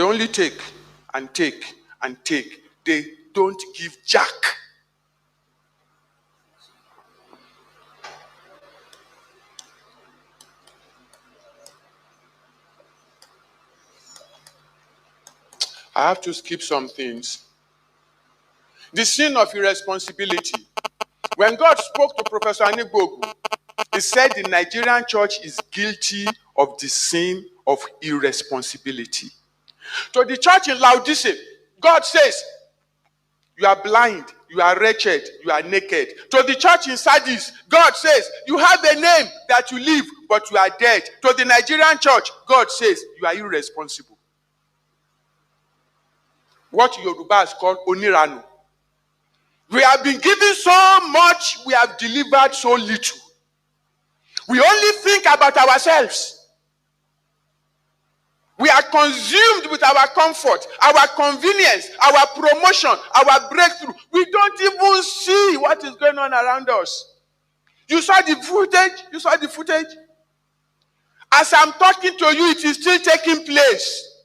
They only take and take and take. They don't give jack. I have to skip some things. The sin of irresponsibility. When God spoke to Professor Anigbogu, he said the Nigerian church is guilty of the sin of irresponsibility. To the church in Laodicea, God says, you are blind, you are wretched, you are naked. To the church in Sardis, God says, you have a name that you live, but you are dead. To the Nigerian church, God says, you are irresponsible. What Yorubas call oniranu. We have been given so much, we have delivered so little. We only think about ourselves. We are consumed with our comfort, our convenience, our promotion, our breakthrough. We don't even see what is going on around us. You saw the footage? You saw the footage? As I'm talking to you, it is still taking place.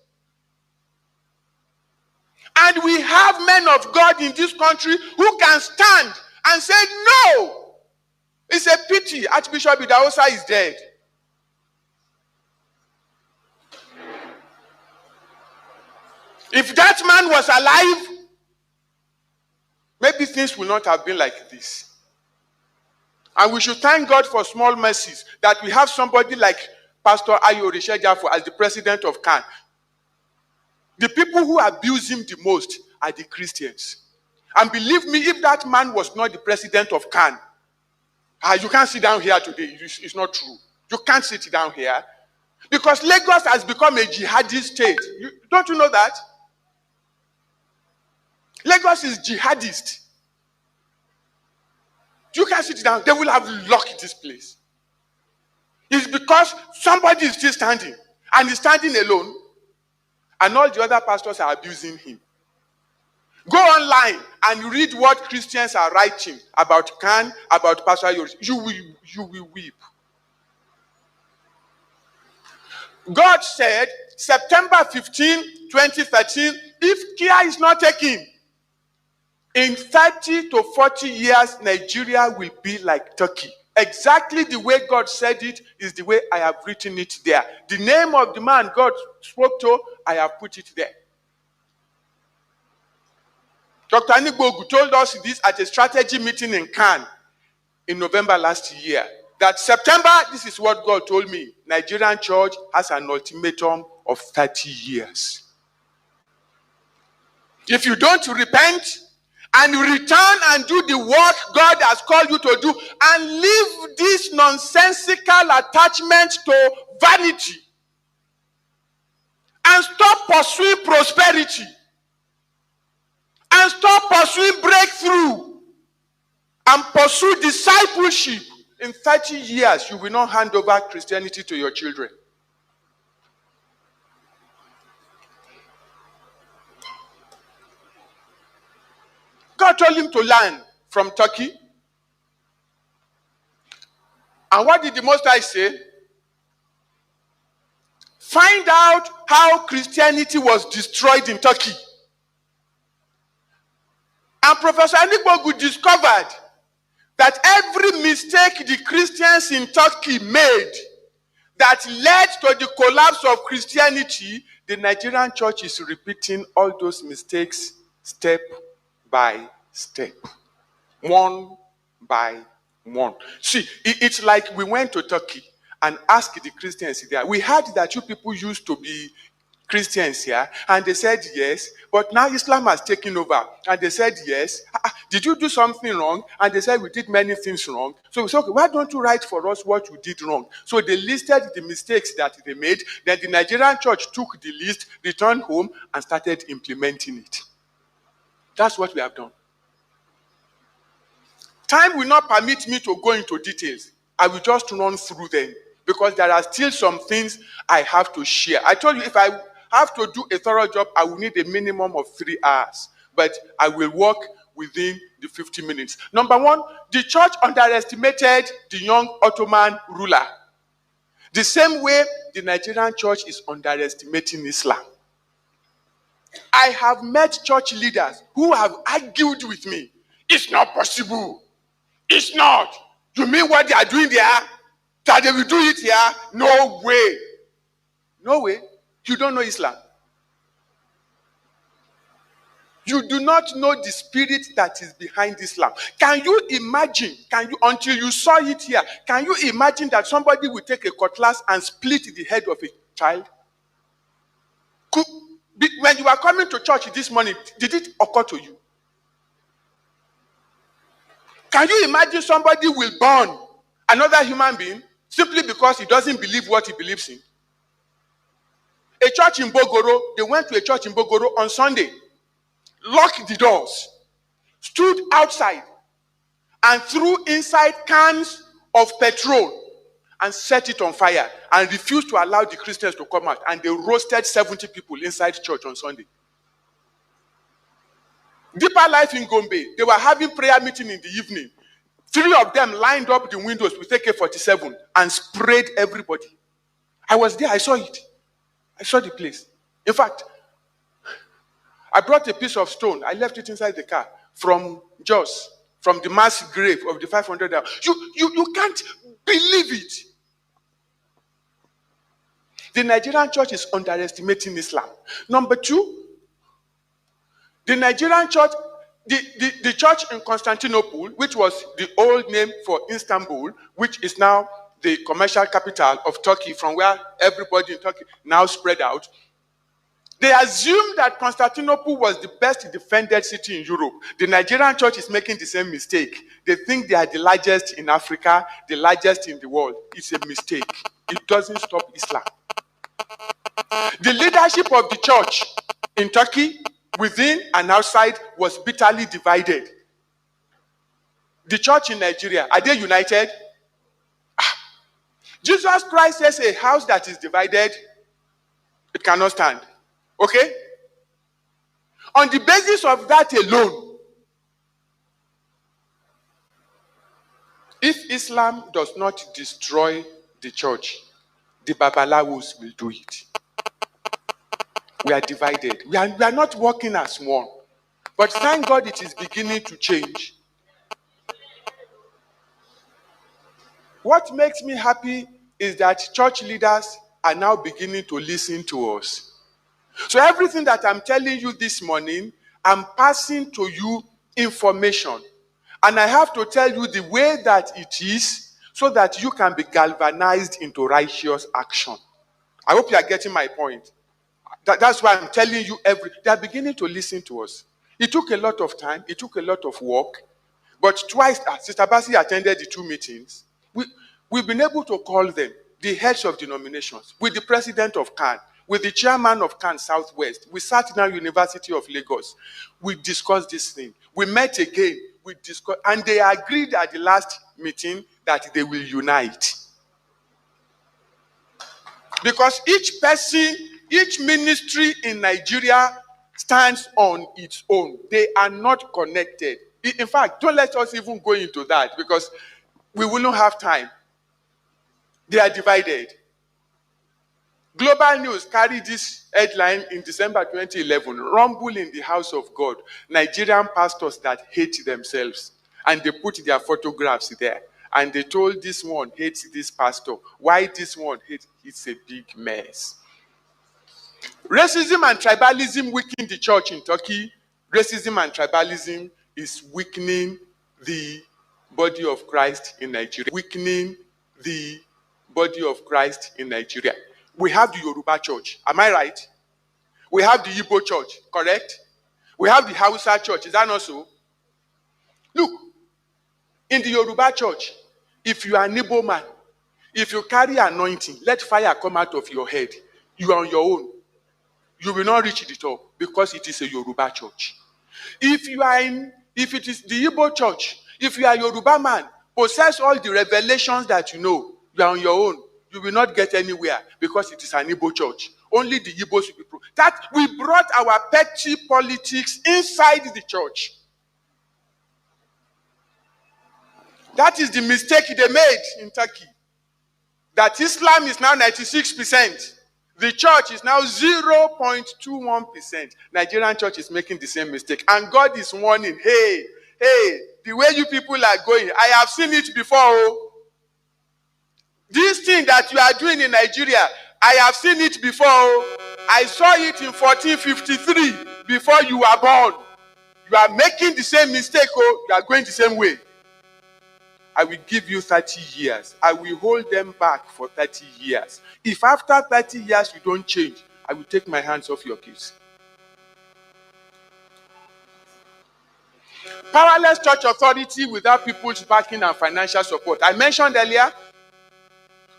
And we have men of God in this country who can stand and say, no, it's a pity Archbishop Idahosa is dead. If that man was alive, maybe things would not have been like this. And we should thank God for small mercies that we have somebody like Pastor Ayo Rishejafu as the president of Kanu. The people who abuse him the most are the Christians. And believe me, if that man was not the president of Kanu, you can't sit down here today. It's not true. You can't sit down here. Because Lagos has become a jihadist state. Don't you know that? Lagos is jihadist. You can't sit down. They will have locked this place. It's because somebody is still standing. And he's standing alone. And all the other pastors are abusing him. Go online and read what Christians are writing about Kanu, about Pastor Yoris. You will weep. God said, September 15, 2013, if care is not taken, in 30 to 40 years, Nigeria will be like Turkey. Exactly the way God said it is the way I have written it there. The name of the man God spoke to, I have put it there. Dr. Anigbogu told us this at a strategy meeting in Kanu in November last year. That September, this is what God told me. Nigerian church has an ultimatum of 30 years. If you don't repent and return and do the work God has called you to do and leave this nonsensical attachment to vanity and stop pursuing prosperity and stop pursuing breakthrough and pursue discipleship, in 30 years, you will not hand over Christianity to your children. God told him to learn from Turkey. And what did the Most High say? Find out how Christianity was destroyed in Turkey. And Professor Anigbogu discovered that every mistake the Christians in Turkey made that led to the collapse of Christianity, the Nigerian church is repeating all those mistakes step by step, one by one. See, it's like we went to Turkey and asked the Christians there. We heard that you people used to be Christians here, and they said yes, but now Islam has taken over. And they said yes. Did you do something wrong? And they said we did many things wrong. So we said, okay, why don't you write for us what you did wrong? So they listed the mistakes that they made. Then the Nigerian church took the list, returned home, and started implementing it. That's what we have done. Time will not permit me to go into details. I will just run through them because there are still some things I have to share. I told you if I have to do a thorough job, I will need a minimum of 3 hours. But I will work within the 50 minutes. Number one, the church underestimated the young Ottoman ruler. The same way the Nigerian church is underestimating Islam. I have met church leaders who have argued with me. It's not possible. It's not. You mean what they are doing there? That they will do it here? No way. No way. You don't know Islam. You do not know the spirit that is behind Islam. Can you imagine, until you saw it here, can you imagine that somebody will take a cutlass and split the head of a child? When you were coming to church this morning, did it occur to you? Can you imagine somebody will burn another human being simply because he doesn't believe what he believes in? A church in Bogoro, they went to a church in Bogoro on Sunday, locked the doors, stood outside, and threw inside cans of petrol and set it on fire and refused to allow the Christians to come out. And they roasted 70 people inside church on Sunday. Deeper Life in Gombe, they were having prayer meeting in the evening. 3 of them lined up the windows with AK-47 and sprayed everybody. I was there, I saw it. I saw the place. In fact, I brought a piece of stone. I left it inside the car from Jos, from the mass grave of the 500. You can't believe it. The Nigerian church is underestimating Islam. Number 2, the Nigerian church, the church in Constantinople, which was the old name for Istanbul, which is now the commercial capital of Turkey, from where everybody in Turkey now spread out, they assumed that Constantinople was the best defended city in Europe. The Nigerian church is making the same mistake. They think they are the largest in Africa, the largest in the world. It's a mistake. It doesn't stop Islam. The leadership of the church in Turkey, within and outside, was bitterly divided. The church in Nigeria, are they united? Jesus Christ says a house that is divided, it cannot stand. Okay? On the basis of that alone, if Islam does not destroy the church, the Babalawos will do it. We are divided. We are not working as one. But thank God it is beginning to change. What makes me happy is that church leaders are now beginning to listen to us. So everything that I'm telling you this morning, I'm passing to you information. And I have to tell you the way that it is so that you can be galvanized into righteous action. I hope you are getting my point. That's why I'm telling you they are beginning to listen to us. It took a lot of time. It took a lot of work. But twice, Sister Basi attended the 2 meetings. We've been able to call them, the heads of denominations, with the president of Kanu, with the chairman of Kanu Southwest. We sat in our University of Lagos. We discussed this thing. We met again. We discussed, and they agreed at the last meeting that they will unite. Because each person, each ministry in Nigeria stands on its own. They are not connected. In fact, don't let us even go into that because we will not have time. They are divided. Global News carried this headline in December 2011, Rumble in the House of God, Nigerian pastors that hate themselves. And they put their photographs there. And they told this one hates this pastor. Why this one hates? It's a big mess. Racism and tribalism weaken the church in Turkey. Racism and tribalism is weakening the body of Christ in Nigeria. Weakening the body of Christ in Nigeria. We have the Yoruba church. Am I right? We have the Igbo church, correct? We have the Hausa church. Is that not so? Look, in the Yoruba church, if you are an Igbo man, if you carry anointing, let fire come out of your head. You are on your own. You will not reach the top because it is a Yoruba church. If it is the Igbo church, if you are a Yoruba man, possess all the revelations that you know, you are on your own. You will not get anywhere because it is an Igbo church. Only the Igbos will be that we brought our petty politics inside the church. That is the mistake they made in Turkey. That Islam is now 96%. The church is now 0.21%. Nigerian church is making the same mistake. And God is warning, hey, the way you people are going, I have seen it before. Oh. This thing that you are doing in Nigeria, I have seen it before. Oh. I saw it in 1453 before you were born. You are making the same mistake. Oh. You are going the same way. I will give you 30 years. I will hold them back for 30 years. If after 30 years you don't change, I will take my hands off your kids. Powerless church authority without people's backing and financial support. I mentioned earlier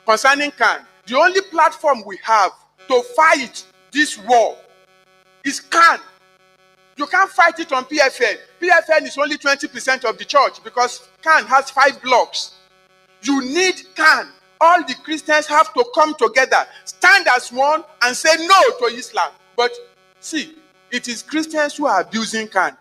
concerning CAN, the only platform we have to fight this war is CAN. You can't fight it on PFN. PFN is only 20% of the church because CAN has 5 blocks. You need CAN. All the Christians have to come together, stand as one, and say no to Islam. But see, it is Christians who are abusing CAN.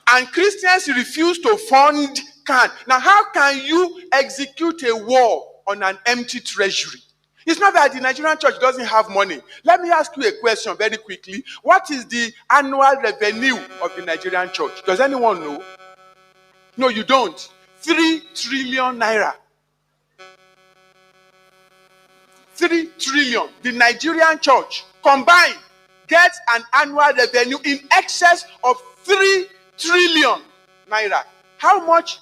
And Christians refuse to fund CAN. Now, how can you execute a war on an empty treasury? It's not that the Nigerian church doesn't have money. Let me ask you a question very quickly. What is the annual revenue of the Nigerian church? Does anyone know? No, you don't. 3 trillion naira. 3 trillion. The Nigerian church combined gets an annual revenue in excess of 3 trillion naira. How much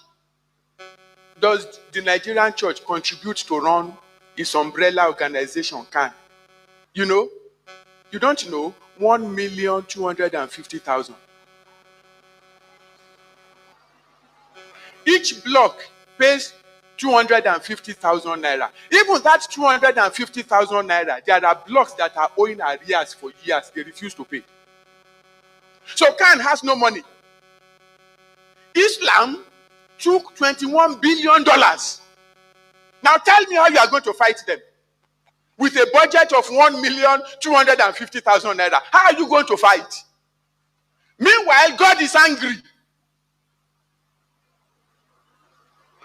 does the Nigerian church contribute to run its umbrella organization CAN? You know? You don't know? 1,250,000. Each block pays 250,000 naira. Even that 250,000 naira, there are blocks that are owing arrears for years. They refuse to pay. So CAN has no money. Islam took $21 billion. Now tell me how you are going to fight them. With a budget of 1,250,000 naira. How are you going to fight? Meanwhile, God is angry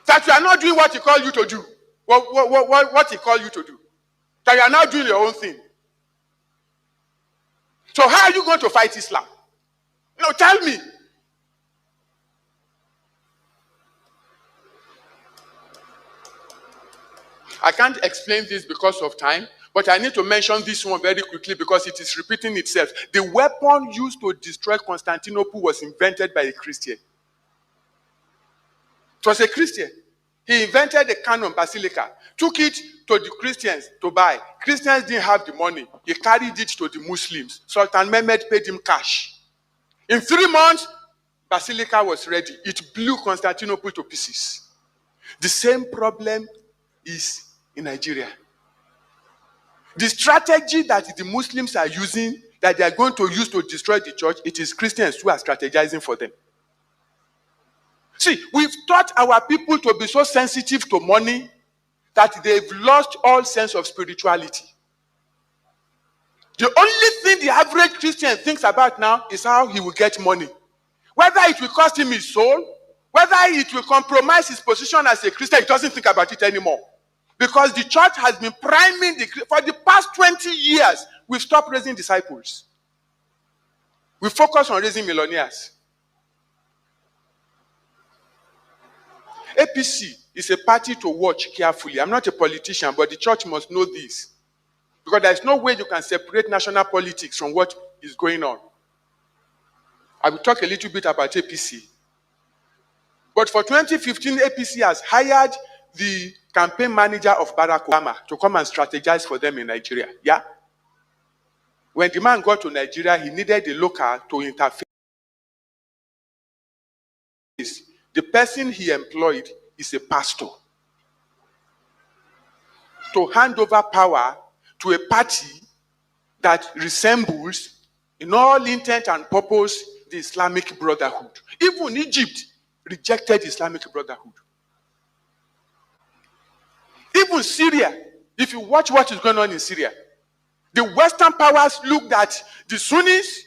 that you are not doing what he called you to do. What he called you to do. That you are now doing your own thing. So how are you going to fight Islam? No, tell me. I can't explain this because of time, but I need to mention this one very quickly because it is repeating itself. The weapon used to destroy Constantinople was invented by a Christian. It was a Christian. He invented the Kanu Basilica, took it to the Christians to buy. Christians didn't have the money. He carried it to the Muslims. Sultan Mehmed paid him cash. In 3 months, Basilica was ready. It blew Constantinople to pieces. The same problem is in Nigeria. The strategy that the Muslims are using, that they are going to use to destroy the church, it is Christians who are strategizing for them. See, we've taught our people to be so sensitive to money that they've lost all sense of spirituality. The only thing the average Christian thinks about now is how he will get money. Whether it will cost him his soul, whether it will compromise his position as a Christian, he doesn't think about it anymore. Because the church has been priming for the past 20 years, we've stopped raising disciples. We focus on raising millionaires. APC is a party to watch carefully. I'm not a politician, but the church must know this. Because there's no way you can separate national politics from what is going on. I will talk a little bit about APC. But for 2015, APC has hired the campaign manager of Barack Obama to come and strategize for them in Nigeria. Yeah? When the man got to Nigeria, he needed a local to interface. The person he employed is a pastor to hand over power to a party that resembles, in all intent and purpose, the Islamic Brotherhood. Even Egypt rejected Islamic Brotherhood. Even Syria, if you watch what is going on in Syria, the Western powers looked at the Sunnis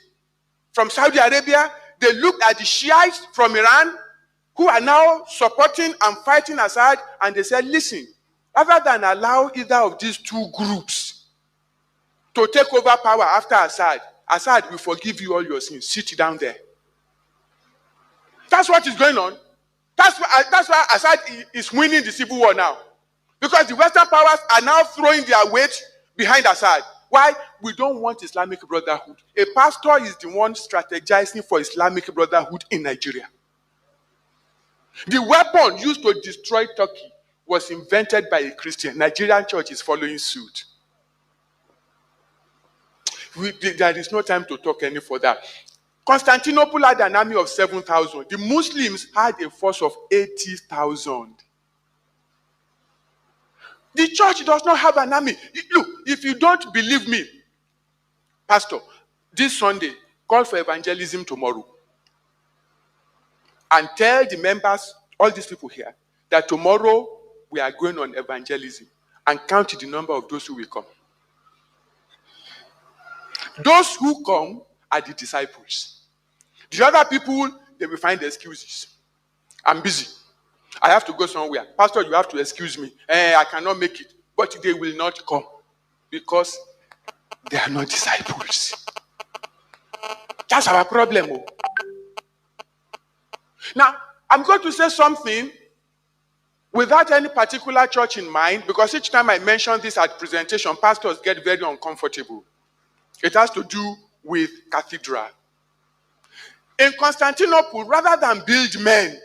from Saudi Arabia, they looked at the Shiites from Iran, who are now supporting and fighting Assad, and they said, listen, Rather than allow either of these two groups to take over power after Assad, Assad will forgive you all your sins. Sit down there. That's what is going on. That's why Assad is winning the civil war now. Because the Western powers are now throwing their weight behind Assad. Why? We don't want Islamic Brotherhood. A pastor is the one strategizing for Islamic Brotherhood in Nigeria. The weapon used to destroy Turkey was invented by a Christian. Nigerian church is following suit. There is no time to talk any further. Constantinople had an army of 7,000. The Muslims had a force of 80,000. The church does not have an army. Look, if you don't believe me, Pastor, this Sunday, call for evangelism tomorrow. And tell the members, all these people here, that tomorrow we are going on evangelism. And count the number of those who will come. Those who come are the disciples. The other people, they will find excuses. I'm busy. I have to go somewhere. Pastor, you have to excuse me. I cannot make it. But they will not come because they are not disciples. That's our problem. Oh. Now, I'm going to say something without any particular church in mind, because each time I mention this at presentation, pastors get very uncomfortable. It has to do with cathedral. In Constantinople, rather than build men,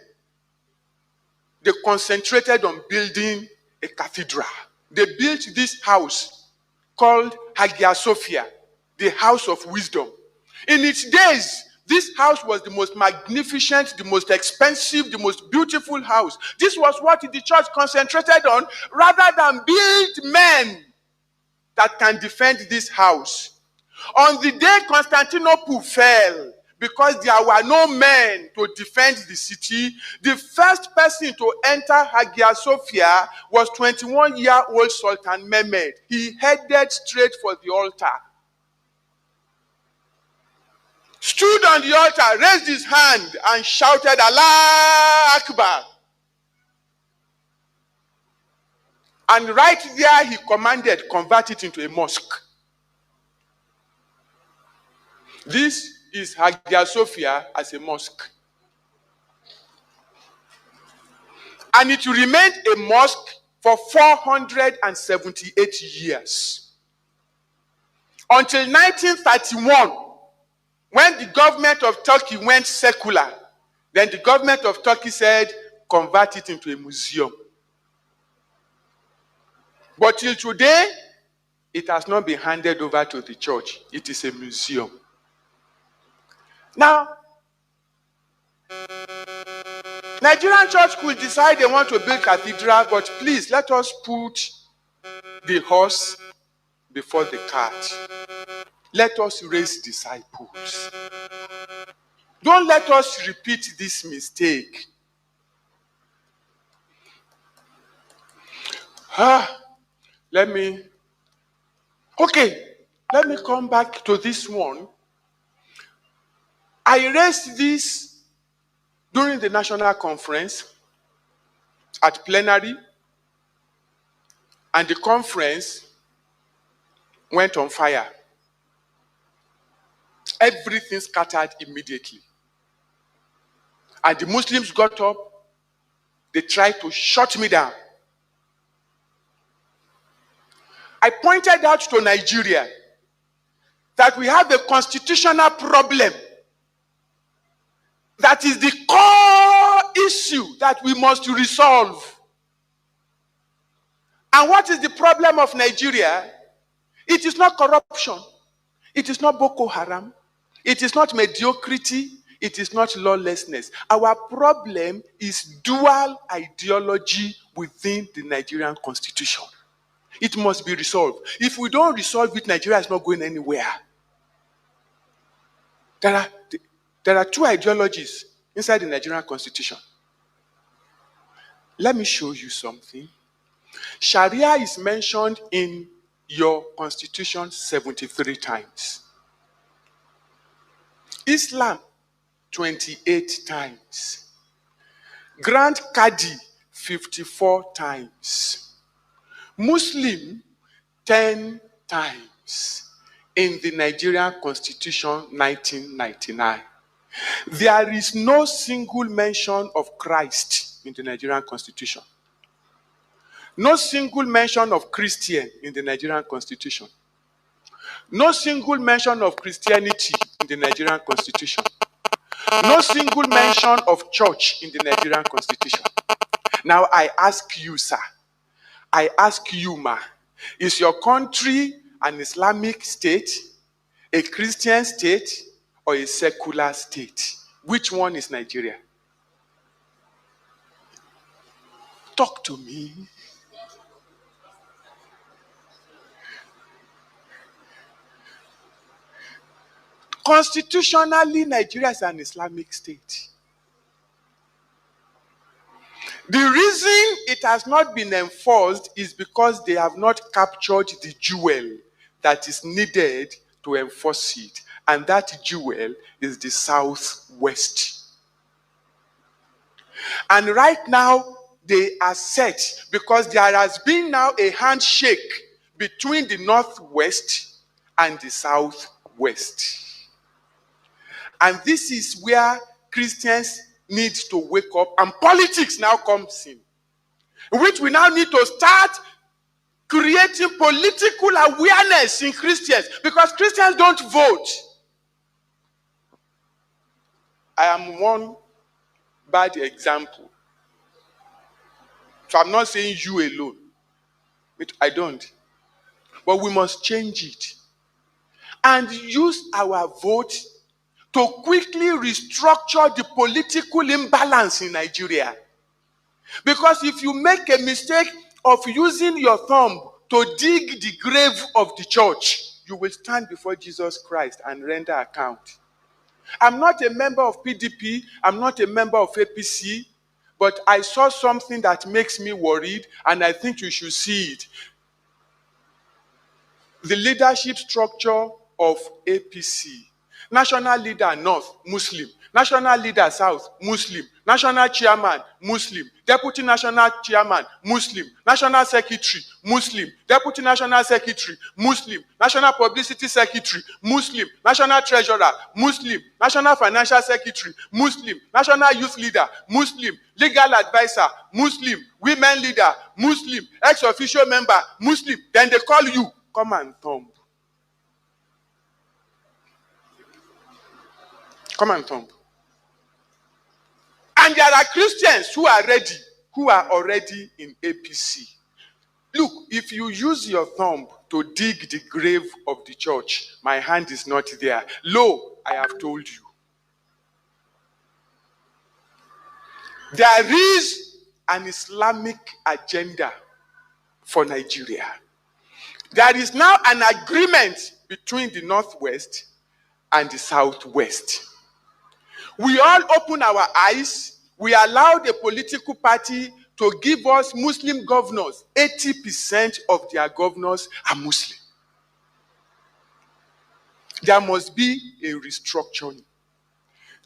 they concentrated on building a cathedral. They built this house called Hagia Sophia, the house of wisdom. In its days, this house was the most magnificent, the most expensive, the most beautiful house. This was what the church concentrated on, rather than build men that can defend this house. On the day Constantinople fell, because there were no men to defend the city, the first person to enter Hagia Sophia was 21-year-old Sultan Mehmed. He headed straight for the altar, stood on the altar, raised his hand, and shouted, Allah Akbar. And right there, he commanded, convert it into a mosque. This is Hagia Sophia as a mosque. And it remained a mosque for 478 years. Until 1931, when the government of Turkey went secular, then the government of Turkey said, convert it into a museum. But till today, it has not been handed over to the church. It is a museum. Now, Nigerian church could decide they want to build cathedral, but please let us put the horse before the cart. Let us raise disciples. Don't let us repeat this mistake. Let me come back to this one. I raised this during the national conference at plenary, and the conference went on fire. Everything scattered immediately. And the Muslims got up, they tried to shut me down. I pointed out to Nigeria that we have a constitutional problem. That is the core issue that we must resolve. And what is the problem of Nigeria? It is not corruption. It is not Boko Haram. It is not mediocrity. It is not lawlessness. Our problem is dual ideology within the Nigerian constitution. It must be resolved. If we don't resolve it, Nigeria is not going anywhere. There are two ideologies inside the Nigerian constitution. Let me show you something. Sharia is mentioned in your constitution 73 times. Islam, 28 times. Grand Qadi, 54 times. Muslim 10 times in the Nigerian Constitution 1999. There is no single mention of Christ in the Nigerian Constitution. No single mention of Christian in the Nigerian Constitution. No single mention of Christianity in the Nigerian Constitution. No single mention of church in the Nigerian Constitution. Now I ask you, sir, I ask you, ma, is your country an Islamic state, a Christian state, or a secular state? Which one is Nigeria? Talk to me. Constitutionally, Nigeria is an Islamic state. The reason it has not been enforced is because they have not captured the jewel that is needed to enforce it. And that jewel is the Southwest. And right now, they are set because there has been now a handshake between the Northwest and the Southwest. And this is where Christians need to wake up, and politics now comes in, which we now need to start creating political awareness in Christians, because Christians don't vote. I am one bad example. So I'm not saying you alone. I don't. But we must change it and use our vote to quickly restructure the political imbalance in Nigeria. Because if you make a mistake of using your thumb to dig the grave of the church, you will stand before Jesus Christ and render account. I'm not a member of PDP, I'm not a member of APC, but I saw something that makes me worried, and I think you should see it. The leadership structure of APC. National leader North, Muslim. National leader South, Muslim. National chairman, Muslim. Deputy national chairman, Muslim. National secretary, Muslim. Deputy national secretary, Muslim. National publicity secretary, Muslim. National treasurer, Muslim. National financial secretary, Muslim. National youth leader, Muslim. Legal advisor, Muslim. Women leader, Muslim. Ex-official member, Muslim. Then they call you, come and thumb. Come and thumb. And there are Christians who are ready, who are already in APC. Look, if you use your thumb to dig the grave of the church, my hand is not there. Lo, I have told you. There is an Islamic agenda for Nigeria. There is now an agreement between the Northwest and the Southwest. We all open our eyes. We allowed a political party to give us Muslim governors. 80% of their governors are Muslim. There must be a restructuring.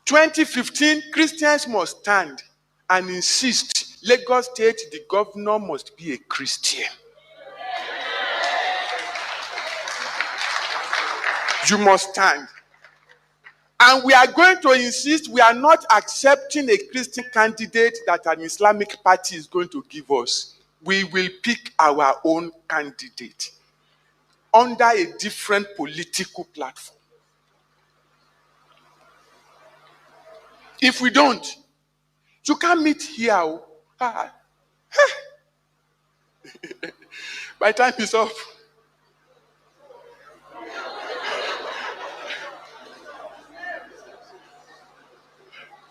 2015, Christians must stand and insist Lagos State, the governor must be a Christian. You must stand. And we are going to insist we are not accepting a Christian candidate that an Islamic party is going to give us. We will pick our own candidate under a different political platform. If we don't, you can't meet here. My time is up.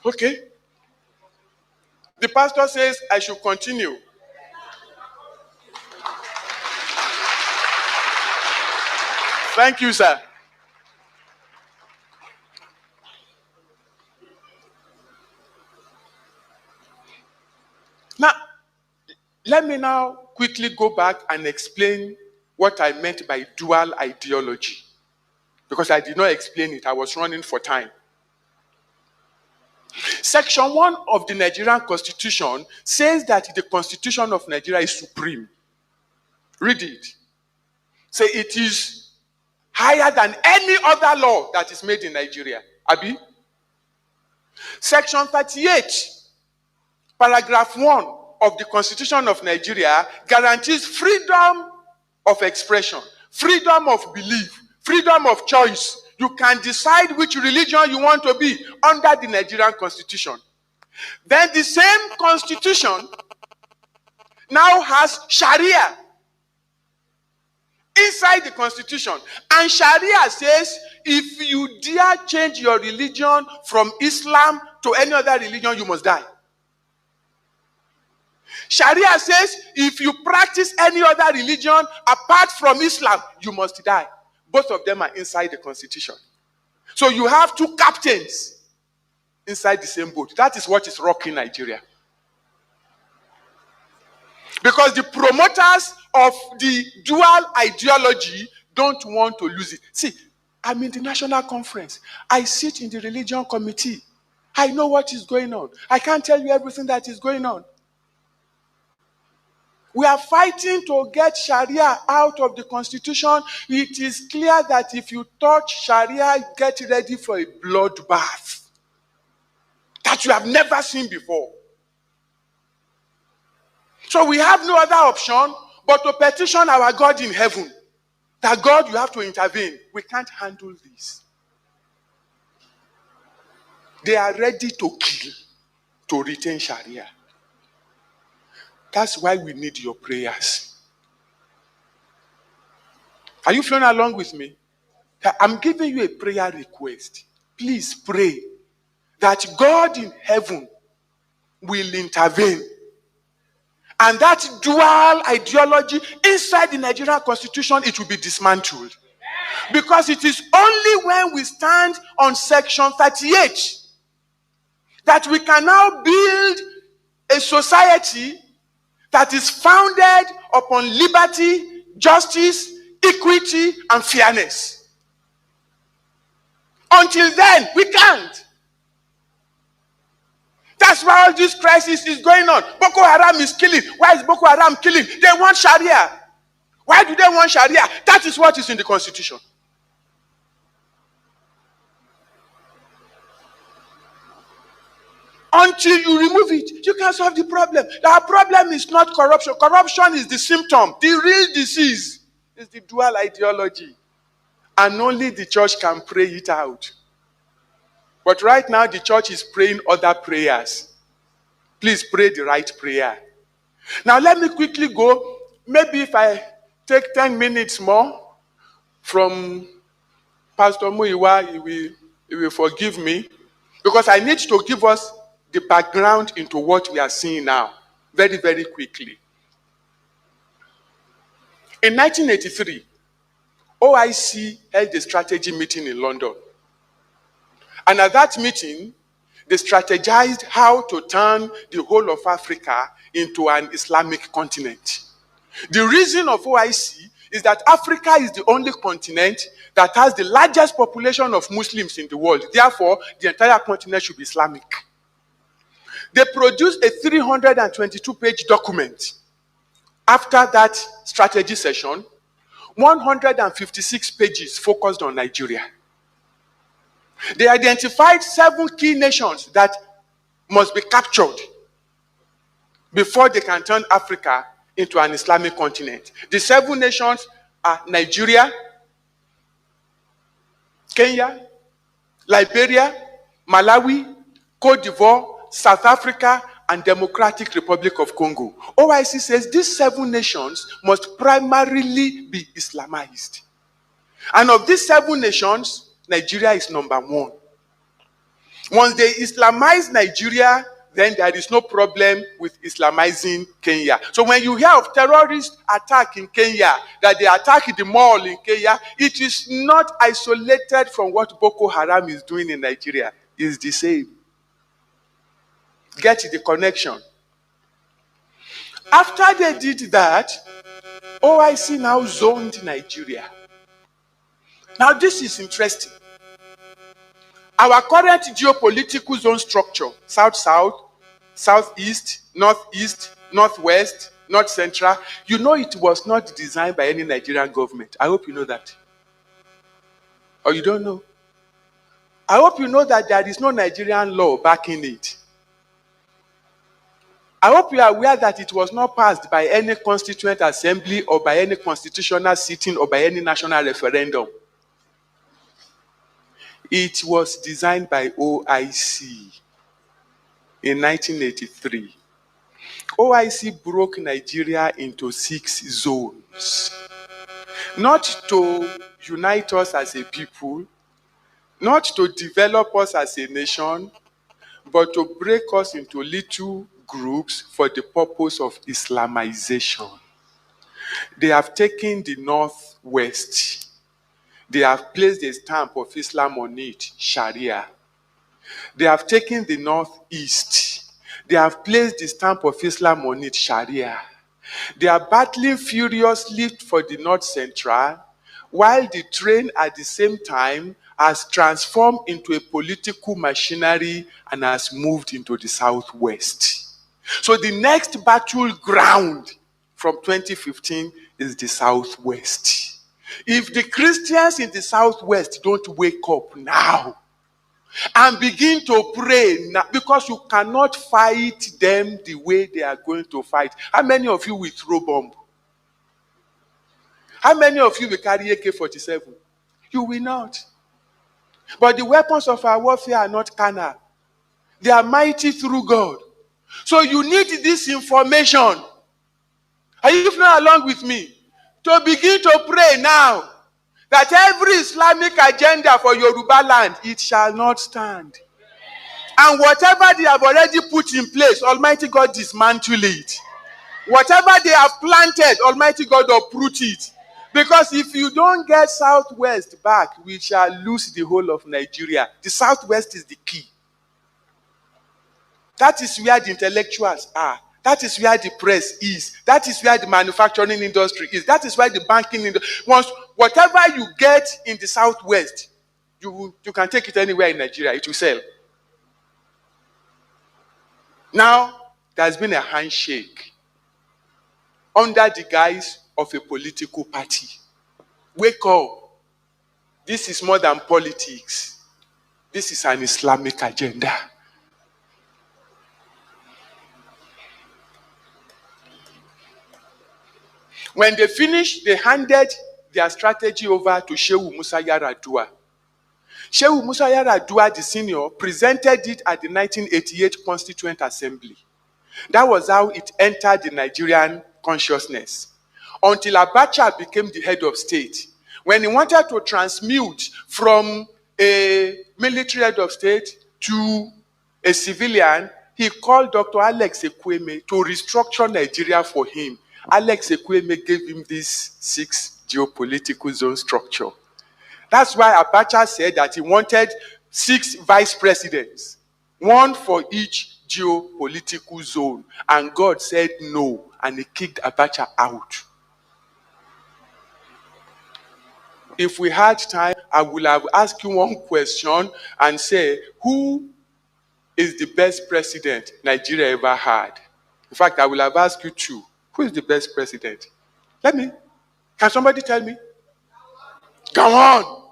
Okay. The pastor says I should continue. Thank you, sir. Now, let me now quickly go back and explain what I meant by dual ideology. Because I did not explain it. I was running for time. Section 1 of the Nigerian Constitution says that the Constitution of Nigeria is supreme. Read it. Say it is higher than any other law that is made in Nigeria. Abi? Section 38, paragraph 1 of the Constitution of Nigeria guarantees freedom of expression, freedom of belief, freedom of choice. You can decide which religion you want to be under the Nigerian Constitution. Then the same Constitution now has Sharia inside the Constitution. And Sharia says, if you dare change your religion from Islam to any other religion, you must die. Sharia says, if you practice any other religion apart from Islam, you must die. Both of them are inside the Constitution. So you have two captains inside the same boat. That is what is rocking Nigeria. Because the promoters of the dual ideology don't want to lose it. See, I'm in the national conference. I sit in the religion committee. I know what is going on. I can't tell you everything that is going on. We are fighting to get Sharia out of the Constitution. It is clear that if you touch Sharia, get ready for a bloodbath that you have never seen before. So we have no other option but to petition our God in heaven. That God, you have to intervene. We can't handle this. They are ready to kill to retain Sharia. That's why we need your prayers. Are you flowing along with me? I'm giving you a prayer request. Please pray that God in heaven will intervene. And that dual ideology inside the Nigerian Constitution, it will be dismantled. Because it is only when we stand on Section 38 that we can now build a society that is founded upon liberty, justice, equity, and fairness. Until then, we can't. That's why all this crisis is going on. Boko Haram is killing. Why is Boko Haram killing? They want Sharia. Why do they want Sharia? That is what is in the Constitution. Until you remove it, you can't solve the problem. Our problem is not corruption. Corruption is the symptom. The real disease is the dual ideology. And only the church can pray it out. But right now, the church is praying other prayers. Please pray the right prayer. Now, let me quickly go. Maybe if I take 10 minutes more from Pastor Muiwa, he will forgive me. Because I need to give us the background into what we are seeing now, very, very quickly. In 1983, OIC held a strategy meeting in London. And at that meeting, they strategized how to turn the whole of Africa into an Islamic continent. The reason of OIC is that Africa is the only continent that has the largest population of Muslims in the world. Therefore, the entire continent should be Islamic. They produced a 322-page document. After that strategy session, 156 pages focused on Nigeria. They identified 7 key nations that must be captured before they can turn Africa into an Islamic continent. The 7 nations are Nigeria, Kenya, Liberia, Malawi, Cote d'Ivoire, South Africa, and Democratic Republic of Congo. OIC says these 7 nations must primarily be Islamized. And of these 7 nations, Nigeria is number 1. Once they Islamize Nigeria, then there is no problem with Islamizing Kenya. So when you hear of terrorist attack in Kenya, that they attack the mall in Kenya, it is not isolated from what Boko Haram is doing in Nigeria. It's the same. Get the connection. After they did that, OIC now zoned Nigeria. Now this is interesting. Our current geopolitical zone structure, South-South, Southeast, Northeast, Northwest, North Central. You know it was not designed by any Nigerian government. I hope you know that. Or you don't know. I hope you know that there is no Nigerian law backing it. I hope you are aware that it was not passed by any constituent assembly or by any constitutional sitting or by any national referendum. It was designed by OIC in 1983. OIC broke Nigeria into 6 zones. Not to unite us as a people, not to develop us as a nation, but to break us into little groups for the purpose of Islamization. They have taken the northwest. They have placed a stamp of Islam on it, Sharia. They have taken the northeast. They have placed the stamp of Islam on it, Sharia. They are battling furiously for the North Central, while the train at the same time has transformed into a political machinery and has moved into the Southwest. So the next battleground from 2015 is the Southwest. If the Christians in the Southwest don't wake up now and begin to pray now, because you cannot fight them the way they are going to fight. How many of you will throw bomb? How many of you will carry AK-47? You will not. But the weapons of our warfare are not carnal. They are mighty through God. So you need this information. Are you not along with me? To begin to pray now that every Islamic agenda for Yoruba land, it shall not stand. And whatever they have already put in place, Almighty God dismantle it. Whatever they have planted, Almighty God uproot it. Because if you don't get Southwest back, we shall lose the whole of Nigeria. The Southwest is the key. That is where the intellectuals are. That is where the press is. That is where the manufacturing industry is. That is where the banking industry. Once whatever you get in the Southwest, you can take it anywhere in Nigeria. It will sell. Now, there's been a handshake under the guise of a political party. Wake up. This is more than politics. This is an Islamic agenda. When they finished, they handed their strategy over to Shehu Musa Yar'Adua. Shehu Musa Yar'Adua, the senior, presented it at the 1988 Constituent Assembly. That was how it entered the Nigerian consciousness. Until Abacha became the head of state. When he wanted to transmute from a military head of state to a civilian, he called Dr. Alex Ekwueme to restructure Nigeria for him. Alex Ekwueme gave him this 6 geopolitical zone structure. That's why Abacha said that he wanted 6 vice presidents, 1 for each geopolitical zone. And God said no, and he kicked Abacha out. If we had time, I would have asked you one question and say, who is the best president Nigeria ever had? In fact, I will have asked you 2. Who is the best president? Can somebody tell me? Come on.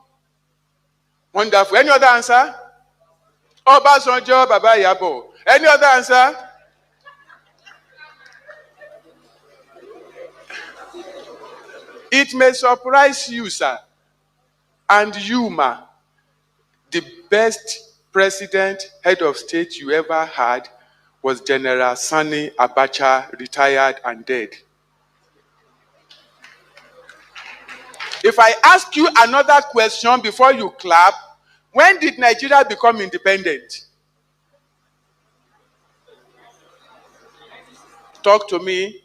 Wonderful. Any other answer? Obasanjo, Baba Yabo. Any other answer? It may surprise you, sir. And you, ma. The best president, head of state you ever had was General Sani Abacha, retired and dead. If I ask you another question before you clap, when did Nigeria become independent? Talk to me.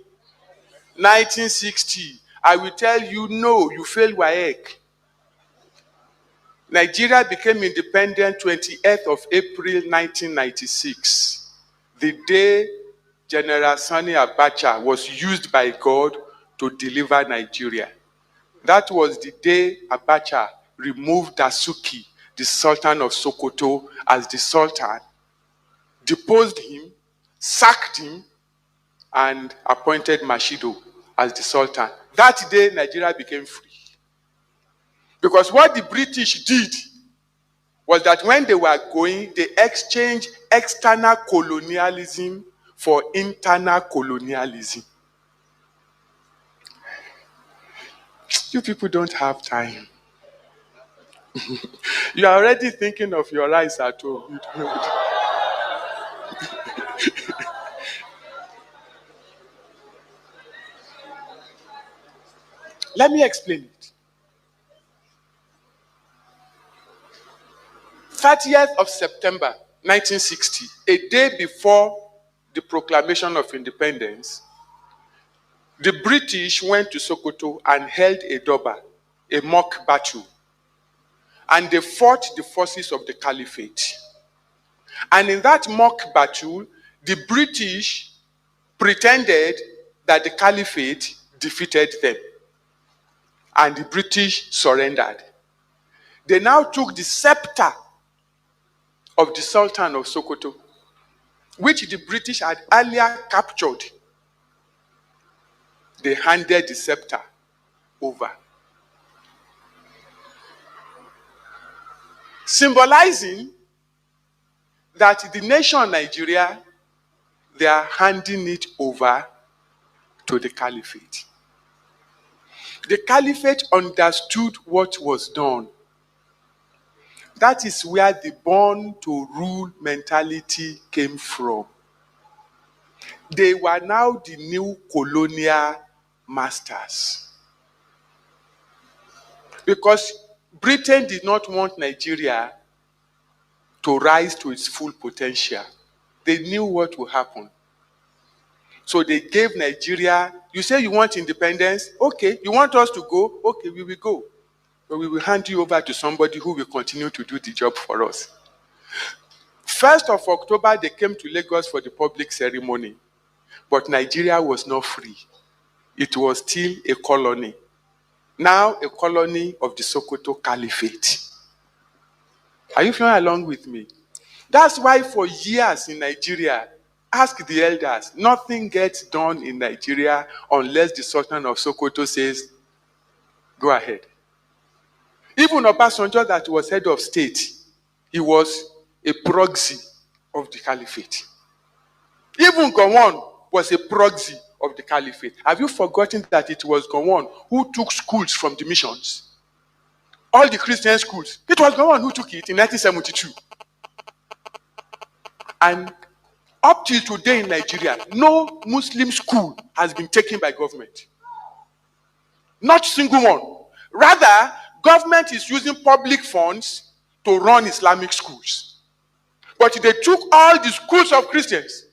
1960. I will tell you, no, you failed WAEC. Nigeria became independent 28th of April 1996. The day General Sani Abacha was used by God to deliver Nigeria. That was the day Abacha removed Dasuki, the Sultan of Sokoto, as the Sultan, deposed him, sacked him, and appointed Mashido as the Sultan. That day, Nigeria became free. Because what the British did was that when they were going, they exchanged external colonialism for internal colonialism. You people don't have time. You are already thinking of your rice at home. Let me explain it. 30th of September 1960, a day before the proclamation of independence, the British went to Sokoto and held a Doba, a mock battle, and they fought the forces of the Caliphate. And in that mock battle, the British pretended that the Caliphate defeated them, and the British surrendered. They now took the scepter of the Sultan of Sokoto, which the British had earlier captured. They handed the scepter over, symbolizing that the nation Nigeria, they are handing it over to the Caliphate. The Caliphate understood what was done. That is where the born to rule mentality came from. They were now the new colonial masters. Because Britain did not want Nigeria to rise to its full potential. They knew what would happen. So they gave Nigeria, you say you want independence? Okay. You want us to go? Okay, we will go. But we will hand you over to somebody who will continue to do the job for us. 1st of October, they came to Lagos for the public ceremony. But Nigeria was not free. It was still a colony. Now a colony of the Sokoto Caliphate. Are you following along with me? That's why for years in Nigeria, ask the elders, nothing gets done in Nigeria unless the Sultan of Sokoto says, go ahead. Even Obasanjo, that was head of state, he was a proxy of the Caliphate. Even Gowon was a proxy of the Caliphate. Have you forgotten that it was Gowon who took schools from the missions? All the Christian schools. It was Gowon who took it in 1972. And up till today in Nigeria, no Muslim school has been taken by government. Not single one. Rather, government is using public funds to run Islamic schools. But they took all the schools of Christians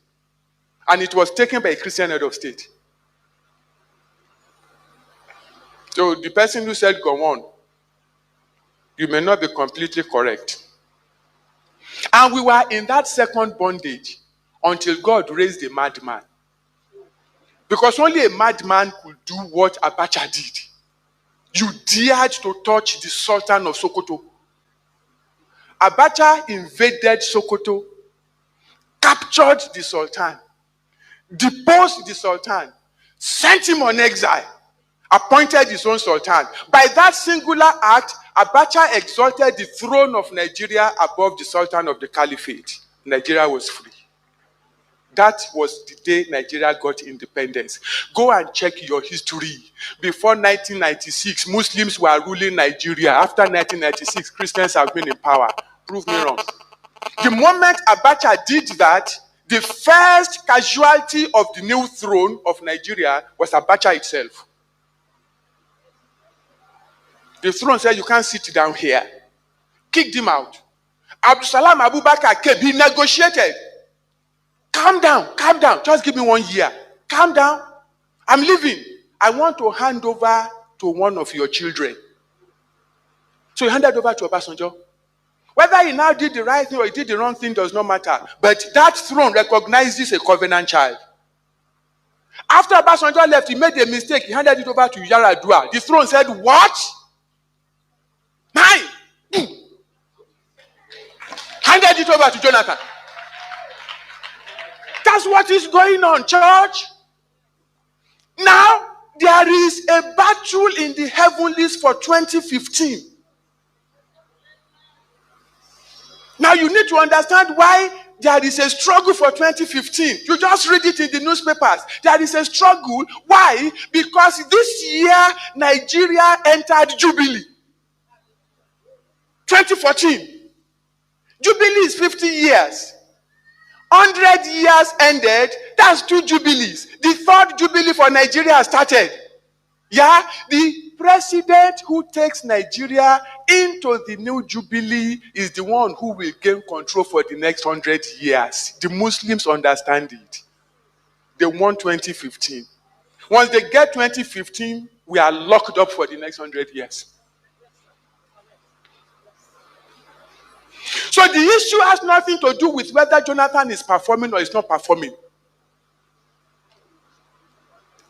and it was taken by a Christian head of state. So the person who said go on, you may not be completely correct. And we were in that second bondage until God raised a madman. Because only a madman could do what Abacha did. You dared to touch the Sultan of Sokoto. Abacha invaded Sokoto, captured the Sultan, deposed the Sultan, sent him on exile, appointed his own Sultan. By that singular act, Abacha exalted the throne of Nigeria above the Sultan of the Caliphate. Nigeria was free. That was the day Nigeria got independence. Go and check your history. Before 1996, Muslims were ruling Nigeria. After 1996, Christians have been in power. Prove me wrong. The moment Abacha did that, the first casualty of the new throne of Nigeria was Abacha itself. The throne said, you can't sit down here. Kicked him out. Abdusalam Abubakar came. He negotiated. Calm down, calm down. Just give me 1 year. Calm down. I'm leaving. I want to hand over to one of your children. So he handed over to Obasanjo. Whether he now did the right thing or he did the wrong thing does not matter. But that throne recognizes a covenant child. After Obasanjo left, he made a mistake. He handed it over to Yaradua. The throne said, what? Mine. Handed it over to Jonathan. That's what is going on, church. There is a battle in the heavenlies for 2015. Now you need to understand why there is a struggle for 2015. You just read it in the newspapers. There is a struggle. Why? Because this year Nigeria entered Jubilee. 2014. Jubilee is 50 years. 100 years ended. That's 2 jubilees. The 3rd jubilee for Nigeria started. Yeah, the president who takes Nigeria into the new jubilee is the one who will gain control for the next 100 years. The Muslims understand it. They want 2015. Once they get 2015, we are locked up for the next 100 years. So the issue has nothing to do with whether Jonathan is performing or is not performing.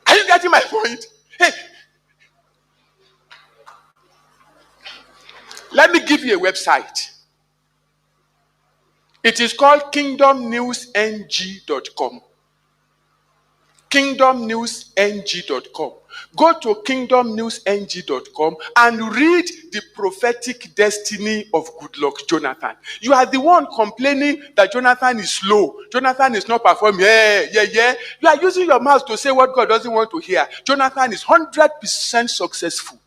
Are you getting my point? Hey, let me give you a website. It is called kingdomnewsng.com. kingdomnewsng.com. Go to kingdomnewsng.com and read the prophetic destiny of Goodluck Jonathan. You are the one complaining that Jonathan is slow. Jonathan is not performing. Yeah. You are using your mouth to say what God doesn't want to hear. Jonathan is 100% successful.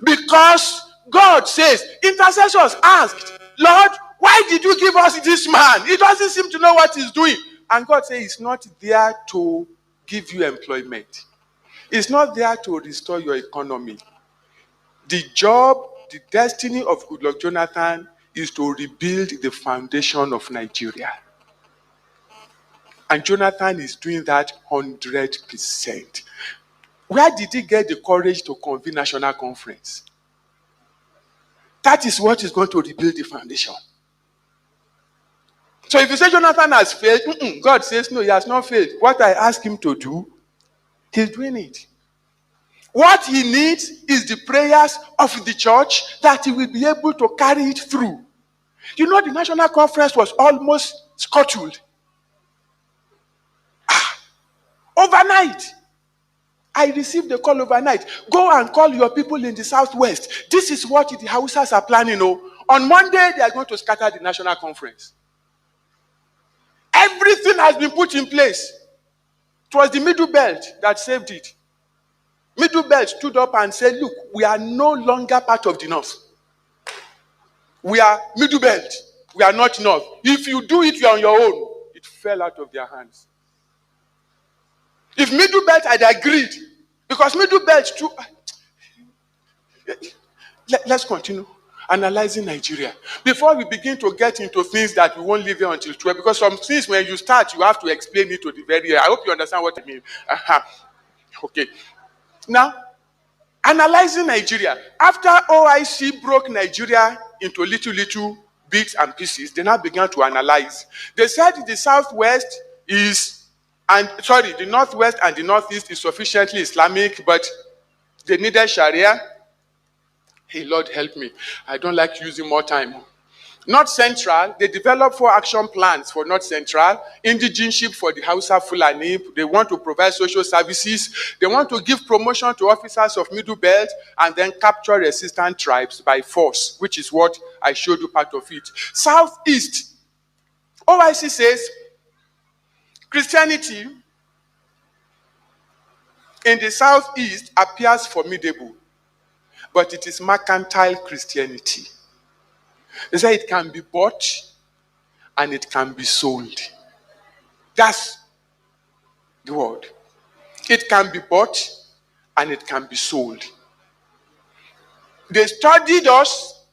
Because God says, intercessors asked, Lord, why did you give us this man? He doesn't seem to know what he's doing. And God says he's not there to give you employment. He's not there to restore your economy. The job, the destiny of Goodluck Jonathan is to rebuild the foundation of Nigeria. And Jonathan is doing that 100%. Where did he get the courage to convene national conference? That is what is going to rebuild the foundation. So if you say Jonathan has failed, God says no, he has not failed. What I ask him to do, he's doing it. What he needs is the prayers of the church that he will be able to carry it through. You know, the national conference was almost scuttled. Overnight. I received a call overnight. Go and call your people in the southwest. This is what the Hausas are planning. On Monday, they are going to scatter the national conference. Everything has been put in place. It was the Middle Belt that saved it. Middle Belt stood up and said, look, we are no longer part of the North. We are Middle Belt. We are not North. If you do it, you are on your own. It fell out of their hands. If Middle Belt had agreed, because Middle Belt too. Let's continue analyzing Nigeria before we begin to get into things that we won't leave here until 12. Because some things when you start, you have to explain it to the very end. I hope you understand what I mean. Okay. Now, analyzing Nigeria. After OIC broke Nigeria into little bits and pieces, they now began to analyze. They said the southwest is. The northwest and the northeast is sufficiently Islamic, but they needed Sharia. Hey, Lord, help me. I don't like using more time. North Central, they developed 4 action plans for North Central. Indigenship for the Hausa Fulani. They want to provide social services. They want to give promotion to officers of Middle Belt and then capture resistant tribes by force, which is what I showed you part of it. Southeast, OIC says, Christianity in the southeast appears formidable, but it is mercantile Christianity. They say it can be bought and it can be sold. That's the word. It can be bought and it can be sold. They studied us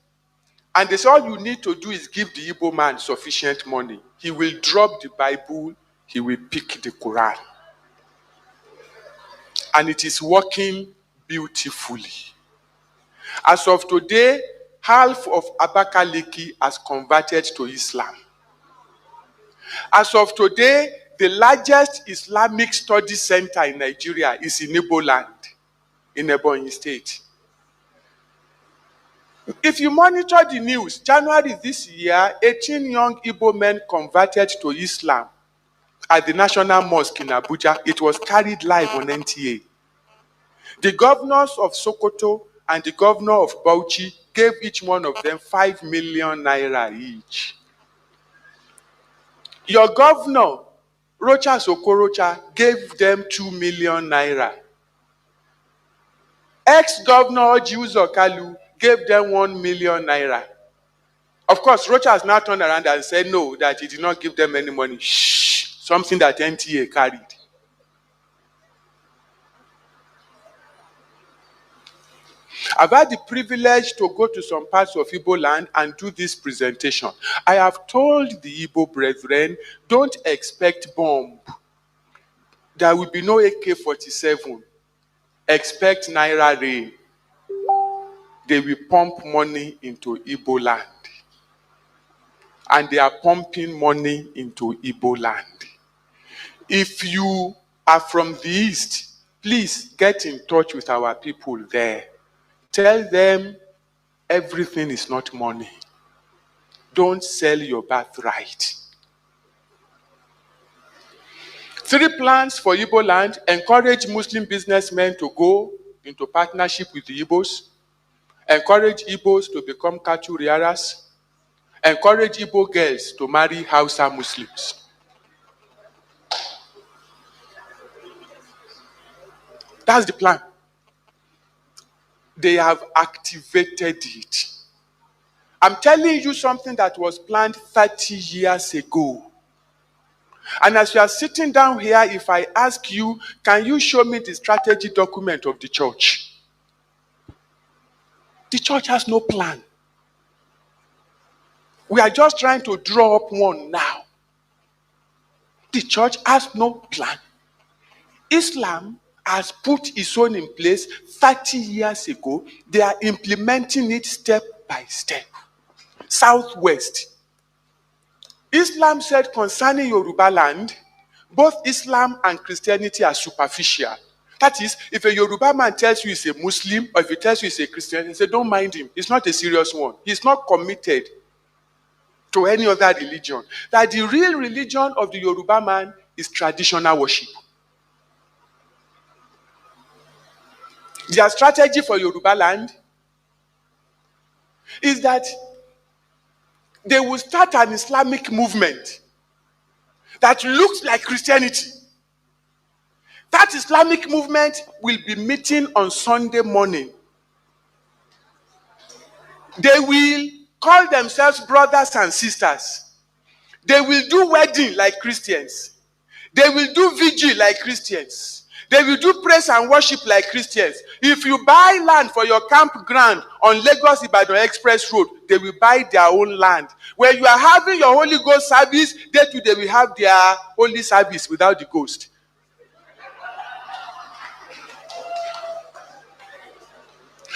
and they said all you need to do is give the Igbo man sufficient money. He will drop the Bible. He will pick the Quran. And it is working beautifully. As of today, half of Abakaliki has converted to Islam. As of today, the largest Islamic study center in Nigeria is in Igbo land, in Ebonyi State. If you monitor the news, January this year, 18 young Igbo men converted to Islam at the National Mosque in Abuja. It was carried live on NTA. The governors of Sokoto and the governor of Bauchi gave each one of them 5 million naira each. Your governor, Rochas Okorocha, gave them 2 million naira. Ex-governor Ojiuzo Kalu gave them 1 million naira. Of course, Rochas now turned around and said no, that he did not give them any money. Shh, something that NTA carried. I've had the privilege to go to some parts of Igbo land and do this presentation. I have told the Igbo brethren, don't expect bomb. There will be no AK-47. Expect Naira rain. They will pump money into Igbo land. And they are pumping money into Igbo land. If you are from the East, please get in touch with our people there. Tell them everything is not money. Don't sell your birthright. 3 plans for Igbo land: encourage Muslim businessmen to go into partnership with the Igbos, encourage Igbos to become cattle rearers, encourage Igbo girls to marry Hausa Muslims. That's the plan. They have activated it. I'm telling you something that was planned 30 years ago. And as you are sitting down here, if I ask you, can you show me the strategy document of the church? The church has no plan. We are just trying to draw up one now. The church has no plan. Islam has put its own in place 30 years ago. They are implementing it step by step. Southwest. Islam said concerning Yoruba land, both Islam and Christianity are superficial. That is, if a Yoruba man tells you he's a Muslim, or if he tells you he's a Christian, you say, don't mind him. He's not a serious one. He's not committed to any other religion. That the real religion of the Yoruba man is traditional worship. Their strategy for Yoruba land is that they will start an Islamic movement that looks like Christianity. That Islamic movement will be meeting on Sunday morning. They will call themselves brothers and sisters. They will do wedding like Christians. They will do vigil like Christians. They will do praise and worship like Christians. If you buy land for your campground on Lagos-Ibadan Express Road, they will buy their own land. When you are having your Holy Ghost service, they too, they will have their holy service without the ghost.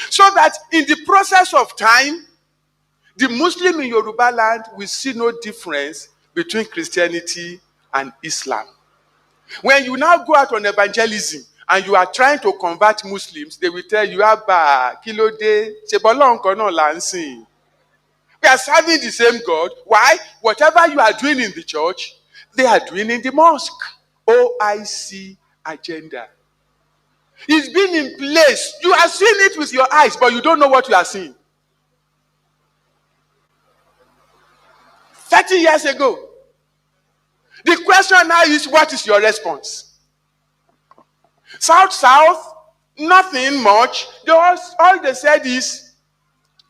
So that in the process of time, the Muslim in Yoruba land will see no difference between Christianity and Islam. When you now go out on evangelism and you are trying to convert Muslims, they will tell you, Abba, Kilode, Shebolon Kono Lansin. We are serving the same God. Why? Whatever you are doing in the church, they are doing in the mosque. OIC agenda. It's been in place. You are seeing it with your eyes, but you don't know what you are seeing. 30 years ago. The question now is, what is your response? South, nothing much. All they said is,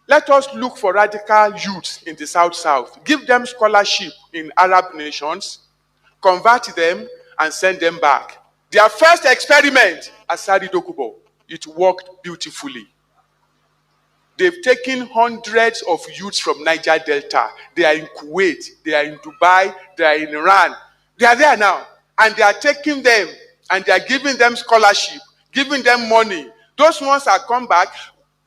let us look for radical youths in the South. Give them scholarship in Arab nations, convert them, and send them back. Their first experiment, Asari Dokubo, it worked beautifully. They've taken hundreds of youths from Niger Delta. They are in Kuwait, they are in Dubai, they are in Iran. They are there now, and they are taking them, and they are giving them scholarship, giving them money. Those ones that come back,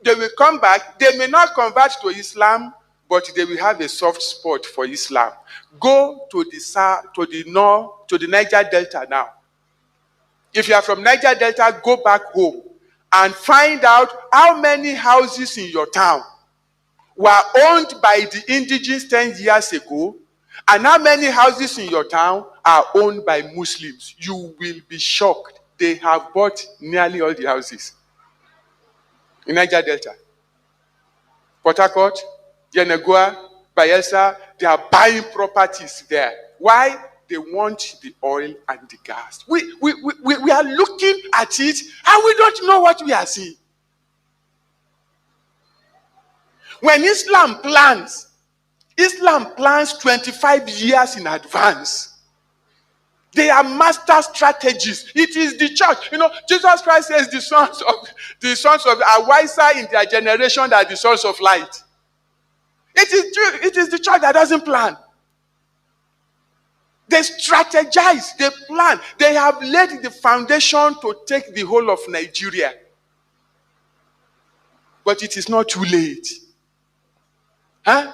they will come back. They may not convert to Islam, but they will have a soft spot for Islam. Go to the south, to the north, to the Niger Delta now. If you are from Niger Delta, go back home and find out how many houses in your town were owned by the indigenes 10 years ago, and how many houses in your town are owned by Muslims. You will be shocked. They have bought nearly all the houses. in Niger Delta. Port Harcourt, Yenagoa, Bayelsa, they are buying properties there. Why? They want the oil and the gas. We are looking at it and we don't know what we are seeing. When Islam plans 25 years in advance. They are master strategists. It is the church. You know, Jesus Christ says the sons of are wiser in their generation than the sons of light. It is the church that doesn't plan. They strategize, they plan. They have laid the foundation to take the whole of Nigeria. But it is not too late. Huh?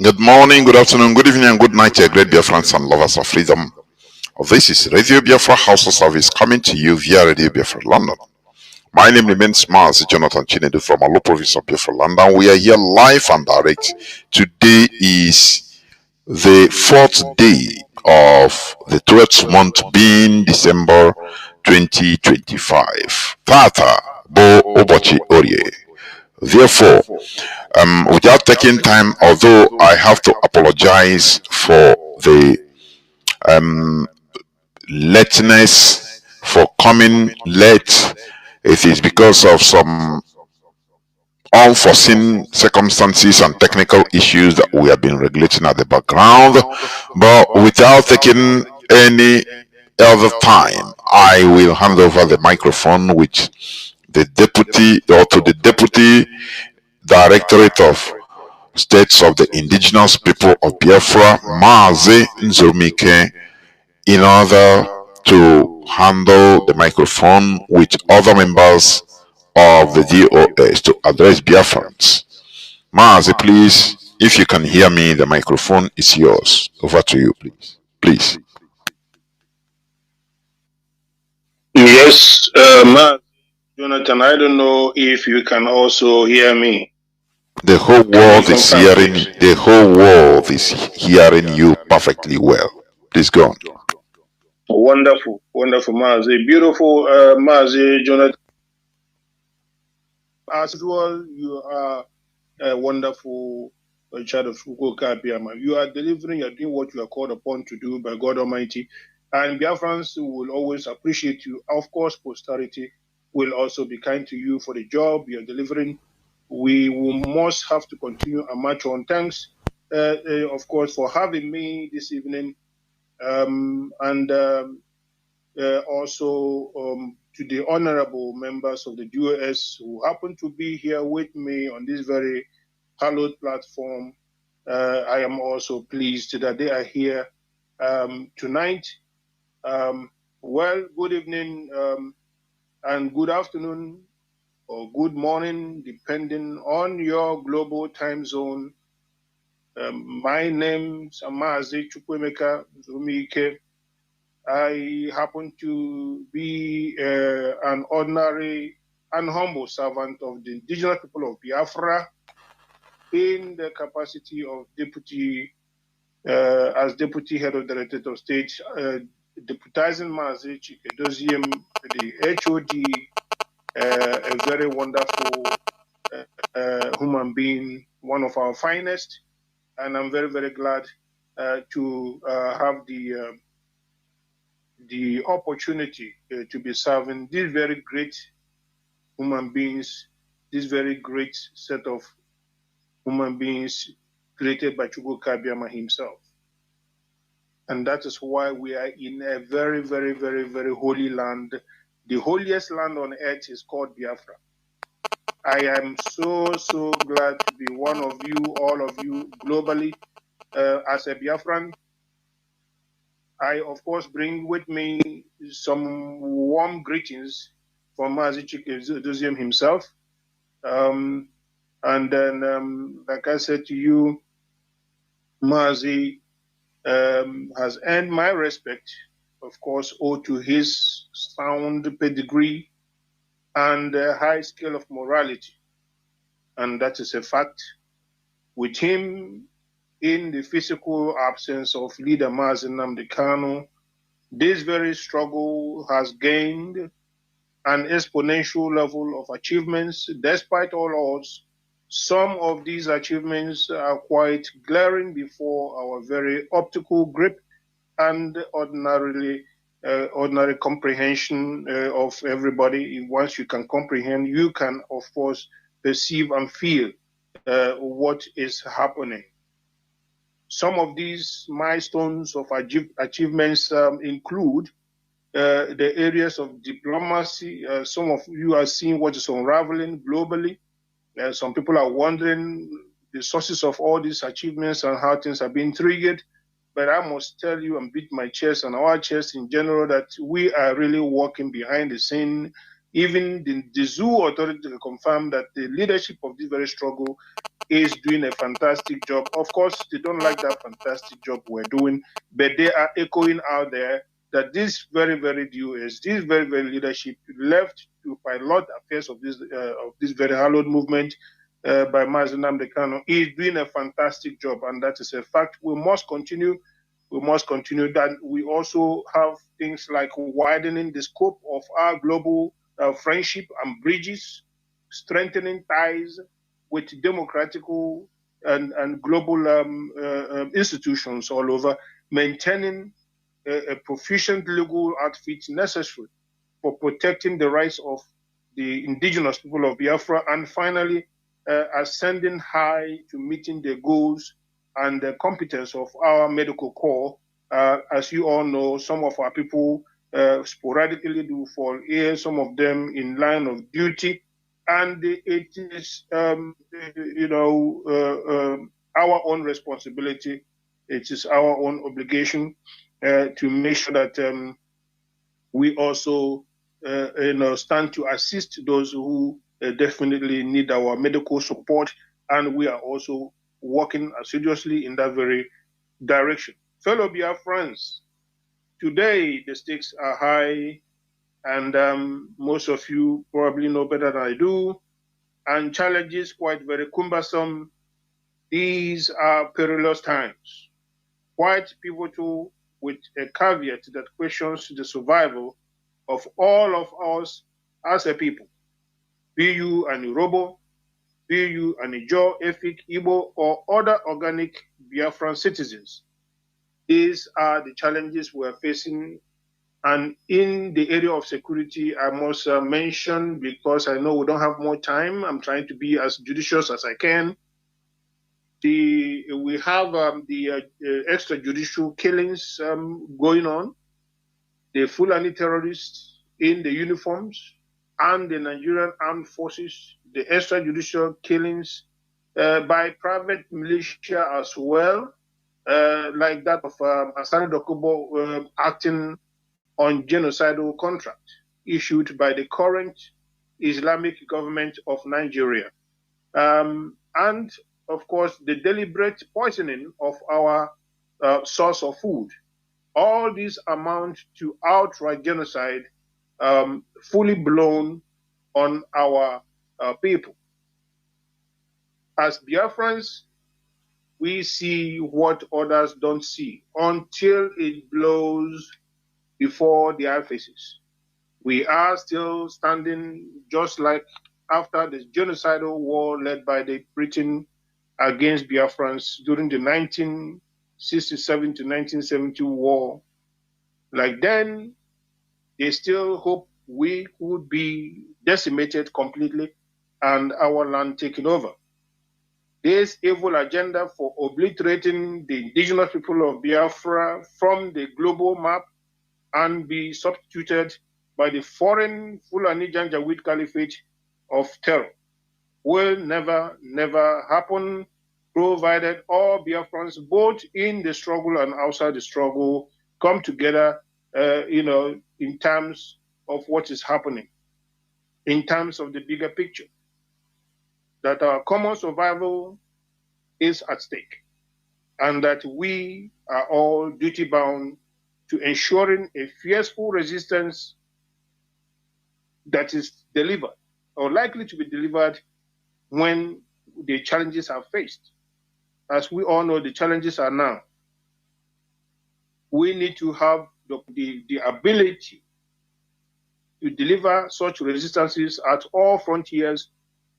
Good morning, good afternoon, good evening, and good night, dear great Biafrans and lovers of freedom. This is Radio Biafra House of Service coming to you via Radio Biafra London. My name remains Mazi Chinedu from Alo province of Biafra London. We are here live and direct. Today is the 4th day of the 12th month, being December 2025. Tata Bo Obochi Orie. Therefore, without taking time, although I have to apologize for the lateness, for coming late, it is because of some unforeseen circumstances and technical issues that we have been regulating at the background. But without taking any other time, I will hand over the microphone with the deputy, or to the deputy Directorate of States of the Indigenous People of Biafra, Mazi Nzurumike, in order to handle the microphone with other members of the DOS to address Biafrans. Mazi, please, if you can hear me, the microphone is yours. Over to you, please. Please. Yes, Jonathan, I don't know if you can also hear me. The whole world is hearing. The whole world is hearing you perfectly well. Please go on. Wonderful, wonderful, Mazi. Beautiful, Mazi, Jonathan. As usual, you are a wonderful child of Chukwuka Abiyama. You are delivering, you are doing what you are called upon to do by God Almighty. And Biafrans will always appreciate you. Of course, posterity will also be kind to you for the job you are delivering. We must have to continue a march on. Thanks, of course, for having me this evening. Also to the honorable members of the DOS who happen to be here with me on this very hallowed platform. I am also pleased that they are here tonight. Well, good evening and good afternoon or good morning, depending on your global time zone. My name is Mazi Chukwemeka Zumike. I happen to be an ordinary and humble servant of the indigenous people of Biafra in the capacity of deputy, as deputy head of the Directorate of State, deputizing Mazi Chinedu, the HOD, a very wonderful human being, one of our finest, and I'm very, very glad to have the opportunity to be serving these very great human beings, this very great set of human beings created by Chukwuka Abiyama himself. And that is why we are in a very, very, very, very holy land. The holiest land on earth is called Biafra. I am so, so glad to be one of you, all of you, globally. As a Biafran, I, of course, bring with me some warm greetings from Mazi Chinedu himself. And then, like I said to you, Mazi has earned my respect, of course, owed to his sound pedigree and high scale of morality. And that is a fact. With him in the physical absence of leader Mazi Nnamdi Kanu, this very struggle has gained an exponential level of achievements despite all odds. Some of these achievements are quite glaring before our very optical grip and ordinary comprehension of everybody. Once you can comprehend, you can, of course, perceive and feel what is happening. Some of these milestones of achievements include the areas of diplomacy. Some of you are seeing what is unraveling globally. Some people are wondering the sources of all these achievements and how things are being triggered. But I must tell you and beat my chest and our chest in general that we are really working behind the scene. Even the zoo authority confirmed that the leadership of this very struggle is doing a fantastic job. Of course, they don't like that fantastic job we're doing, but they are echoing out there that this very, very DOS, this very, very leadership left to pilot affairs of this very hallowed movement by Mazi Nnamdi Kanu is doing a fantastic job, and that is a fact. We must continue. We must continue that. We also have things like widening the scope of our global friendship and bridges, strengthening ties with democratical and global institutions all over, maintaining a proficient legal outfit necessary for protecting the rights of the indigenous people of Biafra, and finally, ascending high to meeting the goals and the competence of our medical corps. As you all know, some of our people sporadically do fall ill, some of them in line of duty, and it is, our own responsibility. It is our own obligation to make sure that we also stand to assist those who definitely need our medical support, and we are also working assiduously in that very direction. Fellow Biafrans, today the stakes are high, and most of you probably know better than I do, and challenges quite very cumbersome. These are perilous times, quite pivotal with a caveat that questions the survival of all of us as a people, be you an Yoruba, be you an Ijaw, Efik, Igbo, or other organic Biafran citizens. These are the challenges we are facing. And in the area of security, I must mention, because I know we don't have more time, I'm trying to be as judicious as I can. We have the extrajudicial killings going on, the Fulani terrorists in the uniforms and the Nigerian armed forces, the extrajudicial killings by private militia as well, like that of Asani Dokubo acting on genocidal contract issued by the current Islamic government of Nigeria. And of course, the deliberate poisoning of our source of food. All these amount to outright genocide, fully blown on our people. As Biafrans, we see what others don't see until it blows before their faces. We are still standing just like after the genocidal war led by the Britain against Biafrans during the 1967 to 1970 war. Like then, they still hope we would be decimated completely and our land taken over. This evil agenda for obliterating the indigenous people of Biafra from the global map and be substituted by the foreign Fulani Janjaweed Caliphate of terror will never, never happen, provided all Biafrans, both in the struggle and outside the struggle, come together, in terms of what is happening, in terms of the bigger picture, that our common survival is at stake, and that we are all duty-bound to ensuring a fierceful resistance that is delivered, or likely to be delivered, when the challenges are faced. As we all know, the challenges are now. We need to have the ability to deliver such resistances at all frontiers,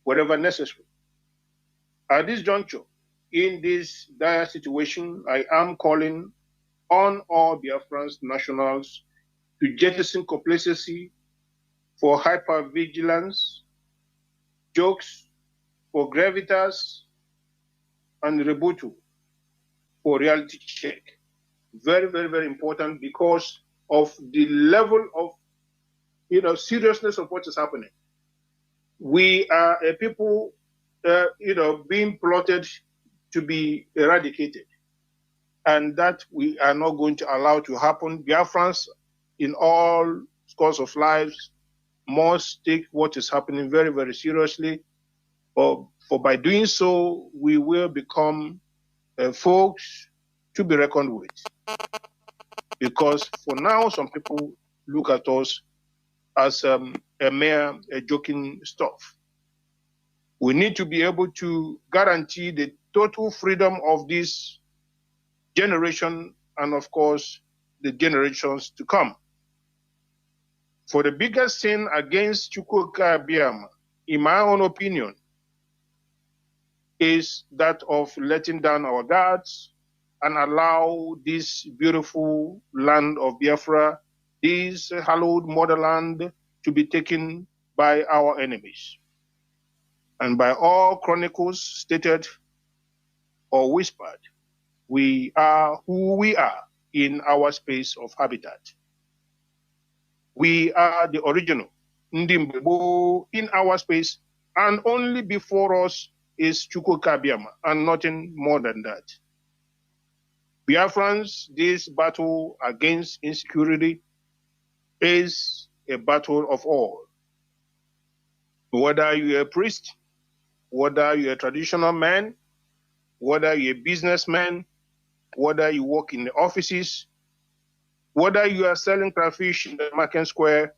wherever necessary. At this juncture, in this dire situation, I am calling on all Biafrans nationals to jettison complacency for hypervigilance, jokes for gravitas, and rebuttal for reality check. Very, very, very important because of the level of seriousness of what is happening. We are a people being plotted to be eradicated, and that we are not going to allow to happen. Biafrans in all scores of lives must take what is happening very, very seriously, for by doing so, we will become folks to be reckoned with. Because for now, some people look at us as a mere joking stuff. We need to be able to guarantee the total freedom of this generation and, of course, the generations to come. For the biggest sin against Chukwuka Biama, in my own opinion, is that of letting down our guards and allow this beautiful land of Biafra, this hallowed motherland, to be taken by our enemies. And by all chronicles stated or whispered, we are who we are in our space of habitat. We are the original Ndimbo in our space, and only before us is Chukwuka Biama, and nothing more than that. Biafrans, this battle against insecurity is a battle of all. Whether you're a priest, whether you're a traditional man, whether you're a businessman, whether you work in the offices, whether you are selling crayfish in the market square,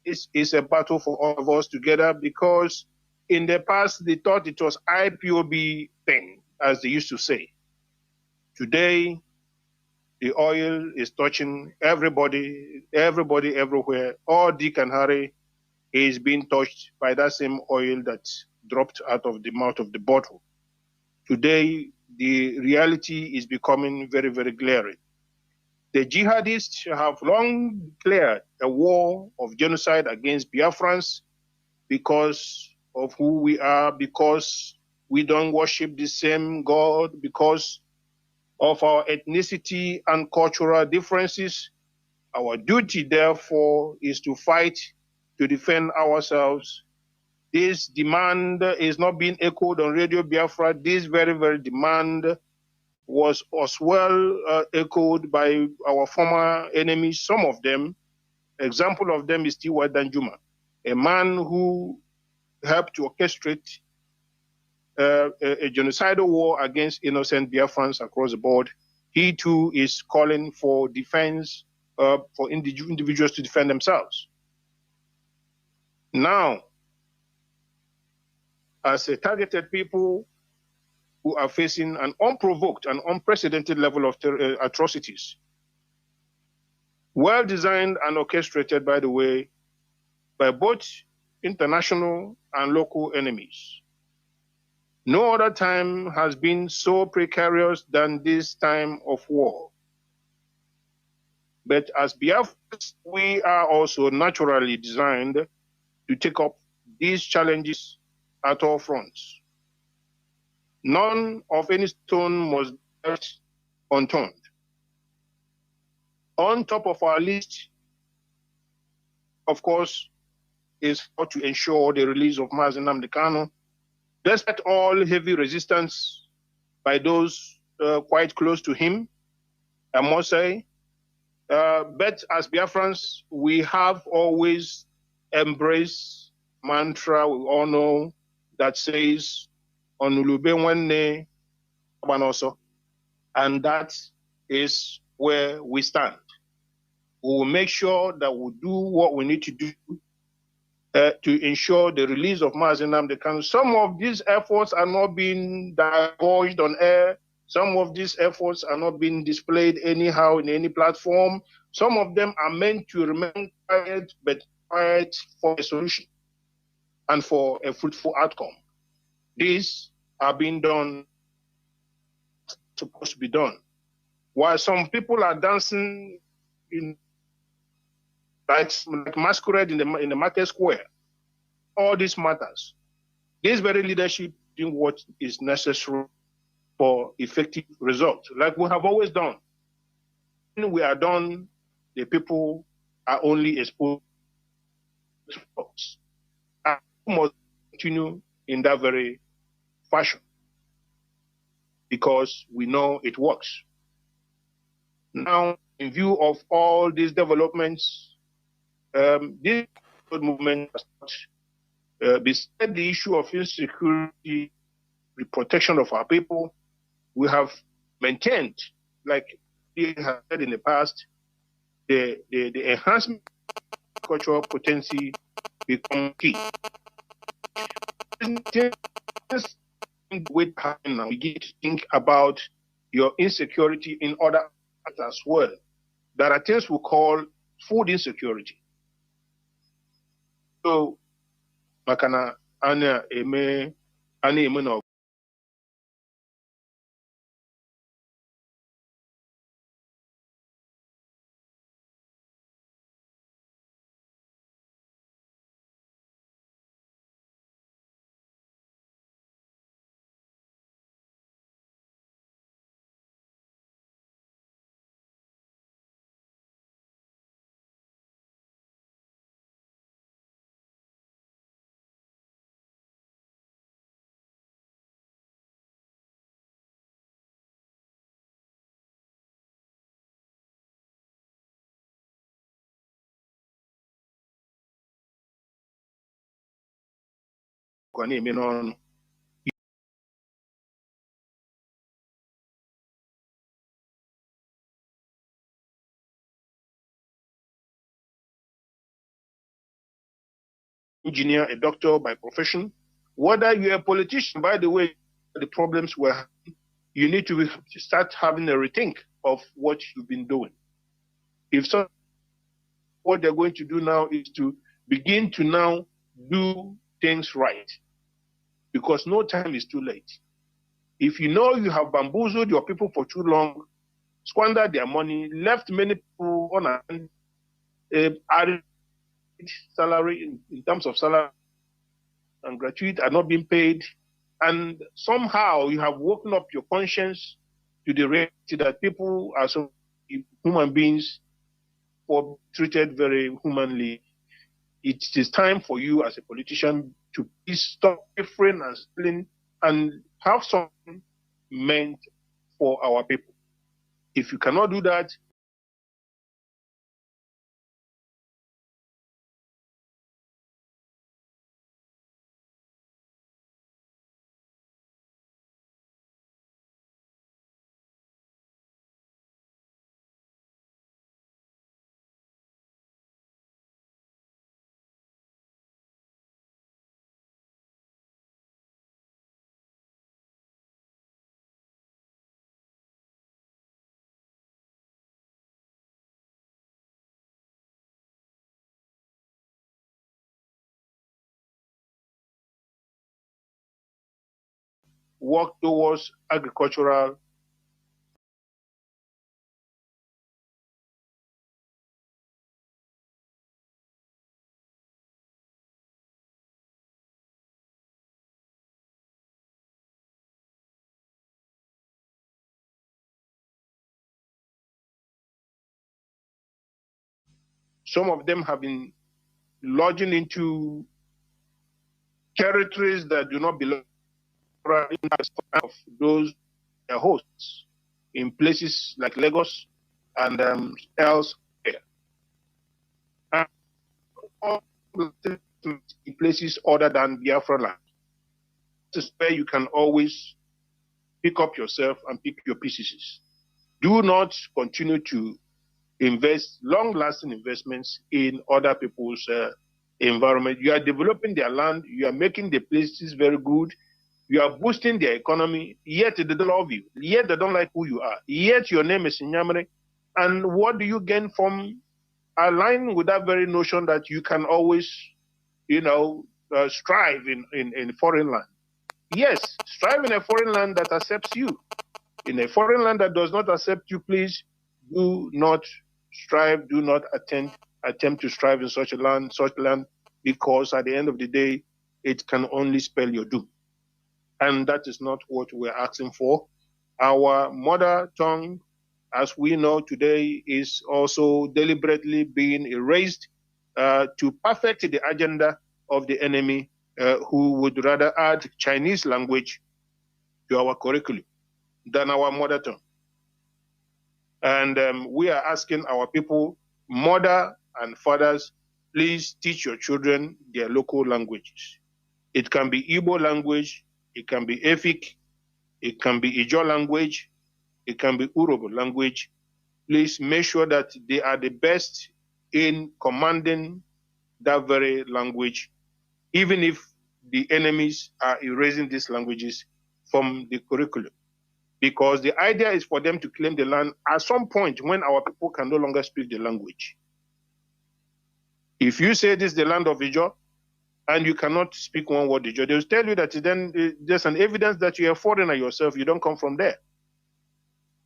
it's a battle for all of us together, because in the past, they thought it was IPOB thing, as they used to say. Today, The oil is touching everybody, everywhere. All Dick and Harry is being touched by that same oil that dropped out of the mouth of the bottle. Today, the reality is becoming very, very glaring. The jihadists have long declared a war of genocide against Biafrans because of who we are, because we don't worship the same God, because of our ethnicity and cultural differences. Our duty, therefore, is to fight to defend ourselves. This demand is not being echoed on Radio Biafra. This very, very demand was as well echoed by our former enemies, some of them. Example of them is Tiwa Danjuma, a man who helped to orchestrate a genocidal war against innocent Biafrans across the board. He too is calling for defense, for individuals to defend themselves. Now, as a targeted people who are facing an unprovoked and unprecedented level of atrocities, well designed and orchestrated, by the way, by both international and local enemies. No other time has been so precarious than this time of war. But as Biafrans, we are also naturally designed to take up these challenges at all fronts. None of any stone must be left unturned. On top of our list, of course, is how to ensure the release of Mazi Nnamdi Kanu, despite all heavy resistance by those quite close to him, I must say. But as Biafrans, we have always embraced mantra we all know that says, Onulube Nwenne Abanoso, and that is where we stand. We will make sure that we do what we need to do to ensure the release of Mazi Nnamdi Kanu. Some of these efforts are not being divulged on air. Some of these efforts are not being displayed anyhow in any platform. Some of them are meant to remain quiet, but quiet for a solution and for a fruitful outcome. These are being done, supposed to be done. While some people are dancing in like masquerade in the market square, all this matters. This very leadership doing what is necessary for effective results, like we have always done. When we are done, the people are only exposed to us. And we must continue in that very fashion because we know it works. Now, in view of all these developments, this movement has not, beside the issue of insecurity, the protection of our people, we have maintained, like we have said in the past, the enhancement of cultural potency become key. We begin to think about your insecurity in other areas as well. There are things we call food insecurity. So, makana ana eme no. Engineer, a doctor by profession, whether you're a politician, by the way, the problems were, you need to start having a rethink of what you've been doing. If so, what they're going to do now is to begin to now do things right, because no time is too late. If you know you have bamboozled your people for too long, squandered their money, left many people on a salary in terms of salary and gratuity are not being paid, and somehow you have woken up your conscience to the reality that people are so human beings for treated very humanly. It is time for you as a politician to please stop differing and splitting and have something meant for our people. If you cannot do that, work towards agricultural Some of them have been lodging into territories that do not belong of those hosts in places like Lagos and elsewhere. And all in places other than Biafra land. This is where you can always pick up yourself and pick your pieces. Do not continue to invest long-lasting investments in other people's environment. You are developing their land. You are making the places very good. You are boosting their economy. Yet they don't love you. Yet they don't like who you are. Yet your name is Nnamdi. And what do you gain from aligning with that very notion that you can always, strive in foreign land? Yes, strive in a foreign land that accepts you. In a foreign land that does not accept you, please do not strive, do not attempt to strive in such land, because at the end of the day, it can only spell your doom. And that is not what we're asking for. Our mother tongue, as we know today, is also deliberately being erased to perfect the agenda of the enemy, who would rather add Chinese language to our curriculum than our mother tongue. And we are asking our people, mother and fathers, please teach your children their local languages. It can be Igbo language, it can be Efik, it can be Ijaw language, it can be Urobo language. Please make sure that they are the best in commanding that very language, even if the enemies are erasing these languages from the curriculum. Because the idea is for them to claim the land at some point when our people can no longer speak the language. If you say this is the land of Ijaw and you cannot speak one word Ijaw, they will tell you that then there's an evidence that you're a foreigner yourself, you don't come from there.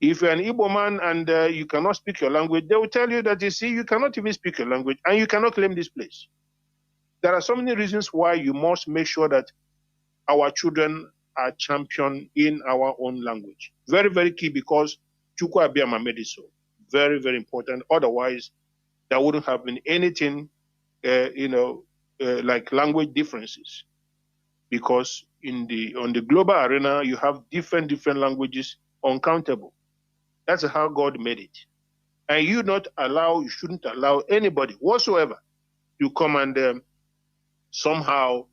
If you're an Igbo man and you cannot speak your language, they will tell you that, you see, you cannot even speak your language and you cannot claim this place. There are so many reasons why you must make sure that our children are championed in our own language. Very, very key, because Chukwu Abiyama made it so. Very, very important. Otherwise, there wouldn't have been anything, like language differences. Because on the global arena, you have different languages, uncountable. That's how God made it. And you shouldn't allow anybody whatsoever to come and somehow,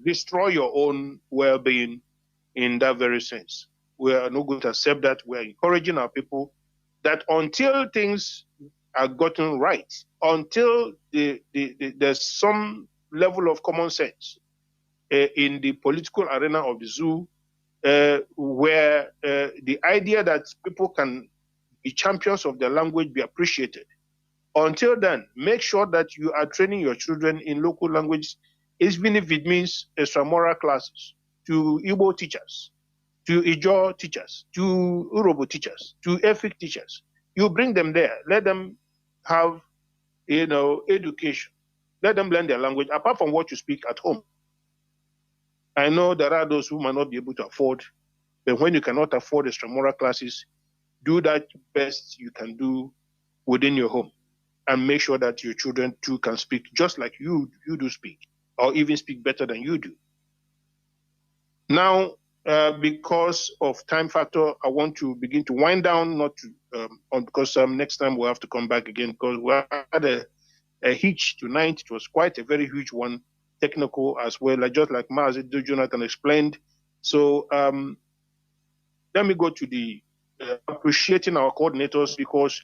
destroy your own well-being in that very sense. We are not going to accept that. We are encouraging our people that until things are gotten right, until there's some level of common sense in the political arena of the zoo, where the idea that people can be champions of their language be appreciated. Until then, make sure that you are training your children in local languages, even if it means extramural classes, to Igbo teachers, to Ijaw teachers, to Urhobo teachers, to Efik teachers. You bring them there. Let them have, education. Let them learn their language, apart from what you speak at home. I know there are those who might not be able to afford, but when you cannot afford extramural classes, do that best you can do within your home, and make sure that your children too can speak just like you do speak, or even speak better than you do. Now, because of time factor, I want to begin to wind down, not to, because next time we'll have to come back again, because we had a hitch tonight. It was quite a very huge one, technical as well, just like Mazi, Jonathan explained. So let me go to the appreciating our coordinators, because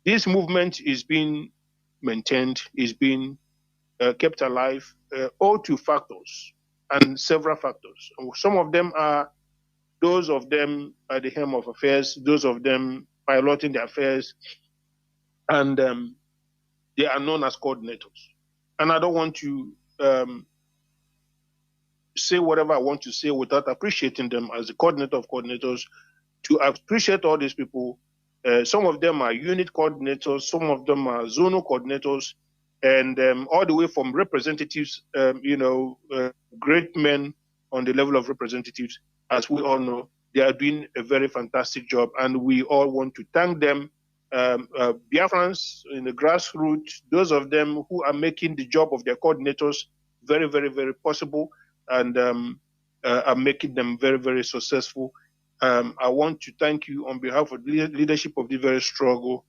this movement is being maintained, is being kept alive, all two factors and several factors. Some of them are those of them at the helm of affairs, those of them piloting the affairs, and they are known as coordinators. And I don't want to say whatever I want to say without appreciating them as the coordinator of coordinators. To appreciate all these people, some of them are unit coordinators, some of them are zonal coordinators, and all the way from representatives, great men on the level of representatives. As we all know, they are doing a very fantastic job, and we all want to thank them. Biafrans in the grassroots, those of them who are making the job of their coordinators very, very, very possible, and are making them very, very successful. I want to thank you on behalf of the leadership of the very struggle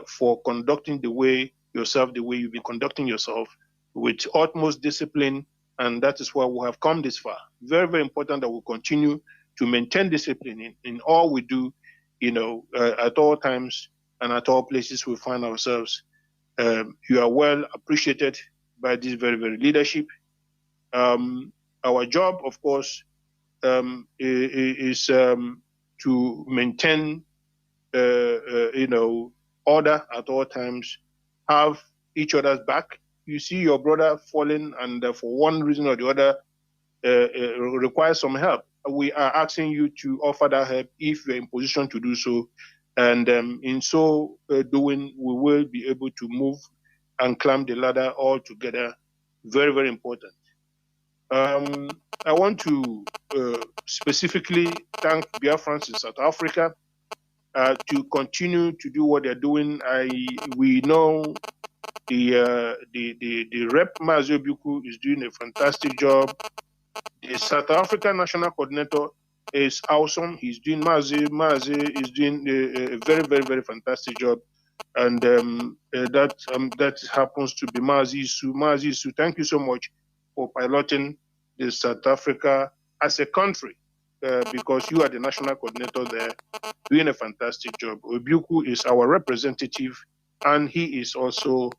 for conducting the way you've been conducting yourself, with utmost discipline, and that is why we have come this far. Very, very important that we continue to maintain discipline in all we do, at all times and at all places we find ourselves. You are well appreciated by this very, very leadership. Our job, of course, is to maintain, order at all times, have each other's back. You see your brother falling, and for one reason or the other, requires some help. We are asking you to offer that help if you're in position to do so. And in so doing, we will be able to move and climb the ladder all together. Very, very important. I want to specifically thank Biafrans in South Africa to continue to do what they're doing. We know the Rep Mazi is doing a fantastic job. The South African National Coordinator is awesome. He's doing Mazi is doing a very, very, very fantastic job. And that happens to be Mazi Su. Mazi Su, thank you so much for piloting the South Africa as a country, because you are the national coordinator there, doing a fantastic job. Obiuku is our representative, and he is also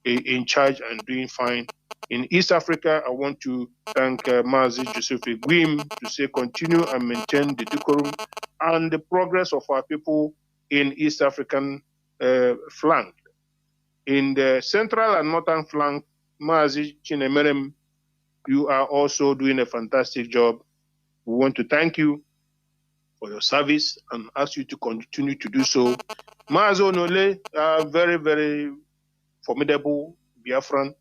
in charge and doing fine. In East Africa, I want to thank Mazi Joseph Guim to say continue and maintain the decorum and the progress of our people in East African flank. In the central and northern flank, Mazi Chinemerem, you are also doing a fantastic job. We want to thank you for your service and ask you to continue to do so. Mazi Onole, very, very formidable Biafran.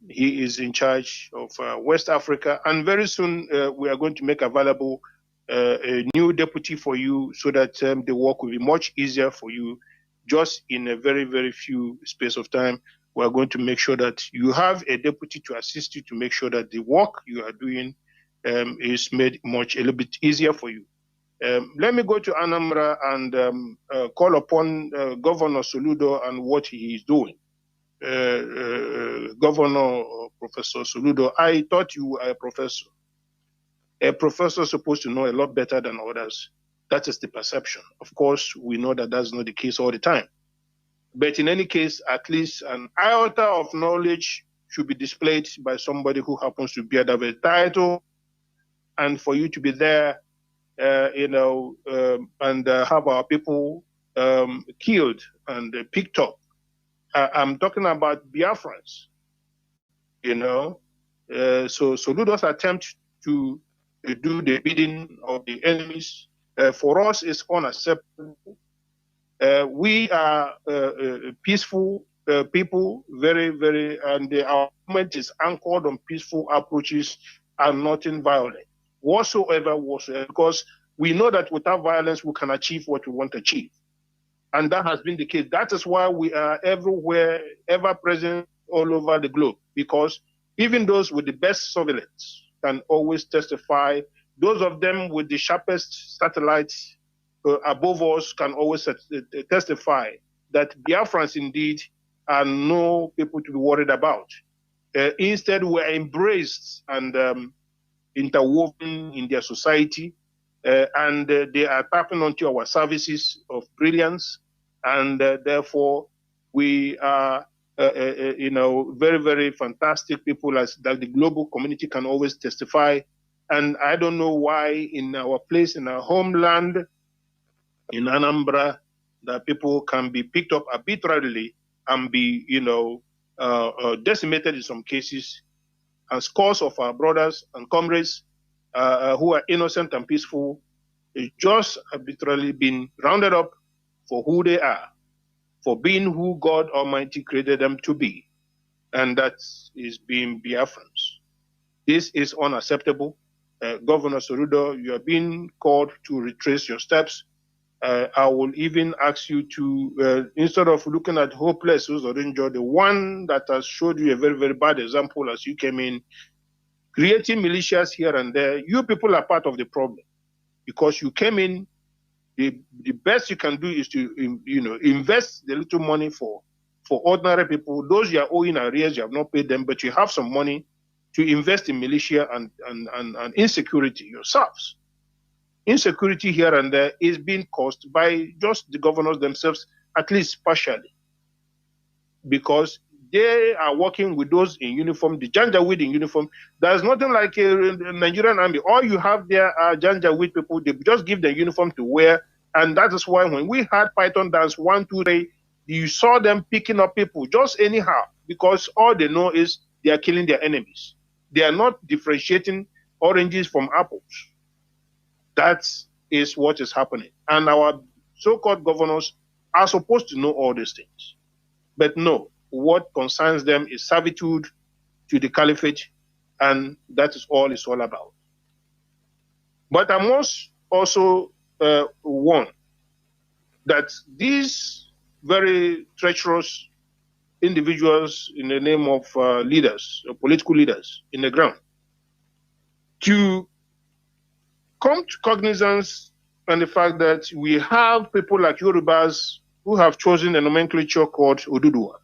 He is in charge of West Africa, and very soon we are going to make available a new deputy for you, so that the work will be much easier for you. Just in a very, very few space of time, we are going to make sure that you have a deputy to assist you to make sure that the work you are doing is made a little bit easier for you. Let me go to Anambra and call upon Governor Soludo and what he is doing. Governor Professor Soludo, I thought you were a professor. A professor is supposed to know a lot better than others. That is the perception. Of course, we know that that's not the case all the time. But in any case, at least an iota of knowledge should be displayed by somebody who happens to bear that title and for you to be there, and have our people killed and picked up. I'm talking about Biafrans, So do those attempts to do the bidding of the enemies, for us, is unacceptable. We are peaceful people, very, very, and our movement is anchored on peaceful approaches and nothing violent whatsoever, because we know that without violence we can achieve what we want to achieve. And that has been the case. That is why we are everywhere, ever present all over the globe, because even those with the best surveillance can always testify. Those of them with the sharpest satellites above us can always testify that Biafrans indeed are no people to be worried about. Instead, we're embraced and interwoven in their society, and they are tapping onto our services of brilliance, and therefore we are, very, very fantastic people, as that the global community can always testify. And I don't know why in our place, in our homeland, in Anambra, that people can be picked up arbitrarily and be, decimated in some cases, and scores of our brothers and comrades who are innocent and peaceful, just arbitrarily been rounded up for who they are, for being who God Almighty created them to be, and that is being Biafrans. This is unacceptable. Governor Soludo, you are being called to retrace your steps. I will even ask you to, instead of looking at hopeless Uzorinjo, the one that has showed you a very, very bad example as you came in, creating militias here and there, you people are part of the problem, because you came in. The best you can do is to, invest the little money for ordinary people. Those you are owing arrears, you have not paid them, but you have some money to invest in militia and insecurity yourselves. Insecurity here and there is being caused by just the governors themselves, at least partially, because they are working with those in uniform, the Janjaweed in uniform. There's nothing like a Nigerian army. All you have there are Janjaweed people. They just give the uniform to wear. And that is why when we had Python Dance 1, 2, 3, you saw them picking up people just anyhow, because all they know is they are killing their enemies. They are not differentiating oranges from apples. That is what is happening. And our so-called governors are supposed to know all these things. But no, what concerns them is servitude to the caliphate, and that is all it's all about. But I must also warn that these very treacherous individuals in the name of leaders, political leaders in the ground, to come to cognizance on the fact that we have people like Yorubas who have chosen a nomenclature called Oduduwa.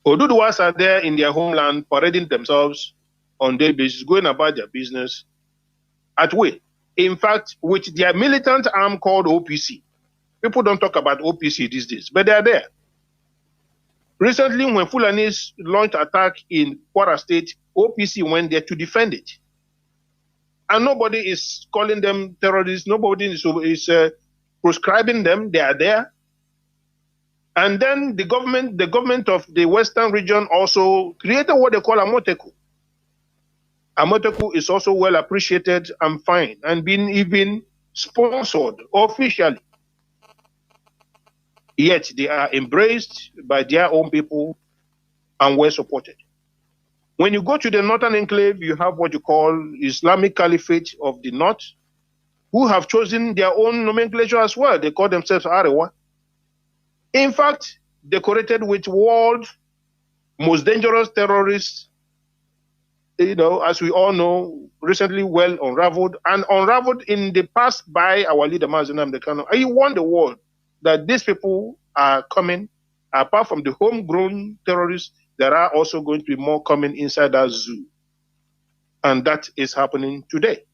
Oduduwas are there in their homeland, parading themselves on daily basis, going about their business at will. In fact, with their militant arm called OPC. People don't talk about OPC these days, but they are there. Recently, when Fulanis launched attack in Kwara State, OPC went there to defend it. And nobody is calling them terrorists. Nobody is proscribing them. They are there. And then the government of the Western region also created what they call Amoteku. Amoteku is also well appreciated and fine, and being even sponsored officially. Yet they are embraced by their own people and well supported. When you go to the Northern Enclave, you have what you call Islamic Caliphate of the North, who have chosen their own nomenclature as well. They call themselves Arewa. In fact, decorated with world most dangerous terrorists, as we all know, recently well unraveled, and unraveled in the past by our leader, Mazi, Nnamdi Kanu. He warned the world that these people are coming, apart from the homegrown terrorists, there are also going to be more coming inside that zoo. And that is happening today.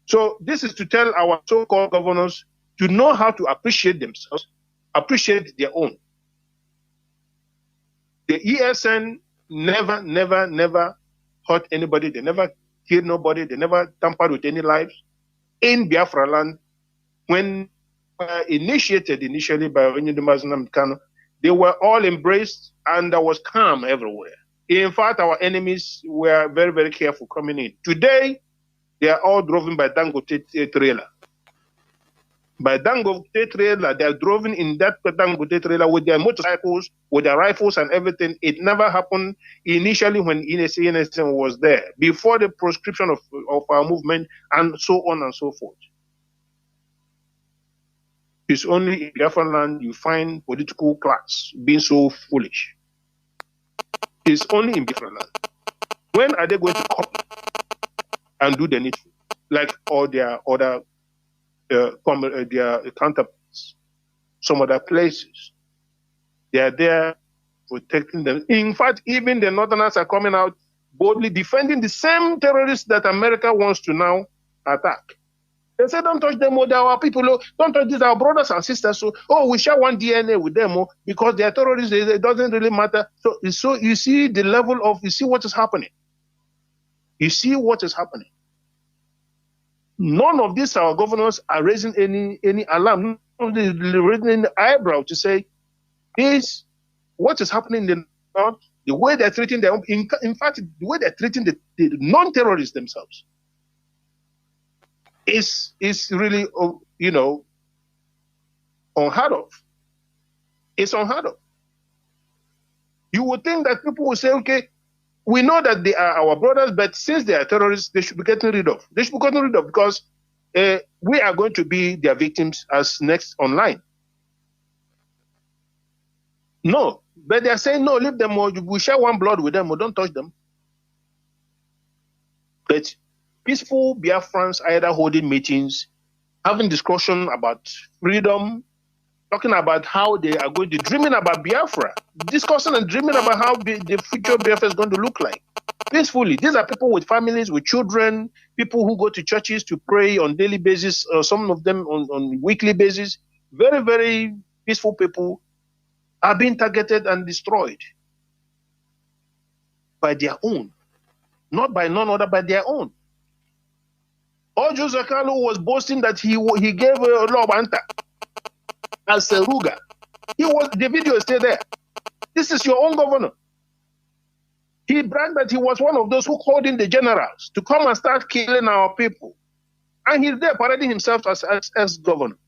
So this is to tell our so-called governors to know how to appreciate themselves, appreciate their own. The ESN never hurt anybody. They never killed nobody. They never tampered with any lives in Biafra land. When initiated initially by Nnamdi Kanu, they were all embraced and there was calm everywhere. In fact, our enemies were very, very careful coming in. Today, they are all driven by Dangote trailer. By Dangote trailer, they are driven in that Dangote trailer with their motorcycles, with their rifles and everything. It never happened initially when NSN was there, before the proscription of our movement and so on and so forth. It's only in Biafra land you find political class being so foolish. It's only in Biafra land. When are they going to copy and do the needful, like all their other their counterparts, some other places? They are there protecting them. In fact, even the Northerners are coming out boldly defending the same terrorists that America wants to now attack. They say, don't touch them, they're our people. Don't touch these, our brothers and sisters. So, we share one DNA with them because they are terrorists. It doesn't really matter. So you see the level of, you see what is happening. You see what is happening. None of these our governors are raising any alarm. None of them are raising an eyebrow to say, this, what is happening in the North, the way they're treating them. In fact, the way they're treating the non-terrorists themselves is really, unheard of. It's unheard of. You would think that people will say, okay, we know that they are our brothers, but since they are terrorists, they should be getting rid of. They should be getting rid of because we are going to be their victims as next online. No, but they are saying, no, leave them, or we share one blood with them, or don't touch them. But peaceful Biafrans either holding meetings, having discussion about freedom, talking about how they are going to, dreaming about Biafra, discussing and dreaming about how the future Biafra is going to look like. Peacefully. These are people with families, with children, people who go to churches to pray on daily basis, some of them on weekly basis. Very, very peaceful people are being targeted and destroyed by their own. Not by none other, by their own. Ojo Zakalo was boasting that he gave a law Anta as a Ruga. The video is still there. This is your own governor. He bragged that he was one of those who called in the generals to come and start killing our people. And he's there parading himself as governor.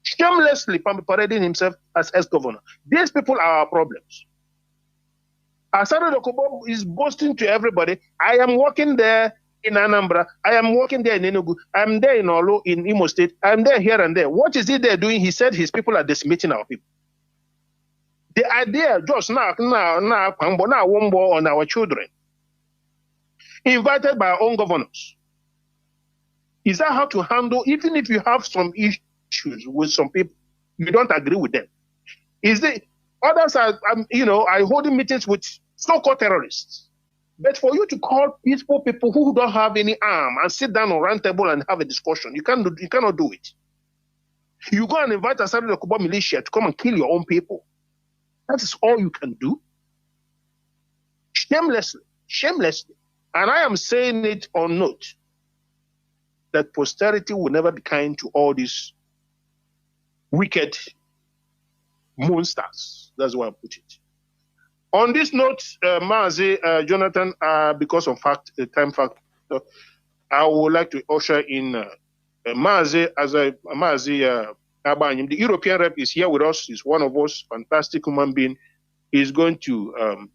Shamelessly parading himself as governor. These people are our problems. Asaro Dokubo is boasting to everybody, I am working there in Anambra, I am working there in Enugu, I am there in Olo, in Imo State, I am there here and there. What is he there doing? He said his people are decimating our people. The idea just now on our children, invited by our own governors. Is that how to handle, even if you have some issues with some people, you don't agree with them? Is it others are holding meetings with so-called terrorists? But for you to call peaceful people who don't have any arm and sit down on a round table and have a discussion, you cannot do it. You go and invite a Asari Dokubo militia to come and kill your own people. That is all you can do. Shamelessly. And I am saying it on note that posterity will never be kind to all these wicked monsters. That's why I put it. On this note, Mazi, Jonathan, because of time factor, I would like to usher in Mazi Abanyim. The European rep is here with us. He's one of us, fantastic human being. He's going to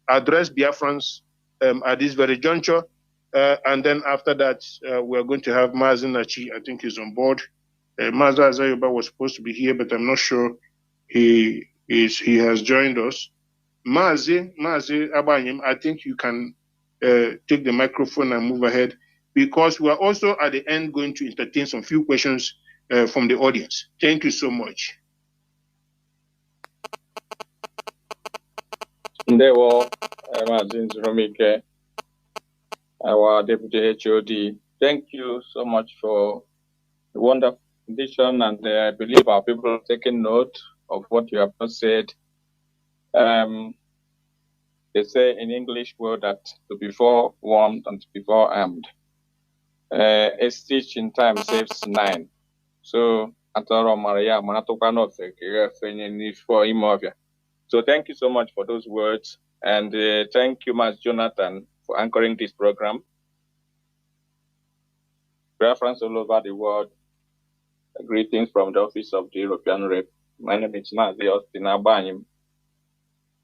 address Biafrans at this very juncture. And then after that, we're going to have Mazi Nachi. I think he's on board. Mazi Azayoba was supposed to be here, but I'm not sure he has joined us. Mazi Abanyim, I think you can take the microphone and move ahead, because we are also at the end going to entertain some few questions from the audience. Thank you so much. Ndewo, Mazi Nzurumike, our Deputy HOD. Thank you so much for the wonderful presentation, and I believe our people have taken note of what you have just said. They say in English word that to be forewarned and to be forearmed. A stitch in time saves 9. So so thank you so much for those words, and thank you, Mas Jonathan, for anchoring this program. Biafrans all over the world, greetings from the office of the European Rep. My name is Mazi Austin Abanyim.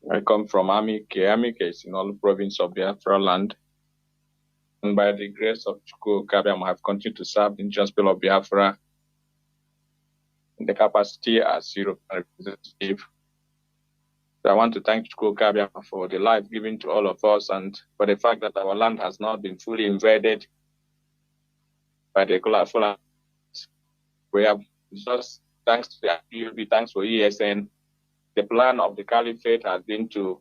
I come from Amike. Amike is in all province of Biafra land. And by the grace of Chukwu Kabiam, I have continued to serve in just of Biafra in the capacity as European representative. So I want to thank Chukwu Kabiam for the life given to all of us and for the fact that our land has not been fully invaded by the Fulani. We have just, thanks to the IPOB, thanks for ESN, the plan of the Caliphate has been to,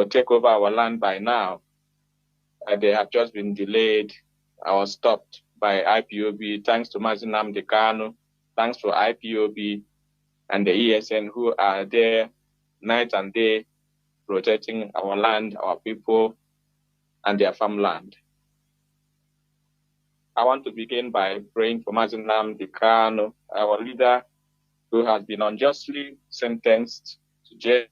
take over our land by now. They have just been delayed or stopped by IPOB, thanks to Mazi Nnamdi Kanu, thanks to IPOB and the ESN who are there night and day protecting our land, our people, and their farmland. I want to begin by praying for Mazi Nnamdi Kanu, our leader who has been unjustly sentenced to jail,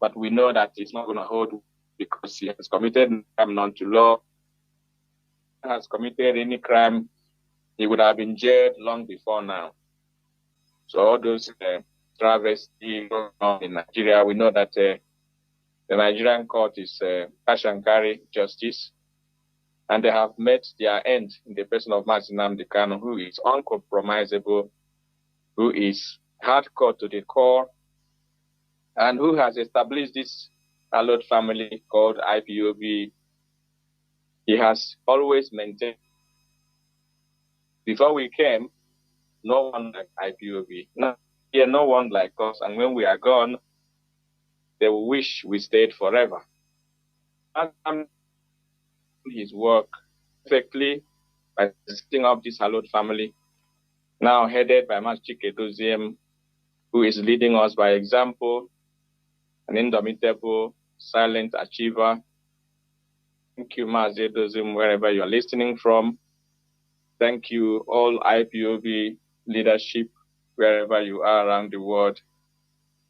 but we know that it's not going to hold because he has committed crime known to law. He has committed any crime, he would have been jailed long before now. So all those travesty going on in Nigeria, we know that the Nigerian court is cash and carry justice, and they have met their end in the person of Mazi Nnamdi Kanu, who is uncompromisable, who is hardcore to the core, and who has established this hallowed family called IPOB. He has always maintained, before we came, no one like IPOB. No one like us, and when we are gone, they will wish we stayed forever. And his work perfectly by setting up this hallowed family, now headed by Mas Chinedu, who is leading us by example, an indomitable, silent achiever. Thank you, Mazi Chinedu, wherever you are listening from. Thank you, all IPOB leadership, wherever you are around the world.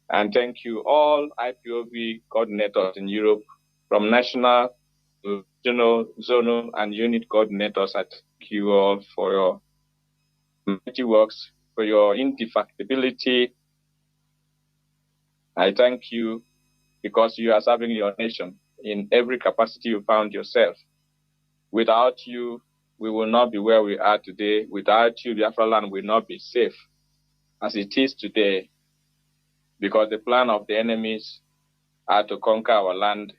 And thank you, all IPOB coordinators in Europe, from national, regional, zonal, and unit coordinators. I thank you all for your mighty works, for your indefatigability. I thank you because you are serving your nation in every capacity you found yourself. Without you, we will not be where we are today. Without you, Biafra land will not be safe as it is today, because the plan of the enemies are to conquer our land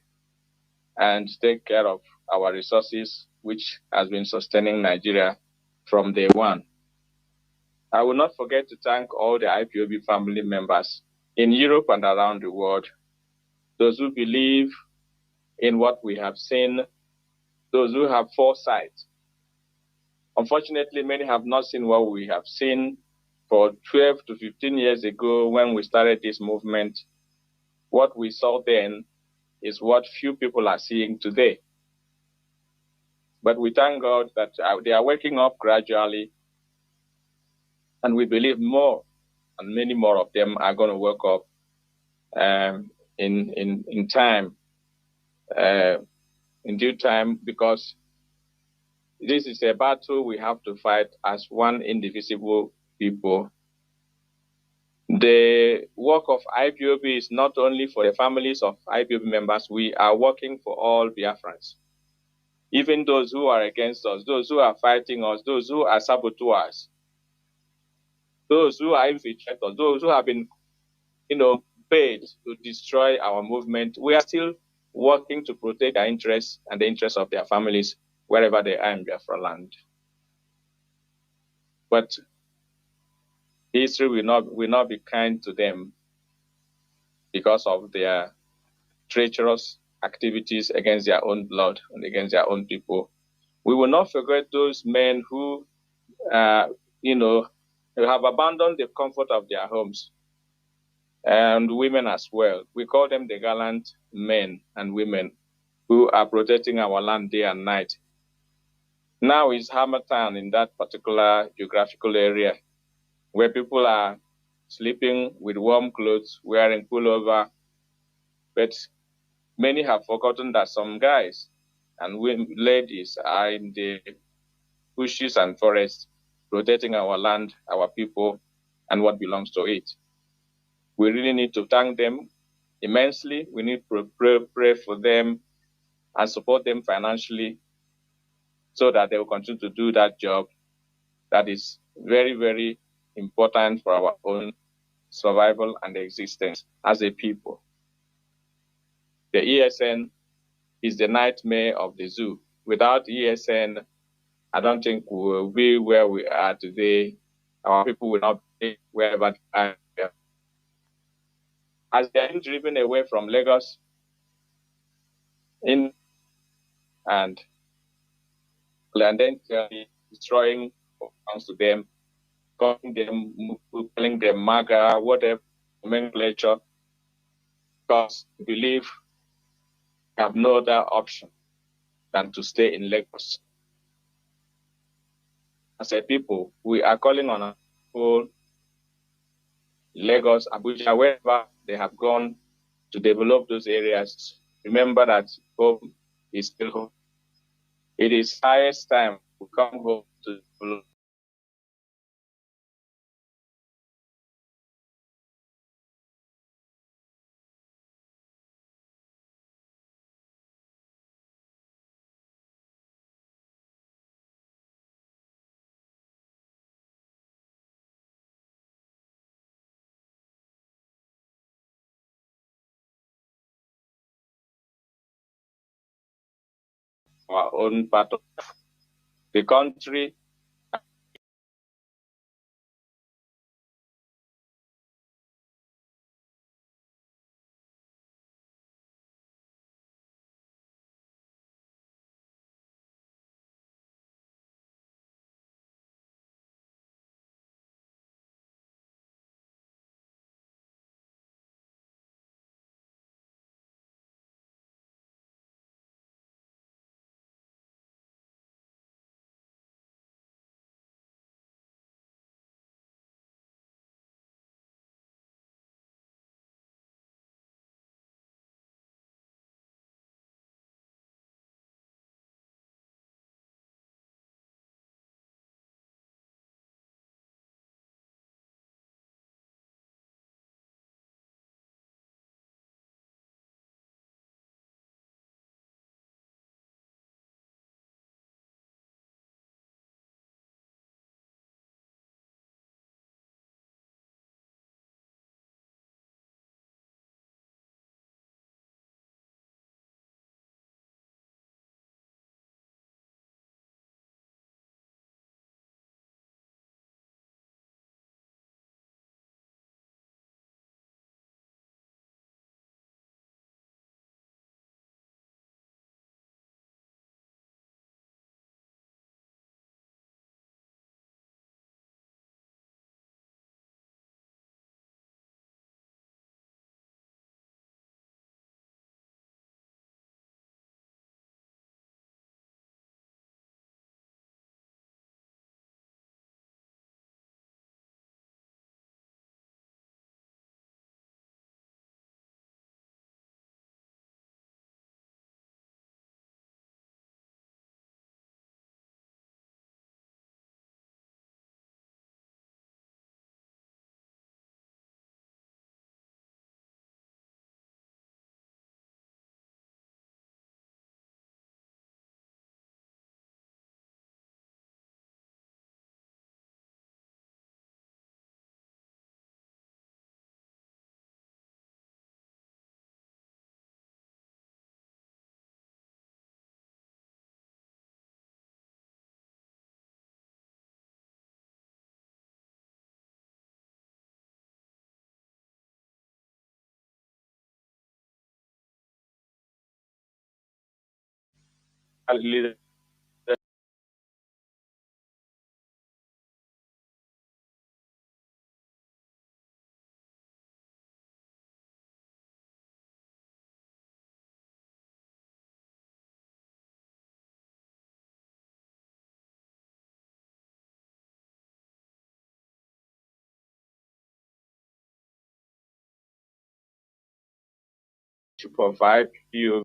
and take care of our resources, which has been sustaining Nigeria from day one. I will not forget to thank all the IPOB family members in Europe and around the world, those who believe in what we have seen, those who have foresight. Unfortunately, many have not seen what we have seen for 12 to 15 years ago when we started this movement. What we saw then is what few people are seeing today. But we thank God that they are waking up gradually, and we believe more and many more of them are going to wake up in time, in due time, because this is a battle we have to fight as one indivisible people. The work of IPOB is not only for the families of IPOB members. We are working for all Biafrans. Even those who are against us, those who are fighting us, those who are saboteurs, those who are infiltrators, those who have been, paid to destroy our movement, we are still working to protect their interests and the interests of their families wherever they are in Biafra land. But history will not be kind to them because of their treacherous activities against their own blood and against their own people. We will not forget those men who, have abandoned the comfort of their homes and women as well. We call them the gallant men and women who are protecting our land day and night. Now is hammer time in that particular geographical area where people are sleeping with warm clothes, wearing pullover, but many have forgotten that some guys and women, ladies are in the bushes and forests protecting our land, our people, and what belongs to it. We really need to thank them immensely. We need to pray for them and support them financially so that they will continue to do that job that is very, very important for our own survival and existence as a people. The ESN is the nightmare of the zoo. Without ESN, I don't think we will be where we are today. Our people will not be wherever they are. As they are being driven away from Lagos in and then destroying what comes to them, calling them MAGA, whatever nomenclature, because we believe we have no other option than to stay in Lagos. As a people, we are calling on our people, Lagos, Abuja, wherever they have gone to develop those areas. Remember that home is still home. It is highest time we come home to develop. Our own part of the country. to provide you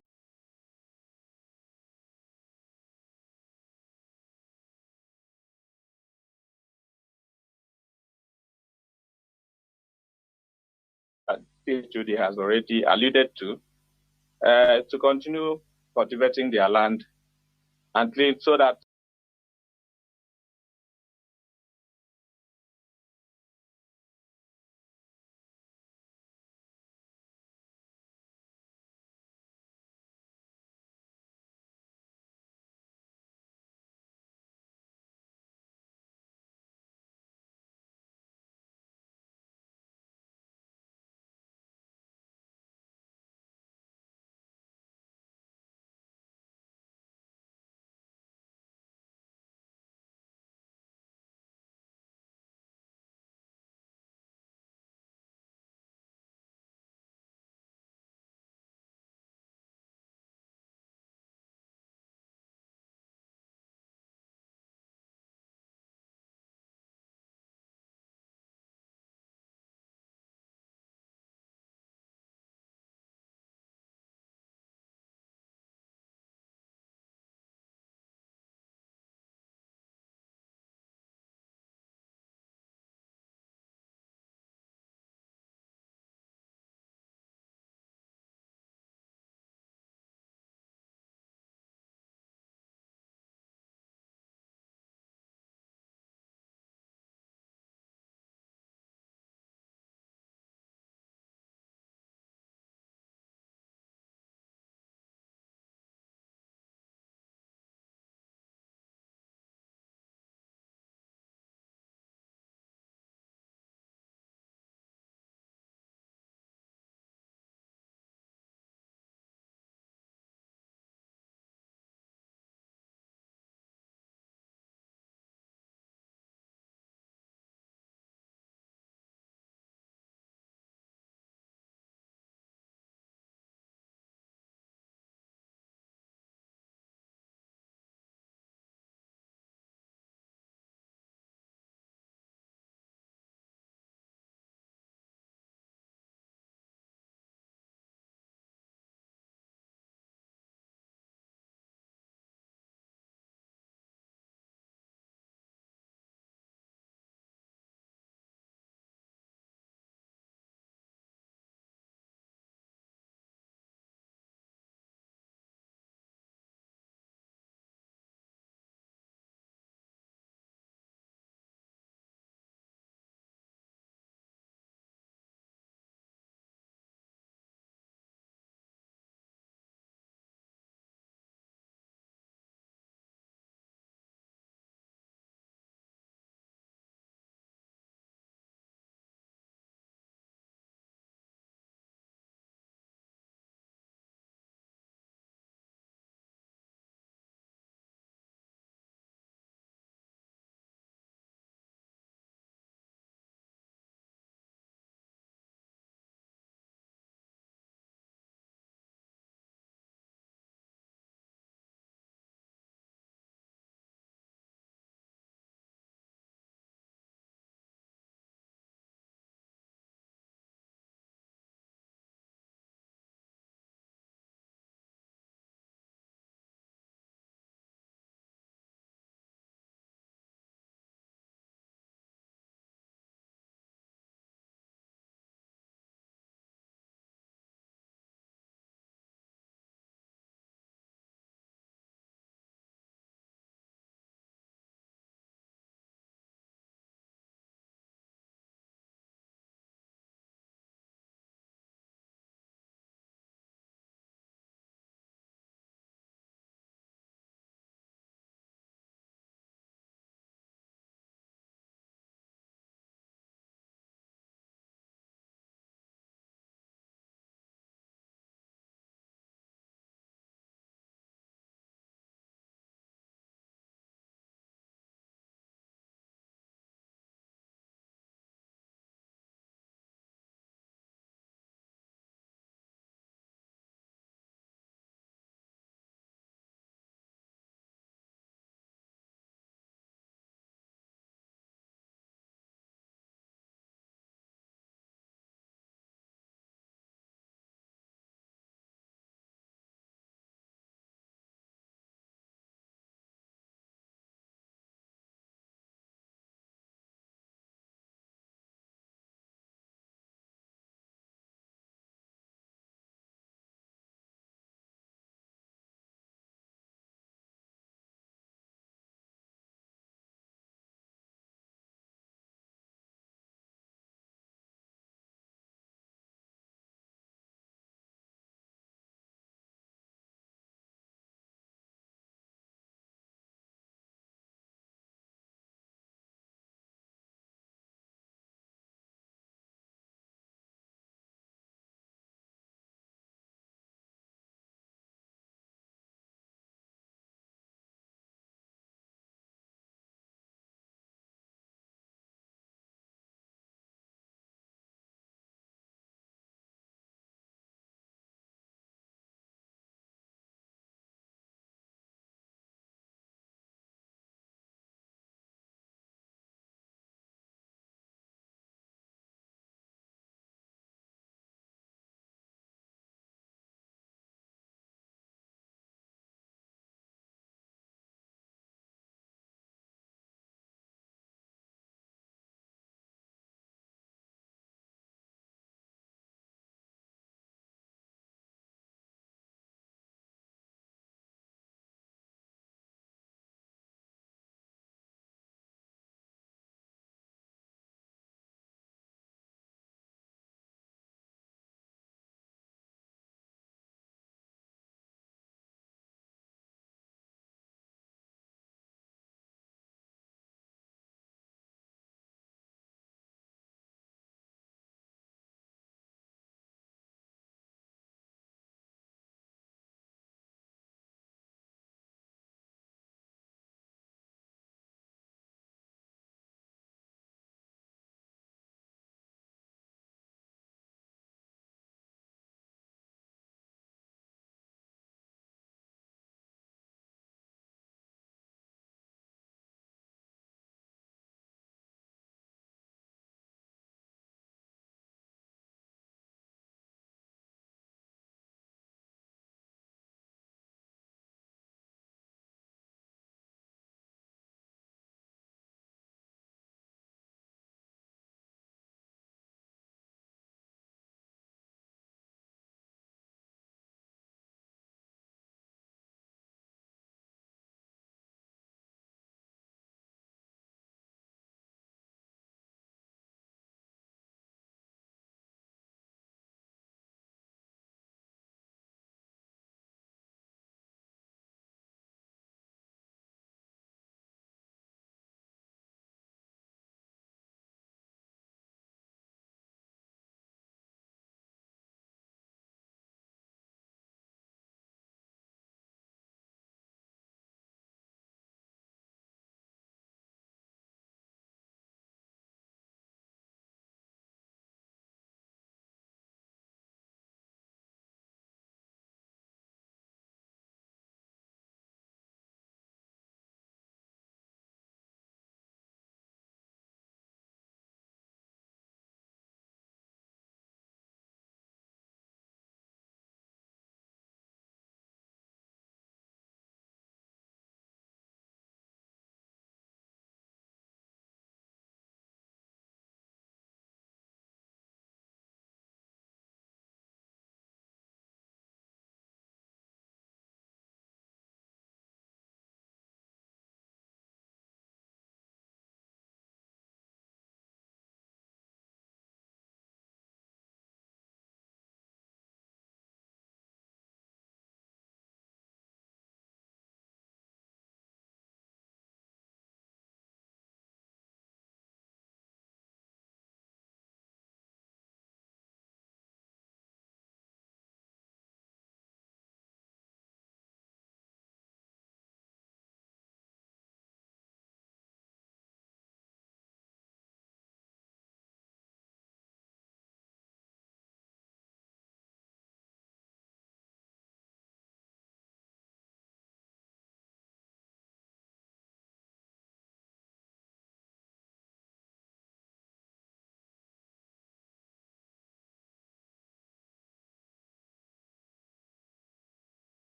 Judy has already alluded to continue cultivating their land and so that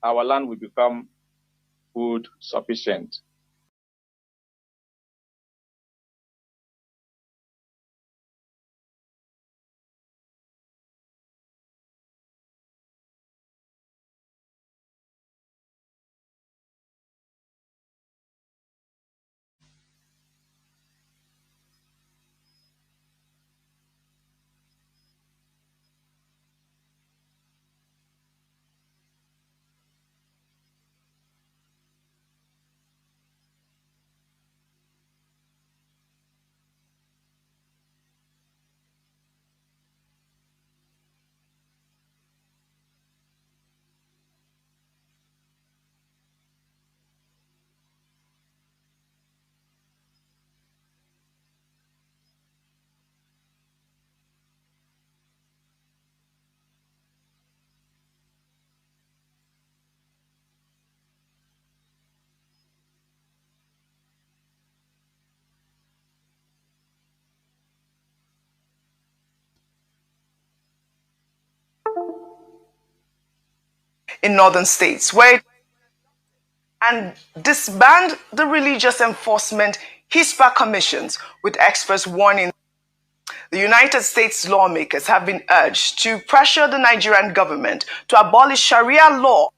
our land will become food sufficient. In northern states, where and disband the religious enforcement HISPA commissions, with experts warning the United States lawmakers have been urged to pressure the Nigerian government to abolish Sharia law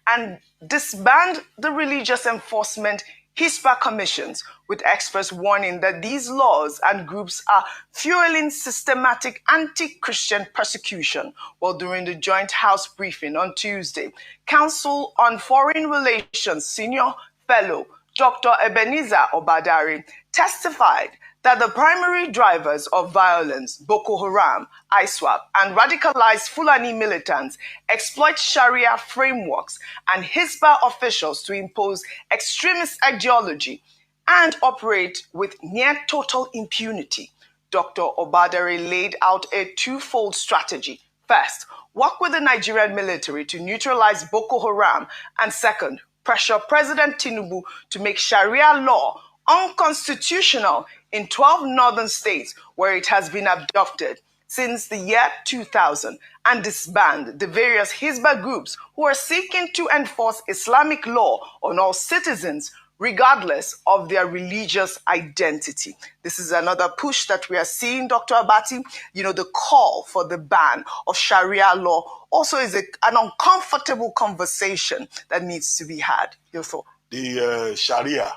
and disband the religious enforcement HISPA commissions, with experts warning that these laws and groups are fueling systematic anti-Christian persecution. While during the joint House briefing on Tuesday, Council on Foreign Relations Senior Fellow Dr. Ebenezer Obadari testified that the primary drivers of violence, Boko Haram, ISWAP, and radicalized Fulani militants exploit Sharia frameworks and Hisbah officials to impose extremist ideology and operate with near total impunity. Dr. Obadari laid out a twofold strategy. First, work with the Nigerian military to neutralize Boko Haram, and second, pressure President Tinubu to make Sharia law unconstitutional in 12 northern states where it has been adopted since the year 2000, and disband the various Hizbah groups who are seeking to enforce Islamic law on all citizens regardless of their religious identity. This is another push that we are seeing, Dr. Abati. The call for the ban of Sharia law also is an uncomfortable conversation that needs to be had. Your thought? The Sharia.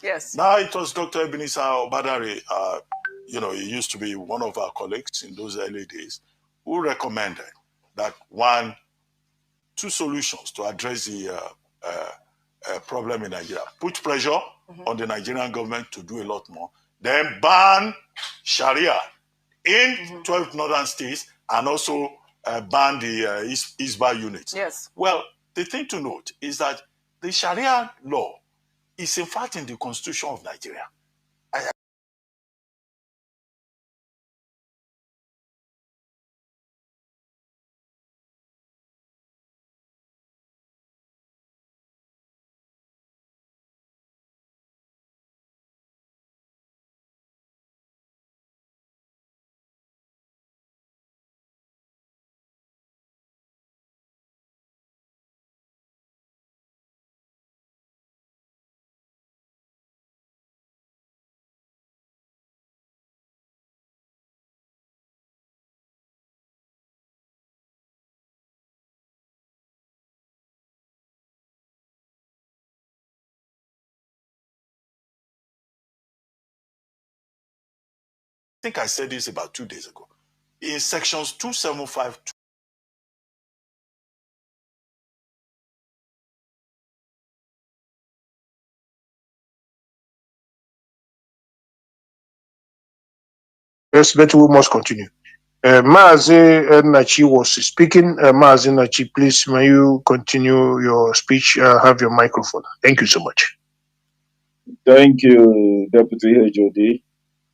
Yes. Now, it was Dr. Ebenezer Obadari, he used to be one of our colleagues in those early days, who recommended that two solutions to address the problem in Nigeria. Put pressure on the Nigerian government to do a lot more. Then ban Sharia in 12 northern states, and also ban the Hisbah units. Yes. Well, the thing to note is that the Sharia law is in fact in the Constitution of Nigeria. I think I said this about 2 days ago. In sections 275. Yes, but we must continue. Mazi Nachi was speaking. Mazi Nachi, please, may you continue your speech? Have your microphone. Thank you so much. Thank you, Deputy HOD.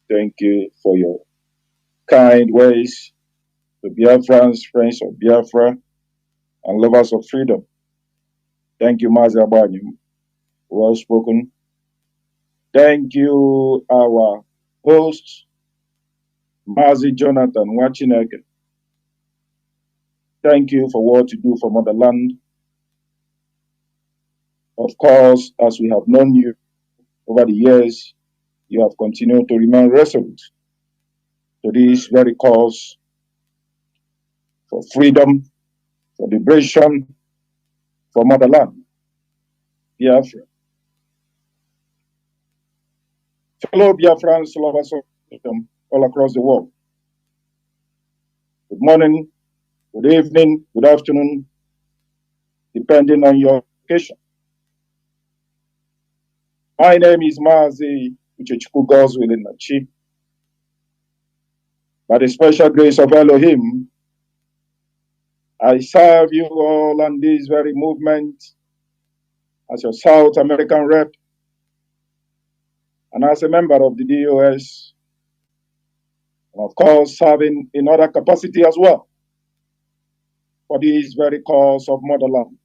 Thank you for your kind ways to Biafrans, friends of Biafra, and lovers of freedom. Thank you, Mazi Abanyum. Well spoken. Thank you, our host, Mazi Jonathan Wachineke. Thank you for what you do for motherland. Of course, as we have known you over the years, you have continued to remain resolute to this very cause for freedom, for liberation, for motherland, Biafra. Fellow Biafrans, lovers of freedom all across the world, good morning, good evening, good afternoon, depending on your location. My name is Mazi, by the special grace of Elohim, I serve you all on this very movement as your South American rep and as a member of the DOS, and of course serving in other capacity as well for this very cause of motherland.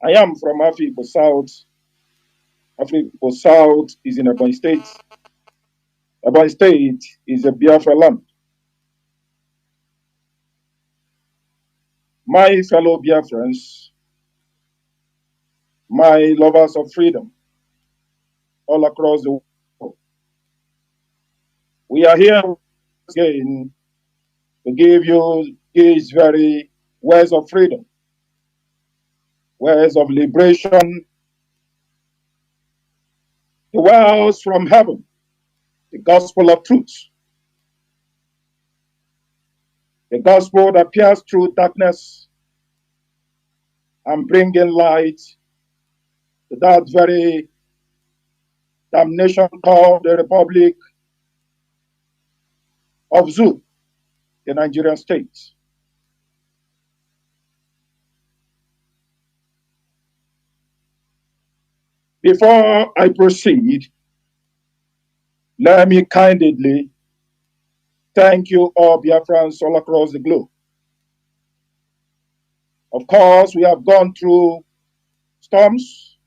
I am from Africa South. Africa South is in Ebonyi State. Ebonyi State is a Biafra land. My fellow Biafrans, my lovers of freedom all across the world, we are here again to give you these very words of freedom, words of liberation, the words from heaven, the gospel of truth, the gospel that pierces through darkness and bringing light to that very damnation called the Republic of Zoo, the Nigerian state. Before I proceed, let me candidly thank you all Biafrans all across the globe. Of course, we have gone through storms,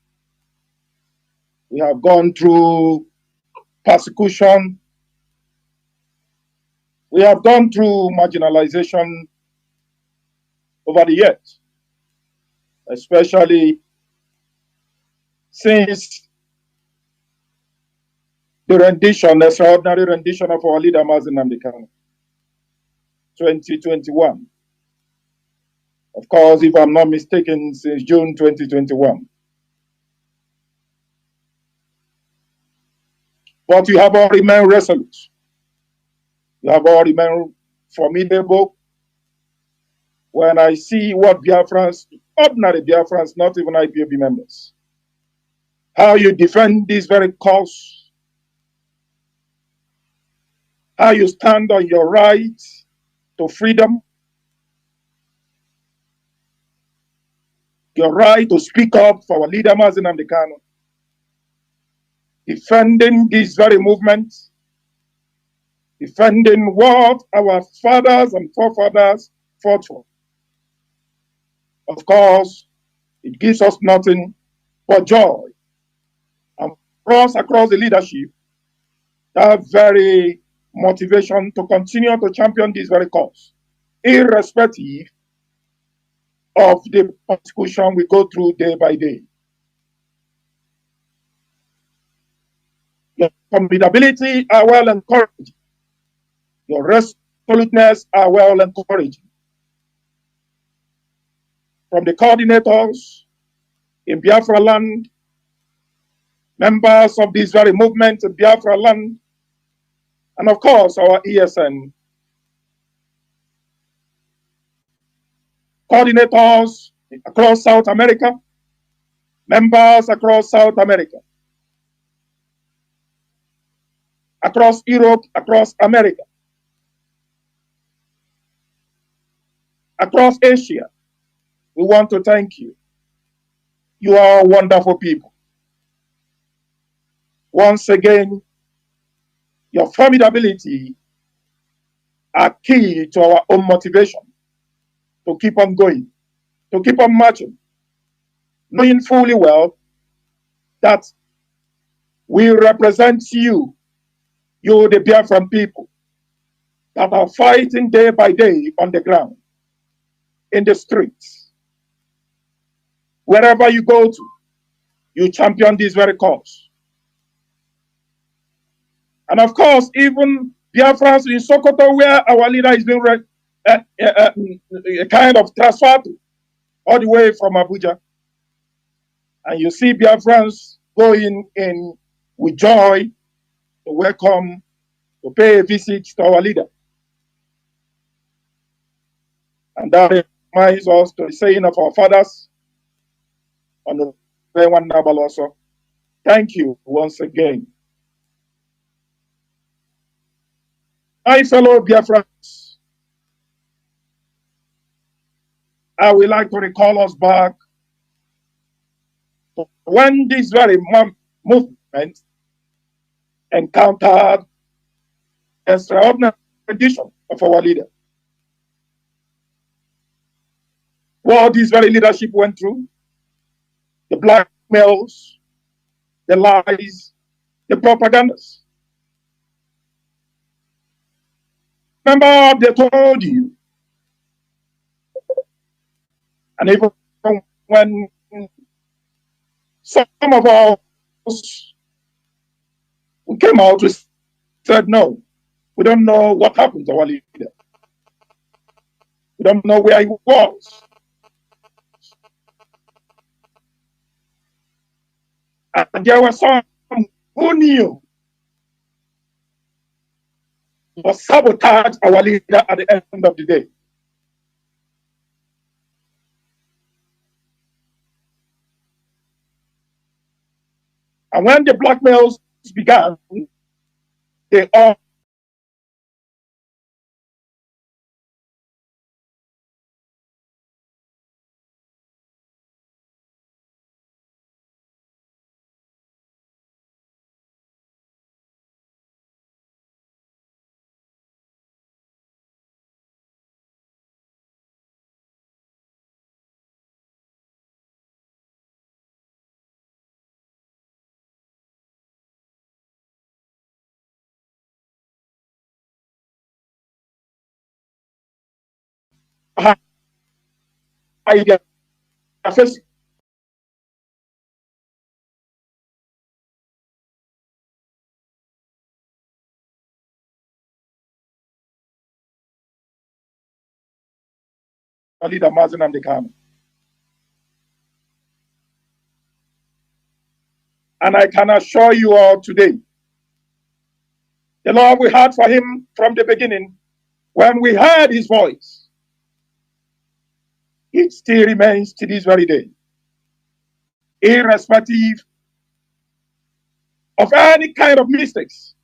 we have gone through persecution, we have gone through marginalization over the years, especially since the rendition, the extraordinary rendition of our leader Mazi Nnamdi Kanu, 2021. Of course, if I'm not mistaken, since June 2021. But you have all remained resolute. You have all remained formidable. When I see what Biafrans, ordinary Biafrans, not even IPOB members, how you defend this very cause, how you stand on your right to freedom, your right to speak up for our leader Mazi Nnamdi Kanu, defending this very movement, defending what our fathers and forefathers fought for. Of course, it gives us nothing but joy. And for us across the leadership, that very motivation to continue to champion this very cause, irrespective of the persecution we go through day by day. Your formidability are well encouraged. Your resoluteness are well encouraged. From the coordinators in Biafra land, members of this very movement in Biafra land, and of course our ESN coordinators across South America, members across South America, across Europe, across America, across Asia. We want to thank you. You are wonderful people. Once again, your formidability are key to our own motivation to keep on going, to keep on marching, knowing fully well that we represent you, the Biafran people, that are fighting day by day on the ground, in the streets. Wherever you go to, you champion this very cause. And of course, even Biafrans in Sokoto, where our leader is being kind of transferred to, all the way from Abuja. And you see Biafrans going in with joy to welcome, to pay a visit to our leader. And that reminds us to the saying of our fathers on the day one Nabal also. Thank you once again. My fellow Biafrans, I would like to recall us back to when this very movement encountered extraordinary condition of our leader. What this very leadership went through, the blackmails, the lies, the propagandas. Remember, they told you, and even when some of us who came out, we said, no, we don't know what happened to our leader. We don't know where he was. And there were some who knew or sabotage our leader at the end of the day. And when the blackmails began, they all idea facing leader Mazi and Kanu. And I can assure you all today, the love we had for him from the beginning, when we heard his voice, it still remains to this very day, irrespective of any kind of mistakes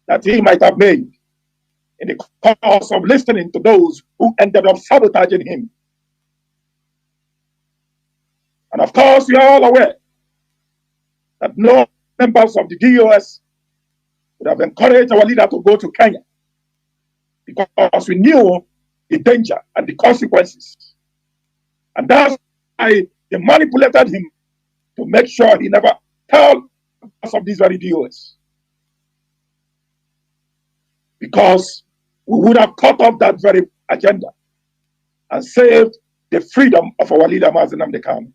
that he might have made in the course of listening to those who ended up sabotaging him. And of course, we are all aware that no members of the DOS would have encouraged our leader to go to Kenya because we knew the danger and the consequences. And that's why they manipulated him to make sure he never told us of these very DOS. Because we would have cut off that very agenda and saved the freedom of our leader, Mazi Kanu.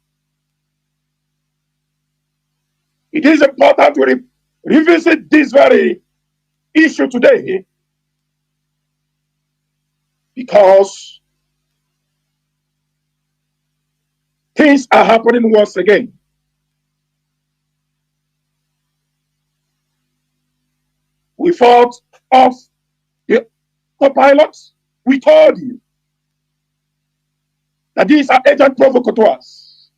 It is important to revisit this very issue today because things are happening once again. We fought off the co-pilots. We told you that these are agent provocateurs.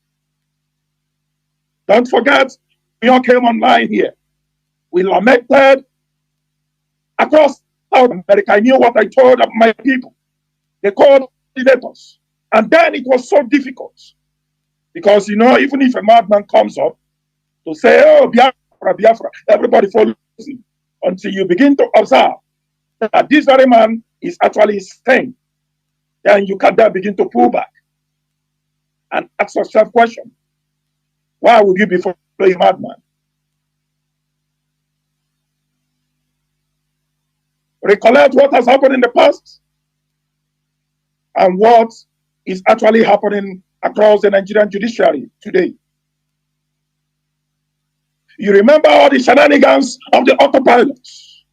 Don't forget, we all came online here. We lamented across South America. I knew what I told my people. They called legislators. And then it was so difficult. Because, you know, even if a madman comes up to say, oh, Biafra, Biafra, everybody follows him. Until you begin to observe that this very man is actually sane, then you can then begin to pull back and ask yourself question. Why would you be following a madman? recollect what has happened in the past and what is actually happening across the Nigerian judiciary today. You remember all the shenanigans of the autopilots,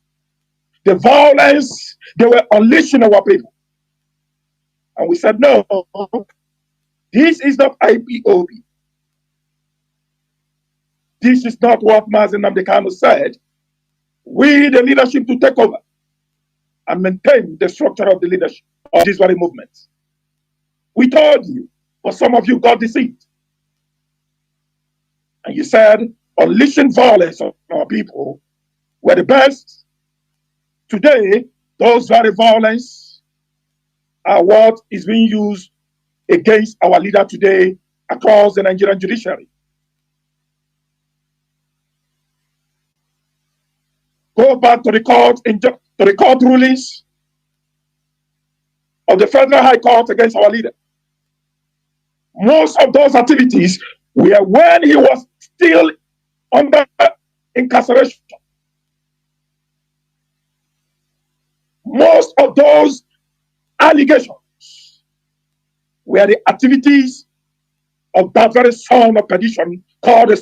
the violence they were unleashing our people. And we said, no, this is not IPOB. This is not what Mazi Nnamdi Kanu said. We, the leadership, to take over and maintain the structure of the leadership of this very movement. We told you, but some of you got deceived. And you said, unleashing violence on our people were the best. Today, those very violence are what is being used against our leader today across the Nigerian judiciary. Go back to the court rulings of the Federal High Court against our leader. Most of those activities were when he was still under incarceration. Most of those allegations were the activities of that very son of perdition called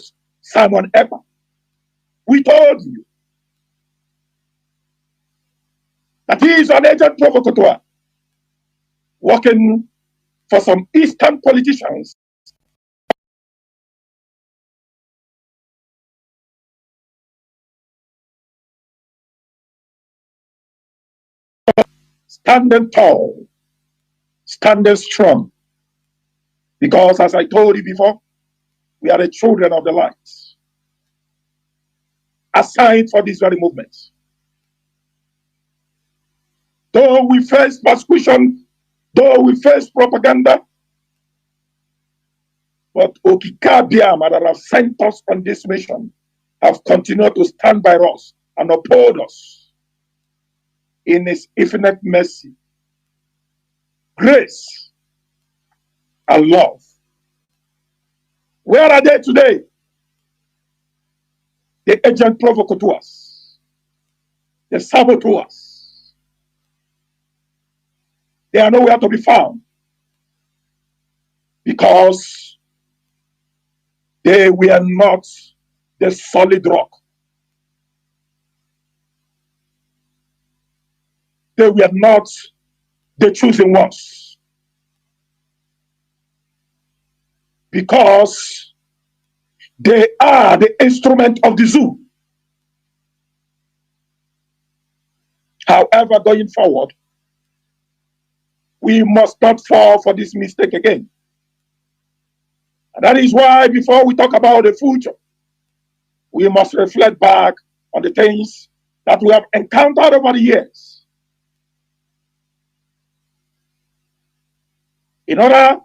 Simon Ekpa. We told you that he is an agent provocateur working for some Eastern politicians standing tall, standing strong. Because as I told you before, we are the children of the light, assigned for this very movement. Though we face persecution, though we face propaganda, but Okika Biama that have sent us on this mission have continued to stand by us and uphold us in his infinite mercy, grace, and love. Where are they today? The agent provocateurs, the saboteurs. They are nowhere to be found because they were not the solid rock. They were not the chosen ones. Because they are the instrument of the zoo. However, going forward, we must not fall for this mistake again. And that is why before we talk about the future, we must reflect back on the things that we have encountered over the years in order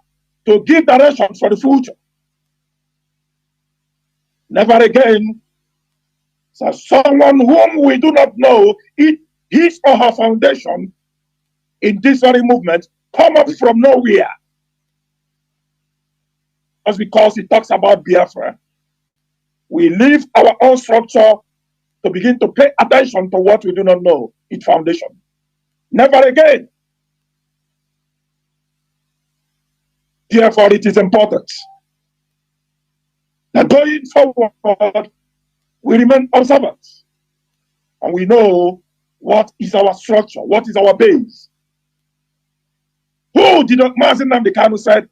to give direction for the future. Never again shall someone whom we do not know his or her foundation in this very movement come up from nowhere. Just because it talks about Biafra, we leave our own structure to begin to pay attention to what we do not know, its foundation. Never again. Therefore, it is important that going forward, we remain observant and we know what is our structure, what is our base. Who did not, Mazi Nnamdi Kanu said,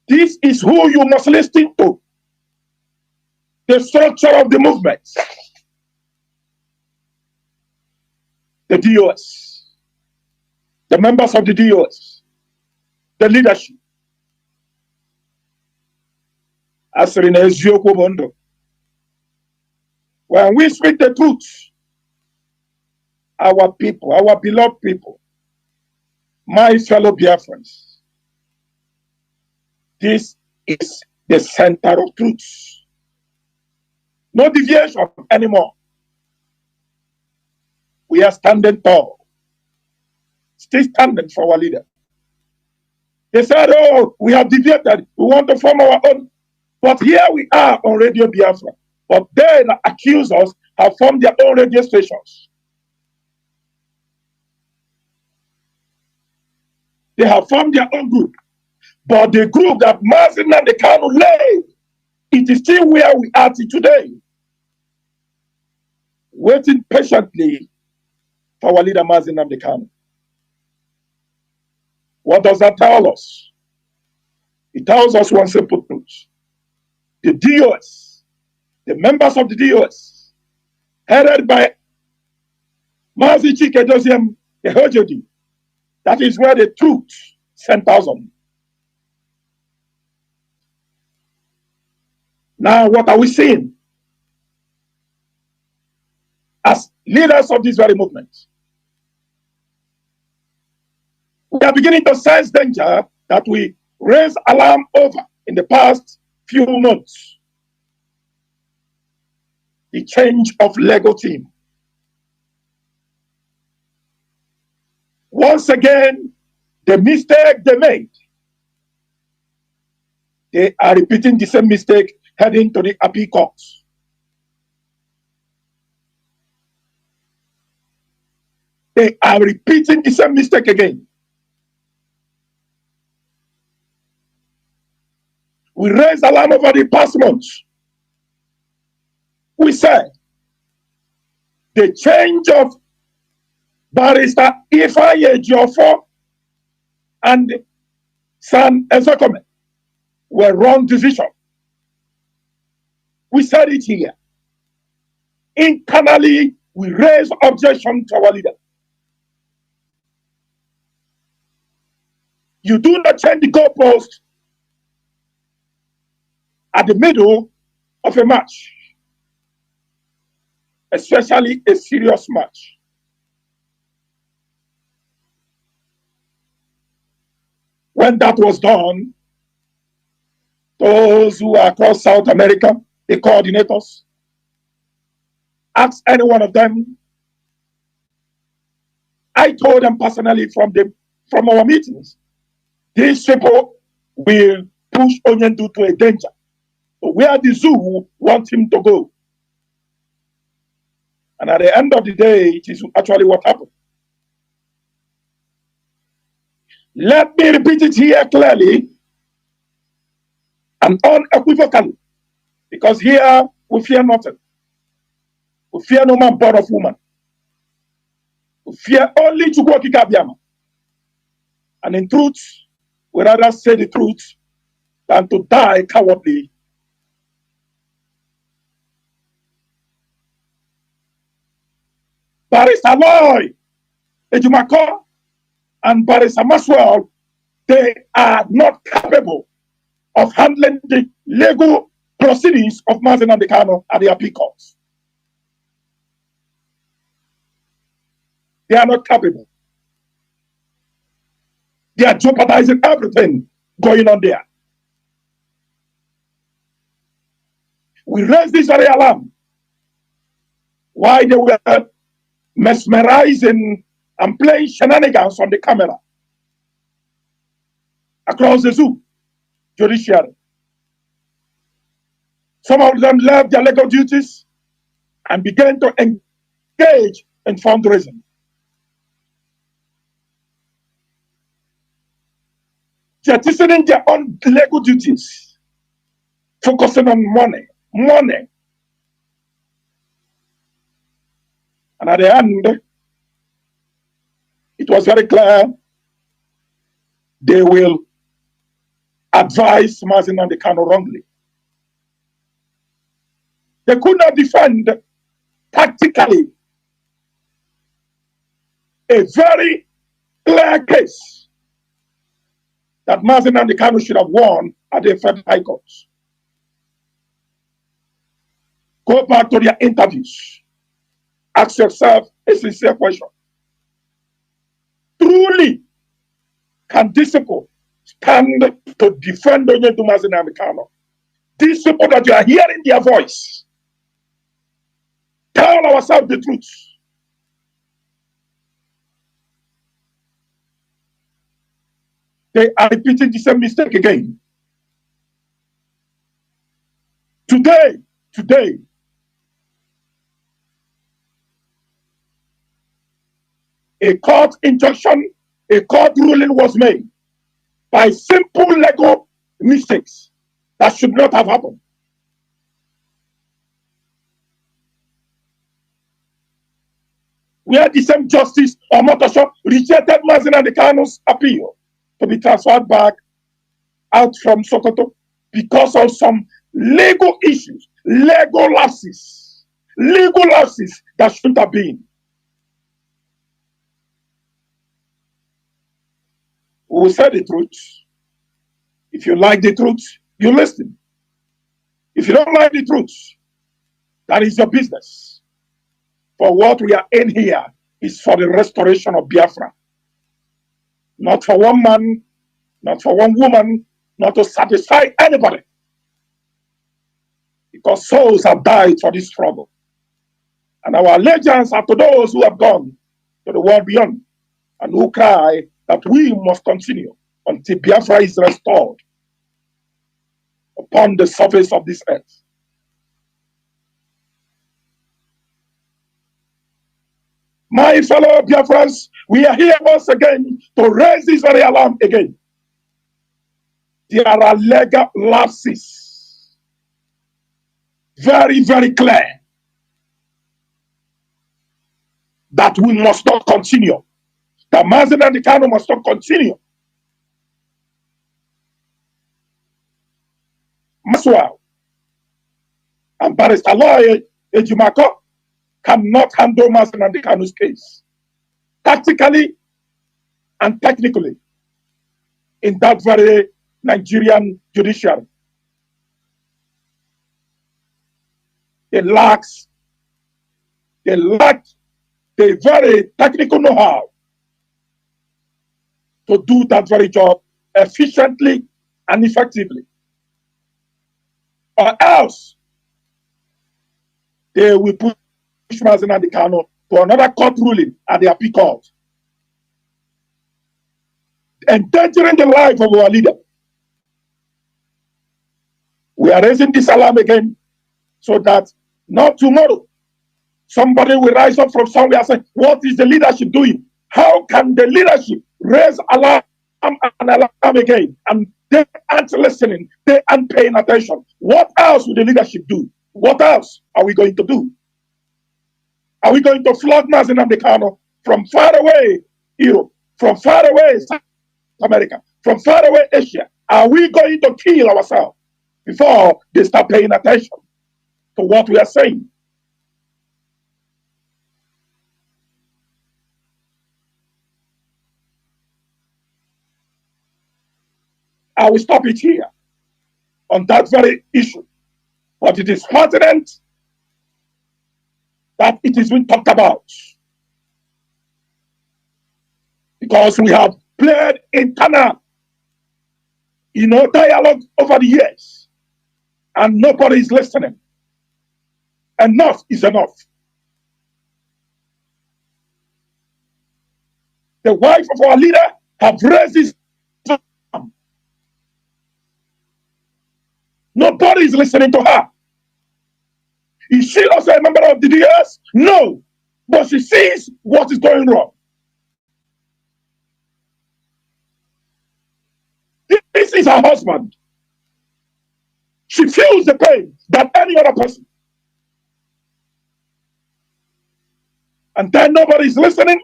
this is who you must listen to. The structure of the movement. The DOS. The members of the DOS. The leadership. When we speak the truth, our people, our beloved people, my fellow Biafrans, this is the center of truth. No deviation anymore. We are standing tall, still standing for our leader. They said, oh, we have deviated, we want to form our own. But here we are on Radio Biafra. But they that accuse us have formed their own radio stations. They have formed their own group. But the group that Mazi Nnamdi Kanu laid, it is still where we are today, waiting patiently for our leader Mazi Nnamdi Kanu. What does that tell us? It tells us one simple truth. The DOS, the members of the DOS, headed by Mazi Chinedu, the HOJD, that is where the truth centers on. Now, what are we seeing? As leaders of this very movement, we are beginning to sense danger that we raised alarm over in the past few months. The change of Lego team. Once again, the mistake they made, they are repeating the same mistake heading to the appeal courts. They are repeating the same mistake again. We raised alarm over the past months. We said the change of Barrister Ifeanyi Ejiofor and San Ezekome were wrong decision. We said it here. Internally, we raised objection to our leader. You do not change the goalpost at the middle of a match, especially a serious match. When that was done, those who are across South America, the coordinators, ask any one of them. I told them personally from our meetings, these people will push Onyendu to a danger. Where the zoo wants him to go. And at the end of the day, it is actually what happened. Let me repeat it here clearly and unequivocally, because here we fear nothing. We fear no man born of woman. We fear only Chukwokika Biama. And in truth, we rather say the truth than to die cowardly. Barrister Loy, Ejumako, and Barrister Maswell, they are not capable of handling the legal proceedings of Mazi Nnamdi Kanu at the appeal courts. They are not capable. They are jeopardizing everything going on there. We raised this very alarm. Why they were mesmerizing and playing shenanigans on the camera across the zoo, judiciary. Some of them left their legal duties and began to engage in fundraising. Jettisoning their own legal duties, focusing on money. And at the end, it was very clear they will advise Mazi Nnamdi Kanu wrongly. They could not defend tactically a very clear case that Mazi Nnamdi Kanu should have won at the Federal High Court. Go back to their interviews. Ask yourself a sincere question. Truly, can these people stand to defend Onyendu Mazi Nnamdi Kanu? These people that you are hearing their voice, tell ourselves the truth. They are repeating the same mistake again. Today, a court injunction a court ruling was made by simple legal mistakes that should not have happened. Where the same justice or Motosho rejected Mazi and Kanu's appeal to be transferred back out from Sokoto because of some legal issues, legal lapses that shouldn't have been. We will say the truth. If you like the truth, you listen. If you don't like the truth, that is your business. For what we are in here is for the restoration of Biafra. Not for one man, not for one woman, not to satisfy anybody. Because souls have died for this struggle. And our allegiance are to those who have gone to the world beyond and who cry that we must continue until Biafra is restored upon the surface of this earth. My fellow Biafrans, we are here once again to raise this very alarm again. There are legal lapses. Very, very clear that we must not continue. That Mazi and Kanu must not continue. Maswell and Barrister Lawyer Ejimako cannot handle Mazi and Kanu's case tactically and technically in that very Nigerian judiciary. They lack the very technical know-how to do that very job efficiently and effectively. Or else they will push Mazi and Kanu to another court ruling at the appeal court, endangering the life of our leader. We are raising this alarm again so that not tomorrow somebody will rise up from somewhere and say, what is the leadership doing? How can the leadership raise alarm and alarm again? And they aren't listening, they aren't paying attention. What else will the leadership do? What else are we going to do? Are we going to flog Mazi and Kanu from far away Europe, from far away South America, from far away Asia? Are we going to kill ourselves before they start paying attention to what we are saying? I will stop it here on that very issue. But it is pertinent that it is being talked about, because we have played internal, dialogue over the years, and nobody is listening. Enough is enough. The wife of our leader have raised this. Nobody is listening to her. Is she also a member of the DEC? No. But she sees what is going wrong. This is her husband. She feels the pain that any other person. And then nobody is listening.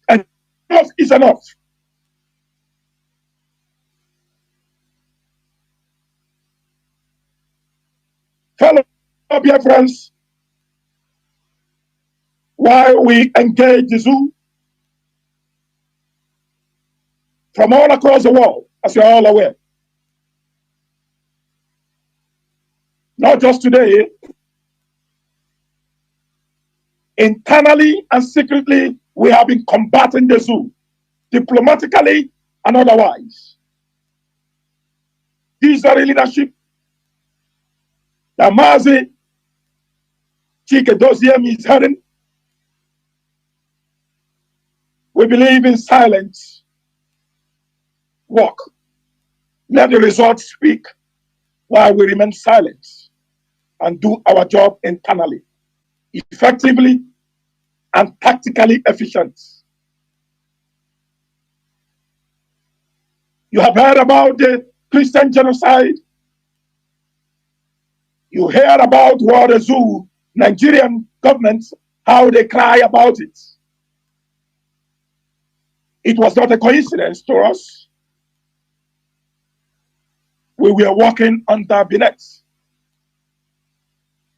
And enough is enough. Fellow Biafrans, while we engage the zoo from all across the world, as you're all aware, not just today, internally and secretly, we have been combating the zoo, diplomatically and otherwise. These are the leadership that Mazi Chinedu is heading. We believe in silence. Walk. Let the results speak while we remain silent. and do our job internally, effectively and tactically efficient. You have heard about the Christian genocide. You hear about what the zoo, Nigerian government, how they cry about it. It was not a coincidence to us. We were working under Binet,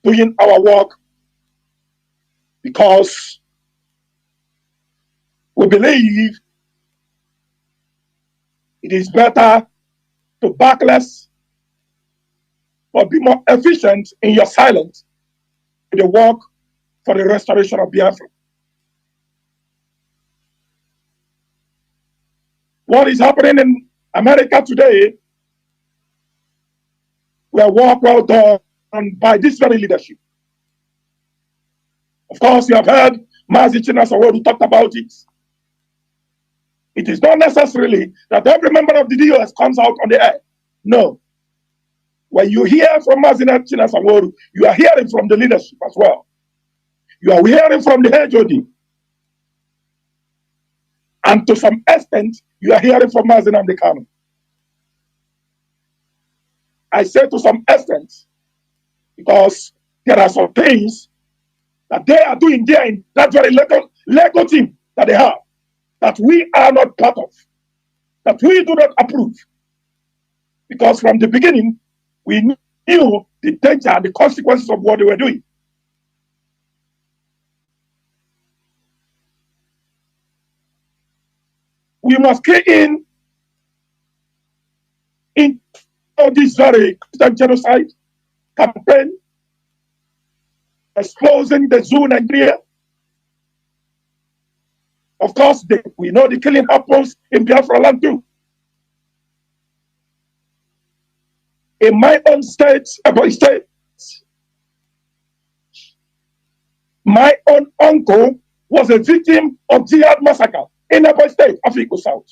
doing our work because we believe it is better to back less but be more efficient in your silence in the work for the restoration of Biafra. What is happening in America today, we are work well done by this very leadership. Of course, you have heard Mazi who talked about it. It is not necessarily that every member of the DOS comes out on the air. No. When you hear from Mazi Chinasa, you are hearing from the leadership as well. You are hearing from the HOD. And to some extent, you are hearing from Mazi Nnamdi Kanu. I say to some extent because there are some things that they are doing there in that very Lego team that they have, that we are not part of, that we do not approve. Because from the beginning, we knew the danger and the consequences of what they were doing. We must key in this very genocide campaign, exposing the zoo Nigeria. Of course, we know the killing happens in Biafra land too. In my own state, my own uncle was a victim of jihad massacre in Ebonyi State, Africa South.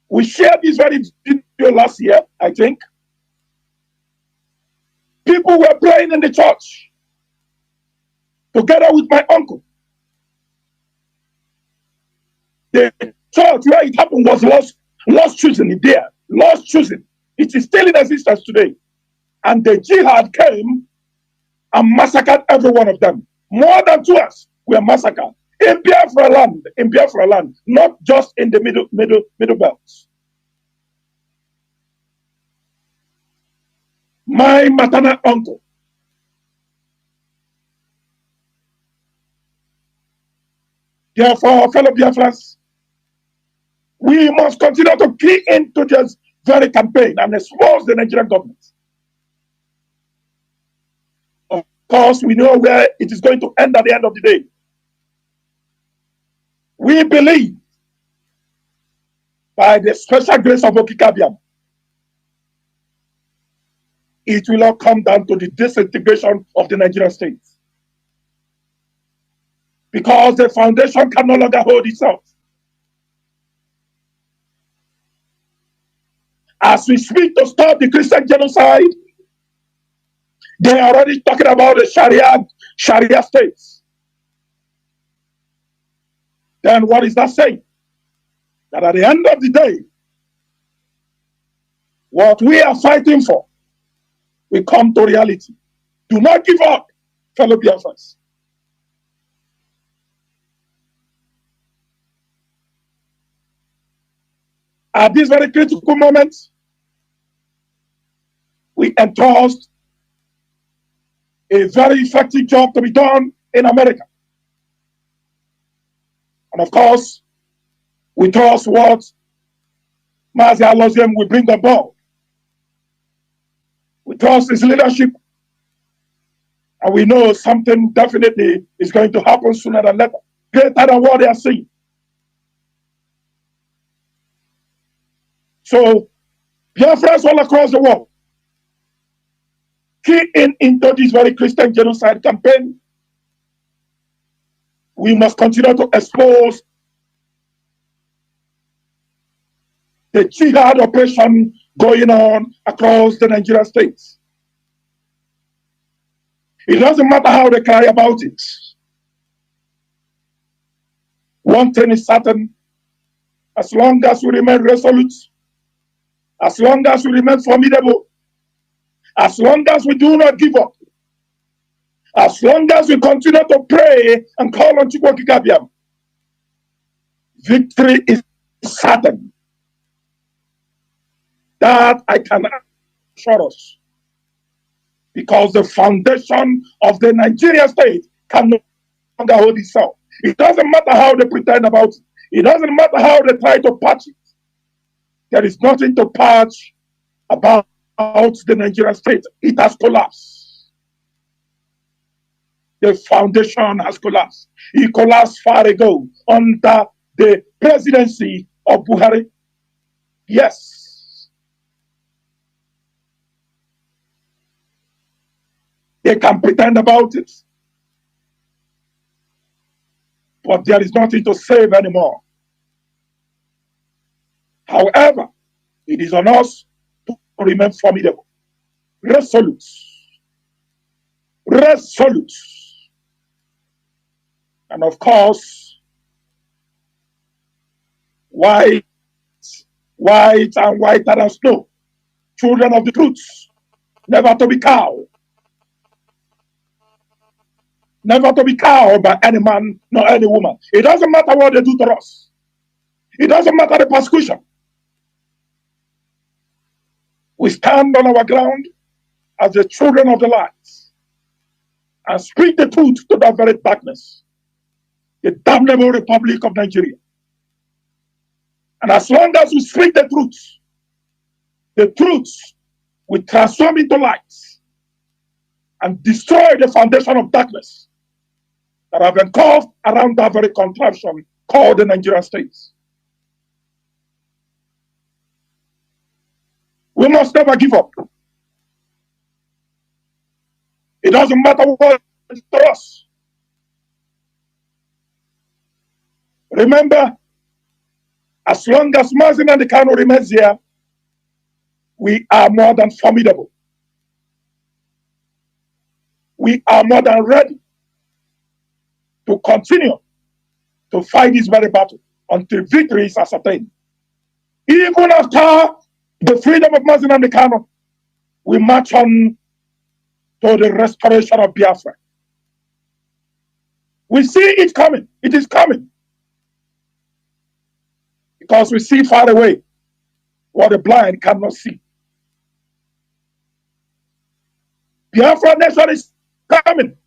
We shared this very video last year, I think. People were praying in the church together with my uncle. The church where it happened was lost choosing there. Lost choosing. It is still in existence today. And the jihad came and massacred every one of them. More than 2 hours were massacred in Biafra land, not just in the middle belts. My maternal uncle, therefore, fellow Biafrans, we must continue to key into this very campaign and expose the Nigerian government. Of course, we know where it is going to end at the end of the day. We believe, by the special grace of Okikabiam, it will all come down to the disintegration of the Nigerian state. Because the foundation can no longer hold itself. As we speak to stop the Christian genocide, they are already talking about the Sharia states. Then what is that saying? That at the end of the day, what we are fighting for will come to reality. Do not give up, fellow Biafrans. At this very critical moment, we entrust a very effective job to be done in America. And of course, we trust what Mazi Aloziem will bring about. We trust his leadership, and we know something definitely is going to happen sooner than later, greater than what they are seeing. So, Biafrans all across the world, key into this very Christian genocide campaign. We must continue to expose the jihad operation going on across the Nigerian states. It doesn't matter how they cry about it. One thing is certain, as long as we remain resolute, as long as we remain formidable, as long as we do not give up, as long as we continue to pray and call on Chukwokikabiam, victory is certain. That I can assure us. Because the foundation of the Nigerian state can no longer hold itself. It doesn't matter how they pretend about it. It doesn't matter how they try to patch it. There is nothing to patch about the Nigerian state. It has collapsed. The foundation has collapsed. It collapsed far ago under the presidency of Buhari. Yes. They can pretend about it. But there is nothing to save anymore. However, it is on us to remain formidable, resolute, resolute. And of course, white and whiter than snow, children of the truth, never to be cowed. Never to be cowed by any man nor any woman. It doesn't matter what they do to us. It doesn't matter the persecution. We stand on our ground as the children of the light and speak the truth to that very darkness, the damnable Republic of Nigeria. And as long as we speak the truth will transform into light and destroy the foundation of darkness that have been carved around that very contraption called the Nigerian state. We must never give up. It doesn't matter what it to us. Remember, as long as Mazi and Kanu remains here, we are more than formidable. We are more than ready to continue to fight this very battle until victory is ascertained. Even after the freedom of Mazi and Kanu, we march on to the restoration of Biafra. We see it coming. It is coming. Because we see far away what the blind cannot see. Biafra nation is coming.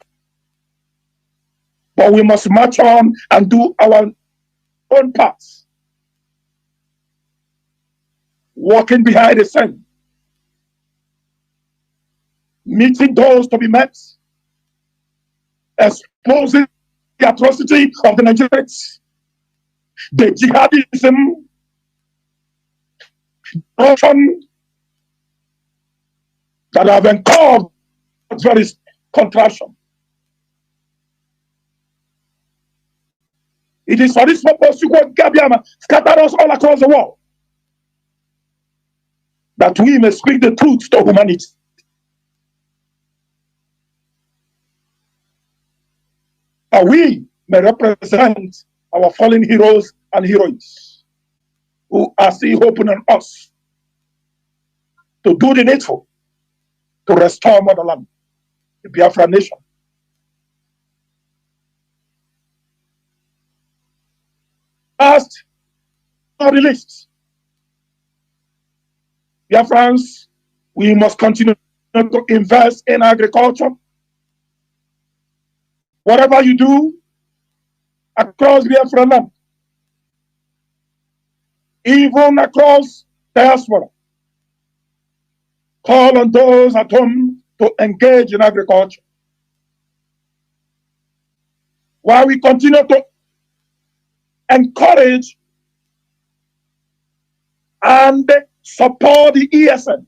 But we must march on and do our own parts. Walking behind the scene. Meeting those to be met. Exposing the atrocity of the Nigerians. The jihadism, corruption that have been called very contraption. It is for this purpose you go Gabiama, scatter us all across the world, that we may speak the truth to humanity. That we may represent our fallen heroes and heroines who are still hoping on us to do the needful to restore motherland, the Biafra nation. Last but not least, Biafrans, we must continue to invest in agriculture. Whatever you do across Biafra land, even across diaspora, call on those at home to engage in agriculture. While we continue to encourage and support the ESN.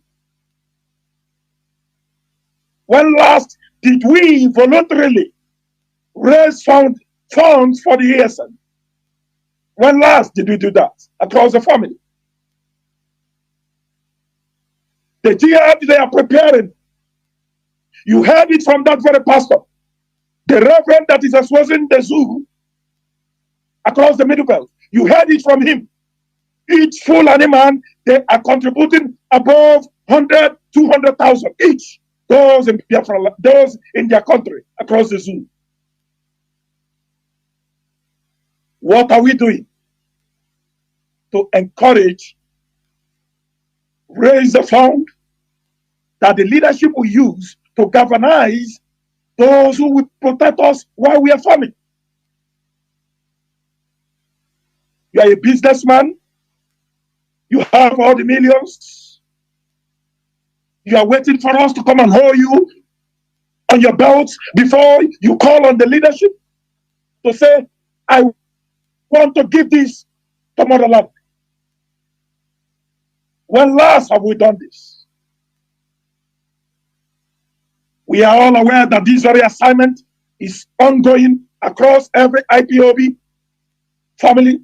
When last did we voluntarily raise funds for the ESN? When last did we do that across the family? The jihad they are preparing You heard it from that very pastor. The reverend that is exposing the zoo across the Middle Belt. You heard it from him. Each Fulani man, they are contributing above 100, 200,000 each. Those in Biafra, those in their country across the zoo. What are we doing to encourage, raise the fund that the leadership will use to galvanize those who will protect us while we are farming? You are a businessman. You have all the millions. You are waiting for us to come and hold you on your belts before you call on the leadership to say, I want to give this to motherland. When last have we done this? We are all aware that this very assignment is ongoing across every IPOB family.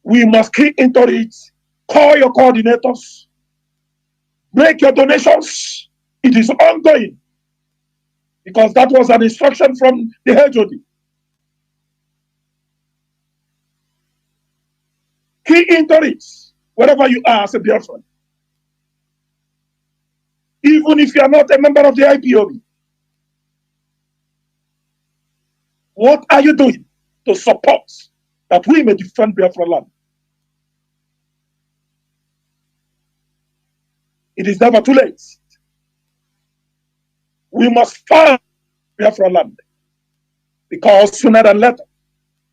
We must key into it. Call your coordinators. Make your donations. It is ongoing. Because that was an instruction from the HOD. Key into it, wherever you are as a Biafran. Even if you are not a member of the IPOB. What are you doing to support that we may defend Biafra land? It is never too late. We must find Biafra land, because sooner than later,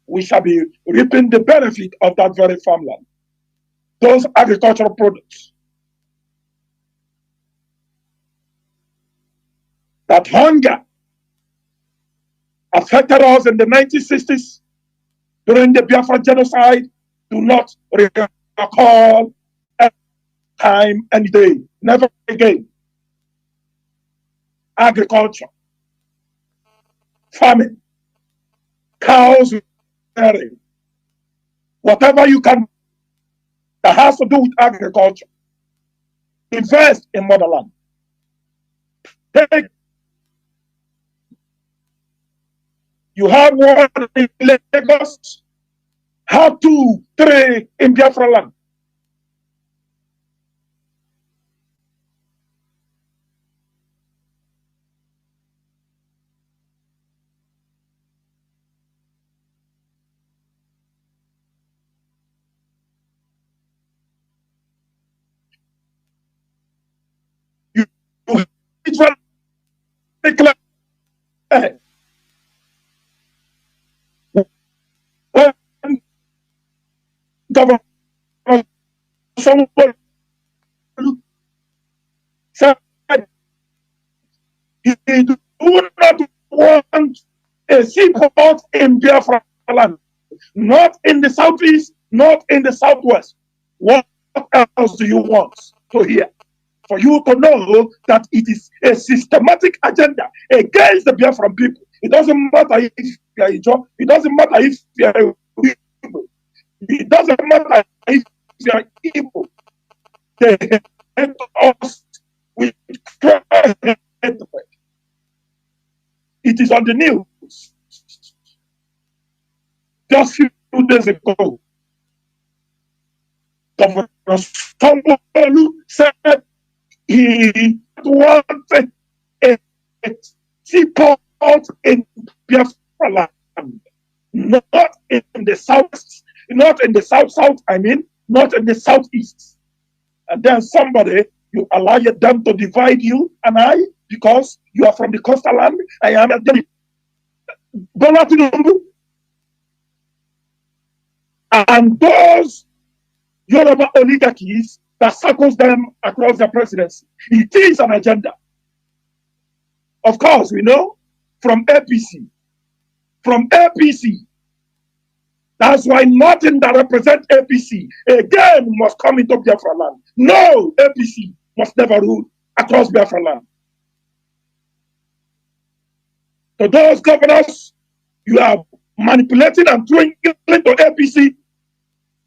we shall be reaping the benefit of that very farmland, those agricultural products. That hunger affected us in the 1960s during the Biafra genocide. Do not recall time any day, never again. Agriculture, farming, cows rearing, whatever you can that has to do with agriculture. Invest in motherland. Take, you have one in Lagos, have 2, 3 in Biafra land. It's very clear. When Governor Sanwo-Olu said he do not want a seaport in Biafra land, not in the southeast, not in the southwest. What else do you want to hear? For you to know that it is a systematic agenda against the Biafran people. It doesn't matter if you are a job, it doesn't matter if you are a people. It doesn't matter if you are evil. They hate us with hatred. It is on the news. Just a few days ago, Governor Sanwo-Olu said he wanted a seaport in Biafra land, not in the south, not in the south, I mean, not in the southeast. And then somebody, you allow them to divide you and I, because you are from the coastal land, I am a Bola Tinubu. And those Yoruba oligarchies that circles them across the presidency. It is an agenda. Of course, we know from APC. From APC. That's why nothing that represents APC again must come into Biafra land. No, APC must never rule across Biafra land. So those governors, you are manipulating and throwing into APC.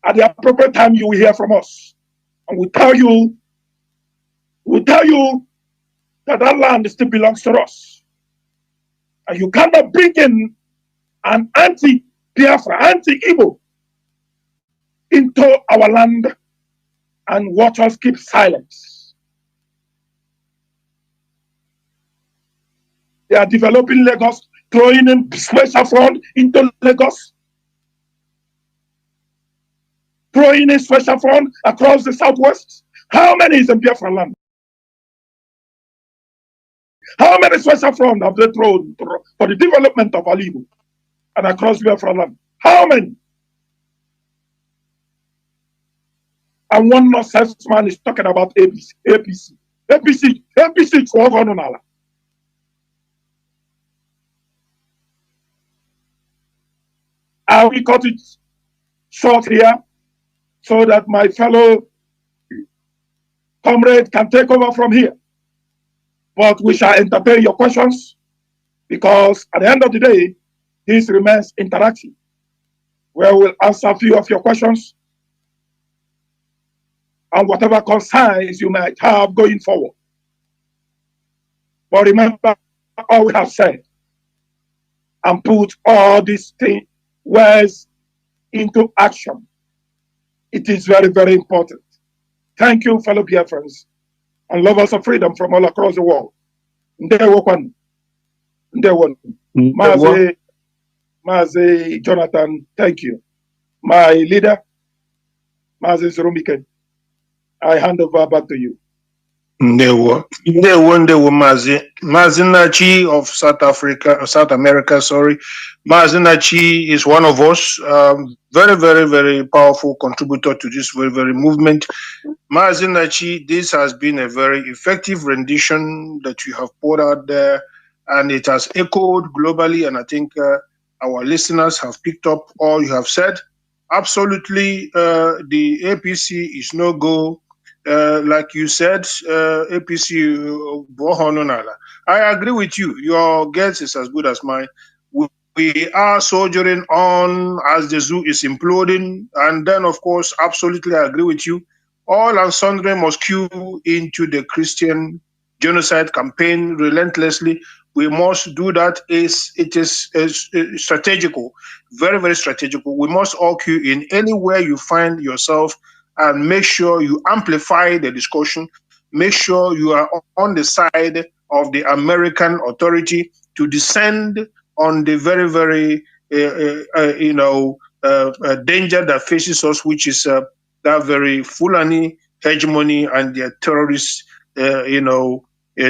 At the appropriate time, you will hear from us. And we'll tell you that that land still belongs to us. And you cannot bring in an anti-Biafra, anti-Igbo into our land and watch us keep silence. They are developing Lagos, throwing in special fund into Lagos, throwing in special fund across the southwest. How many is in Biafra land? How many special funds have they thrown for the development of Alibu and across Biafra land? How many? And one nonsense man is talking about APC. APC for Gononala. I will cut it short here so that my fellow comrade can take over from here. But we shall entertain your questions because at the end of the day, this remains interactive, where we'll answer a few of your questions and whatever concerns you might have going forward. But remember all we have said and put all these words into action. It is very, very important. Thank you, fellow Biafrans and lovers of freedom from all across the world. Mazi Jonathan, thank you. My leader, Mazi Zurumike, I hand over back to you. Ndewo Mazi. Mazi Nachi of South America, sorry. Mazi Nachi is one of us, very, very, very powerful contributor to this very, very movement. Mazi Nachi, this has been a very effective rendition that you have put out there, and it has echoed globally, and I think our listeners have picked up all you have said. Absolutely, the APC is no go. Like you said, APC Bohononala. I agree with you. Your guess is as good as mine. We are soldiering on as the zoo is imploding. And then, of course, absolutely I agree with you. All and sundry must queue into the Christian genocide campaign relentlessly. We must do that. It is strategical, very, very strategical. We must all queue in anywhere you find yourself and make sure you amplify the discussion. Make sure you are on the side of the American authority to descend on the very, very, danger that faces us, which is that very Fulani hegemony and their terrorist,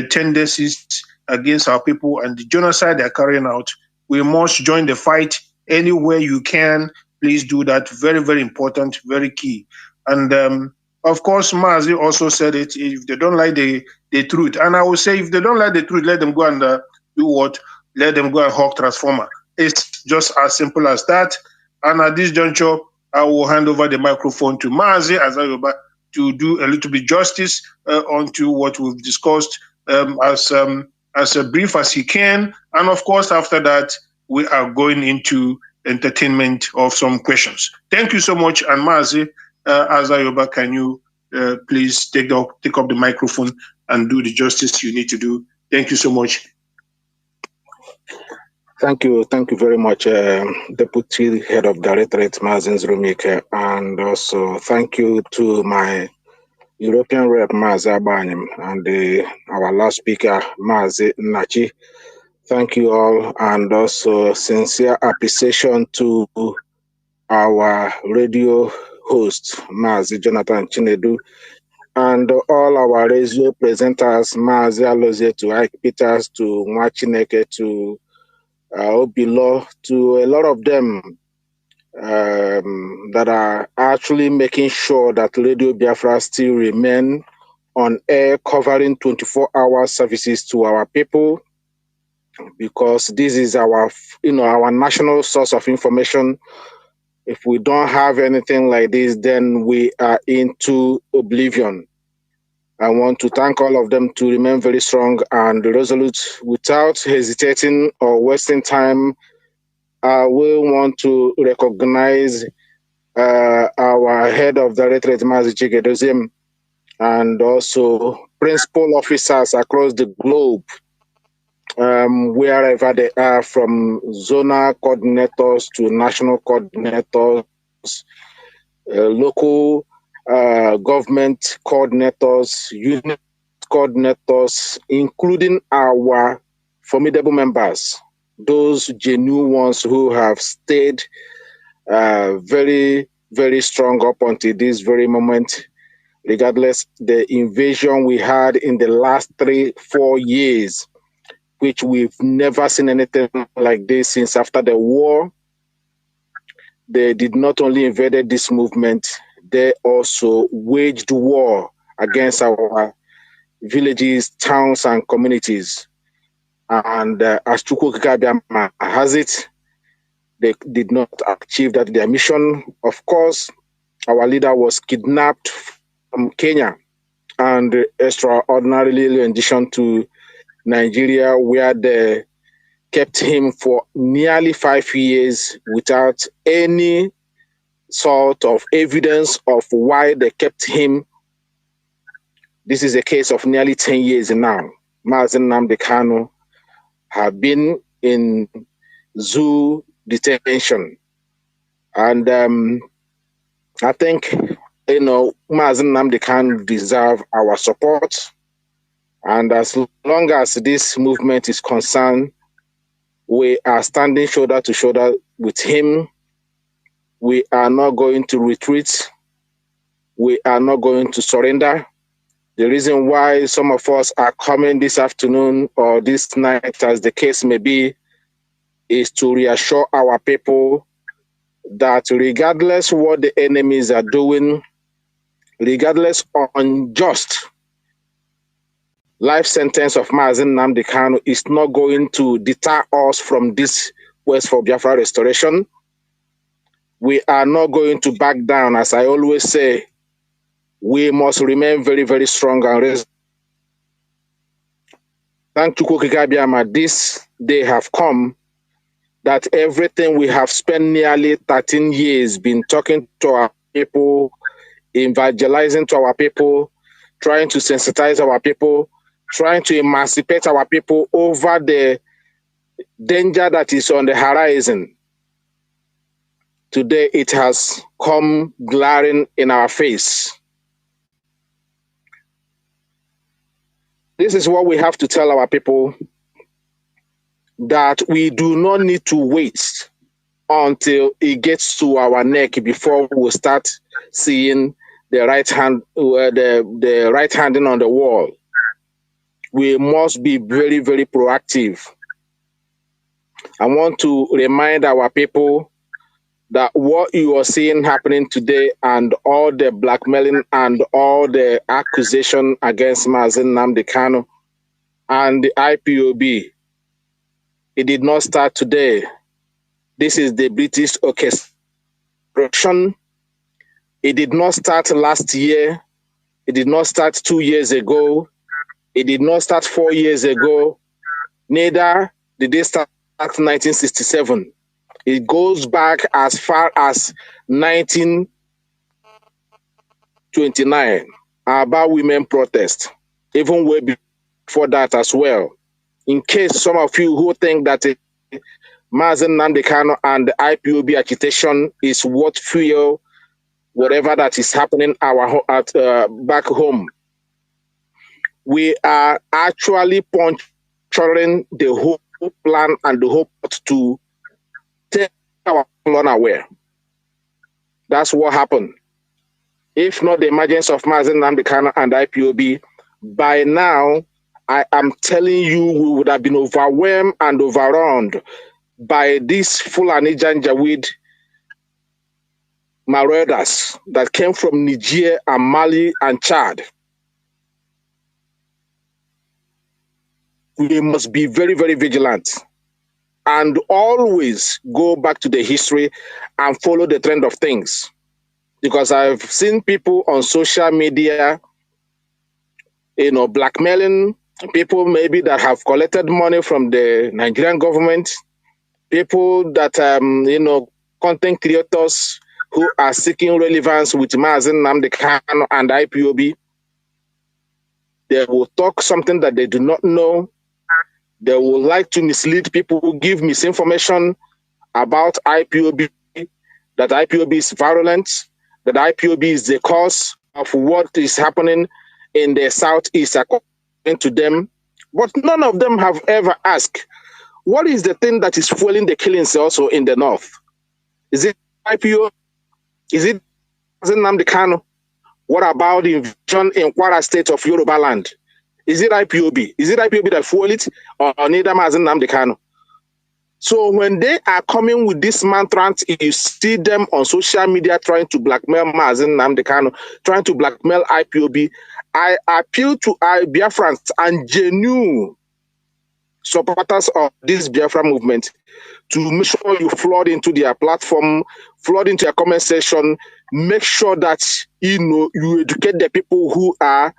tendencies against our people and the genocide they're carrying out. We must join the fight anywhere you can. Please do that. Very, very important, very key. And of course, Mazi also said it, if they don't like the truth. And I will say, if they don't like the truth, let them go and do what? Let them go and hawk transformer. It's just as simple as that. And at this juncture, I will hand over the microphone to Mazi Azayoba to do a little bit justice onto what we've discussed as brief as he can. And of course, after that, we are going into entertainment of some questions. Thank you so much. And Mazi Azayoba, can you please take up the microphone and do the justice you need to do? Thank you so much. Thank you very much, Deputy Head of Directorate, Mazi Zurumike, and also thank you to my European Rep, Mazi Abanim, and our last speaker, Mazi Nachi. Thank you all, and also sincere appreciation to our radio host, Mazi Jonathan Chinedu, and all our radio presenters, Mazi Alozie, to Ike Peters, to Mwachineke, to Obilo, to a lot of them that are actually making sure that Radio Biafra still remain on air, covering 24-hour services to our people, because this is our national source of information. If we don't have anything like this, then we are into oblivion. I want to thank all of them to remain very strong and resolute without hesitating or wasting time. We want to recognize our head of directorate, Mazi Chigedozim, and also principal officers across the globe, wherever they are, from zonal coordinators to national coordinators, local government coordinators, unit coordinators, including our formidable members, those genuine ones who have stayed very, very strong up until this very moment, regardless the invasion we had in the last 3-4 years, which we've never seen anything like this since after the war. They did not only invaded this movement, they also waged war against our villages, towns, and communities. And as Chukwu Kikabiama has it, they did not achieve that their mission. Of course, our leader was kidnapped from Kenya and extraordinarily renditioned to Nigeria, where they kept him for nearly 5 years without any sort of evidence of why they kept him. This is a case of nearly 10 years now. Mazi Nnamdi Kanu have been in zoo detention. And I think, Mazi Nnamdi Kanu deserve our support. And as long as this movement is concerned, we are standing shoulder to shoulder with him. We are not going to retreat. We are not going to surrender. The reason why some of us are coming this afternoon or this night, as the case may be, is to reassure our people that regardless what the enemies are doing, regardless of unjust life sentence of Mazi Nnamdi Kanu is not going to deter us from this quest for Biafra restoration. We are not going to back down. As I always say, we must remain very, very strong and resilient. Thank you, Kikabiama. This day have come that everything we have spent nearly 13 years been talking to our people, evangelizing to our people, trying to sensitize our people, trying to emancipate our people over the danger that is on the horizon. Today it has come glaring in our face. This is what we have to tell our people, that we do not need to wait until it gets to our neck before we start seeing the right hand, the right handing on the wall. We must be very, very proactive. I want to remind our people that what you are seeing happening today and all the blackmailing and all the accusation against Mazi Nnamdi Kanu and the IPOB, it did not start today. This is the British orchestration. It did not start last year. It did not start 2 years ago. It did not start 4 years ago. Neither did they start 1967. It goes back as far as 1929, about women protest, even way before that as well. In case some of you who think that Mazi Nnamdi Kanu and the IPOB agitation is what fuel whatever that is happening back home, we are actually puncturing the whole plan and the whole plot to take our people unaware. That's what happened. If not the emergence of Mazi Nnamdi Kanu and IPOB, by now, I am telling you, we would have been overwhelmed and overrun by these Fulani Janjaweed marauders that came from Niger and Mali and Chad. We must be very, very vigilant and always go back to the history and follow the trend of things. Because I've seen people on social media, blackmailing people maybe that have collected money from the Nigerian government, people that, content creators who are seeking relevance with Mazi Nnamdi Kanu and IPOB. They will talk something that they do not know. They will like to mislead people, give misinformation about IPOB, that IPOB is violent, that IPOB is the cause of what is happening in the Southeast according to them. But none of them have ever asked, what is the thing that is fueling the killings also in the North? Is it IPO? Is it Nnamdi Kanu? What about the invasion in Kwara State of Yoruba land? Is it IPOB? Is it IPOB that fueled it, or neither Mazi Nnamdi Kanu? So when they are coming with this mantra, you see them on social media trying to blackmail Mazi Nnamdi Kanu, trying to blackmail IPOB. I appeal to Biafrans and genuine supporters of this Biafra movement to make sure you flood into their platform, flood into their comment section, make sure that you educate the people who are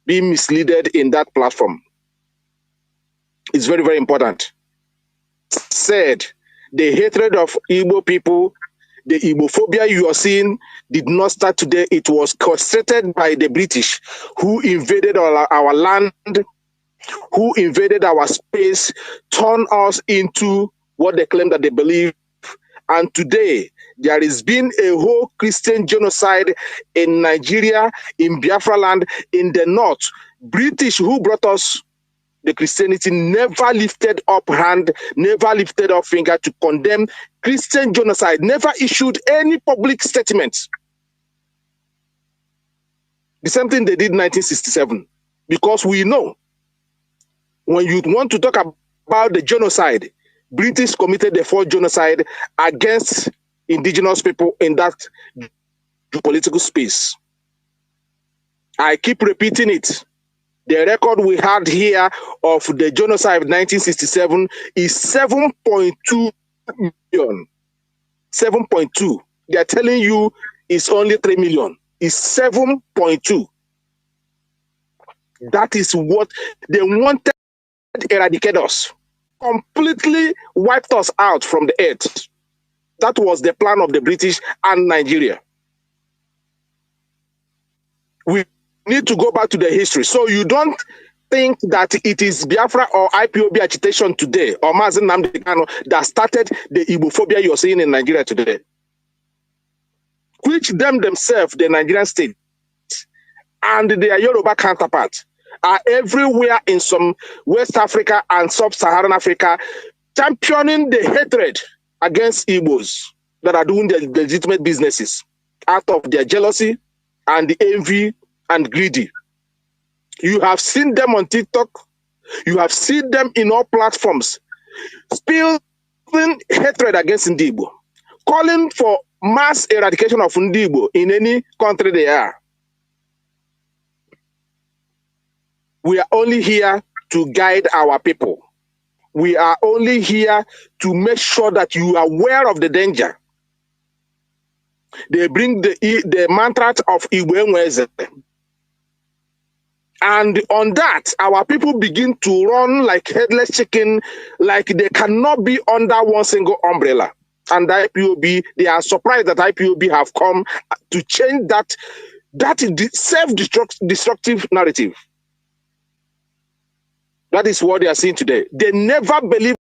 being misled in that platform. It's very, very important. Said the hatred of Igbo people, the Igbophobia you are seeing did not start today. It was orchestrated by the British who invaded our land, who invaded our space, turned us into what they claim that they believe. And today, there has been a whole Christian genocide in Nigeria, in Biafra land, in the north. British who brought us the Christianity never lifted up hand, never lifted up finger to condemn Christian genocide, never issued any public statement. The same thing they did in 1967. Because we know, when you want to talk about the genocide, British committed the fourth genocide against indigenous people in that political space. I keep repeating it. The record we had here of the genocide of 1967 is 7.2 million. 7.2. They are telling you it's only 3 million. It's 7.2. That is what they wanted to eradicate us. Completely wiped us out from the earth. That was the plan of the British and Nigeria. We need to go back to the history. So you don't think that it is Biafra or IPOB agitation today or Mazi Nnamdi Kanu that started the Igbophobia you're seeing in Nigeria today. Which themselves, the Nigerian state, and their Yoruba counterparts are everywhere in some West Africa and Sub-Saharan Africa championing the hatred against Igbos that are doing their legitimate businesses out of their jealousy and the envy and greedy. You have seen them on TikTok. You have seen them in all platforms spilling hatred against Ndigbo, calling for mass eradication of Ndigbo in any country they are. We are only here to guide our people. We are only here to make sure that you are aware of the danger. They bring the mantra of Igwe. And on that, our people begin to run like headless chicken, like they cannot be under one single umbrella. And the IPOB, they are surprised that IPOB have come to change that self-destructive narrative. That is what they are seeing today. They never believe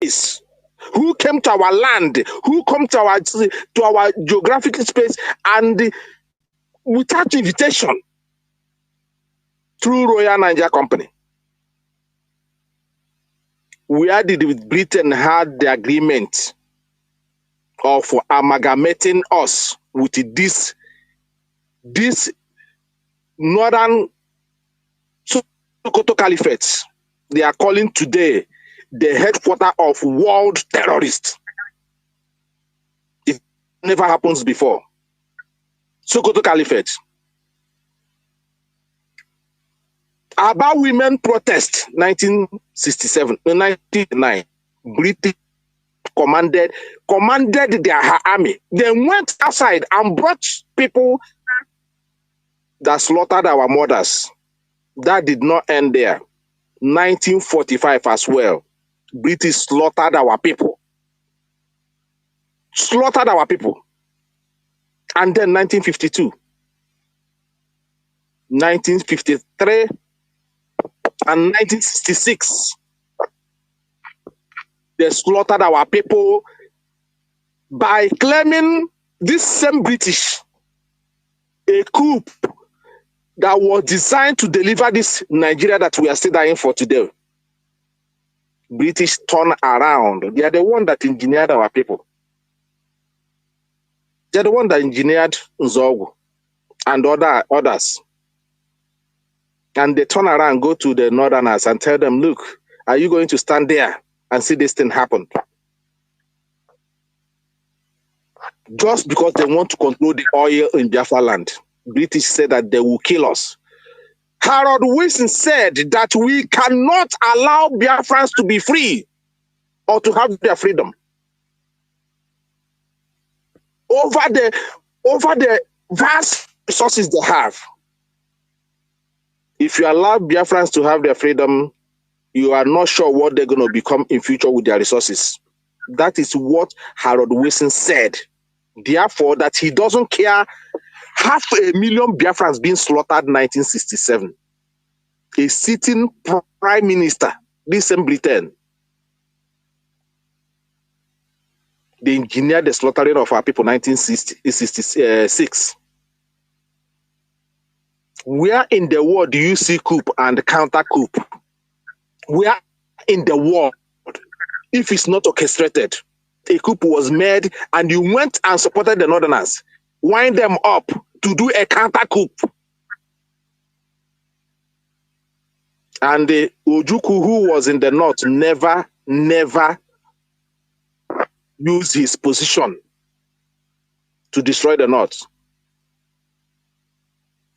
this. Who came to our land, who come to our geographic space, and without invitation through Royal Niger Company. Where did Britain had the agreement of amalgamating us with this northern? So Sokoto Caliphate, they are calling today the headquarters of world terrorists. It never happens before. Sokoto Caliphate. About women protest 1967, 1999. British commanded their army. They went outside and brought people that slaughtered our mothers. That did not end there. 1945 as well. British slaughtered our people. Slaughtered our people. And then 1952, 1953, and 1966, they slaughtered our people by claiming this same British a coup that was designed to deliver this Nigeria that we are still dying for today. British turn around. They are the one that engineered our people. They are the one that engineered Nzogu and others. And they turn around, go to the northerners and tell them, look, are you going to stand there and see this thing happen? Just because they want to control the oil in Biafra land. British said that they will kill us. Harold Wilson said that we cannot allow Biafrans to be free or to have their freedom over the vast resources they have. If you allow Biafrans to have their freedom, you are not sure what they're going to become in future with their resources. That is what Harold Wilson said. Therefore, that he doesn't care 500,000 Biafrans being slaughtered in 1967. A sitting prime minister, this same Britain, they engineered the slaughtering of our people in 1966. Where in the world do you see coup and counter coup? Where in the world, if it's not orchestrated, a coup was made and you went and supported the Northerners, wind them up to do a counter coup. And the Ojukwu, who was in the north, never used his position to destroy the north.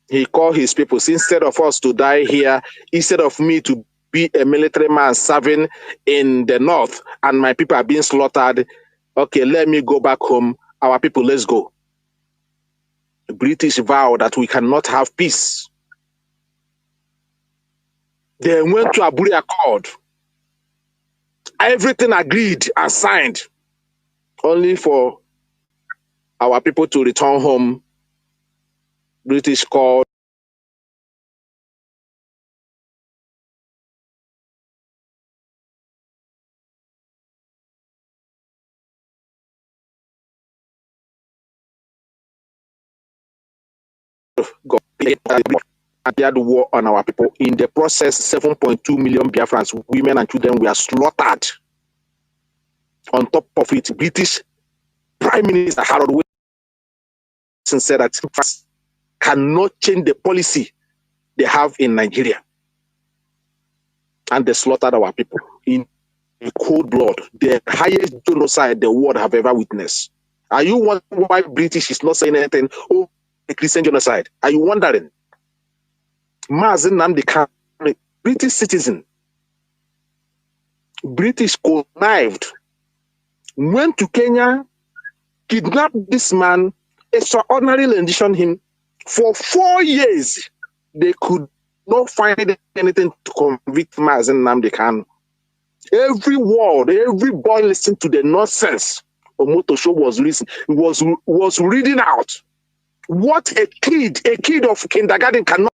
He called his people, instead of us to die here, instead of me to be a military man serving in the north and my people are being slaughtered, okay, let me go back home. Our people, let's go. The British vowed that we cannot have peace. They went to Aburi Accord. Everything agreed and signed, only for our people to return home. British called God and they had war on our people. In the process, 7.2 million Biafrans, women and children, were slaughtered. On top of it, British Prime Minister Harold Wilson said that cannot change the policy they have in Nigeria. And they slaughtered our people in cold blood, the highest genocide the world have ever witnessed. Are you wondering why British is not saying anything? Oh, a Christian genocide. Are you wondering? Mazi Nnamdi, British citizen, British connived, went to Kenya, kidnapped this man, extraordinarily renditioned him. For 4 years, they could not find anything to convict Mazi Nnamdi Kanu. Every word, everybody listened to the nonsense Omoto Show was reading out. What a kid of kindergarten cannot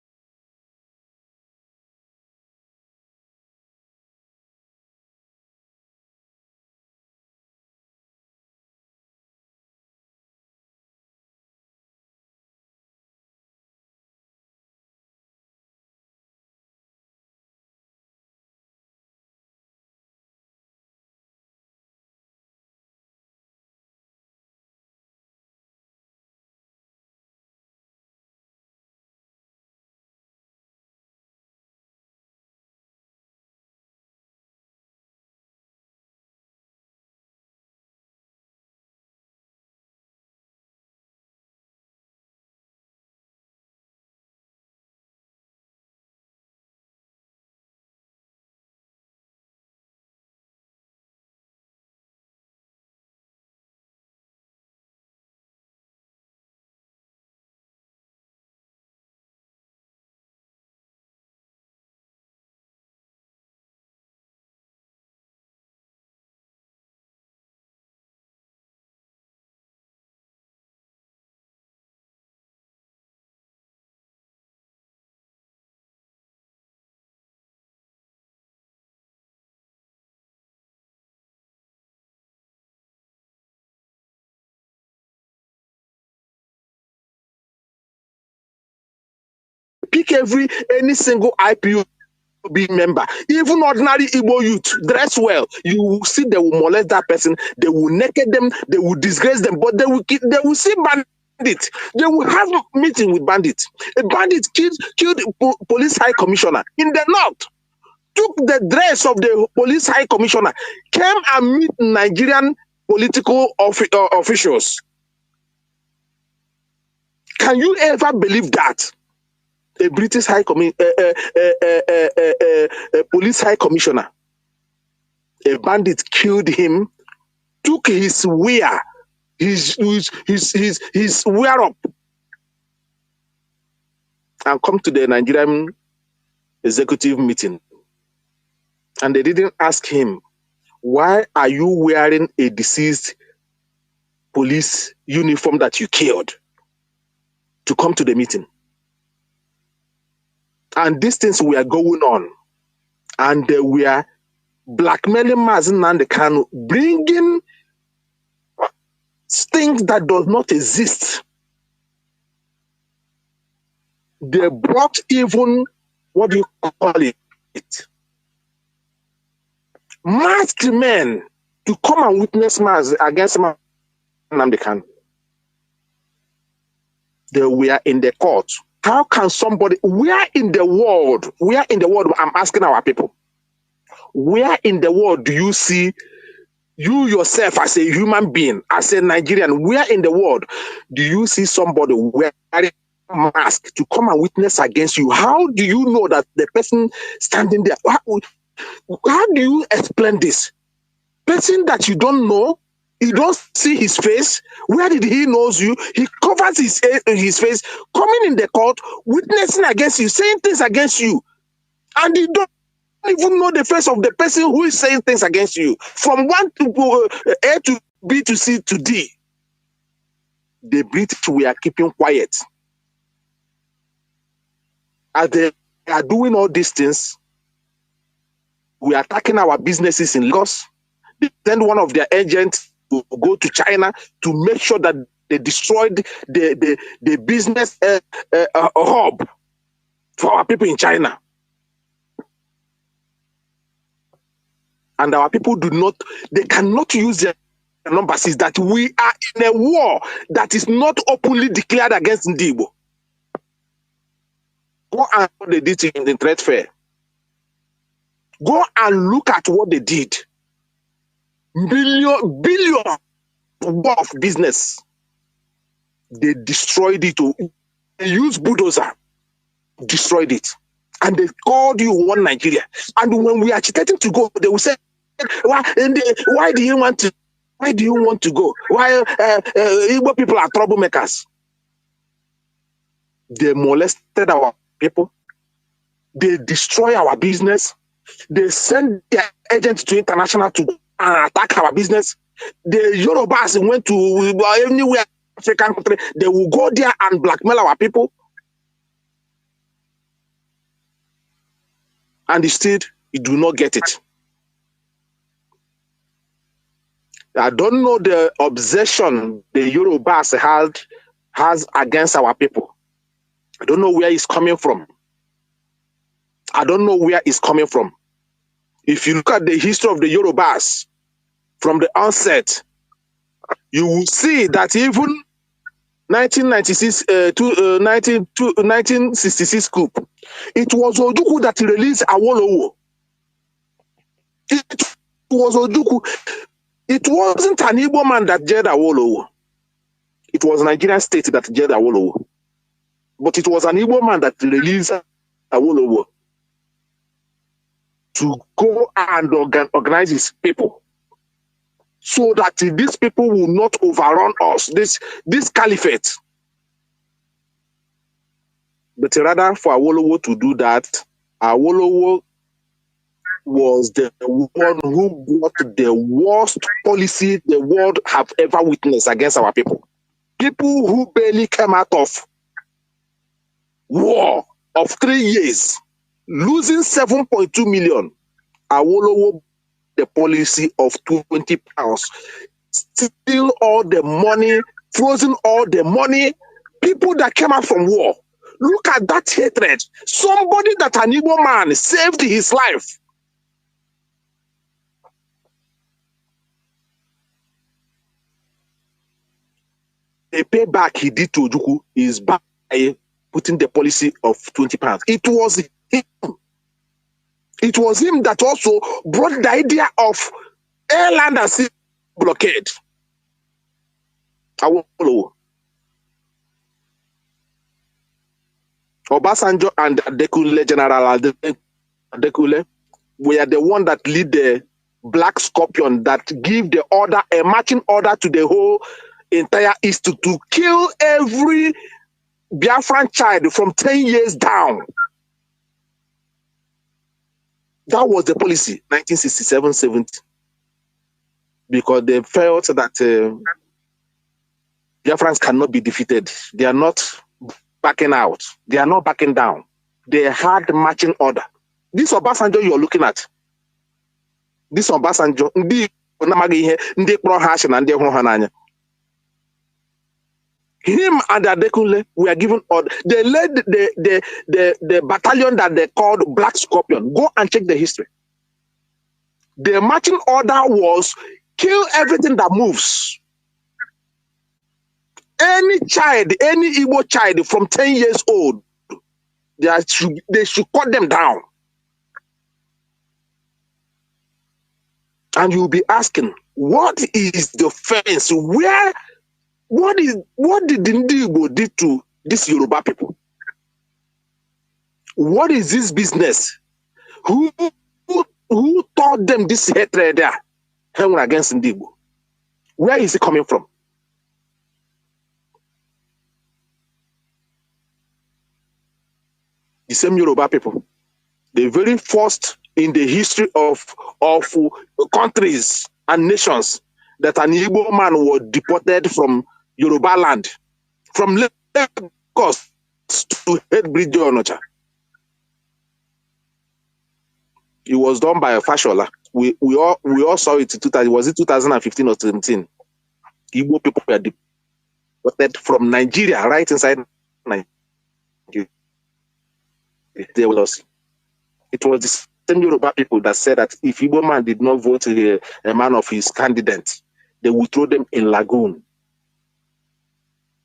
any single IPOB member, even ordinary Igbo youth, dress well, you will see they will molest that person, they will naked them, they will disgrace them, but they will see bandits. They will have a meeting with bandits. A bandit killed police high commissioner in the north, took the dress of the police high commissioner, came and meet Nigerian political officials. Can you ever believe that? A British police high commissioner, a bandit killed him, took his wear, his wear up, and come to the Nigerian executive meeting. And they didn't ask him, why are you wearing a deceased police uniform that you killed, to come to the meeting? And these things were going on, and they were blackmailing Mazi Nnamdi Kanu, bringing things that does not exist. They brought even, what do you call it, masked men to come and witness Mazi against Nnamdi Kanu. They were in the court. How can somebody, where in the world, I'm asking our people, where in the world do you see you yourself as a human being, as a Nigerian, where in the world do you see somebody wearing a mask to come and witness against you? How do you know that the person standing there, how do you explain this? Person that you don't know, you don't see his face. Where did he knows you? He covers his face, coming in the court, witnessing against you, saying things against you. And you don't even know the face of the person who is saying things against you. From one to A to B to C to D. The British were keeping quiet. As they are doing all these things, we are attacking our businesses in Lagos. They send one of their agents to go to China to make sure that they destroyed the business hub for our people in China. And our people they cannot use their numbers. Is that we are in a war that is not openly declared against Ndibo. Go and what they did in the trade fair. Go and look at what they did. Billion worth of business. They destroyed it. They used bulldozer, destroyed it. And they called you one Nigeria. And when we are agitating to go, they will say, why do you want to? Why do you want to go? Why Igbo people are troublemakers? They molested our people. They destroy our business. They send their agents to international to attack our business. The Yorubas went to anywhere African country. They will go there and blackmail our people. And instead, you do not get it. I don't know the obsession the Yorubas has against our people. I don't know where it's coming from. I don't know where it's coming from. If you look at the history of the Yorubas from the onset, you will see that even 1996 to 1966 coup, it was Ojukwu that released Awolowo. It was Ojukwu. It wasn't an Igbo man that jailed Awolowo. It was a Nigerian state that jailed Awolowo. But it was an Igbo man that released Awolowo to go and organize his people, so that these people will not overrun us, this caliphate. But rather for Awolowo to do that, Awolowo was the one who brought the worst policy the world have ever witnessed against our people. People who barely came out of war of 3 years, losing 7.2 million. Awolowo, the policy of 20 pounds, steal all the money, frozen all the money. People that came out from war, Look at that hatred. Somebody that an Igbo man saved his life. The payback he did to Ojukwu is by putting the policy of £20. It was him. It was him that also brought the idea of airland and sea blockade. Awolowo, Obasanjo and Adekunle, General Adekunle, were the one that lead the Black Scorpion that give the order, a marching order to the whole entire East to kill every Biafran child from 10 years down. That was the policy, 1967-70, because they felt that Biafrans cannot be defeated. They are not backing out. They are not backing down. They had marching order. This Obasanjo you're looking at, this Obasanjo, him and Adekunle were given order. They led the battalion that they called Black Scorpion. Go and check the history. The marching order was kill everything that moves. Any child, any Igbo child from 10 years old, they should cut them down. And you'll be asking, what is the offense? What did the Igbo do to these Yoruba people? What is this business? Who taught them this hatred there against Igbo? Where is it coming from? The same Yoruba people, the very first in the history of countries and nations that an Igbo man was deported from Yoruba land, from Lagos to Headbridge Onocha. It was done by a Fashola. We all saw it in 2000. Was it 2015 or 17? Igbo people were deported from Nigeria, right inside Nigeria. They were lost. It was the same Yoruba people that said that if Igbo man did not vote a man of his candidate, they would throw them in lagoon.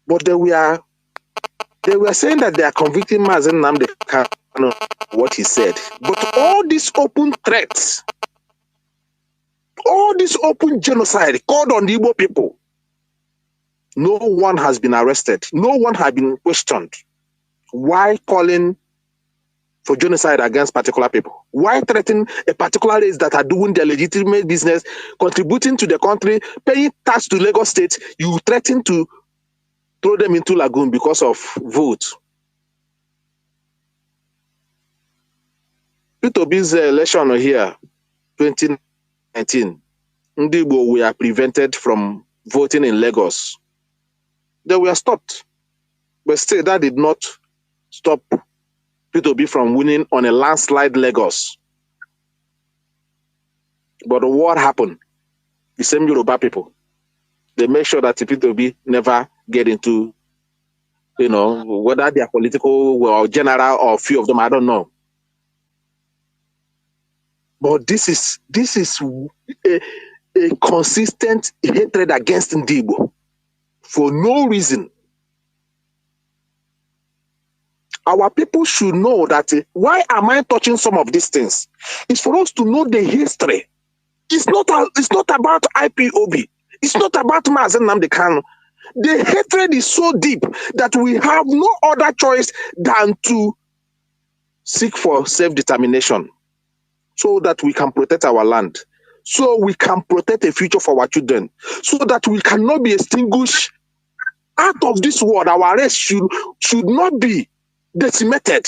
But they were saying that they are convicting Mazi Nnamdi Kanu what he said. But all these open threats, all this open genocide called on the Igbo people, no one has been arrested. No one has been questioned. Why calling for genocide against particular people? Why threaten a particular race that are doing their legitimate business, contributing to the country, paying tax to Lagos State? You threaten to throw them into lagoon because of vote. P2B's election here, 2019, Ndi Igbo were prevented from voting in Lagos. They were stopped. But still, that did not stop P2B from winning on a landslide Lagos. But what happened? The same Yoruba people, they make sure that the P2B never get into, whether they are political or general or few of them, I don't know. But this is a consistent hatred against Ndi Igbo for no reason. Our people should know that why am I touching some of these things? It's for us to know the history. It's not about IPOB. It's not about Mazi Nnamdi Kanu. The hatred is so deep that we have no other choice than to seek for self-determination so that we can protect our land, so we can protect a future for our children, so that we cannot be extinguished out of this world. Our race should not be decimated.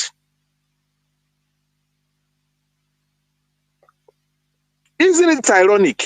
Isn't it ironic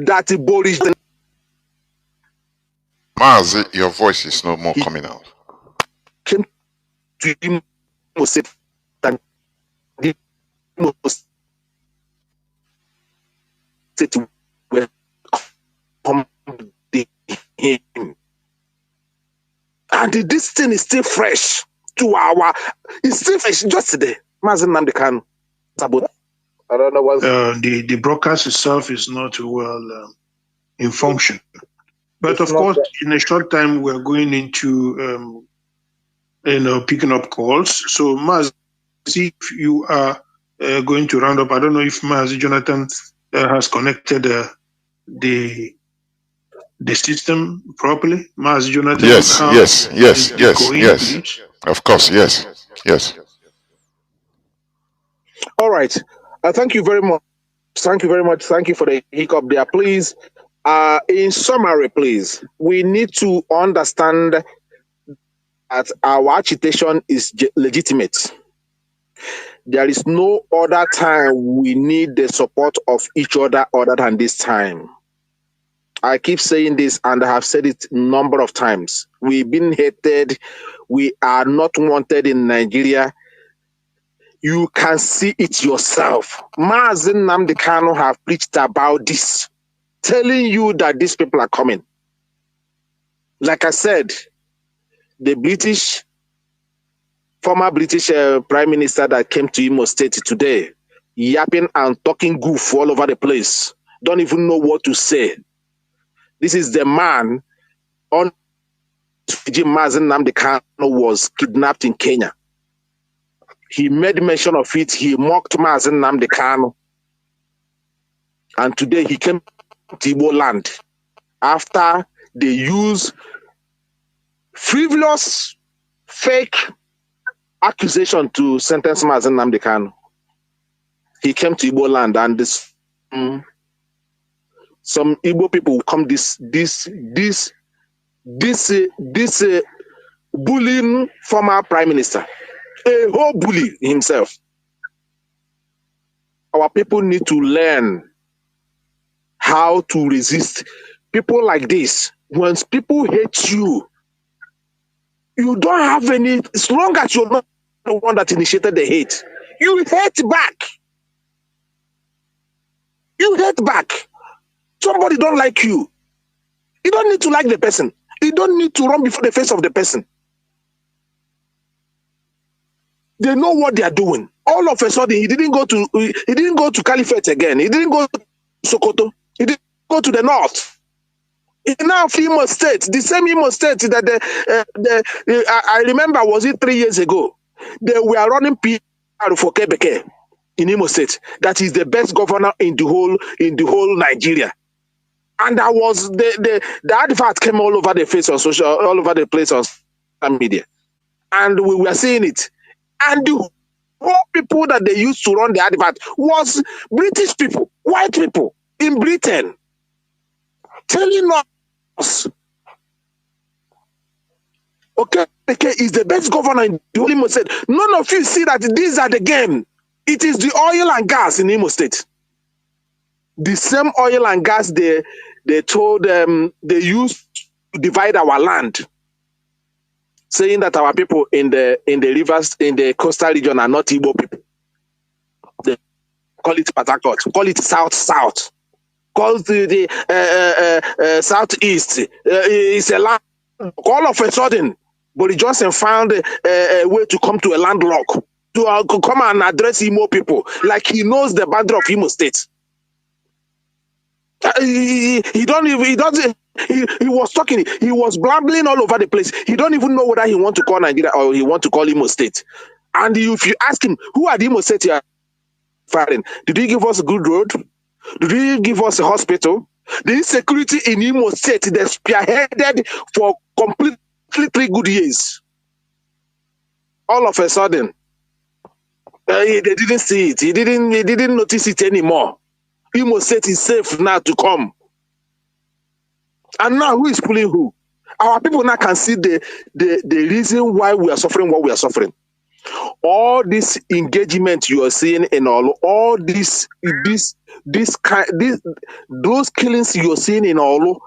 that Boris Mazi, your voice is no more coming out. came to him State and the Imo State were him. And this thing is still fresh to it's still fresh just today. Mazi Nnamdi Kanu. I don't know what the broadcast itself is not well in function. But it's of not course, that. in a short time, we're going into picking up calls. So, Mazi, if you are going to round up, I don't know if Mazi Jonathan has connected the system properly. Mazi Jonathan, Yes, how yes, yes, is it yes, going, yes. please? Of course, yes, yes. All right. Thank you very much. Thank you very much. Thank you for the hiccup there. Please, in summary, please, we need to understand that our agitation is legitimate. There is no other time we need the support of each other than this time. I keep saying this and I have said it a number of times. We've been hated. We are not wanted in Nigeria. You can see it yourself. Mazi Nnamdi Kanu have preached about this, telling you that these people are coming. Like I said, the former British Prime Minister that came to Imo State today, yapping and talking goof all over the place, don't even know what to say. This is the man on Mazi Nnamdi Kanu was kidnapped in Kenya. He made mention of it. He mocked Mazi Nnamdi Kanu. And today he came to Igbo land after they use frivolous, fake accusation to sentence Mazi Nnamdi Kanu. He came to Igbo land and some Igbo people will come this bullying former prime minister, a whole bully himself. Our people need to learn how to resist people like this. Once people hate you, you don't have any, as long as you're not the one that initiated the hate, you hate back. You hate back. Somebody don't like you. You don't need to like the person. You don't need to run before the face of the person. They know what they are doing. All of a sudden, he didn't go to Caliphate again. He didn't go to Sokoto. He didn't go to the north. He now Imo State, the same Imo State that I remember, was it 3 years ago? They were running PR for Quebec in Imo State. That is the best governor in the whole Nigeria. And that was the advert came all over the face on all over the place on social media, and we were seeing it. And the whole people that they used to run the advert was British people, white people in Britain, telling us, okay, is the best governor in the whole Imo State. None of you see that these are the game. It is the oil and gas in Imo State. The same oil and gas they told them they used to divide our land, saying that our people in the rivers, in the coastal region, are not Igbo people. They call it Patakot, call it South, call it the Southeast. It's a land. All of a sudden, Boris Johnson found a way to come to a landlock, to come and address Imo people, like he knows the boundary of Imo State. He was talking, he was blambling all over the place. He don't even know whether he want to call Nigeria or he want to call Imo State. And if you ask him, who are the Imo State you are firing? Did he give us a good road? Did he give us a hospital? The insecurity in Imo State, they spearheaded for completely 3 good years. All of a sudden, they didn't see it. He didn't notice it anymore. Imo State is safe now to come. And now who is pulling who? Our people now can see the reason why we are suffering what we are suffering. All this engagement you are seeing in all those killings you are seeing in all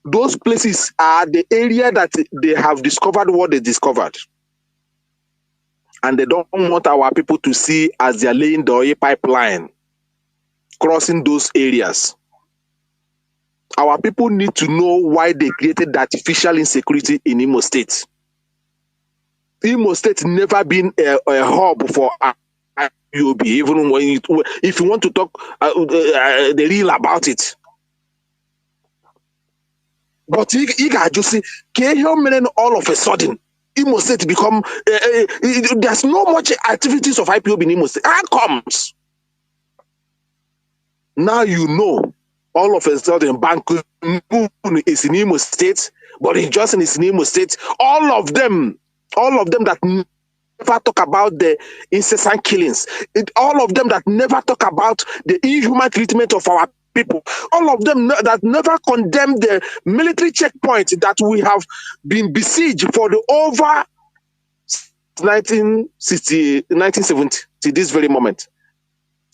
those places are the area that they have discovered what they discovered, and they don't want our people to see as they're laying the oil pipeline crossing those areas. Our people need to know why they created that artificial insecurity in Imo State. Imo State never been a hub for IPOB, even when if you want to talk the real about it. But you got just see, all of a sudden, Imo State become there's no much activities of IPOB in Imo State. How comes? Now you know, all of a sudden, Banku is in Imo State, but Johnson is in Imo State. All of them that never talk about the incessant killings. All of them that never talk about the inhuman treatment of our people. All of them that never condemn the military checkpoint that we have been besieged for the over 1970 to this very moment.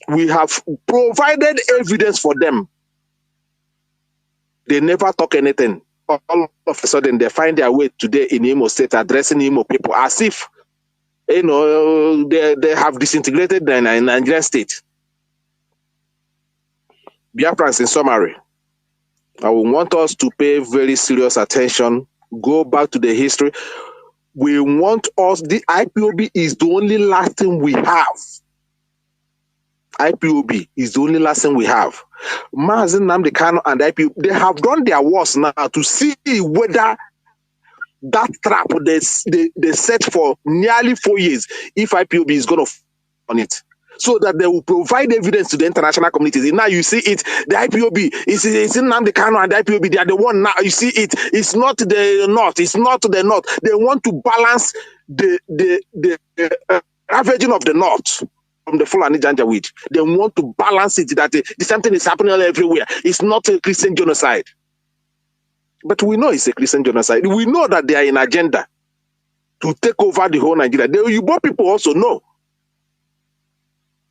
We have provided evidence for them. They never talk anything. All of a sudden, they find their way today in Imo State addressing Imo people as if they have disintegrated the Nigerian state. Biafrans, in summary, I will want us to pay very serious attention, go back to the history. We want us, the IPOB is the only last thing we have. IPOB is the only last thing we have. Mazi, Nnamdi, Kanu, and IPOB, they have done their worst now to see whether that trap they set for nearly 4 years, if IPOB is going to on it, so that they will provide evidence to the international community. Now you see it, the IPOB it's in Nnamdi Kanu and the IPOB, they are the one now. You see it, it's not the North, it's not the North. They want to balance the ravaging of the North from the Fulani Janjaweed. They want to balance it, that the same thing is happening everywhere. It's not a Christian genocide. But we know it's a Christian genocide. We know that they are in agenda to take over the whole Nigeria. The Igbo people also know.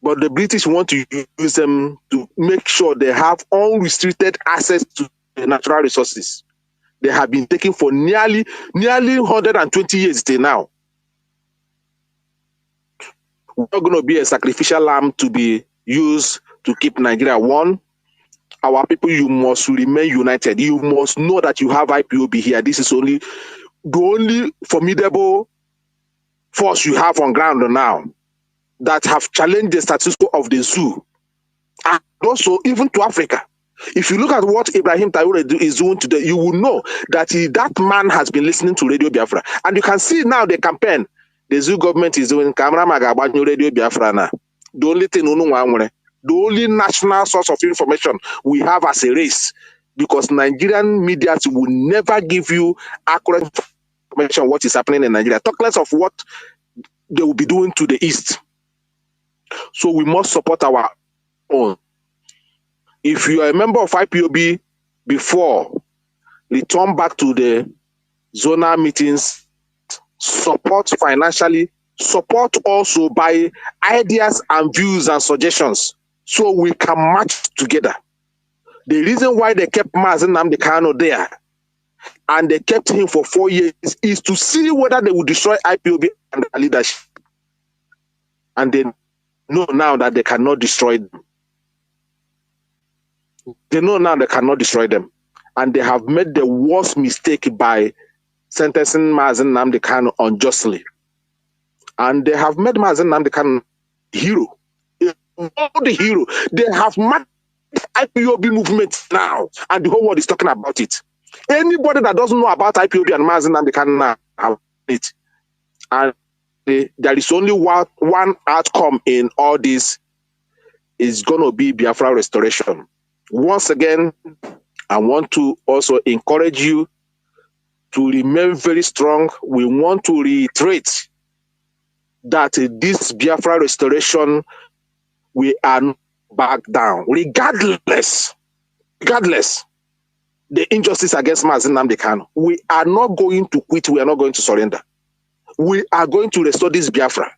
But the British want to use them to make sure they have unrestricted access to the natural resources. They have been taken for nearly 120 years till now. We're not going to be a sacrificial lamb to be used to keep Nigeria one. Our people, you must remain united. You must know that you have IPOB here. This is the only formidable force you have on ground now that have challenged the status quo of the zoo. And also, even to Africa. If you look at what Ibrahim Traore is doing today, you will know that that man has been listening to Radio Biafra. And you can see now the campaign the zoo government is doing. Radio Biafra now. The only thing, the only national source of information we have as a race, because Nigerian media will never give you accurate information on what is happening in Nigeria. Talk less of what they will be doing to the east. So we must support our own. If you are a member of IPOB before, return back to the zonal meetings, support financially, support also by ideas and views and suggestions, so we can match together. The reason why they kept Mazi Nnamdi Kanu there and they kept him for 4 years is to see whether they would destroy IPOB and their leadership. And they know now that they cannot destroy them. They know now they cannot destroy them. And they have made the worst mistake by sentencing Mazi Nnamdi Kanu unjustly. And they have made Mazi Nnamdi Kanu hero. The hero. They have made the IPOB movement now, and the whole world is talking about it. Anybody that doesn't know about IPOB and Mazi Nnamdi Kanu now have it. And there is only one outcome in all this, is going to be Biafra restoration. Once again, I want to also encourage you to remain very strong. We want to reiterate that this Biafra restoration, we are not back down, regardless the injustice against Mazi Nnamdi Kanu. We are not going to quit. We are not going to surrender. We are going to restore this Biafra,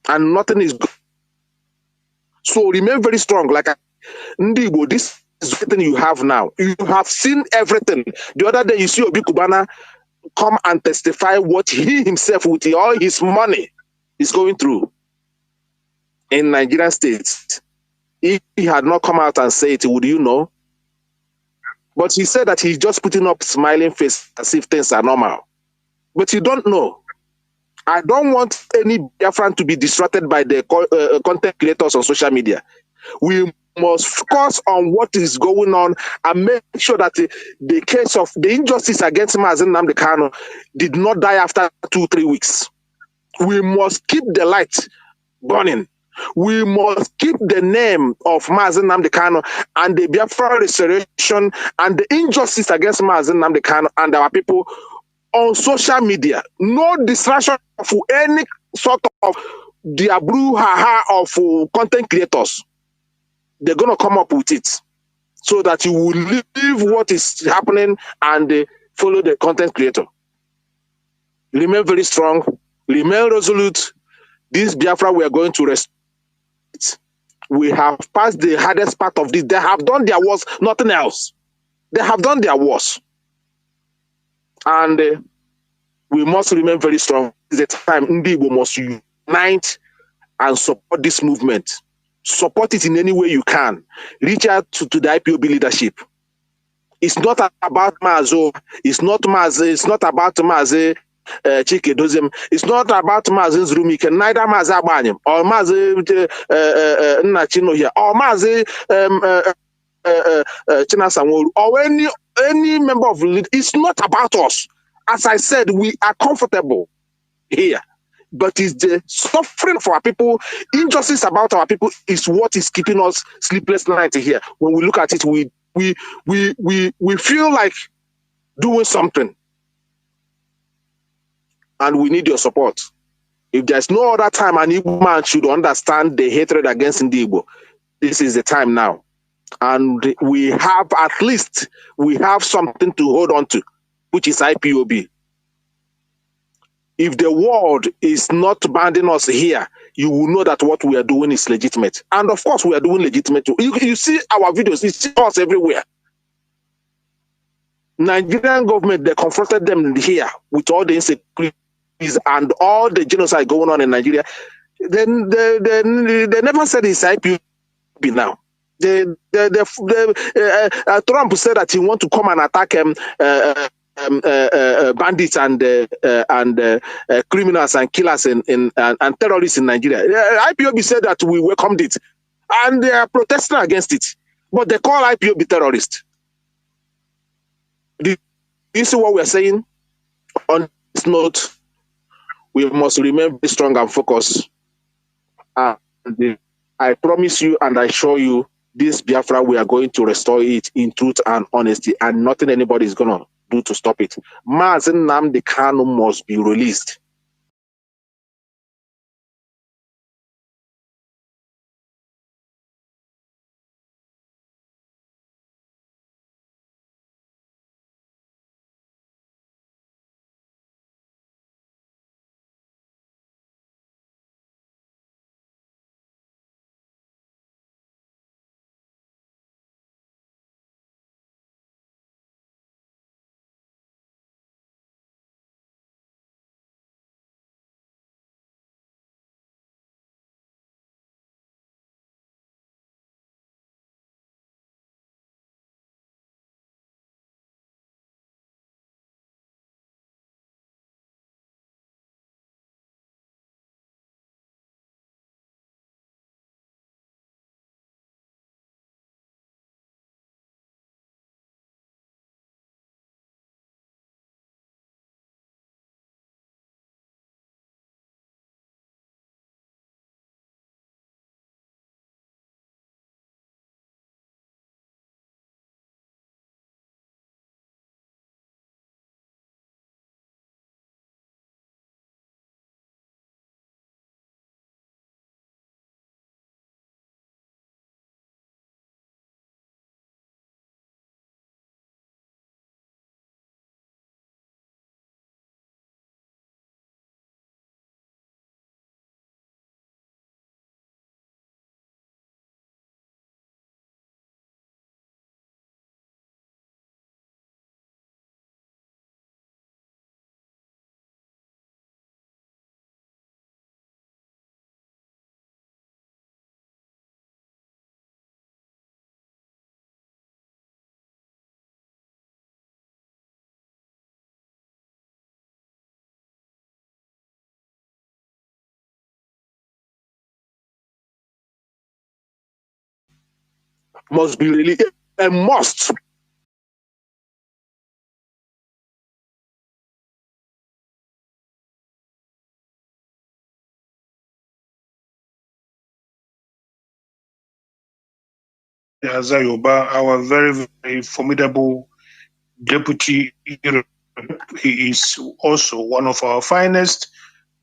and nothing is good. So remain very strong. Like Ndigo, this is everything you have now. You have seen everything. The other day, you see Obi Kubana come and testify what he himself, with all his money, is going through in Nigerian states. If he had not come out and say it, would you know? But he said that he's just putting up smiling face as if things are normal. But you don't know. I don't want any Biafran to be distracted by the content creators on social media. We must focus on what is going on and make sure that the case of the injustice against Mazi Nnamdi Kanu did not die after 2-3 weeks. We must keep the light burning. We must keep the name of Mazi Nnamdi Kanu and the Biafra restoration and the injustice against Mazi Nnamdi Kanu and our people on social media. No distraction of any sort of the brouhaha of content creators. They're going to come up with it so that you will leave what is happening and follow the content creator. Remain very strong. Remain resolute. This Biafra, we are going to rest. We have passed the hardest part of this. They have done their worst, nothing else. They have done their worst. And we must remain very strong. It's the time Ndigo must unite and support this movement. Support it in any way you can. Reach out to the IPOB leadership. It's not about Mazo. It's not Mazi. It's not about Mazi Chinedu. It's not about Mazi Nzurumike. Neither Mazi Abanyim or Mazi Nnachino here or Mazi Chinasanworu or any member of the. It's not about us. As I said, we are comfortable here. But it's the suffering for our people, injustice about our people is what is keeping us sleepless night here. When we look at it, we feel like doing something, and we need your support. If there's no other time an Igbo man should understand the hatred against Igbo, this is the time now. And we have something to hold on to, which is IPOB. If the world is not banding us here, you will know that what we are doing is legitimate. And of course, we are doing legitimate too. You see our videos, you see us everywhere. Nigerian government, they confronted them here with all the insecurities and all the genocide going on in Nigeria. Then they never said it's IPOB now. Trump said that he want to come and attack bandits and criminals and killers and terrorists in Nigeria. IPOB said that we welcomed it, and they are protesting against it. But they call IPOB terrorists. Do you see what we're saying? On this note, we must remain very strong and focused. And I promise you and I assure you, this Biafra, we are going to restore it in truth and honesty, and nothing anybody is going to do to stop it. Mazi Nnamdi Kanu must be released. must be really a must. Azayoba, our very, very formidable deputy. He is also one of our finest.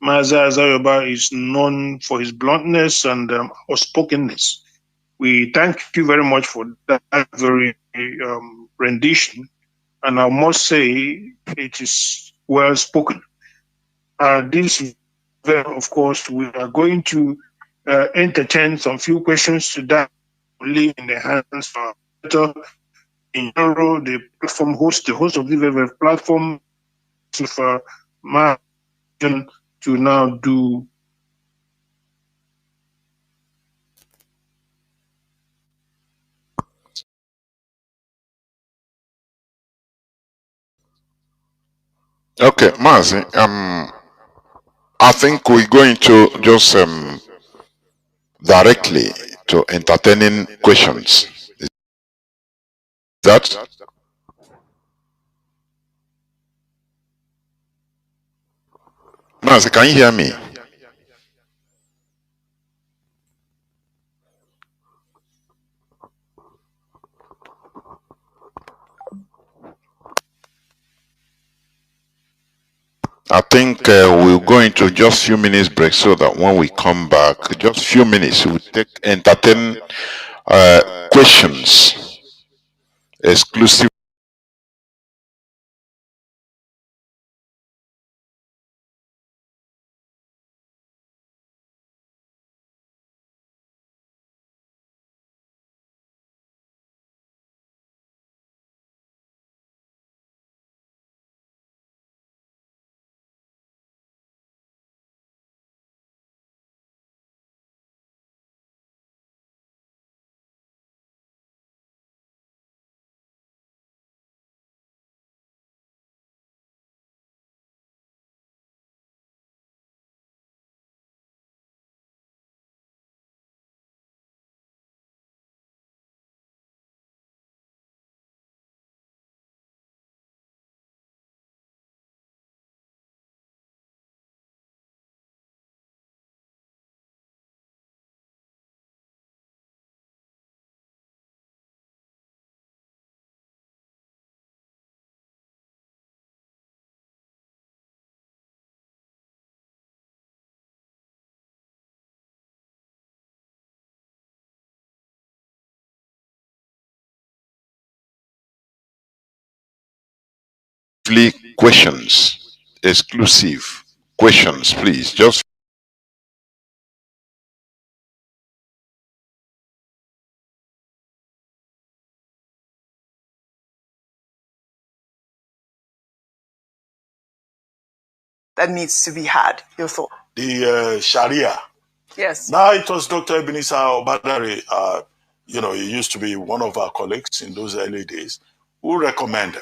Mazi Azayoba is known for his bluntness and outspokenness. We thank you very much for that very rendition. And I must say, it is well spoken. This, of course, we are going to entertain some few questions to that leave in the hands of in general, the platform host, the host of the platform, for to now do. Okay, Mazi, I think we're going to just directly to entertaining questions. Is that? Mazi, can you hear me? I think we're going to just few minutes break so that when we come back, just few minutes, we'll take entertain questions exclusive. Questions, exclusive questions, please. Just that needs to be had. Your thought? The Sharia. Yes. Now it was Dr. Ebenezer Obadare, he used to be one of our colleagues in those early days, who recommended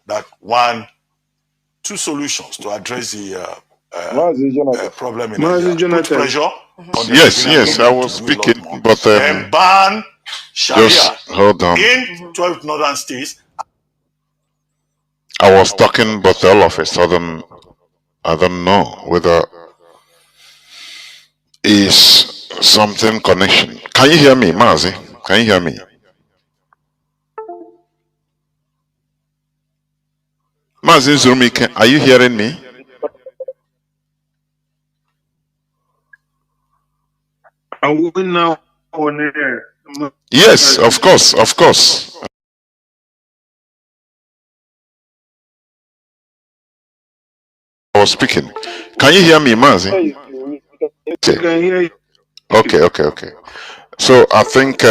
that two solutions to address the problem in Nigeria. Put pressure on the yes, I was speaking, but then ban Sharia just hold on. in 12 northern states. I was talking, but all of a sudden, I don't know whether is something connection. Can you hear me, Mazi? Can you hear me? Mazi Zurmi, are you hearing me? Are we now on air? Yes, of course, of course. I was speaking. Can you hear me, Mazi? We can hear you. Okay. So I think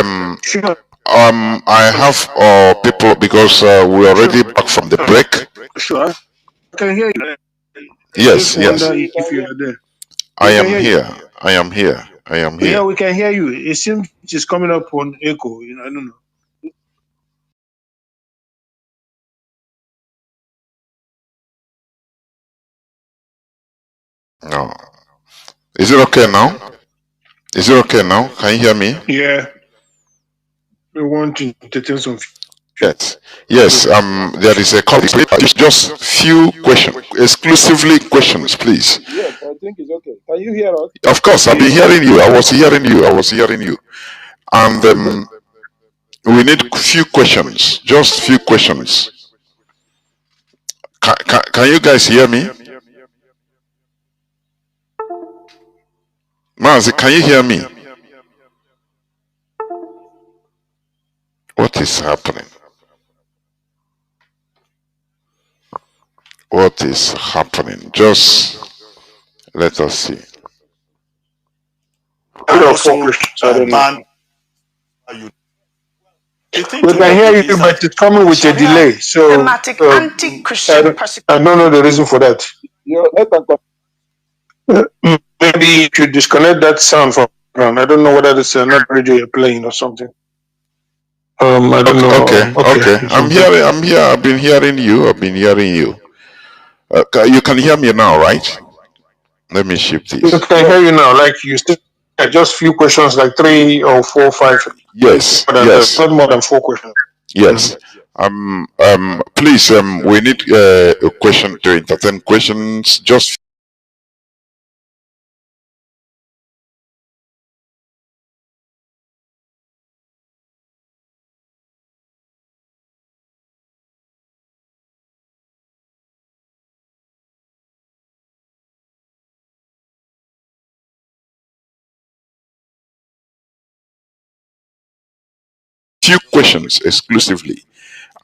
Sure. I have people because we're already back from the break. Sure. I can hear you. Yes. If you are there. I am here. I am here. Yeah, we can hear you. It seems it's coming up on echo. I don't know. No. Is it okay now? Is it okay now? Can you hear me? Yeah. We want to entertain some. Yes, yes. There is a call. Just few questions, exclusively questions, please. Yes, I think it's okay. Can you hear us? Of course, I've been hearing you. I was hearing you. I was hearing you. And we need few questions. Just few questions. Can you guys hear me? Mazi, can you hear me? What is happening? What is happening? Just let us see. Also, I don't know. ban you. We can hear you, but it's coming with a delay. So Systematic anti-Christian persecution. I don't know the reason for that. Your network. Maybe you should disconnect that sound from the background. I don't know whether it's another radio you're playing or something. I don't know. Okay. I'm hearing. I'm here. I've been hearing you. I've been hearing you. You can hear me now, right? Let me shift We this. can hear you now. Like you still just few questions, like 3 or 4, 5. Yes. Yes. Not more than 4 questions. Yes. Please. We need a question to entertain questions. Just few questions exclusively.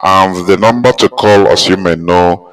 The number to call, as you may know,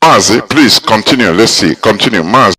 Mazi, please continue. Let's see. Continue, Mazi.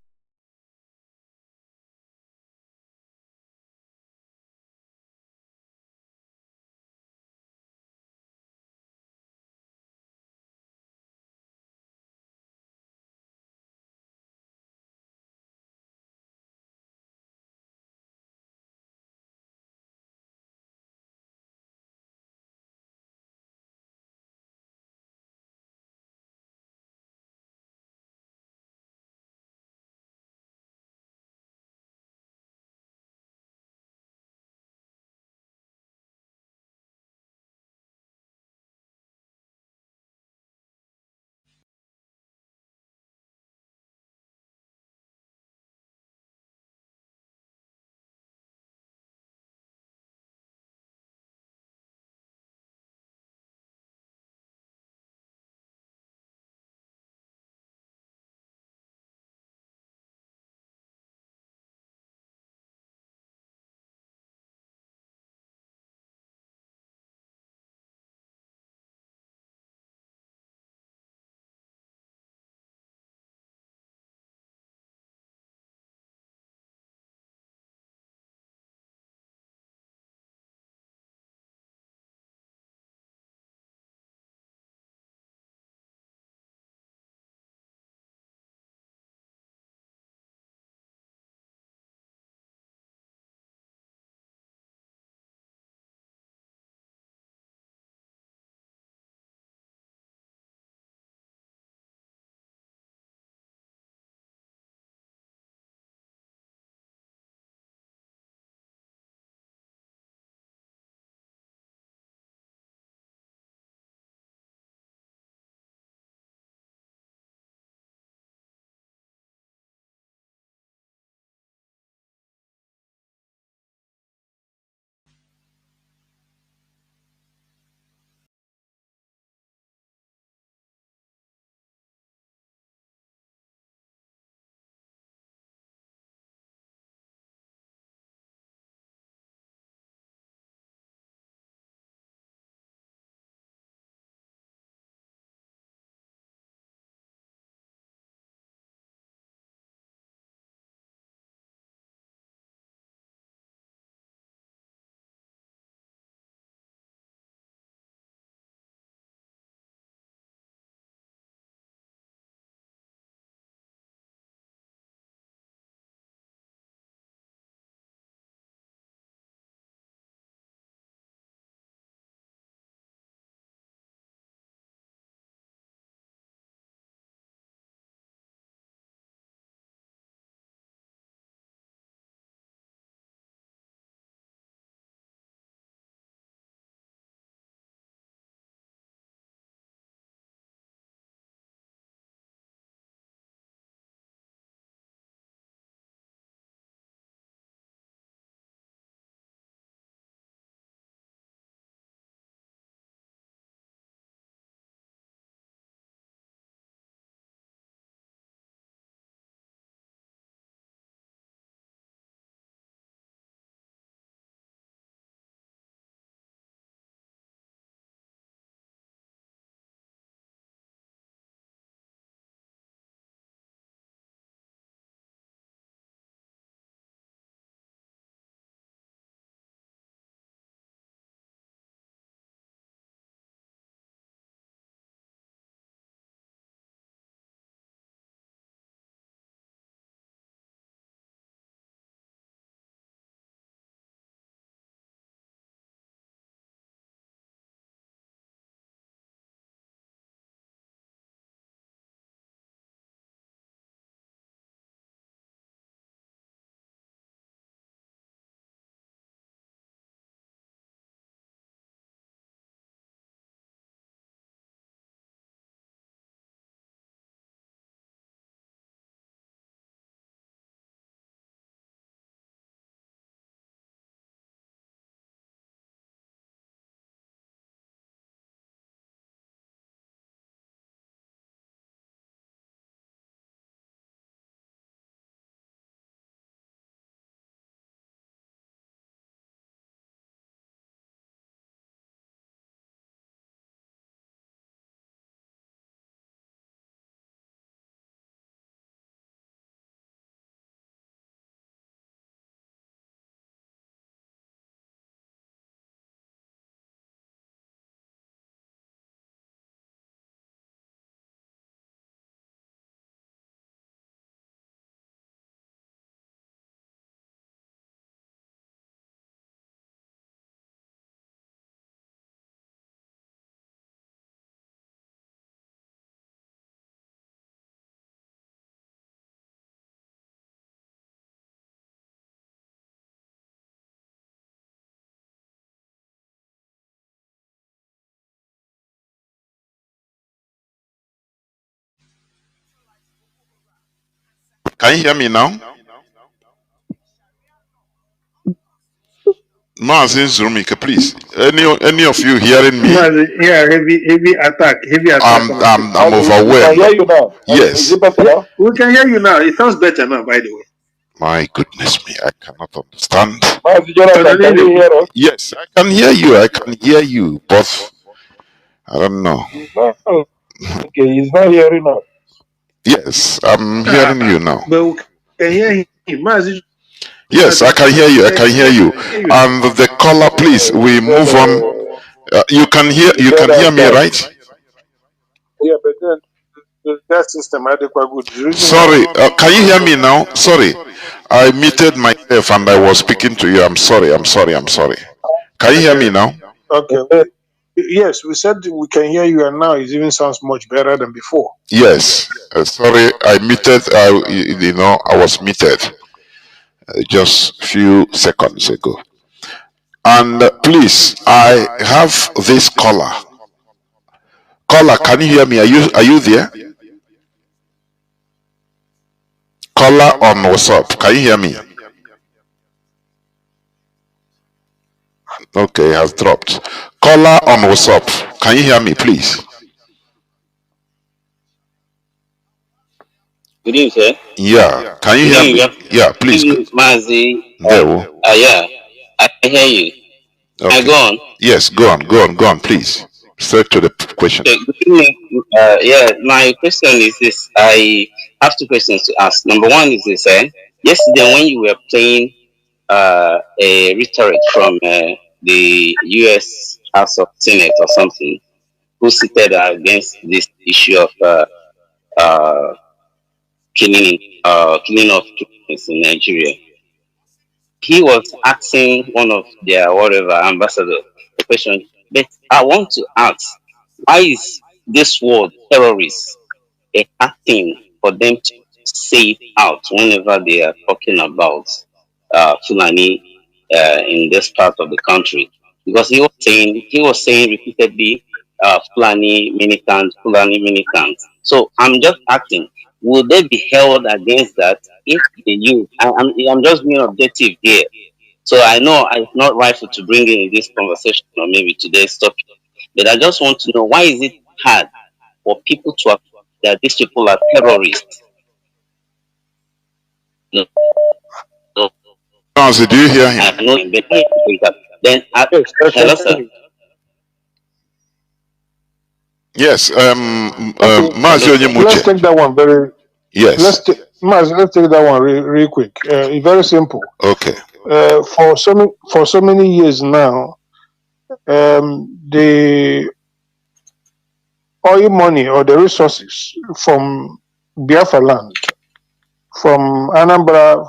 Can you hear me now? Mazi Zurumike, please. Any of you hearing me? Yeah, heavy attack on our system. I'm We can overwhelmed. hear you now. Yes. Is it better now? We can hear you now. It sounds better now, by the way. My goodness me, I cannot understand. Mazi Jonathan, can you hear us? Yes, I can hear you. I can hear you, but I don't know. He's not. Okay, he's not hearing us. Yes, I'm hearing you now. But we can hear him. Mazi, Yes, I can hear you. I can hear you. now. And the caller, please, we He said, move on. You can hear. he You said can hear me, that. right? Yeah, but then that system had a quite good. The reason why Sorry, can you hear me now? Sorry, I muted myself and I was speaking to you. I'm sorry. I'm sorry. I'm sorry. Can you hear me now? Okay. Yes, we said we can hear you, and now it even sounds much better than before. Yes. Sorry, I muted. I was muted just few seconds ago. And please, I have this caller. Caller, can you hear me? Are you there? Caller on WhatsApp. Can you hear me? Okay, it has dropped. Caller on WhatsApp. Can you hear me, please? Good evening, sir. Yeah. Can you Good hear evening, me? Yeah, please. Good evening, Mazi. There. Yeah, I can hear you. I go Okay. on. Yes, go on, please. Straight to the question. Okay, good evening. Yeah, my question is this. I have two questions to ask. Number one is this, yesterday when you were playing a rhetoric from the US House of Senate or something, who seated against this issue of uh, killing of Christians in Nigeria. He was asking one of their whatever ambassador a question, but I want to ask, why is this word terrorist a hard thing for them to say it out whenever they are talking about Fulani in this part of the country? Because he was saying repeatedly Fulani militant. So I'm just asking, will they be held against that if they use? I'm just being objective here. So I know it's not rightful to bring in this conversation or maybe today's topic, but I just want to know, why is it hard for people to accept that these people are terrorists? No, no, Nancy, do you hear him? I know him, but then Yes, I can hello, hear sir. you. Yes. Okay, Mazi let's Onyemuche. take that one very. Yes. Let's take that one real quick. It's very simple. Okay. For so many years now, the oil money or the resources from Biafra land, from Anambra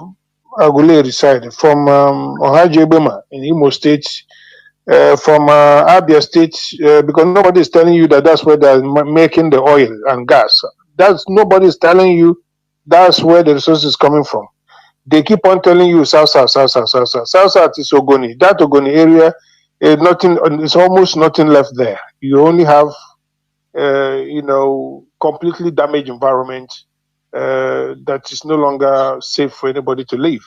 Aguleri side, from Ohaji Ebema in Imo State, from Abia State, because nobody is telling you that that's where they're making the oil and gas. Nobody is telling you that's where the resources is coming from. They keep on telling you South is Ogoni. That Ogoni area, nothing. It's almost nothing left there. You only have, completely damaged environment that is no longer safe for anybody to live.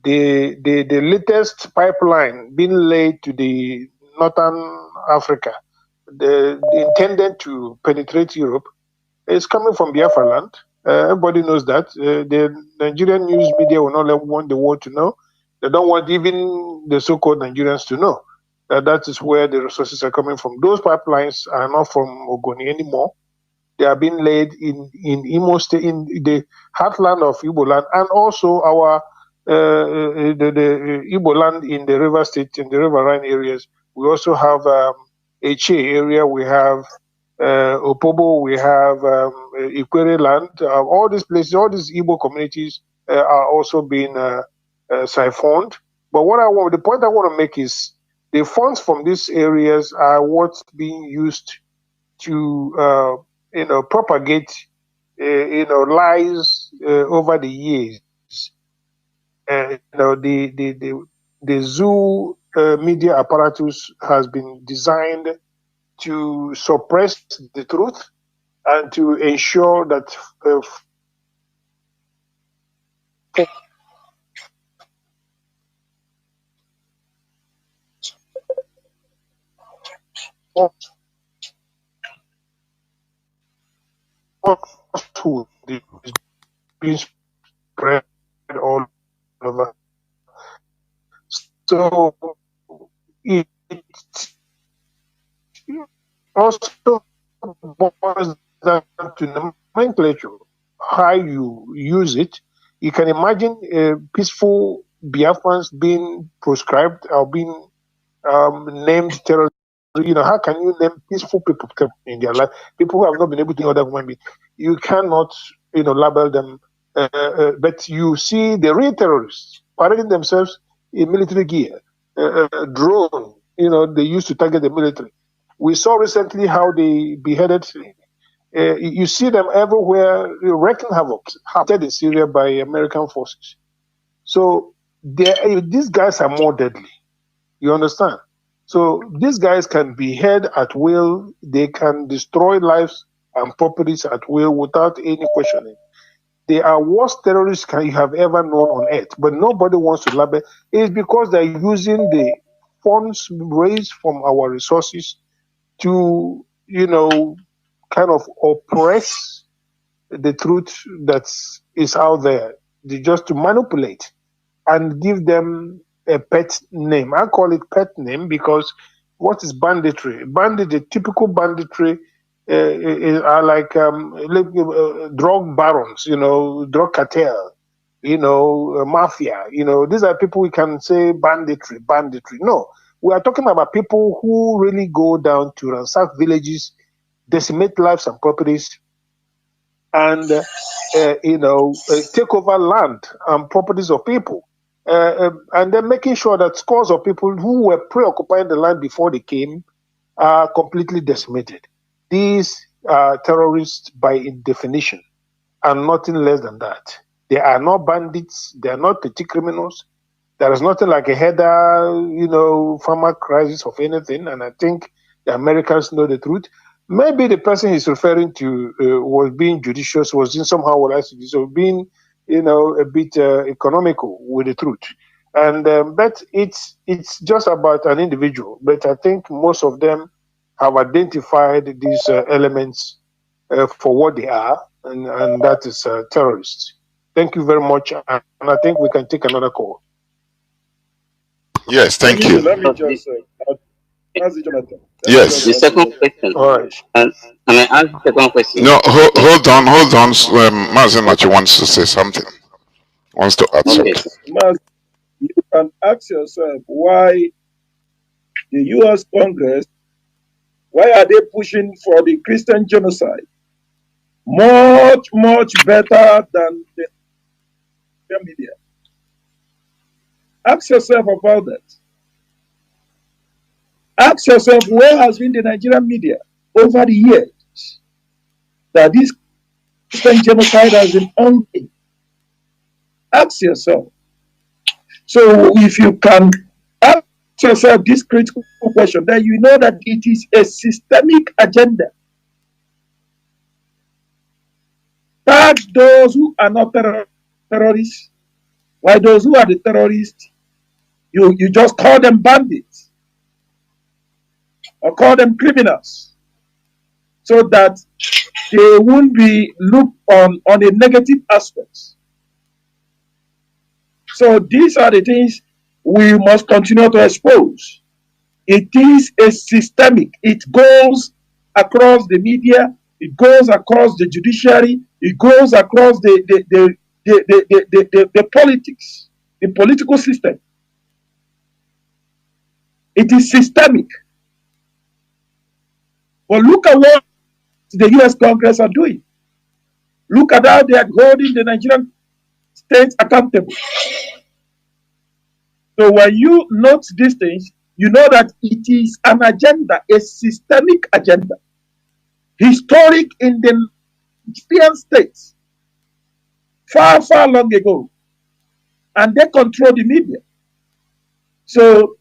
The latest pipeline being laid to the northern Africa, the intended to penetrate Europe, is coming from Biafra land. Everybody knows that. The Nigerian news media will not want the world to know. They don't want even the so-called Nigerians to know that is where the resources are coming from. Those pipelines are not from Ogoni anymore. They are being laid in Imo State, in the heartland of Igbo land, and also our the Igbo land in the River State, in the riverine areas. We also have Eche area. We have Opobo. We have Ikwere land. All these places, all these Igbo communities are also being siphoned. But the point I want to make is the funds from these areas are what's being used to propagate lies over the years. The zoo media apparatus has been designed to suppress the truth and to ensure that falsehood is being spread all over. So it also boils down to nomenclature, how you use it. You can imagine peaceful Biafrans being proscribed or being named terrorists. You know, how can you name peaceful people in their life? People who have not been able to do other human beings. You cannot, label them. But you see the real terrorists parading themselves in military gear, drone. They used to target the military. We saw recently how they beheaded. You see them everywhere, wreaking havoc, after in Syria by American forces. So these guys are more deadly. You understand? So these guys can behead at will. They can destroy lives and properties at will without any questioning. They are worst terrorists you have ever known on earth, but nobody wants to label. It's because they're using the funds raised from our resources to, kind of oppress the truth that is out there. Just to manipulate and give them a pet name. I call it pet name because what is banditry? The typical banditry are like drug barons, drug cartel, mafia. These are people we can say banditry. No, we are talking about people who really go down to ransack villages, decimate lives and properties, and take over land and properties of people. And then making sure that scores of people who were preoccupying the land before they came are completely decimated. These are terrorists by definition, and nothing less than that. They are not bandits. They are not petty criminals. There is nothing like a header, farmer crisis of anything. And I think the Americans know the truth. Maybe the person he's referring to was being judicious, was in somehow what I said, so being, a bit economical with the truth. And but it's just about an individual. But I think most of them have identified these elements for what they are, and that is terrorists. Thank you very much, and I think we can take another call. Yes, thank you. Let me just Mazi Jonathan. Yes. The second question. All right. And I ask the second question? No, hold on. Mazi Machi wants to say something. Wants to add Okay. something. Mazi, you can ask yourself why the U.S. Congress, why are they pushing for the Christian genocide? Much better than the media. Ask yourself about that. Ask yourself, where has been the Nigerian media over the years that this Christian genocide has been ongoing? Ask yourself. So if you can ask yourself this critical question, then you know that it is a systemic agenda. Tag those who are not terrorists, while those who are the terrorists, you just call them bandits or call them criminals, so that they won't be looked on a negative aspects. So these are the things we must continue to expose. It is a systemic. It goes across the media. It goes across the judiciary. It goes across the politics, the political system. It is systemic. But look at what the U.S. Congress are doing. Look at how they are holding the Nigerian states accountable. So when you note these things, you know that it is an agenda, a systemic agenda, historic in the Nigerian states, far long ago. And they control the media. So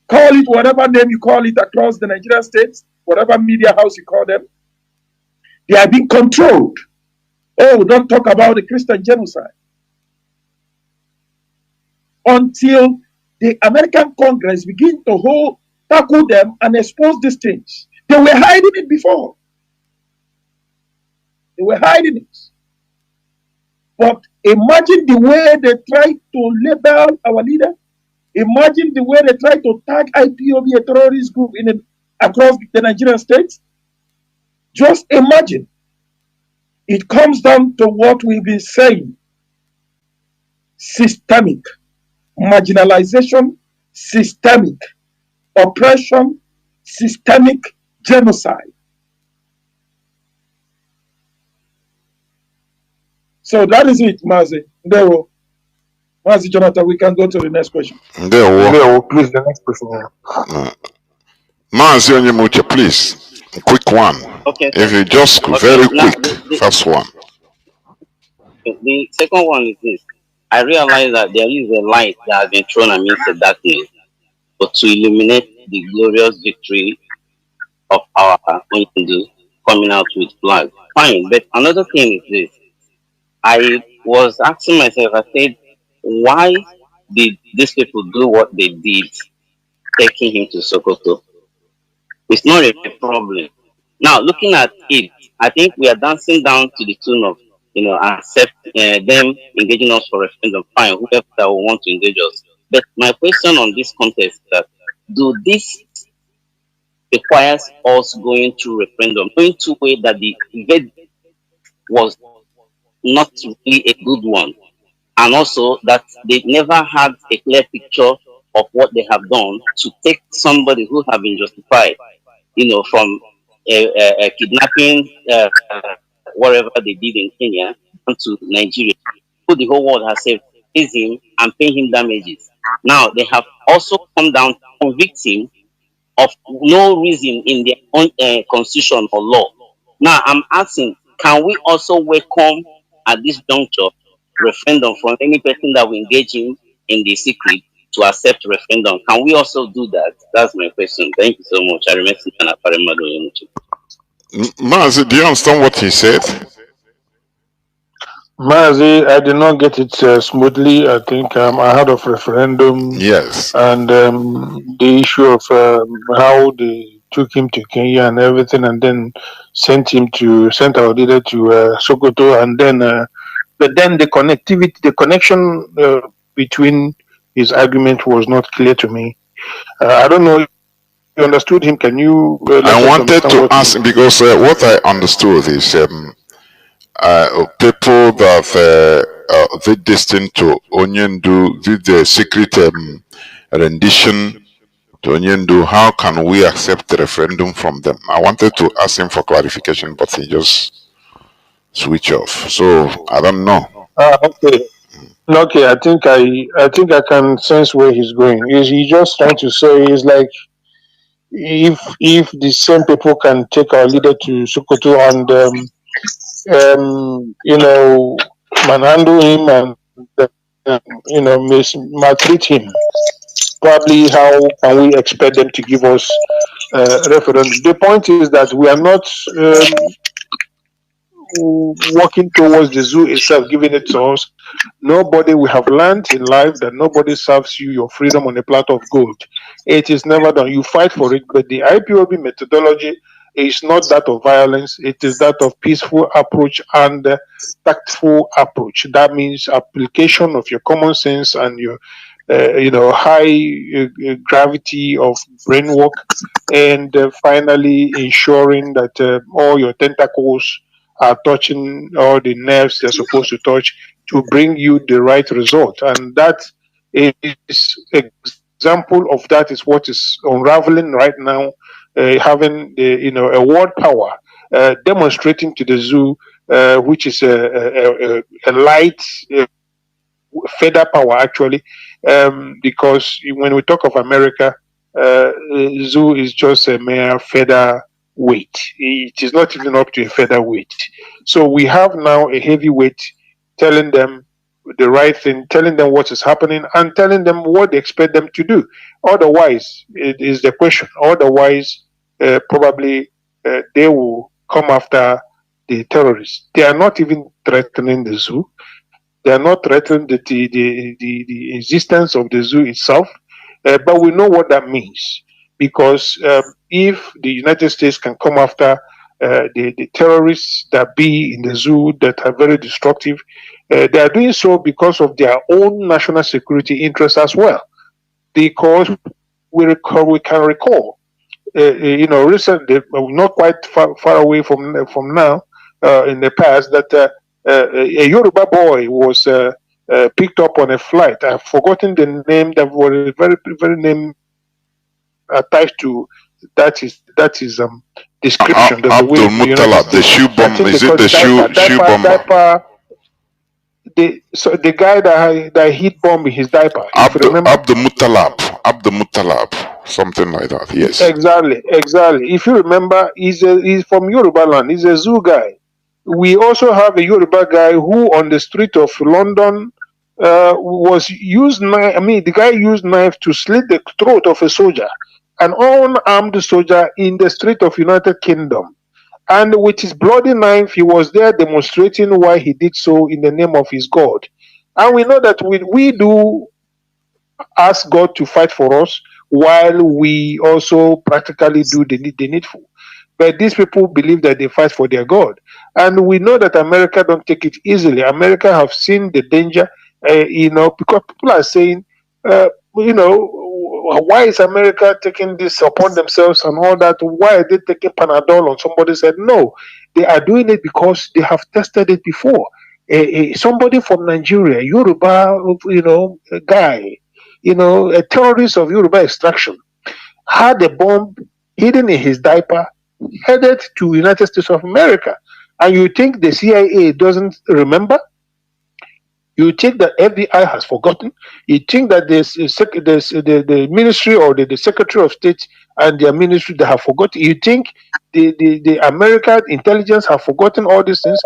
call it whatever name you call it across the Nigerian states, whatever media house you call them, they are being controlled. Oh, don't talk about the Christian genocide. until the American Congress begin to tackle them and expose these things. They were hiding it before. They were hiding it. But imagine the way they tried to label our leader. Imagine the way they tried to tag IPOB, a terrorist group, across the Nigerian states. Just imagine. It comes down to what we've been saying. Systemic. Marginalization, systemic. Oppression, systemic genocide. So that is it, Mazi. Mazi Jonathan, we can go to the next question. Please, the next question. Mazi Onyemuche, please. Quick one. Okay, If you just very quick, first one. The second one is this. I realize that there is a light that has been thrown amidst the darkness, but to illuminate the glorious victory of our Nnamdi coming out with flag. Fine, but another thing is this. I was asking myself, I said, why did these people do what they did, taking him to Sokoto? It's not a problem. Now, looking at it, I think we are dancing down to the tune of, accept them engaging us for referendum. Fine, whoever that will want to engage us. But my question on this contest is that, do this requires us going through referendum, going to way that the verdict was not really a good one, and also that they never had a clear picture of what they have done to take somebody who have been justified, from a kidnapping, whatever they did in Kenya, to Nigeria, who the whole world has said is him and pay him damages. Now they have also come down to convict him of no reason in their own constitution or law. Now I'm asking, can we also welcome at this juncture referendum from any person that will engage in the secret to accept referendum? Can we also do that? That's my question. Thank you so much. I remember Mazi, do you understand what he said? Mazi, I did not get it smoothly. I think I heard of referendum. Yes. And the issue of how they took him to Kenya and everything, and then sent our leader to Sokoto, and then, but then the connection between his argument was not clear to me. I don't know if you understood him. Can you? I wanted to ask because what I understood is people that did this thing to Onyendu, did the secret rendition to Onyendu. How can we accept the referendum from them? I wanted to ask him for clarification, but he just switched off. So I don't know. Okay. Okay, I think I can sense where he's going. Is he just trying to say is like if the same people can take our leader to Sokoto and manhandle him and maltreat him, probably how can we expect them to give us referendum? The point is that we are not working towards the zoo itself, giving it to us. Nobody, we have learned in life that nobody serves you your freedom on a platter of gold. It is never done. You fight for it, but the IPOB methodology is not that of violence. It is that of peaceful approach and tactful approach. That means application of your common sense and your high gravity of brain work, and finally ensuring that all your tentacles are touching all the nerves they're supposed to touch to bring you the right result. And that is example of that is what is unraveling right now, having a world power demonstrating to the zoo, which is a light feather power actually, because when we talk of America, zoo is just a mere feather weight. It is not even up to a feather weight. So we have now a heavyweight telling them the right thing, telling them what is happening, and telling them what they expect them to do. Otherwise, it is the question. Otherwise, probably they will come after the terrorists. They are not even threatening the zoo. They are not threatening the existence of the zoo itself, but we know what that means, because if the United States can come after the terrorists that be in the zoo that are very destructive, they are doing so because of their own national security interests as well. Because we can recall, recently, not quite far away from now, in the past, that a Yoruba boy was picked up on a flight. I've forgotten the name, that was very name attached to that is description. There's a way Abdul the United Muttalab, the States, shoe I bomb. think they Is it call the it shoe bomber? diaper. The guy that hit bomb in his diaper, if you remember. Abdul Muttalab, something like that. Yes. Exactly. If you remember, he's from Yoruba land. He's a zoo guy. We also have a Yoruba guy who, on the street of London, was used knife. I mean, the guy used knife to slit the throat of a soldier, an unarmed soldier in the street of United Kingdom. And with his bloody knife, he was there demonstrating why he did so in the name of his God. And we know that we do ask God to fight for us, while we also practically do the needful. But these people believe that they fight for their God. And we know that America don't take it easily. America have seen the danger, because people are saying, why is America taking this upon themselves and all that? Why are they taking Panadol on somebody? Said no, they are doing it because they have tested it before. Somebody from Nigeria, Yoruba, a guy, a terrorist of Yoruba extraction, had a bomb hidden in his diaper, headed to United States of America. And you think the CIA doesn't remember? You think that FBI has forgotten? You think that the ministry or the Secretary of State and their ministry, they have forgotten? You think the American intelligence have forgotten all these things?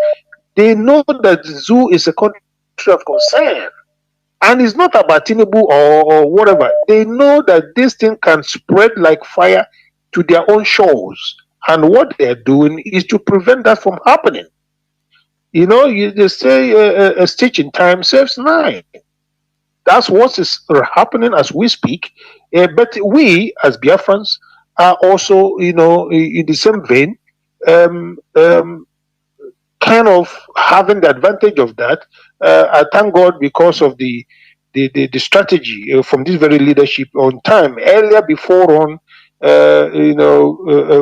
They know that the zoo is a country of concern. And it's not about Tinubu or whatever. They know that this thing can spread like fire to their own shores. And what they're doing is to prevent that from happening. They say a stitch in time saves nine. That's what is happening as we speak. But we, as Biafrans, are also, in the same vein, um, um, kind of having the advantage of that. I thank God because of the strategy from this very leadership on time earlier before on,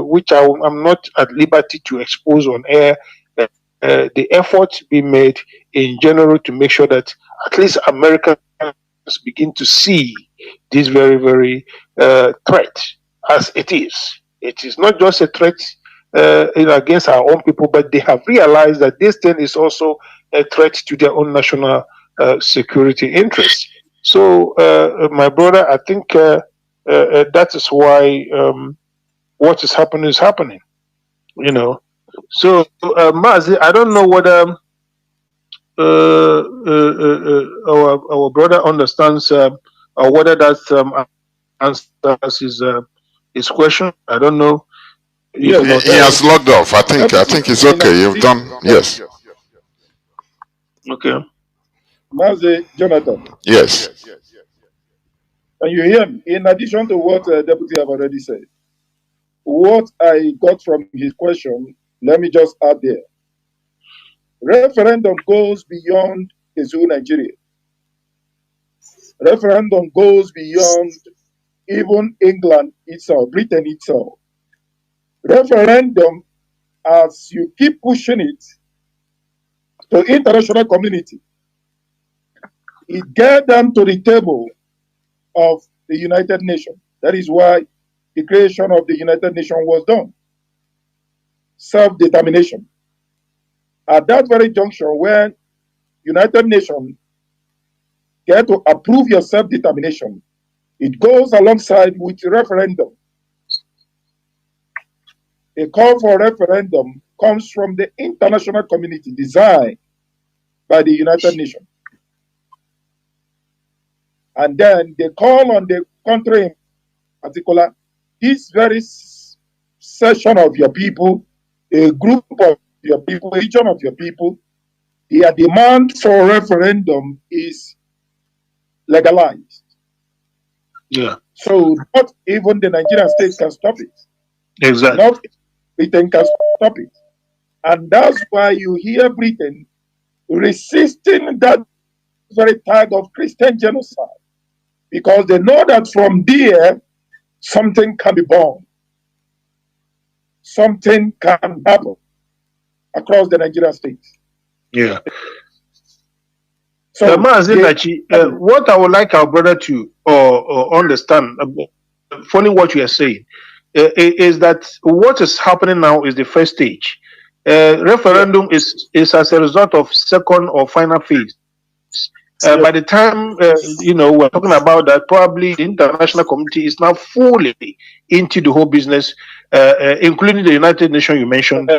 which I'm not at liberty to expose on air. The effort being made in general to make sure that at least Americans begin to see this very, very threat as it is. It is not just a threat against our own people, but they have realized that this thing is also a threat to their own national security interests. So, my brother, I think that is why what is happening is happening. So, Mazi, I don't know whether our brother understands or whether that answers his question. I don't know. If Yes, not, He has logged off. I think Deputy, it's in okay. You've addition, done. Yes. okay. Mazi Jonathan, Yes. can you hear me? In addition to what Deputy have already said, what I got from his question, let me just add there. Referendum goes beyond the zoo Nigeria. Referendum goes beyond even England itself, Britain itself. Referendum, as you keep pushing it to international community, it get them to the table of the United Nations. That is why the creation of the United Nations was done. Self-determination. At that very juncture, when United Nations get to approve your self-determination, it goes alongside with referendum. A call for referendum comes from the international community designed by the United Nations. And then they call on the country in particular, this very section of your people, a group of your people, a region of your people, their demand for referendum is legalized. Yeah. So not even the Nigerian state can stop it. Exactly. Not Britain can stop it. And that's why you hear Britain resisting that very tag of Christian genocide, because they know that from there something can be born, something can happen across the Nigerian states. Yeah. So what I would like our brother to understand, following what you are saying, is that what is happening now is the first stage. Referendum is as a result of second or final phase. By the time we're talking about that, probably the international community is now fully into the whole business, including the United Nations you mentioned,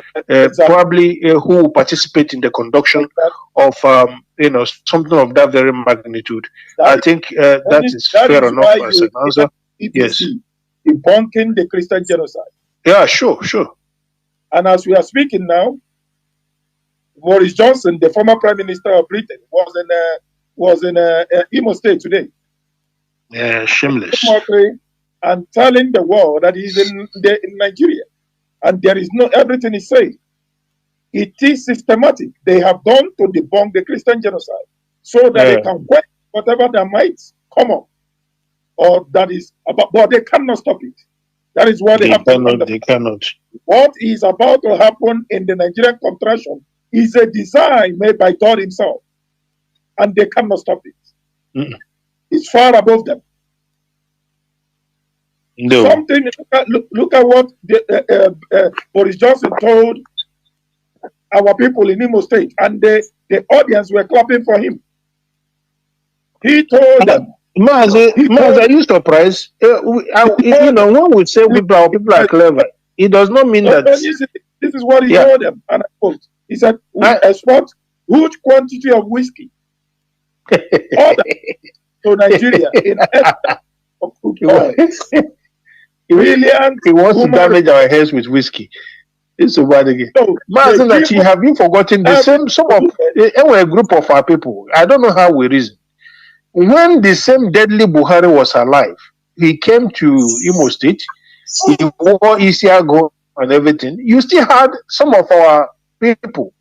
probably who will participate in the conduction of something of that very magnitude. I think that is fair enough as an answer. Yes, debunking the Christian genocide. Yeah, sure. And as we are speaking now, Boris Johnson, the former Prime Minister of Britain, was in Imo State today. Yeah, shameless. And telling the world that he's in Nigeria, and there is no everything he says. It is systematic. They have gone to debunk the Christian genocide so that they can quit whatever that might come up, or that is about, but they cannot stop it. That is what they have to understand. They cannot. What is about to happen in the Nigerian contraction is a design made by God Himself, and they cannot stop it. It's far above them. No. Something. Look at what Boris Johnson told our people in Imo State, and the audience were clapping for him. He told them. Mazi, are you surprised? When we say people are clever, it does not mean that. This is what he told them, and I quote. He said, "We export huge quantity of whiskey to Nigeria in of crude oil. He wants to damage our heads with whiskey." It's so bad again. Mazi, have you forgotten the same? Some of a group of our people. I don't know how we reason. When the same deadly Buhari was alive, he came to Imo State. He wore Isiago and everything. You still had some of our people.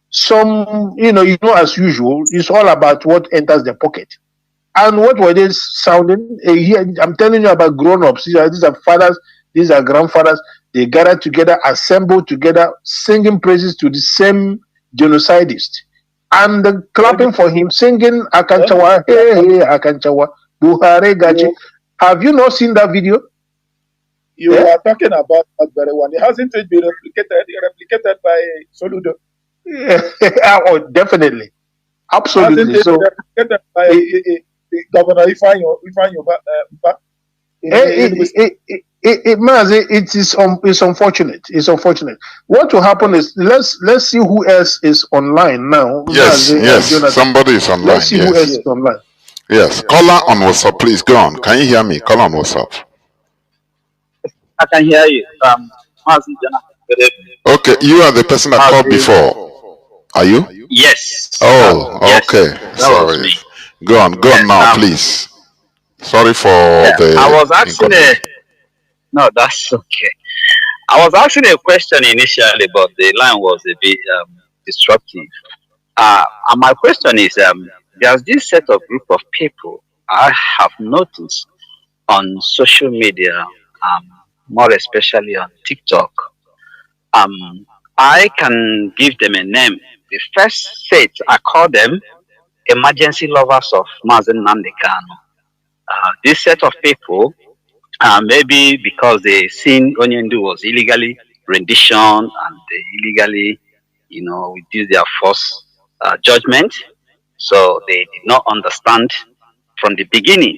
Some, as usual, it's all about what enters the pocket. And what were they sounding? I'm telling you about grown-ups. These are fathers, these are grandfathers. They gathered together, assembled together, singing praises to the same genocidist. And clapping for him, singing Akanchawa, hey, Akanchawa, Buhari Gachi. Have you not seen that video? You are talking about that very one. It hasn't been replicated by Soludo. Oh, definitely. Absolutely. So, replicated by Governor Ifanyo. Mazi, it's unfortunate. It's unfortunate. What will happen is let's see who else is online now. Yes, Mazi, somebody is online. Let's see who else is online. Yes, caller on WhatsApp, please go on. Can you hear me? Call on WhatsApp. I can hear you. Mazi, okay, you are the person that called before. Are you? Yes. Oh, okay. Sorry. Go on now, please. Sorry for the. I was asking No, that's okay. I was asking a question initially, but the line was a bit disruptive. And my question is, there's this set of group of people I have noticed on social media, more especially on TikTok. I can give them a name. The first set, I call them emergency lovers of Mazi Nnamdi Kanu. This set of people, maybe because they seen Onyendu was illegally rendition and they illegally, reduced their force judgment. So they did not understand from the beginning.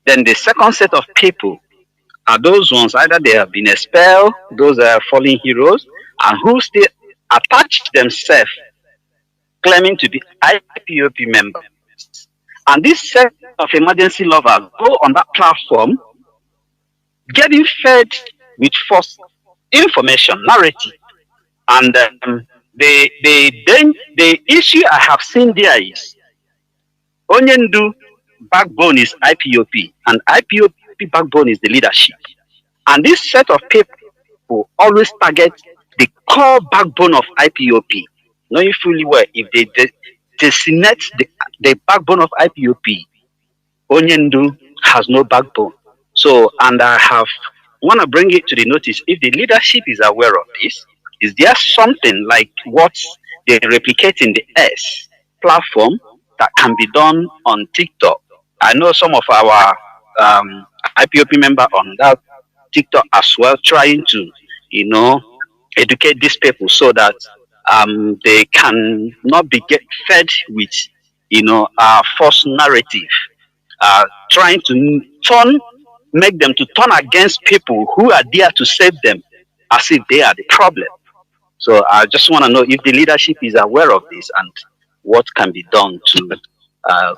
Then the second set of people are those ones, either they have been expelled, those are fallen heroes, and who still attach themselves claiming to be IPOP members. And this set of emergency lovers go on that platform getting fed with false information, narrative. And the issue I have seen there is Onyendu backbone is IPOP, and IPOP backbone is the leadership. And this set of people always target the core backbone of IPOP, knowing fully well if they designate the backbone of IPOP, Onyendu has no backbone. So, and I have want to bring it to the notice, if the leadership is aware of this, is there something like what they replicate in the S platform that can be done on TikTok? I know some of our IPOP member on that TikTok as well, trying to, educate these people so that they can not be fed with, false narrative, trying to make them to turn against people who are there to save them as if they are the problem. So I just want to know if the leadership is aware of this and what can be done to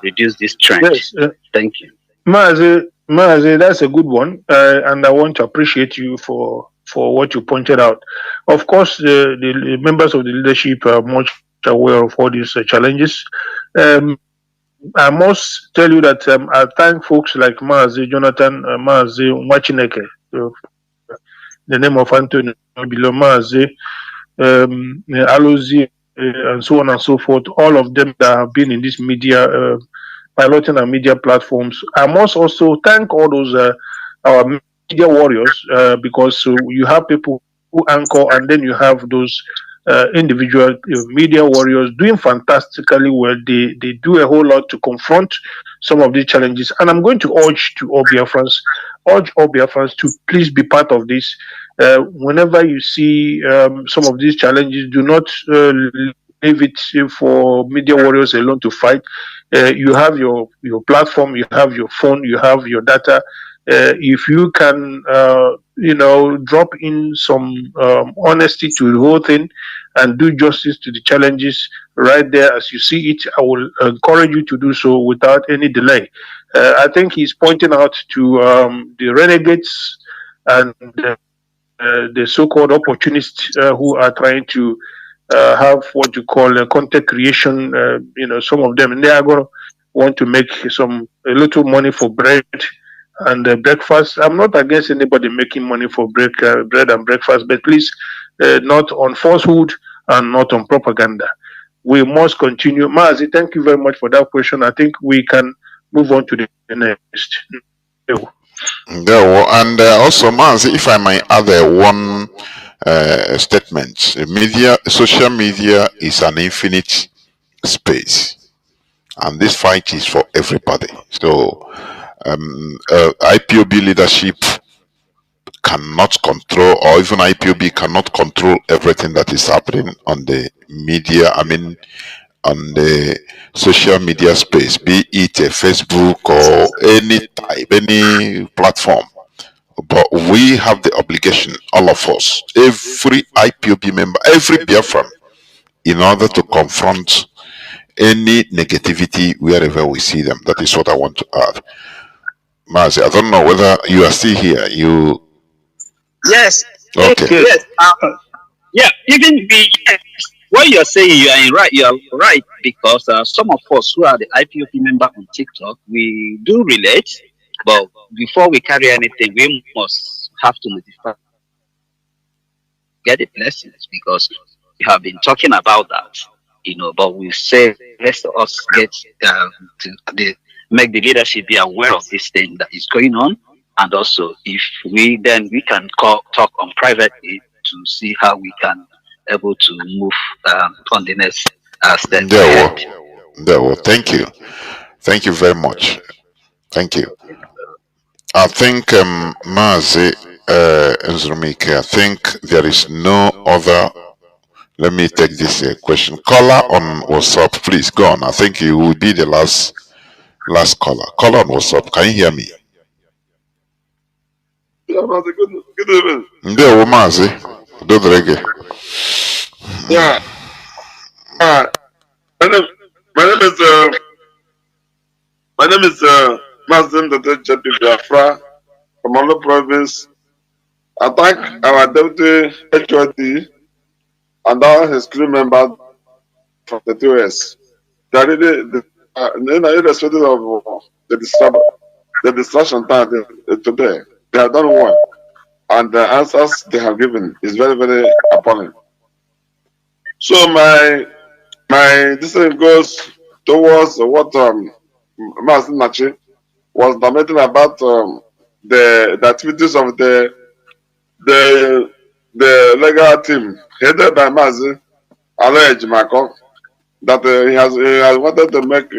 reduce this trend. Yes, Thank you. Mazi, that's a good one, and I want to appreciate you for what you pointed out. Of course, the members of the leadership are much aware of all these challenges. I must tell you that I thank folks like Mazi, Jonathan, Mazi, Mwachineke, the name of Anthony, below Mazi, Alozi, and so on and so forth. All of them that have been in this media, piloting our media platforms. I must also thank all those our media warriors because you have people who anchor, and then you have those individual media warriors doing fantastically well. They do a whole lot to confront some of these challenges, and I'm going to urge all Biafrans to please be part of this. Whenever you see some of these challenges, do not leave it for media warriors alone to fight. You have your platform, you have your phone, you have your data. If you can, drop in some honesty to the whole thing and do justice to the challenges right there as you see it, I will encourage you to do so without any delay. I think he's pointing out to the renegades and the so-called opportunists who are trying to have what you call content creation. Some of them, and they are going to want to make a little money for bread and breakfast. I'm not against anybody making money for bread and breakfast, but please, not on falsehood and not on propaganda. We must continue. Mazi, thank you very much for that question. I think we can move on to the next. And also, Mazi, if I might add one statement, social media is an infinite space, and this fight is for everybody. So, IPOB leadership cannot control, or even IPOB cannot control everything that is happening on the media. On the social media space, be it a Facebook or any type, any platform. But we have the obligation, all of us, every IPOB member, every Biafran, in order to confront any negativity wherever we see them. That is what I want to add. Mazi, I don't know whether you are still here. Yes. Okay. Yes. Yeah. Even what you're saying, you are right, because some of us who are the IPOP member on TikTok, we do relate, but before we carry anything, we must have to notify, get the blessings, because we have been talking about that, but we say let us get make the leadership be aware of this thing that is going on, and also if we can talk on privately to see how we can able to move on the next step. Thank you. Thank you very much. Thank you. I think, Mazi, Nzurumike, I think there is no other. Let me take this question. Caller on WhatsApp, please go on. I think you will be the last caller. Caller on WhatsApp, can you hear me? Yeah, Mazi, good evening. Ndewo Mazi, Dodrege. Yeah. My name is Mazi Nnamdi Biafra from Olo Province. I thank our deputy HOD and all his crew members from the TOS. They are really, irrespective of the distraction time today, they have done well. And the answers they have given is very, very appalling. So my this thing goes towards what Mazi Nachi was commenting about the activities of the the legal team headed by Mazi Ejimako, that he has wanted to make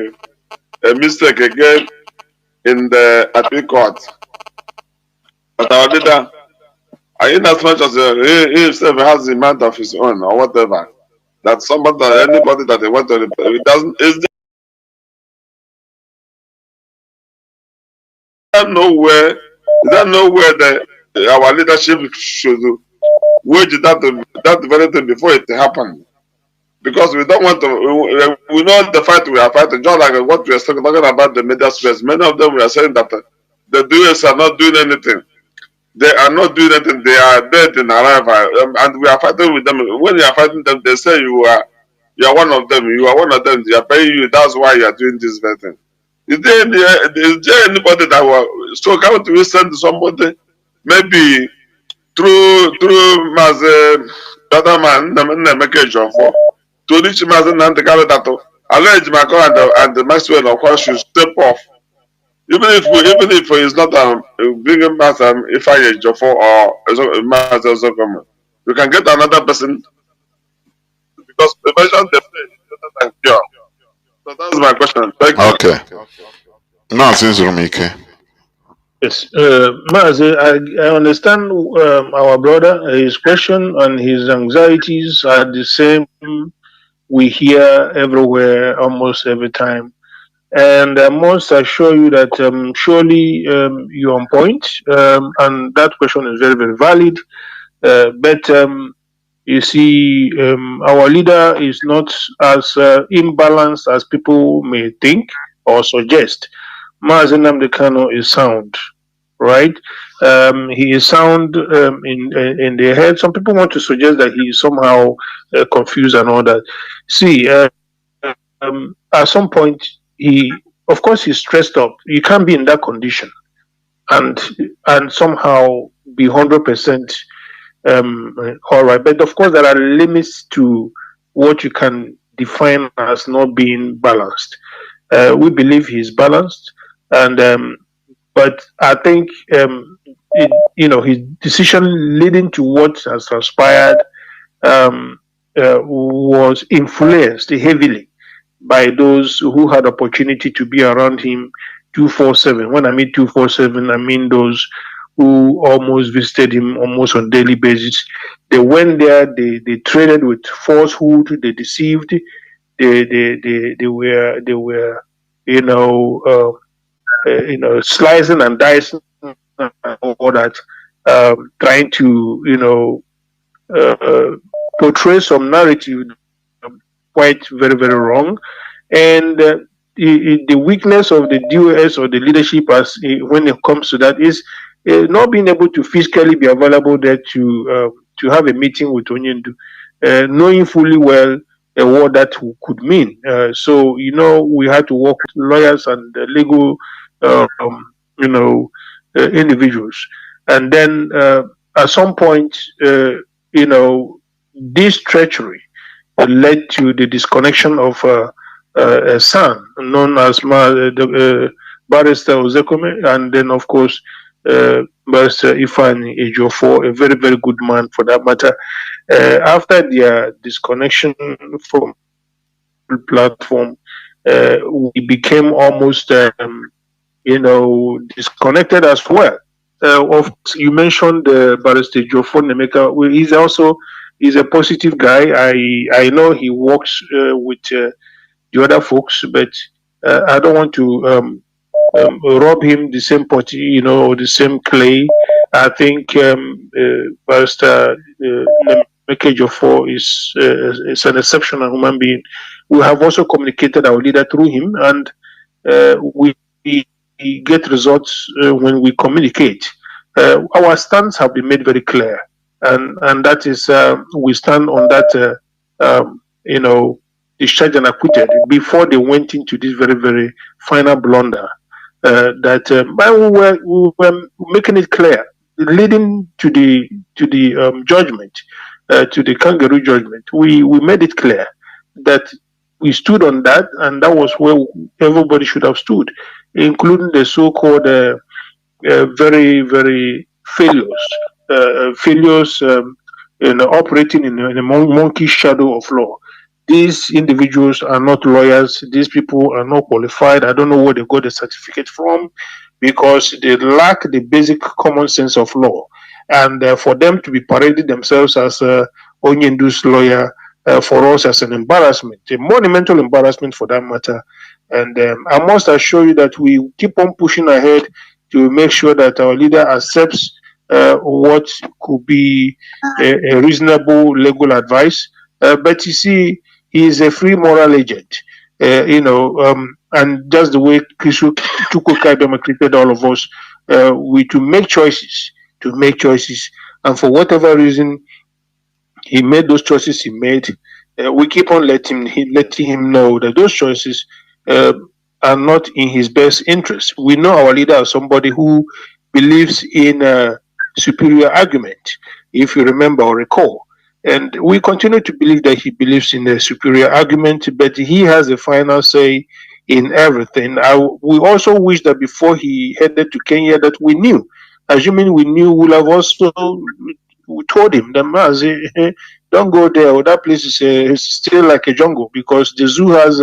a mistake again in the appeal court. But our leader, in as much as he himself has a mind of his own or whatever, that somebody, anybody that they want to, it doesn't. Is there nowhere? Is there nowhere that our leadership should wage that very thing before it happens? Because we don't want to. We know the fight we are fighting. Just like what we are talking about the media space. Many of them we are saying that the DEC are not doing anything. They are not doing anything. They are dead in arrival, and we are fighting with them. When you are fighting them, they say you are one of them. You are one of them. They are paying you. That's why you are doing this very thing. Is there anybody that will? So can't we send somebody? Maybe through Mazi, the other man, Nnamdi, to reach Mazi Nnamdi that allege my and the Maxwell of course should step off. Even if it's not bringing Mazi if I Jofo or Mazi Zokomo, you can get another person because prevention definitely is better than cure. So that's my question. Thank you. Okay. Now, since Rumike. Yes, Mazi, I understand our brother, his question and his anxieties are the same we hear everywhere, almost every time. And I must assure you that surely you're on point, and that question is very, very valid. But you see, our leader is not as imbalanced as people may think or suggest. Mazi Nnamdi Kanu is sound, right? He is sound in the head. Some people want to suggest that he is somehow confused and all that. See, at some point, of course, he's stressed up. You can't be in that condition and somehow be 100% all right. But of course, there are limits to what you can define as not being balanced. We believe he's balanced, and but I think his decision leading to what has transpired was influenced heavily by those who had opportunity to be around him 247. When I mean 247, I mean those who almost visited him almost on daily basis. They went there, they traded with falsehood, they deceived, they were slicing and dicing and all that, trying to portray some narrative quite very, very wrong. And the weakness of the DOS or the leadership when it comes to that is not being able to physically be available there to have a meeting with Onyendu, knowing fully well what that could mean. So, we had to work with lawyers and legal, individuals. And then at some point, this treachery led to the disconnection of a son known as Barrister Ozekome, and then of course Barrister Ifani Ejiofor, a very, very good man for that matter. After their disconnection from the platform, we became almost disconnected as well. Of course, you mentioned Barrister Ejiofor Nemeka. He's a positive guy. I know he works with the other folks, but I don't want to rob him the same potty, or the same clay. I think Barrister Nemeka Ejiofor is an exceptional human being. We have also communicated our leader through him, and we get results when we communicate. Our stance have been made very clear. and that is we stand on that. Discharged and acquitted before they went into this very very final blunder. But we were making it clear, leading to the judgment, to the kangaroo judgment. We made it clear that we stood on that, and that was where everybody should have stood, including the so-called very very failures operating in a monkey shadow of law. These individuals are not lawyers. These people are not qualified. I don't know where they got the certificate from, because they lack the basic common sense of law. And for them to be parading themselves as Onyendu's lawyer, for us as an embarrassment, a monumental embarrassment for that matter. And I must assure you that we keep on pushing ahead to make sure that our leader accepts what could be a reasonable legal advice. But you see, he is a free moral agent, and just the way Chukwuka treated all of us, we to make choices, and for whatever reason he made those choices he made. We keep on letting him know that those choices uh, are not in his best interest. We know our leader as somebody who believes in superior argument, if you remember or recall. And we continue to believe that he believes in a superior argument, but he has the final say in everything. We also wish that before he headed to Kenya that we knew, assuming we knew, we'll have also we told him that Mazi, don't go there. Or that place is still like a jungle, because the zoo has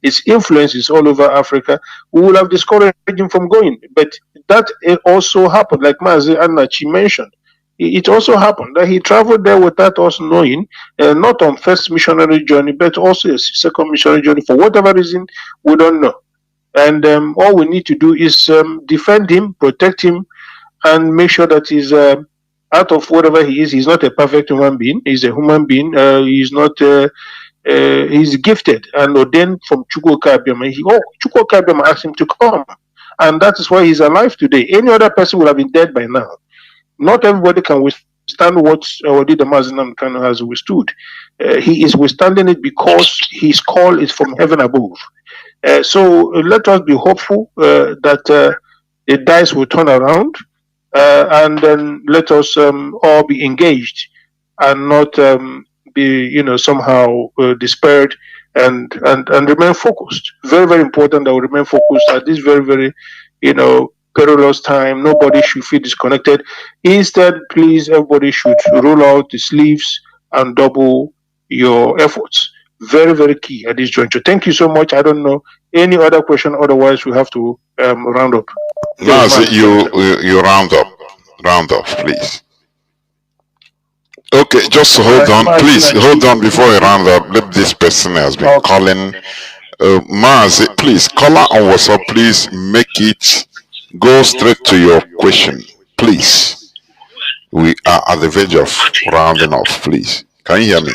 its influences all over Africa. We will have discouraged him from going. But that also happened, like Mazi Anachi mentioned. It also happened that he traveled there without us knowing, not on first missionary journey, but also a second missionary journey. For whatever reason, we don't know. And all we need to do is defend him, protect him, and make sure that he's out of whatever he is. He's not a perfect human being. He's a human being. He's not. He's gifted and ordained from Chukwuka Abiyama. Chukwuka Abiyama asked him to come, and that is why he's alive today. Any other person would have been dead by now. Not everybody can withstand what Odida Mazi Kanu has withstood. He is withstanding it because his call is from heaven above. So let us be hopeful that the dice will turn around, and then let us all be engaged and not be somehow despaired, and remain focused. Very very important that we remain focused at this very very perilous time. Nobody should feel disconnected. Instead, please, everybody should roll out the sleeves and double your efforts. Very very key at this juncture. Thank you so much. I don't know any other question, otherwise we have to round up. Mazi, you round up, please. Okay, just hold on, please hold on before you round up. Let this person has been calling. Mazi, please, caller on WhatsApp, please make it go straight to your question, please. We are at the verge of rounding off, please. Can you hear me?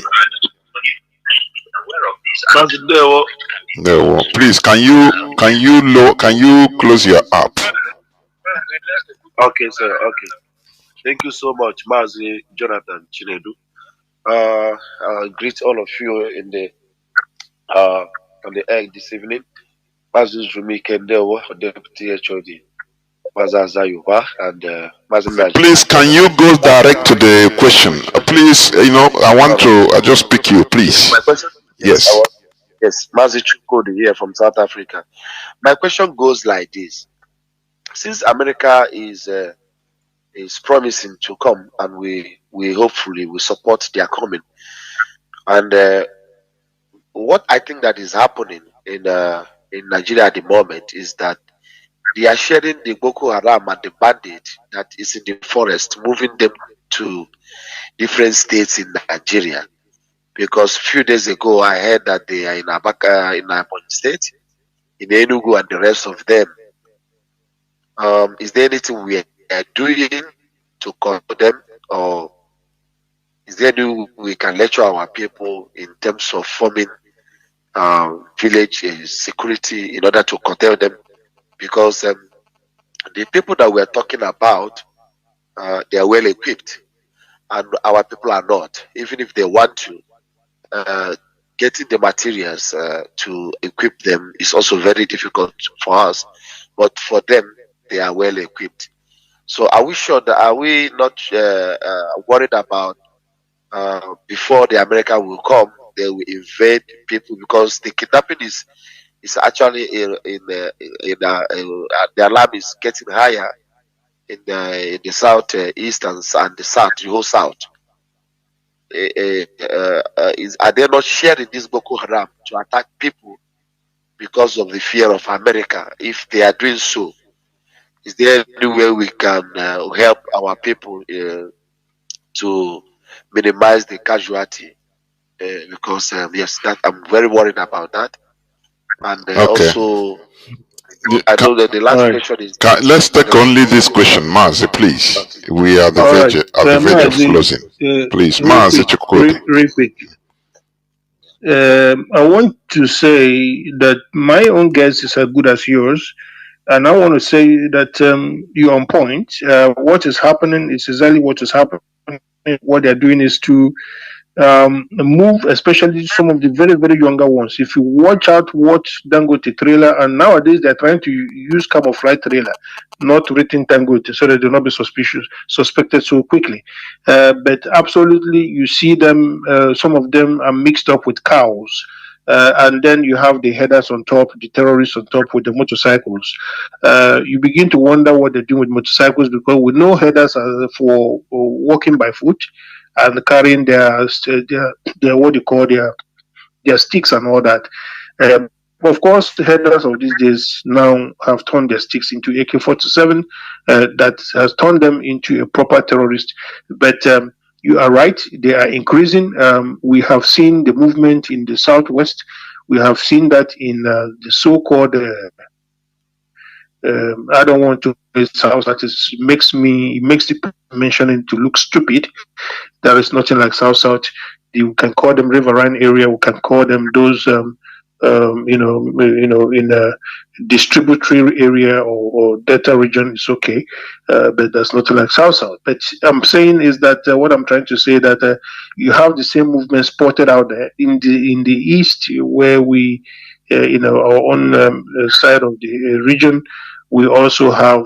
No, please, can you close your app? Okay, sir. Okay. Thank you so much, Mazi, Jonathan, Chinedu. I greet all of you in the on the egg this evening. Mazi Zumi Kendewa, Deputy HOD, Maza Zayuba, and Mazi Naji. Please, can you go direct to the question? Please, I want to just pick you, please. My question? Yes. Yes, Mazi Chukwudi here from South Africa. My question goes like this: since America is promising to come, and we hopefully will support their coming, and what I think that is happening in Nigeria at the moment is that they are sharing the Boko Haram and the bandit that is in the forest, moving them to different states in Nigeria. Because a few days ago, I heard that they are in Abaka, in Ebonyi State, in Enugu, and the rest of them. Is there anything we are doing to control them, or is there any way we can lecture our people in terms of forming village security in order to curtail them? Because the people that we are talking about, they are well equipped. and our people are not. Even if they want to, getting the materials to equip them is also very difficult for us. But for them, they are well equipped. So are we sure that, are we not worried about before the America will come, they will invade people, because the kidnapping is actually the alarm is getting higher in the south east and the south, the whole south. Are they not sharing this Boko Haram to attack people because of the fear of America? If they are doing so, is there any way we can help our people to minimize the casualty? Because yes, that I'm very worried about that. And Okay. also, I know that the last question is. Let's take only this question, Mazi, please. We are All right, at the verge of Mazi, closing. Please, real Mazi quick, Chukwudi. real quick. I want to say that my own guess is as good as yours. And I want to say that you're on point. What is happening is exactly what is happening. What they're doing is to move, especially some of the very, very younger ones. If you watch Dangote trailer, and nowadays they're trying to use camouflage trailer, not written Dangote, so that they'll not be suspected so quickly. But absolutely, you see them, some of them are mixed up with cows. And then you have the headers on top, the terrorists on top with the motorcycles. You begin to wonder what they're doing with motorcycles, because we know headers are for walking by foot and carrying their what you call their sticks and all that. Of course, the headers of these days now have turned their sticks into AK-47. That has turned them into a proper terrorist. But you are right; they are increasing. We have seen the movement in the southwest. We have seen that in the so-called. I don't want to say south. That makes the mentioning to look stupid. There is nothing like South. You can call them riverine area. We can call them those, in a distributary area or delta region. It's okay, but there's nothing like South. But I'm saying is that what I'm trying to say that you have the same movement spotted out there in the east, where we, our own side of the region, we also have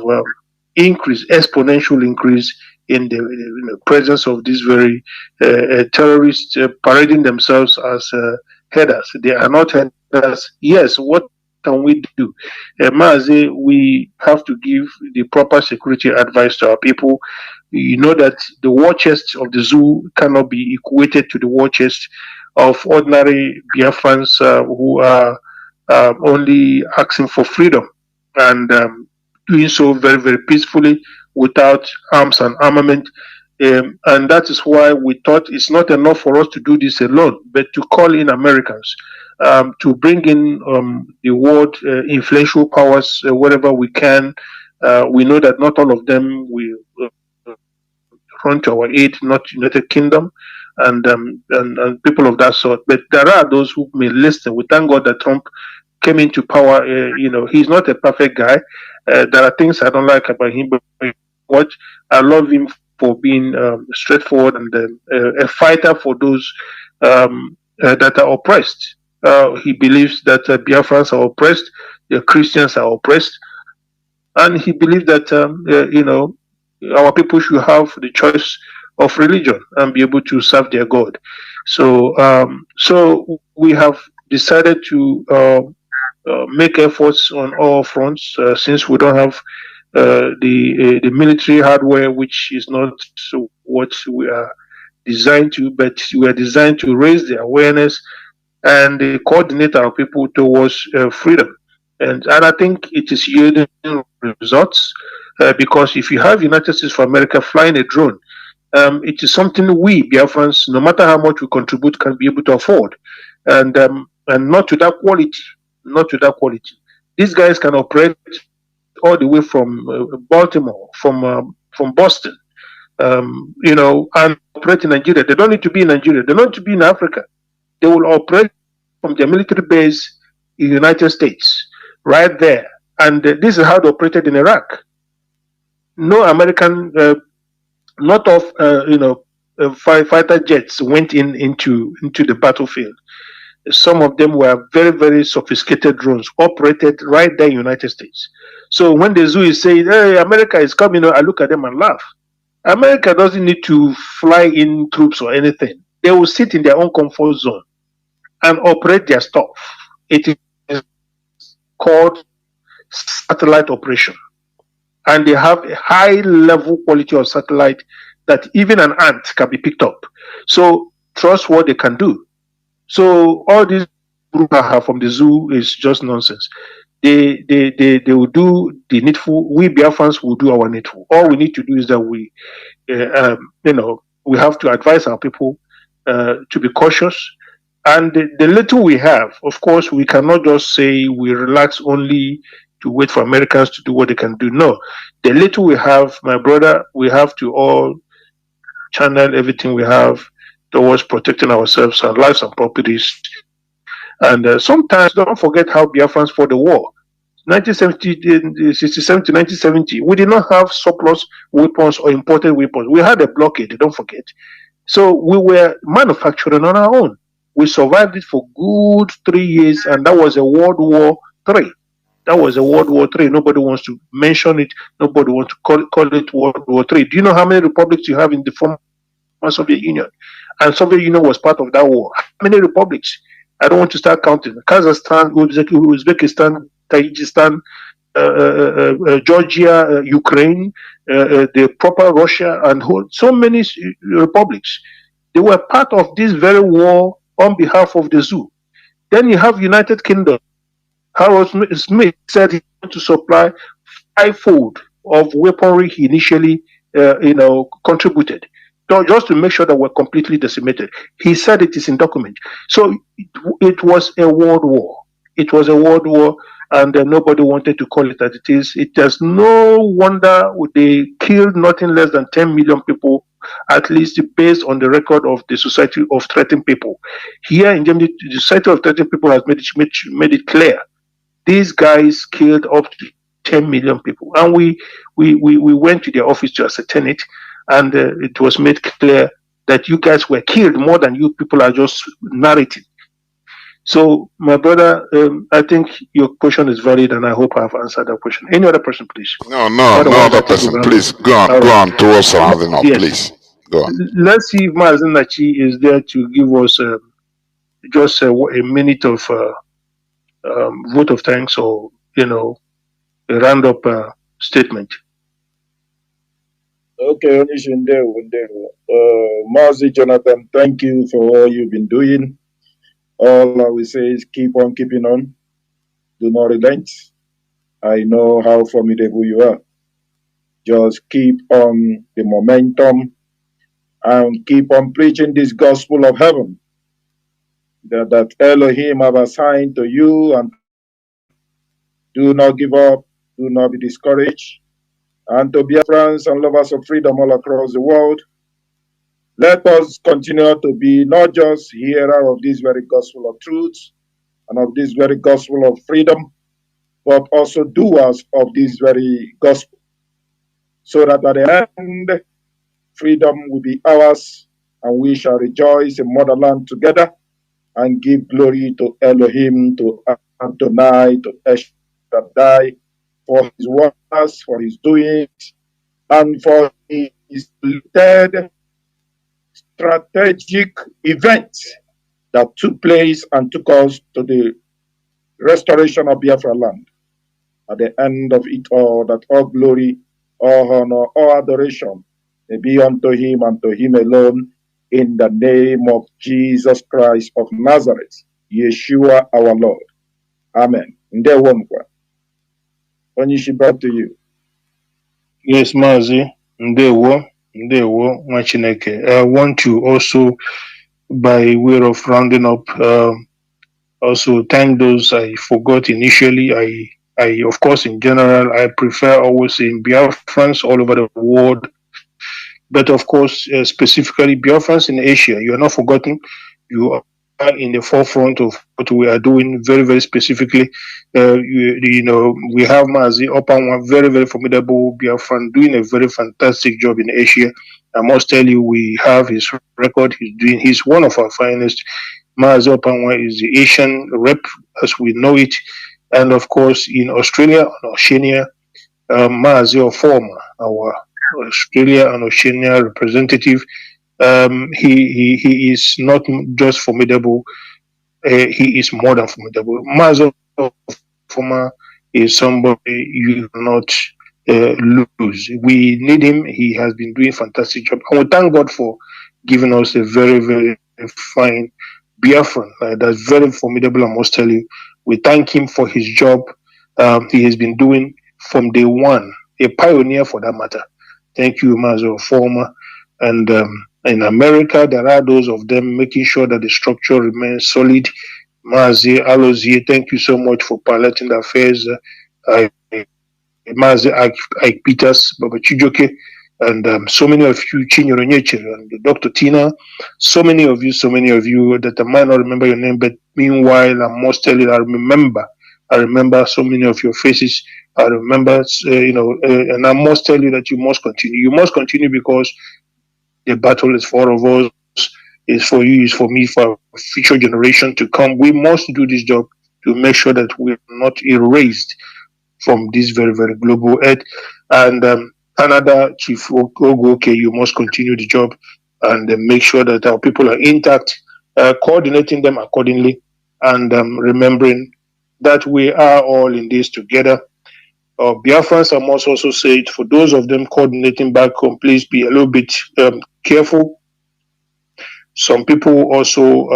exponential increase in the presence of these very terrorists parading themselves as headers. They are not headers. Yes, what can we do? Mazi, we have to give the proper security advice to our people. You know that the war chest of the zoo cannot be equated to the war chest of ordinary Biafrans who are only asking for freedom and doing so very, very peacefully without arms and armament. And that is why we thought it's not enough for us to do this alone, but to call in Americans, to bring in the world influential powers wherever we can. We know that not all of them will run to our aid, not United Kingdom and people of that sort. But there are those who may listen. We thank God that Trump came into power. He's not a perfect guy. There are things I don't like about him, but what I love him for being straightforward and a fighter for those that are oppressed. He believes that Biafrans are oppressed, the Christians are oppressed, and he believes that our people should have the choice of religion and be able to serve their God. So we have decided to make efforts on all fronts since we don't have the military hardware, which is not what we are designed to, but we are designed to raise the awareness and coordinate our people towards freedom. And I think it is yielding results because if you have United States of America flying a drone, it is something we Biafrans, no matter how much we contribute, can be able to afford, and not to that quality, not to that quality. These guys can operate all the way from Baltimore, from Boston, and operate in Nigeria. They don't need to be in Nigeria. They don't need to be in Africa. They will operate from their military base in the United States, right there. And this is how they operated in Iraq. No American, not of fighter jets went into the battlefield. Some of them were very, very sophisticated drones operated right there in the United States. So when the zoo is saying, hey, America is coming, I look at them and laugh. America doesn't need to fly in troops or anything. They will sit in their own comfort zone and operate their stuff. It is called satellite operation. And they have a high level quality of satellite that even an ant can be picked up. So trust what they can do. So all this group I have from the zoo is just nonsense. They will do the needful. We Biafrans will do our needful. All we need to do is that we have to advise our people to be cautious. And the little we have, of course, we cannot just say we relax only to wait for Americans to do what they can do. No, the little we have, my brother, we have to all channel everything we have towards protecting ourselves, our lives and properties. And sometimes don't forget how Biafrans fought the war. 1967 to 1970, we did not have surplus weapons or imported weapons. We had a blockade, don't forget. So we were manufacturing on our own. We survived it for good 3 years, and that was a World War III. That was a World War III. Nobody wants to mention it. Nobody wants to call it World War III. Do you know how many republics you have in the former Soviet Union? And Soviet Union was part of that war. How many republics? I don't want to start counting. Kazakhstan, Uzbekistan, Tajikistan, Georgia, Ukraine, the proper Russia, and so many republics. They were part of this very war on behalf of the zoo. Then you have United Kingdom. Harold Smith said he wanted to supply fivefold of weaponry he initially, contributed, just to make sure that we're completely decimated. He said it is in document. So it was a world war. It was a world war, and nobody wanted to call it as it is. It is no wonder they killed nothing less than 10 million people, at least based on the record of the Society of Threatened People. Here in Germany, the Society of Threatened People has made it clear. These guys killed up to 10 million people. And we went to their office to ascertain it, and it was made clear that you guys were killed more than you people are just narrating. So, my brother, I think your question is valid, and I hope I have answered that question. Any other person, please? No other person. Please go on towards rounding up, please. Go on. Let's see if Mazi is there to give us just a minute of vote of thanks, or a round-up statement. Okay, Mazi Jonathan, thank you for all you've been doing. All I will say is keep on keeping on. Do not relent. I know how formidable you are. Just keep on the momentum and keep on preaching this gospel of heaven that Elohim have assigned to you, and do not give up, do not be discouraged. And to Biafrans and lovers of freedom all across the world, let us continue to be not just hearer of this very gospel of truth and of this very gospel of freedom, but also doers of this very gospel, so that at the end, freedom will be ours, and we shall rejoice in motherland together and give glory to Elohim, to Adonai, to Eshadai, for his works, for his doings, and for his limited strategic events that took place and took us to the restoration of Biafra land. At the end of it all, that all glory, all honor, all adoration may be unto him and to him alone, in the name of Jesus Christ of Nazareth, Yeshua our Lord. Amen. Onishi, back to you. Yes, Mazi. Ndewo, Machineke. I want to also, by way of rounding up, also thank those I forgot initially. I of course, in general, I prefer always saying Biafrans all over the world. But of course, specifically Biafrans in Asia, you are not forgotten. You are in the forefront of what we are doing very, very specifically. We have Mazi Opanwa, very, very formidable Biafran, doing a very fantastic job in Asia. I must tell you, we have his record. He's one of our finest. Mazi Opanwa is the Asian rep as we know it. And of course, in Australia and Oceania, Mazi Ofoma, our Australia and Oceania representative, he is not just formidable, he is more than formidable. Mazi Ofoma is somebody you cannot lose. We need him. He has been doing a fantastic job. And we thank God for giving us a very, very fine Biafran. That's very formidable, I must tell you. We thank him for his job he has been doing from day one, a pioneer for that matter. Thank you, Mazo Former. And in America, there are those of them making sure that the structure remains solid. Mazi Alozie, thank you so much for piloting the affairs. Mazi Ike Peters, Baba Chijoke, and so many of you, Chinyoro Nyeche, and Dr. Tina, so many of you that I might not remember your name, but meanwhile, I must tell you, I remember so many of your faces. I remember, and I must tell you that you must continue. You must continue because the battle is for all of us, is for you, is for me, for future generation to come. We must do this job to make sure that we're not erased from this very, very global earth. And Canada, Chief Ogoke, you must continue the job and make sure that our people are intact, coordinating them accordingly, and remembering that we are all in this together. Biafrans, I must also say it, for those of them coordinating back home, please be a little bit careful. Some people also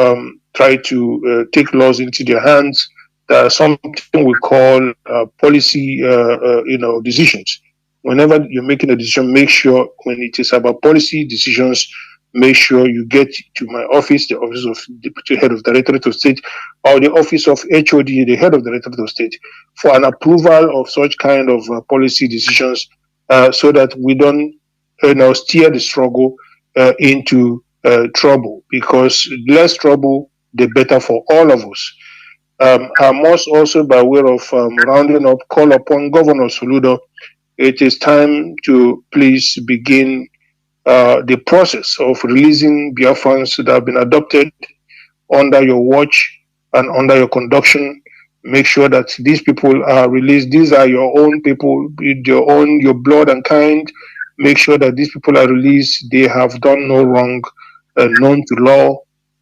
try to take laws into their hands. Something we call policy, decisions. Whenever you're making a decision, make sure when it is about policy decisions, make sure you get to my office, the office of Deputy Head of Directorate of State, or the office of HOD, the Head of Directorate of State, for an approval of such kind of policy decisions, so that we don't, steer the struggle into trouble, because less trouble, the better for all of us. I must also, by way of rounding up, call upon Governor Soludo. It is time to please begin the process of releasing Biafrans that have been adopted under your watch and under your conduction. Make sure that these people are released. These are your own people, your blood and kind. Make sure that these people are released. They have done no wrong, known to law.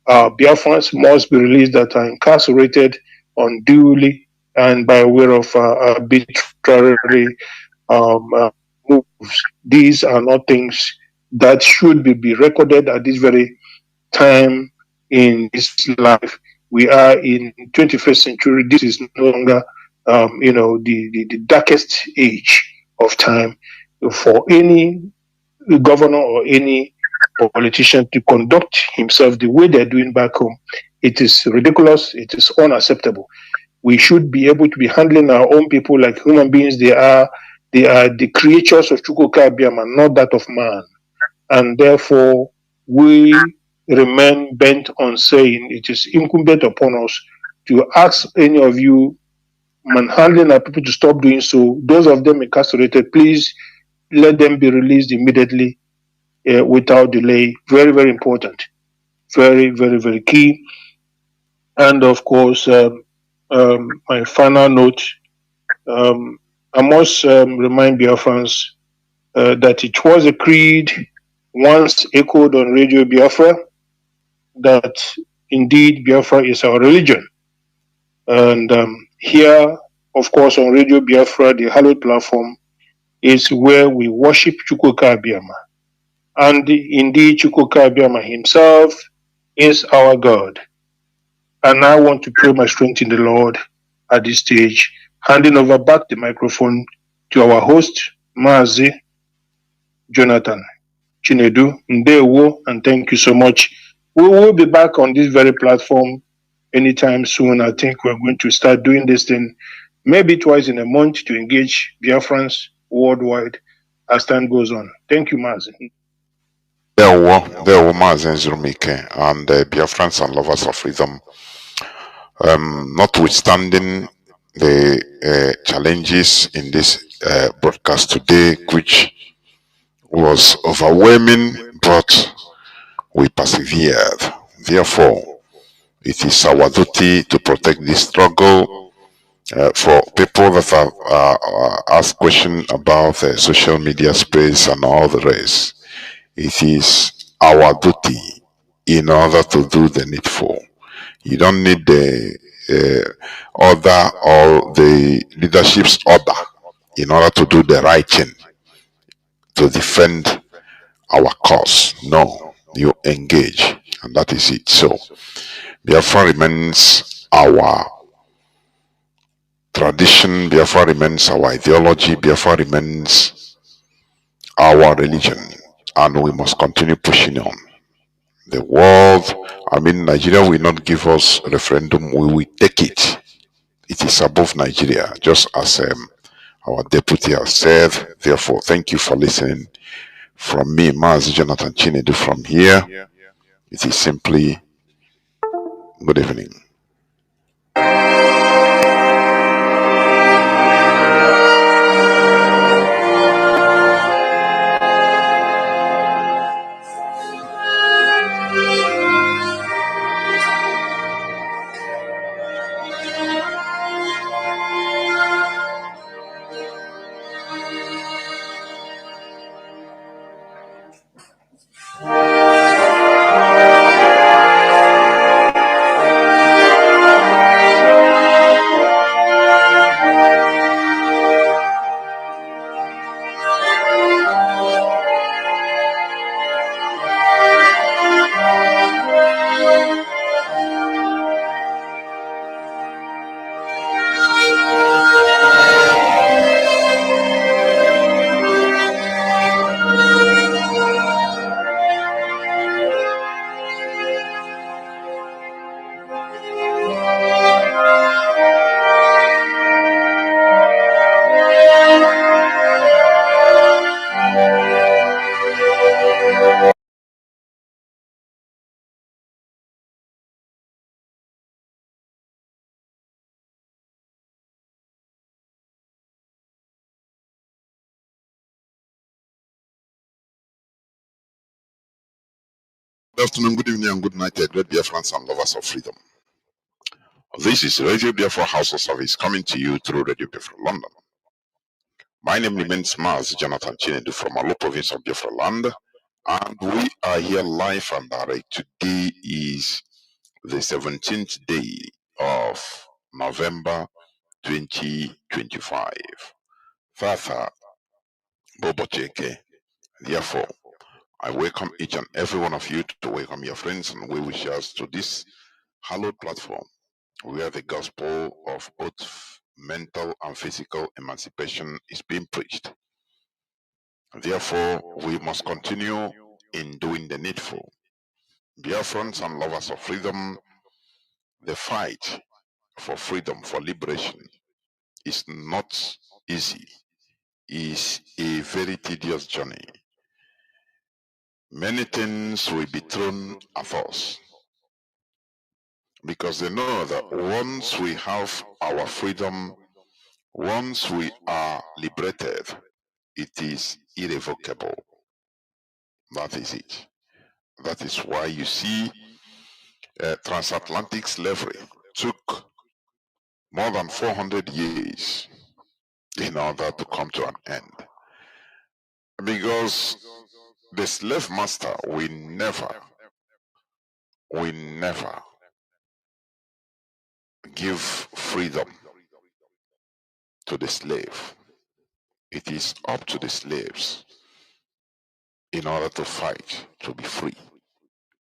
Biafrans must be released that are incarcerated unduly and by way of arbitrary moves. These are not things that should be recorded at this very time in this life. We are in 21st century. This is no longer, the darkest age of time for any governor or any politician to conduct himself the way they're doing back home. It is ridiculous. It is unacceptable. We should be able to be handling our own people like human beings. They are the creatures of Chukwuka Abiyama, not that of man. And therefore, we remain bent on saying it is incumbent upon us to ask any of you manhandling our people to stop doing so. Those of them incarcerated, please let them be released immediately without delay. Very, very important. Very, very, very key. And of course, my final note, I must remind Biafrans that it was a creed once echoed on Radio Biafra that indeed Biafra is our religion. And here, of course, on Radio Biafra, the hallowed platform, is where we worship Chukwuka Abiyama. And indeed, Chukwuka Abiyama himself is our God. And I want to pray my strength in the Lord at this stage, handing over back the microphone to our host, Mazi Jonathan Chinedu, Ndewo, and thank you so much. We will be back on this very platform anytime soon. I think we're going to start doing this thing maybe twice in a month to engage Biafrans worldwide as time goes on. Thank you, Mazi. There were Mazi Nzurumike and Biafrans and lovers of freedom. Notwithstanding the challenges in this broadcast today, which was overwhelming, but we persevered. Therefore, it is our duty to protect this struggle. For people that have asked questions about the social media space and all the rest, it is our duty in order to do the needful. You don't need the order or the leadership's order in order to do the right thing, to defend our cause. No, you engage, and that is it. So, Biafra remains our tradition, Biafra remains our ideology, Biafra remains our religion, and we must continue pushing on. The world, Nigeria will not give us a referendum, we will take it. It is above Nigeria, just as our deputy has said. Therefore, thank you for listening. From me, Mazi Jonathan Chinedu from here, it is simply good evening. Good afternoon, good evening, and good night, great Biafrans and lovers of freedom. This is Radio Biafra House of Service coming to you through Radio Biafra London. My name remains Mazi Jonathan Chinedu from Alo province of Biafra land, and we are here live and direct. Today is the 17th day of November 2025. Father Bobo Cheke. Therefore, I welcome each and every one of you to welcome your friends and well-wishers to this hallowed platform where the gospel of both mental and physical emancipation is being preached. Therefore, we must continue in doing the needful. Biafrans and lovers of freedom, the fight for freedom, for liberation is not easy. It's a very tedious journey. Many things will be thrown at us because they know that once we have our freedom, once we are liberated, it is irrevocable. That is it. That is why you see transatlantic slavery took more than 400 years in order to come to an end. Because the slave master will never give freedom to the slave. It is up to the slaves in order to fight to be free.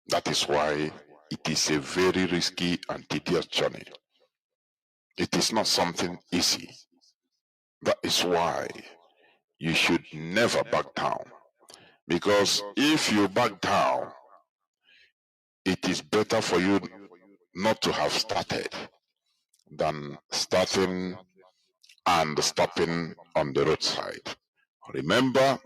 That is why it is a very risky and tedious journey. It is not something easy. That is why you should never back down. Because if you back down, it is better for you not to have started than starting and stopping on the roadside. Remember,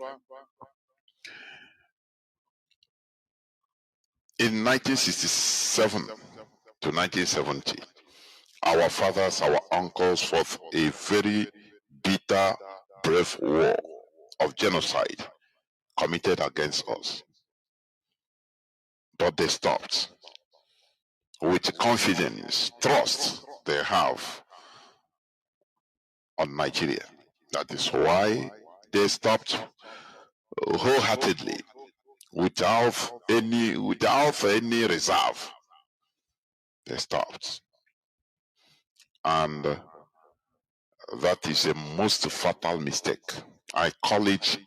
in 1967 to 1970, our fathers, our uncles fought a very bitter, brave war of genocide committed against us. But they stopped with confidence, trust they have on Nigeria. That is why they stopped wholeheartedly, without any reserve. They stopped. And that is a most fatal mistake. I call it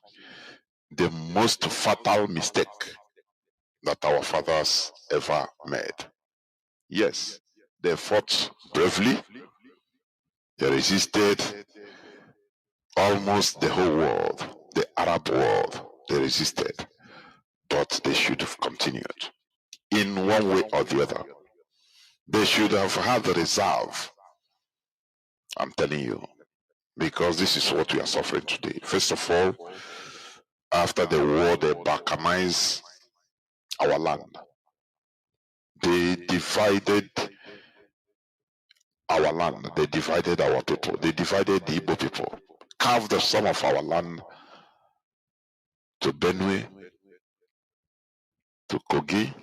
the most fatal mistake that our fathers ever made. Yes, they fought bravely. They resisted almost the whole world, the Arab world. They resisted, but they should have continued in one way or the other. They should have had the reserve. I'm telling you, because this is what we are suffering today. First of all, after the war, they balkanized our land. They divided our land. They divided our people. They divided the Igbo people. Carved some of our land to Benue, to Kogi,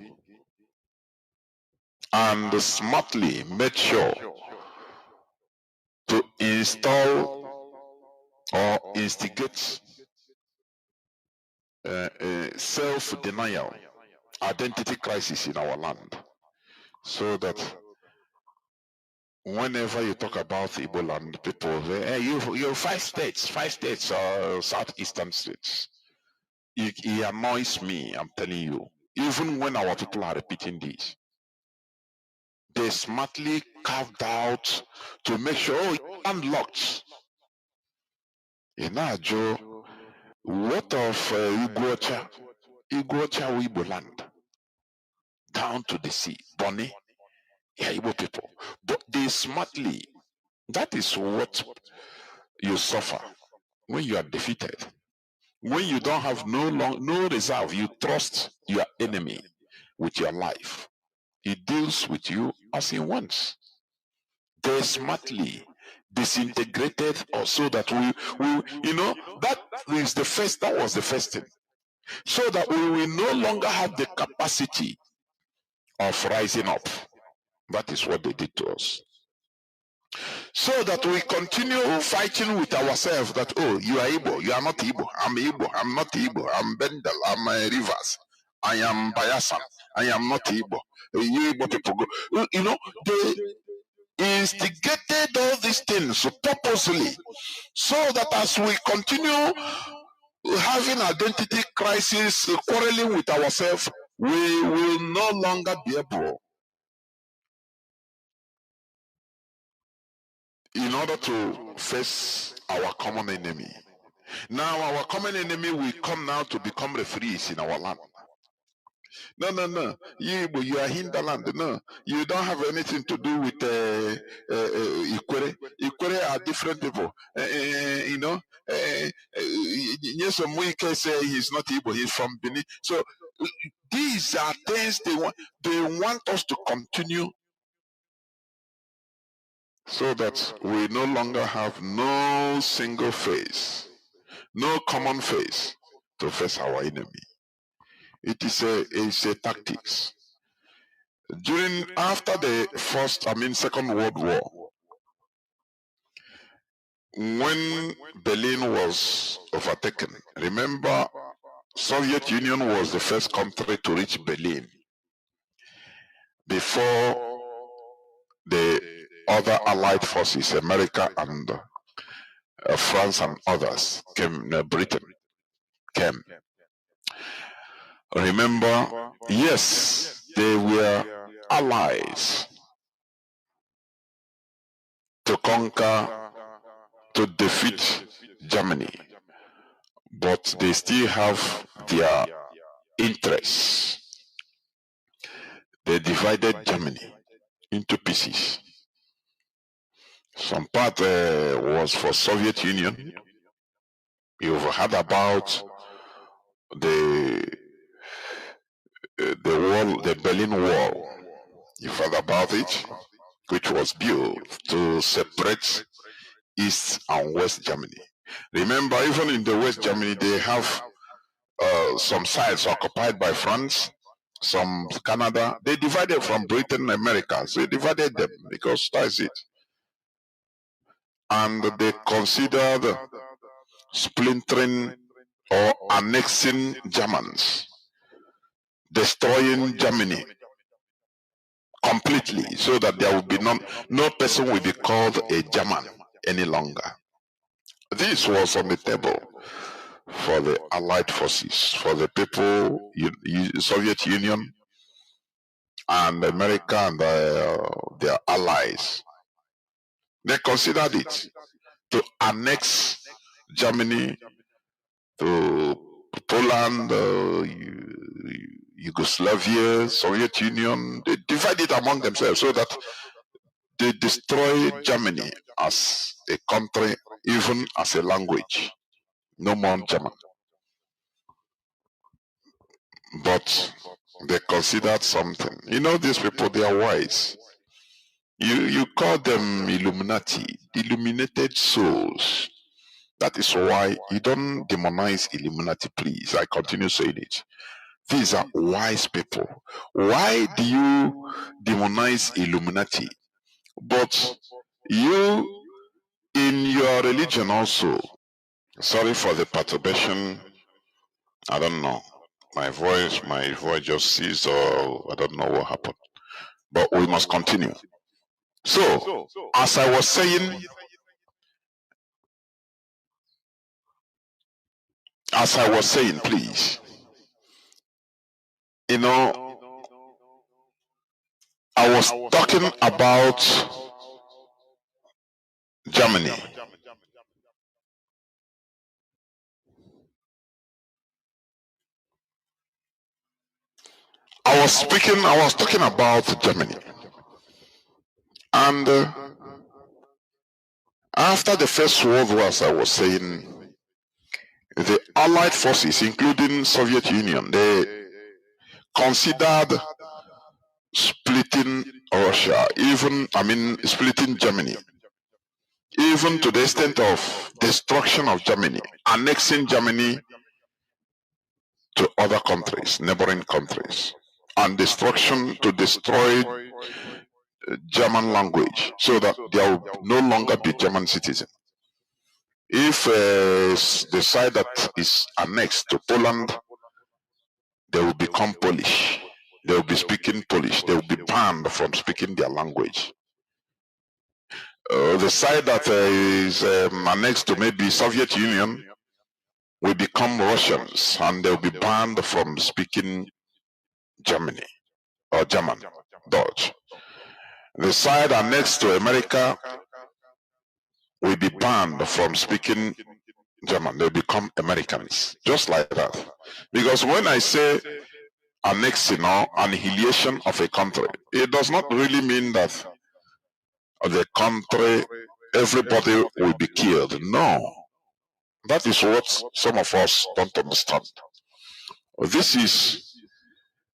and smartly made sure to install or instigate self-denial, identity crisis in our land, so that whenever you talk about Igbo land, people say, hey, you're five states, southeastern states. It annoys me, I'm telling you. Even when our people are repeating this, they smartly carved out to make sure, oh, landlocked. Joe, what of Iguacha Igbo land? Down to the sea, Bonnie, yeah, Igbo people. But they smartly, that is what you suffer when you are defeated. When you don't have no reserve, you trust your enemy with your life. He deals with you as he wants. They smartly disintegrated us so that that was the first thing. So that we will no longer have the capacity of rising up. That is what they did to us. So that we continue fighting with ourselves that, oh, you are Igbo, you are not Igbo, I'm not Igbo, I'm Bendel, I'm Rivers, I am Bayasan, I am not Igbo. You Igbo people go. They instigated all these things purposely, so that as we continue having identity crisis, quarreling with ourselves, we will no longer be able, in order to face our common enemy. Now our common enemy will come now to become referees in our land. No. You are hinterland. No, you don't have anything to do with Ikwere. Ikwere are different people. Yes, Muike say he's not Igbo. He's from Benin. So these are things they want us to continue, so that we no longer have no single face, no common face to face our enemy. It's a tactics. After the Second World War, when Berlin was overtaken, remember, Soviet Union was the first country to reach Berlin before the other Allied forces, America and France and others Britain came. Remember, yes, they were allies to conquer, to defeat Germany, but they still have their interests. They divided Germany into pieces. Some part was for Soviet Union. You've heard about the Berlin Wall. You've heard about it, which was built to separate East and West Germany. Remember, even in the West Germany, they have some sites occupied by France, some Canada. They divided from Britain and America. So they divided them because that's it. And they considered splintering or annexing Germans, destroying Germany completely, so that there will be no person will be called a German any longer. This was on the table for the Allied forces, for the people, Soviet Union and America and their allies. They considered it to annex Germany, to Poland, Yugoslavia, Soviet Union. They divided among themselves so that they destroy Germany as a country, even as a language. No more German. But they considered something. You know, these people, they are wise. You call them Illuminati, illuminated souls. That is why you don't demonize Illuminati, please. I continue saying it. These are wise people. Why do you demonize Illuminati? But you, in your religion also, sorry for the perturbation, I don't know. My voice just ceased, or I don't know what happened. But we must continue. So, as I was saying, please, you know, I was talking about Germany. I was talking about Germany. And after the First World War, as I was saying, the Allied forces, including Soviet Union, they considered splitting Russia, splitting Germany, even to the extent of destruction of Germany, annexing Germany to other countries, neighboring countries, and destruction to destroy German language so that there will no longer be German citizen. If the side that is annexed to Poland, they will become Polish. They will be speaking Polish. They will be banned from speaking their language. The side that is annexed to maybe Soviet Union will become Russians, and they will be banned from speaking Germany or German, Dutch. The side annexed to America will be banned from speaking German. They become Americans, just like that. Because when I say annexing or annihilation of a country, it does not really mean that the country, everybody will be killed. No. That is what some of us don't understand. This is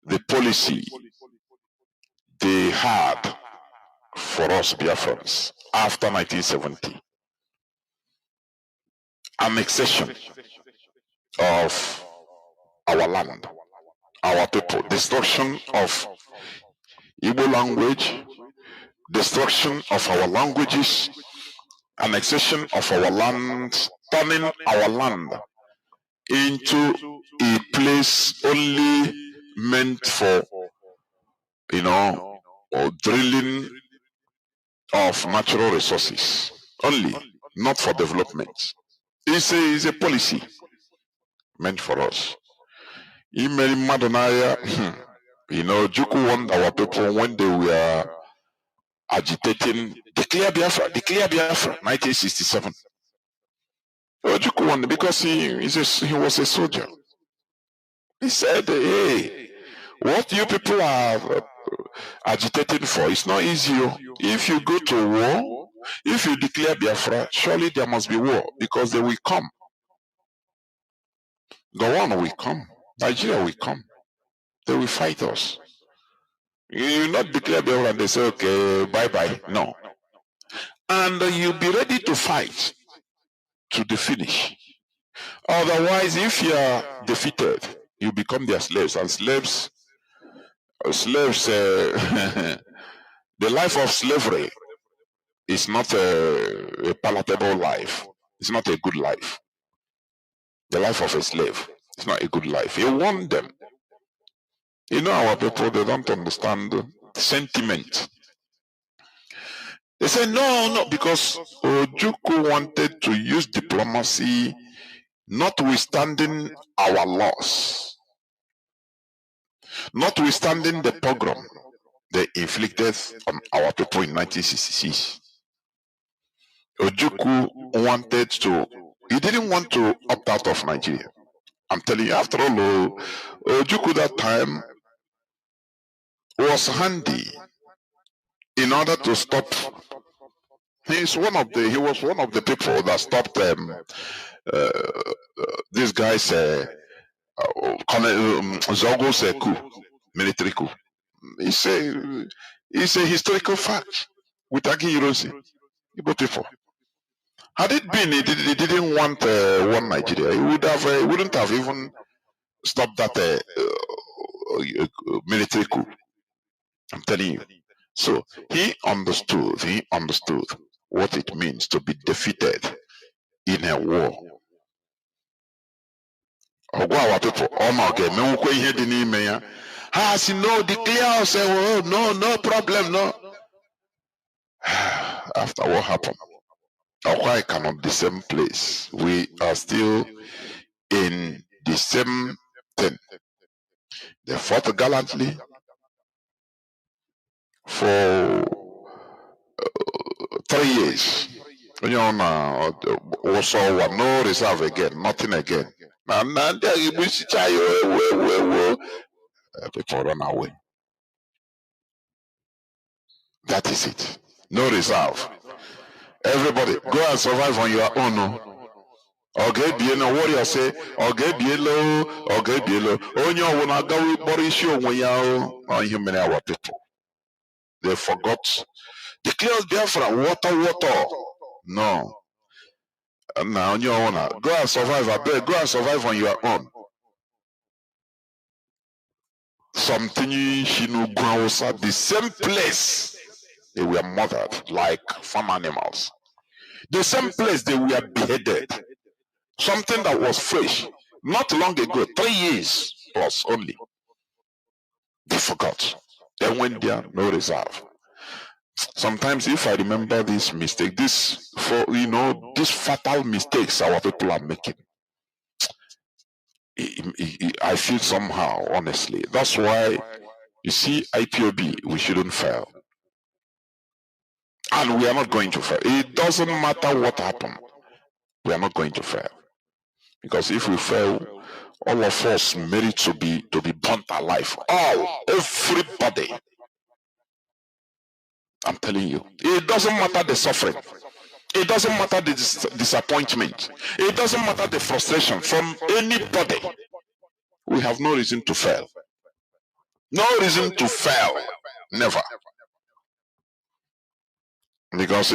the policy they had for us Biafrans after 1970. Annexation of our land, our people, destruction of Igbo language, destruction of our languages, annexation of our land, turning our land into a place only meant for, drilling of natural resources, only, not for development. It's a policy meant for us. Email Madonaya, Juku warned our people when they were agitating, declare Biafra, 1967. Juku warned because he was a soldier. He said, hey, what you people are agitating for is not easy. If you go to war, if you declare Biafra, surely there must be war because they will come. Gowon will come. Nigeria will come. They will fight us. You will not declare Biafra and they say, okay, bye-bye. No. And you'll be ready to fight to the finish. Otherwise, if you are defeated, you become their slaves, and slaves, the life of slavery is not a palatable life. It's not a good life. The life of a slave is not a good life. You want them. You know, our people, they don't understand sentiment. They say, no, because Ojukwu wanted to use diplomacy, notwithstanding our loss, notwithstanding the pogrom they inflicted on our people in 1966. Ojukwu wanted to, he didn't want to opt out of Nigeria. I'm telling you, after all, Ojukwu that time was handy in order to stop. He was one of the people that stopped this guy's Zogo's coup, military coup. It's a historical fact with Agi Hiroshi, Igbo people. Had it been he didn't want one Nigeria, he wouldn't have even stopped that military coup. I'm telling you. So he understood what it means to be defeated in a war. Ọgwa our people, ga-emenwukwa ihe dị n'ime ya. Ha si no, declare us, oh, no problem, no. After what happened, Okwa cannot the same place. We are still in the same thing. They fought gallantly for 3 years. Also, no reserve again, nothing again. People run away. That is it. No reserve. Everybody, go and survive on your own. Okay, be no warrior say, okay, be low, okay, be low. Only when I go Borisho when you are human our people. They forgot. Declare Biafra, water. No. Now on your own. Go and survive. I beg, go and survive on your own. Something Shinugwausa, the same place they were murdered like farm animals. The same place they were beheaded. Something that was fresh, not long ago, 3 years plus only. They forgot. They went there, no reserve. Sometimes if I remember this mistake, these fatal mistakes our people are making, I feel somehow, honestly. That's why, you see, IPOB, we shouldn't fail. And we are not going to fail. It doesn't matter what happened. We are not going to fail. Because if we fail, all of us merit to be burnt alive. Everybody. I'm telling you. It doesn't matter the suffering. It doesn't matter the disappointment. It doesn't matter the frustration from anybody. We have no reason to fail. No reason to fail. Never. Because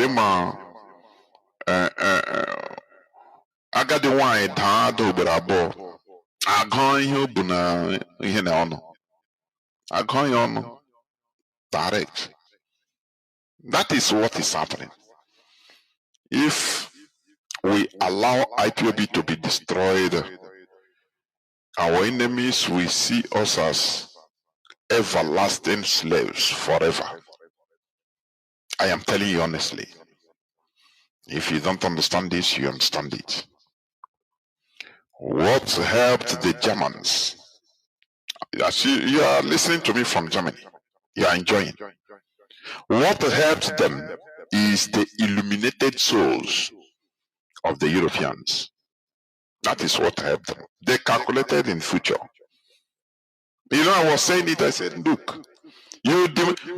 agadi nwanyị daa ada ogbere abụọ agụọ ihe o bu na ihe na ọnụ agụọ ya ọnụ direct. That is what is happening. If we allow IPOB to be destroyed, our enemies will see us as everlasting slaves forever. I am telling you honestly. If you don't understand this, you understand it. What helped the Germans? You are listening to me from Germany. You are enjoying. What helped them is the illuminated souls of the Europeans. That is what helped them. They calculated in future. I was saying it, I said, look,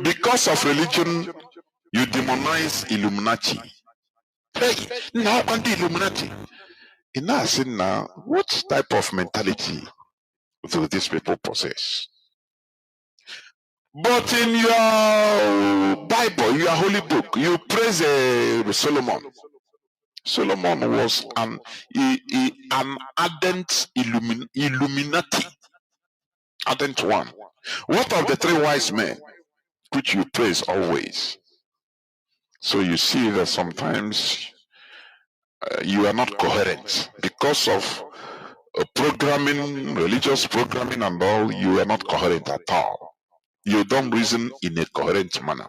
because of religion, you demonize Illuminati. Hey, now on the Illuminati. Now, what type of mentality do these people possess? But in your Bible, your holy book, you praise Solomon. Solomon was an ardent Illuminati, ardent one. What of the three wise men, which you praise always? So you see that sometimes you are not coherent because of programming, religious programming and all. You are not coherent at all. You don't reason in a coherent manner.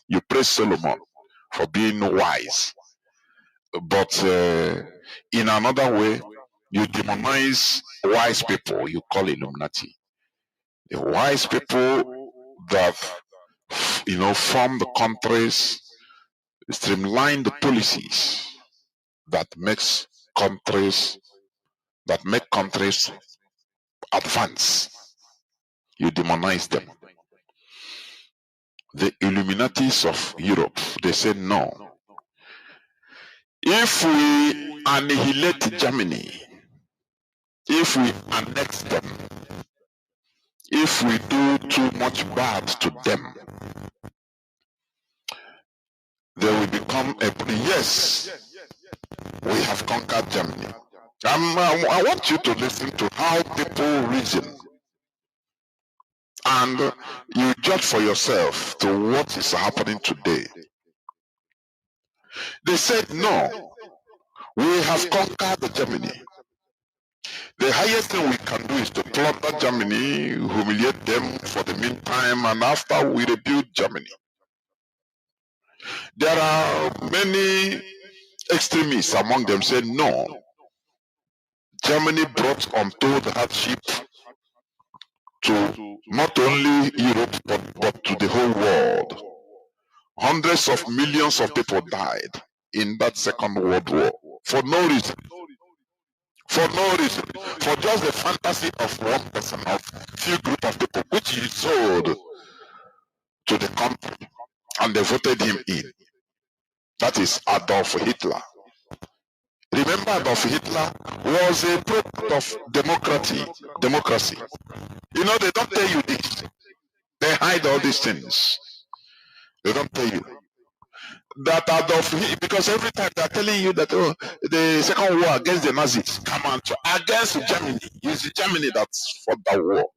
You praise Solomon for being wise, but in another way, you demonize wise people. You call Illuminati. The wise people that form the countries, streamline the policies that make countries advance. You demonize them. The Illuminatis of Europe, they say no. If we annihilate Germany, if we annex them, if we do too much bad to them, they will become a yes, we have conquered Germany. I want you to listen to how people reason, and you judge for yourself to what is happening today. They said no, we have conquered Germany. The highest thing we can do is to plunder Germany, humiliate them for the meantime, and after we rebuild Germany. There are many extremists among them say no. Germany brought untold hardship to not only Europe but to the whole world. Hundreds of millions of people died in that Second World War for no reason. For no reason. For just the fantasy of one person, of few group of people, which he sold to the country, and they voted him in. That is Adolf Hitler. Remember, Adolf Hitler was a product of democracy. You know, they don't tell you this. They hide all these things. They don't tell you that Adolf Hitler, because every time they're telling you that the Second War against the Nazis, come on, against Germany. It's Germany that fought that war.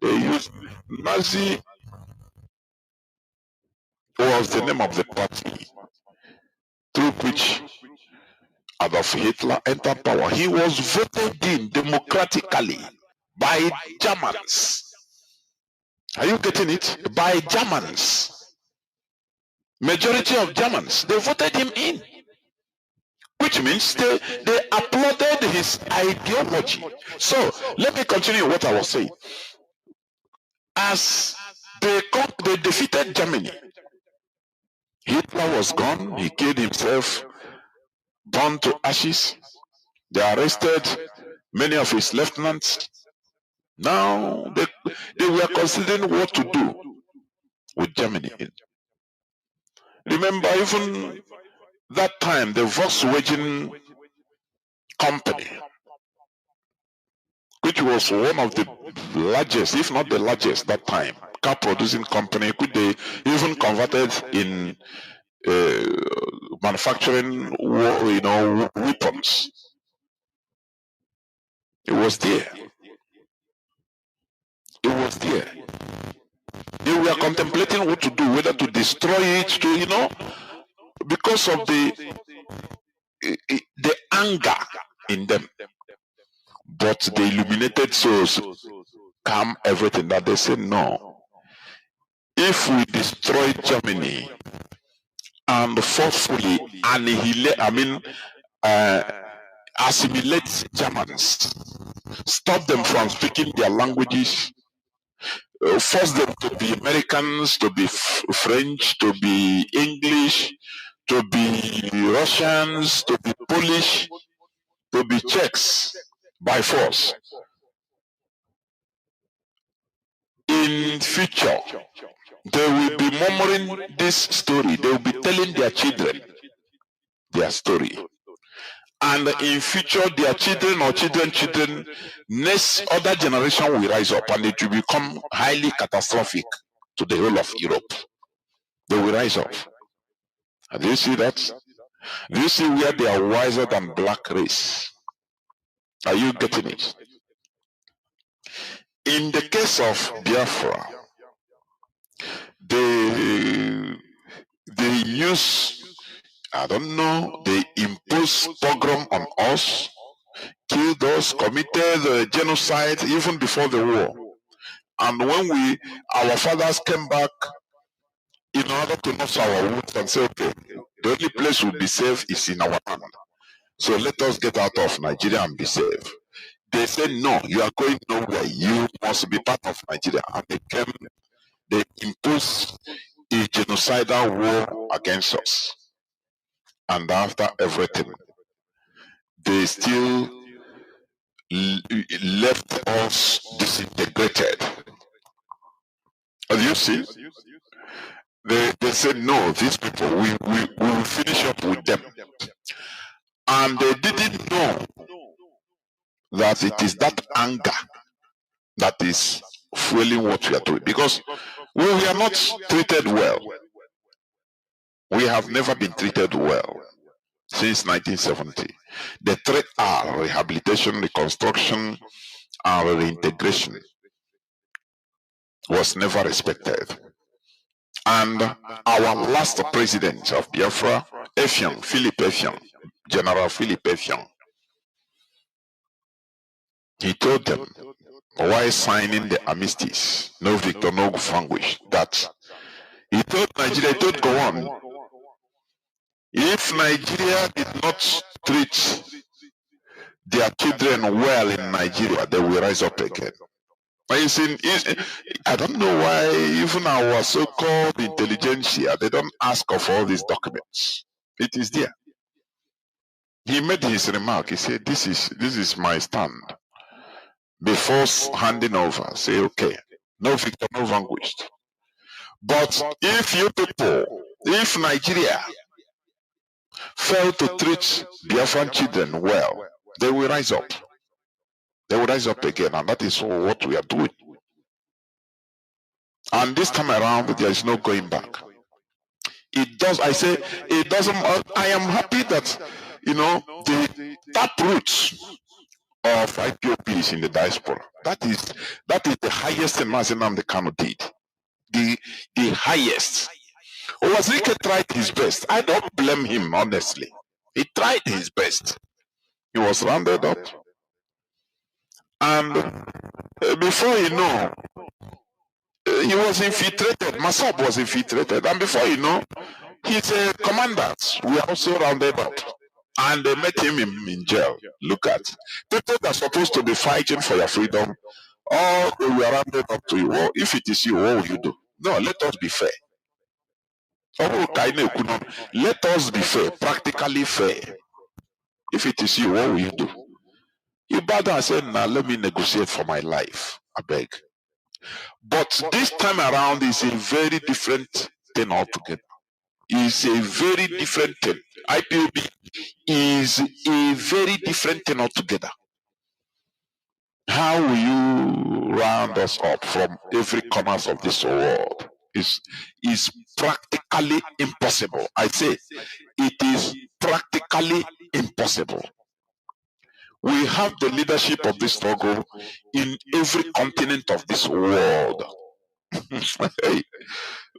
They used Nazi was the name of the party through which Adolf Hitler entered power. He was voted in democratically by Germans. Are you getting it? By Germans. Majority of Germans, they voted him in. Which means they applauded his ideology. So, let me continue what I was saying. As they defeated Germany, Hitler was gone, he killed himself, burned to ashes. They arrested many of his lieutenants. Now they were considering what to do with Germany. Remember, even that time, the Volkswagen company, which was one of the largest, if not the largest that time, car producing company, which they even converted in manufacturing, weapons. It was there. It was there. They were contemplating what to do, whether to destroy it, because of the anger in them. But the illuminated souls calm everything, that they say no. If we destroy Germany and forcefully annihilate, assimilate Germans, stop them from speaking their languages, force them to be Americans, to be French, to be English, to be Russians, to be Polish, to be Czechs by force. In future, they will be murmuring this story. They will be telling their children their story. And in future, their children or children, next other generation will rise up, and it will become highly catastrophic to the whole of Europe. They will rise up. And do you see that? Do you see where they are wiser than black race? Are you getting it? In the case of Biafra, they use, I don't know, they impose pogrom on us, killed us, committed genocide even before the war. And when our fathers came back in order to nurse our wounds and say, okay, the only place we'll be safe is in our land. So let us get out of Nigeria and be safe. They said, no, you are going nowhere. You must be part of Nigeria. And they imposed a genocidal war against us. And after everything, they still left us disintegrated. As you see, they said, no, these people, we will finish up with them. And they didn't know that it is that anger that is fueling what we are doing. Because we are not treated well. We have never been treated well since 1970. The 3R, rehabilitation, reconstruction, and reintegration, was never respected. And our last president of Biafra, Philip Effiong, General Philip Effiong, he told them, while signing the armistice, no victor, no vanquish, that he told Nigeria, he told Gowon, if Nigeria did not treat their children well in Nigeria, they will rise up again. I don't know why even our so-called intelligentsia, they don't ask of all these documents. It is there. He made his remark. He said, this is my stand. Before handing over, say, okay, no victor, no vanquished. But if Nigeria fail to treat Biafran children well, they will rise up. They will rise up again, and that is what we are doing. And this time around, there is no going back. It does. I say it doesn't. I am happy that the taproots of IPOP is in the diaspora. That is the highest thing Nnamdi Kanu did. The highest. Owazirike tried his best. I don't blame him, honestly. He tried his best. He was rounded up. And before you know, he was infiltrated. Masab was infiltrated. And before you know, his commanders were also rounded up. And they met him in jail. Look at people that are supposed to be fighting for your freedom. Oh, we were rounded up to you. Well, if it is you, what will you do? No, let us be fair. Let us be fair, practically fair. If it is you, what will you do? You bow down and say, now let me negotiate for my life. I beg. But this time around is a very different thing altogether. It's a very different thing. IPOB is a very different thing altogether. How will you round us up from every corner of this world? Is practically impossible. I say it is practically impossible. We have the leadership of this struggle in every continent of this world.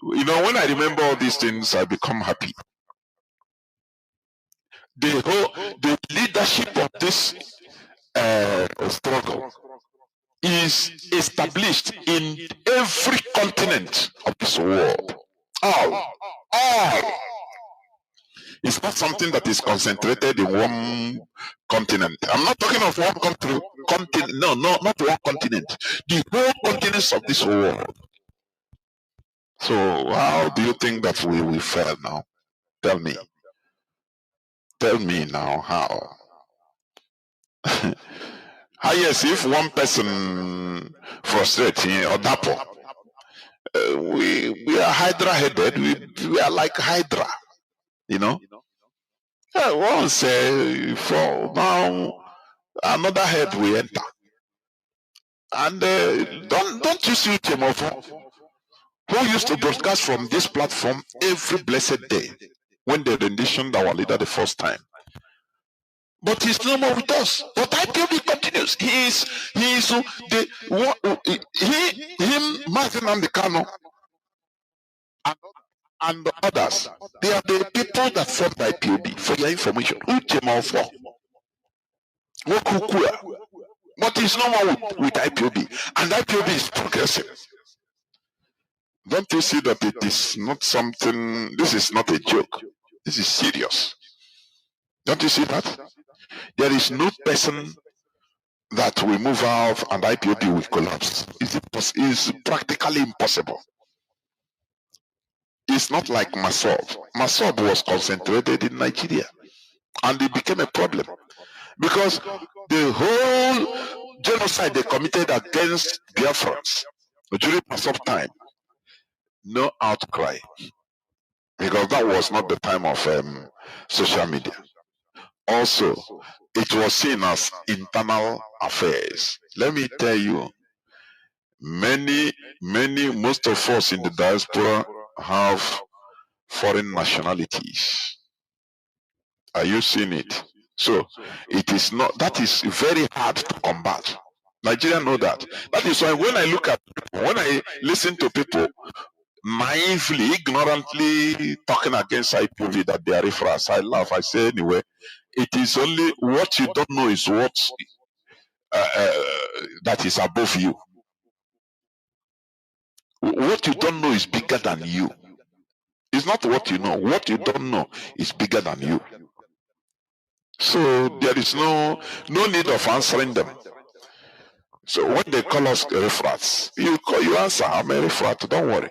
When I remember all these things, I become happy. The leadership of this struggle is established in every continent of this world. All. It's not something that is concentrated in one continent. I'm not talking of one country. No, not one continent. The whole continents of this world. So how do you think that we will fail now? Tell me. Tell me now how. Yes, if one person frustrates or dapo, we are Hydra headed. We are like Hydra, Once for now, another head will enter, and don't you see Tim, who used to broadcast from this platform every blessed day? when they renditioned our leader the first time. But he's no more with us. But IPOB continues. He is the him, Mazi Nnamdi Kanu, and the others. They are the people that formed IPOB. For your information, who came out for? But he's no more with IPOB, and IPOB is progressive. Don't you see that it is not something? This is not a joke. This is serious. Don't you see that? There is no person that will move out and IPOB will collapse. It's practically impossible. It's not like Masob. Masob was concentrated in Nigeria, and it became a problem because the whole genocide they committed against Biafrans during Masob time, no outcry, because that was not the time of social media. Also, it was seen as internal affairs. Let me tell you, most of us in the diaspora have foreign nationalities. Are you seeing it? So it is not, that is very hard to combat. Nigeria know that. That is why when I look at people, when I listen to people naively, ignorantly talking against IPOV that they are referrals, I laugh. I say anyway, it is only what you don't know is what that is above you. What you don't know is bigger than you. It's not what you know. What you don't know is bigger than you. So there is no need of answering them. So when they call us referrals, you answer, I'm a referral, don't worry.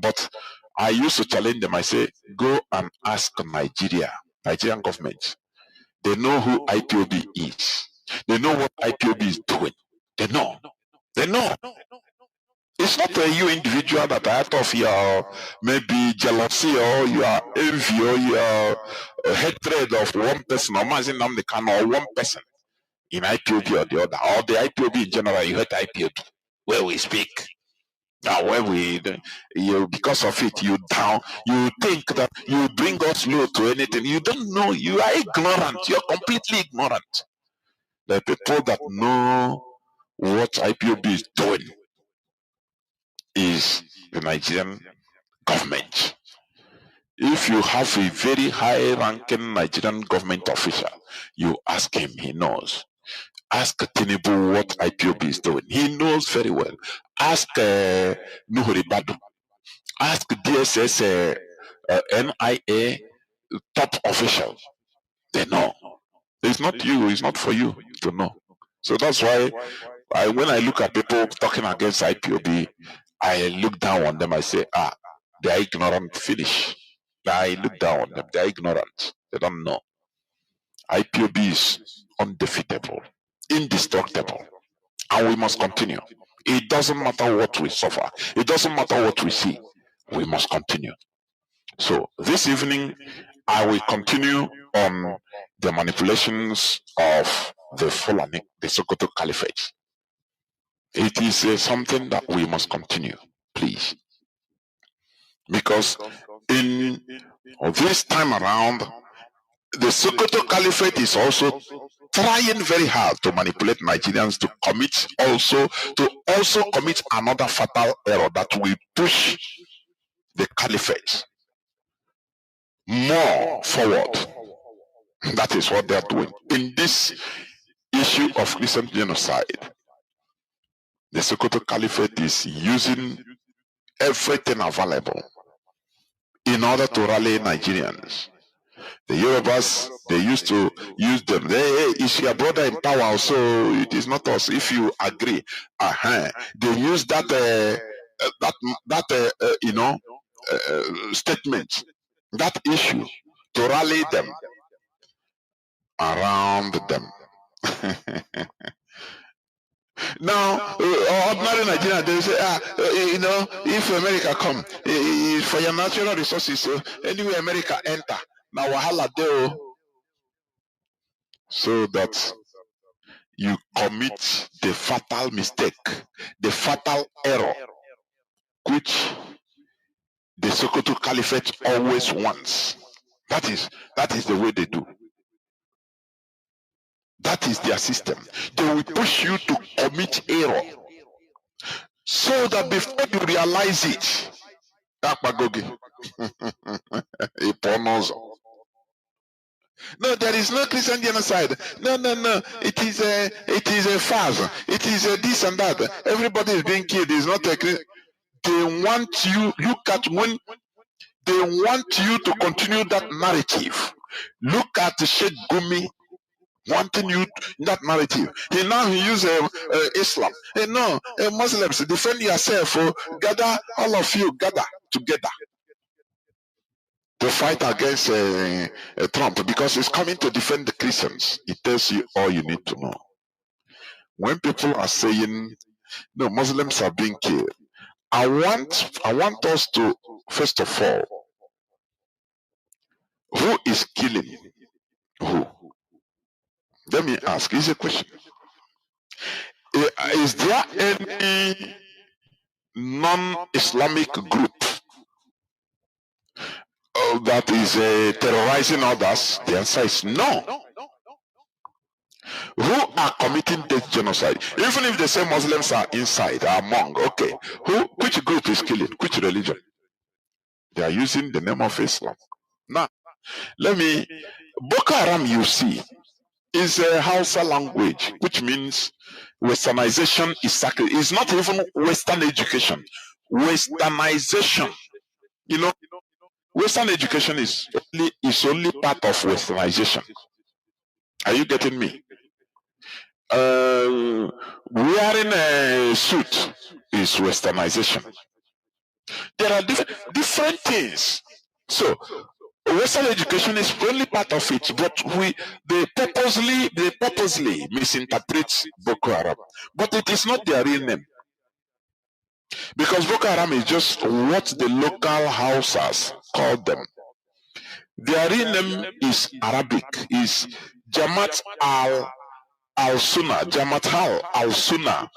But I used to challenge them. I say, go and ask Nigerian government. They know who IPOB is. They know what IPOB is doing. They know. It's not you individual that out of your maybe jealousy or your envy or your hatred of one person or Mazi Nnamdi Kanu or one person in IPOB or the other, or the IPOB in general. You hate IPOB where we speak. Now, where because of it, you think that you bring us low to anything. You don't know. You are ignorant. You're completely ignorant. The people that know what IPOB is doing is the Nigerian government. If you have a very high-ranking Nigerian government official, you ask him, he knows. Ask Tinubu what IPOB is doing. He knows very well. Ask Nuhuri Badu. Ask DSS, NIA top officials. They know. It's not you. It's not for you to know. So that's why when I look at people talking against IPOB, I look down on them. I say, they are ignorant. Finish. I look down on them. They are ignorant. They don't know. IPOB is undefeatable, indestructible, and we must continue. It doesn't matter what we suffer. It doesn't matter what we see. We must continue. So this evening, I will continue on the manipulations of the Fulani, the Sokoto Caliphate. It is something that we must continue, please. Because in this time around, the Sokoto Caliphate is also trying very hard to manipulate Nigerians to also commit another fatal error that will push the Caliphate more forward. That is what they are doing. In this issue of recent genocide, the Sokoto Caliphate is using everything available in order to rally Nigerians. The Yorubas, they used to use them. Hey, is your brother in power? So it is not us. If you agree, they use that statement, that issue to rally them around them. Now, ordinary Nigeria, they say, if America come for your natural resources, anyway America enter. Now, wahala deo, so that you commit the fatal mistake, the fatal error, which the Sokoto Caliphate always wants. That is the way they do. That is their system. They will push you to commit error so that before you realize it, no, there is no Christian genocide. No. It is a farce. It is a this and that. Everybody is being killed. It's not a Christian. They want you. Look at when they want you to continue that narrative. Look at Sheikh Gumi wanting you that narrative. He use Islam. No, Muslims, defend yourself. Gather, all of you gather together to fight against Trump because he's coming to defend the Christians. It tells you all you need to know. When people are saying no, Muslims are being killed, I want us to first of all, who is killing who? Let me ask. Is a question. Is there any non-Islamic group that is terrorizing others? The answer is no. Who are committing this genocide? Even if they say Muslims are inside, are among, okay. Which group is killing? Which religion? They are using the name of Islam. Now, Boko Haram, you see, is a Hausa language, which means westernization is sacred. It's not even Western education. Westernization, Western education is only part of westernization. Are you getting me? Wearing a suit is westernization. There are different things. So Western education is only part of it, but they purposely misinterpret Boko Haram. But it is not their real name. Because Boko Haram is just what the local Hausas call them. Their real name is Arabic, is Jamaat al-Sunnah, Jamaat al-Sunnah,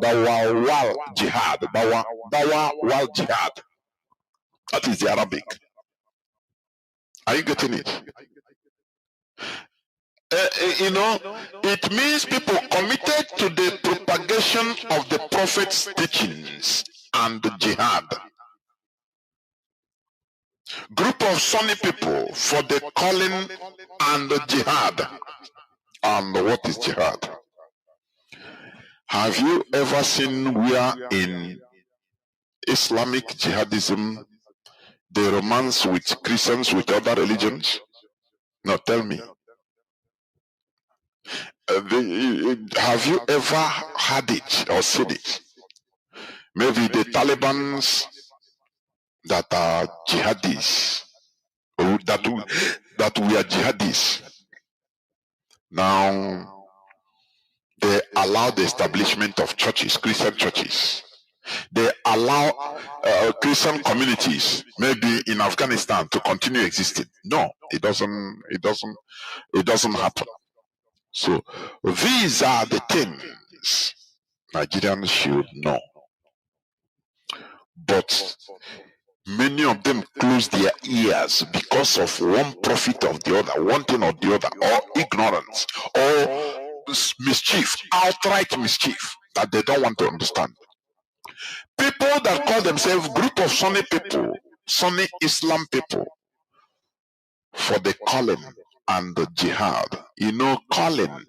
Dawawal Jihad, Dawawal Jihad. That is the Arabic. Are you getting it? It means people committed to the propagation of the Prophet's teachings and the jihad. Group of Sunni people for the calling and the jihad. And what is jihad? Have you ever seen where in Islamic jihadism they romance with Christians, with other religions? No, tell me. Have you ever had it or seen it? Maybe the Talibans that are jihadis, or that we are jihadis. Now, they allow the establishment of churches, Christian churches. They allow Christian communities, maybe in Afghanistan, to continue existing. No, it doesn't happen. So these are the things Nigerians should know. But many of them close their ears because of one profit of the other, one thing or the other, or ignorance, or mischief, outright mischief that they don't want to understand. People that call themselves group of Sunni people, Sunni Islam people, for the calling and the jihad. Calling.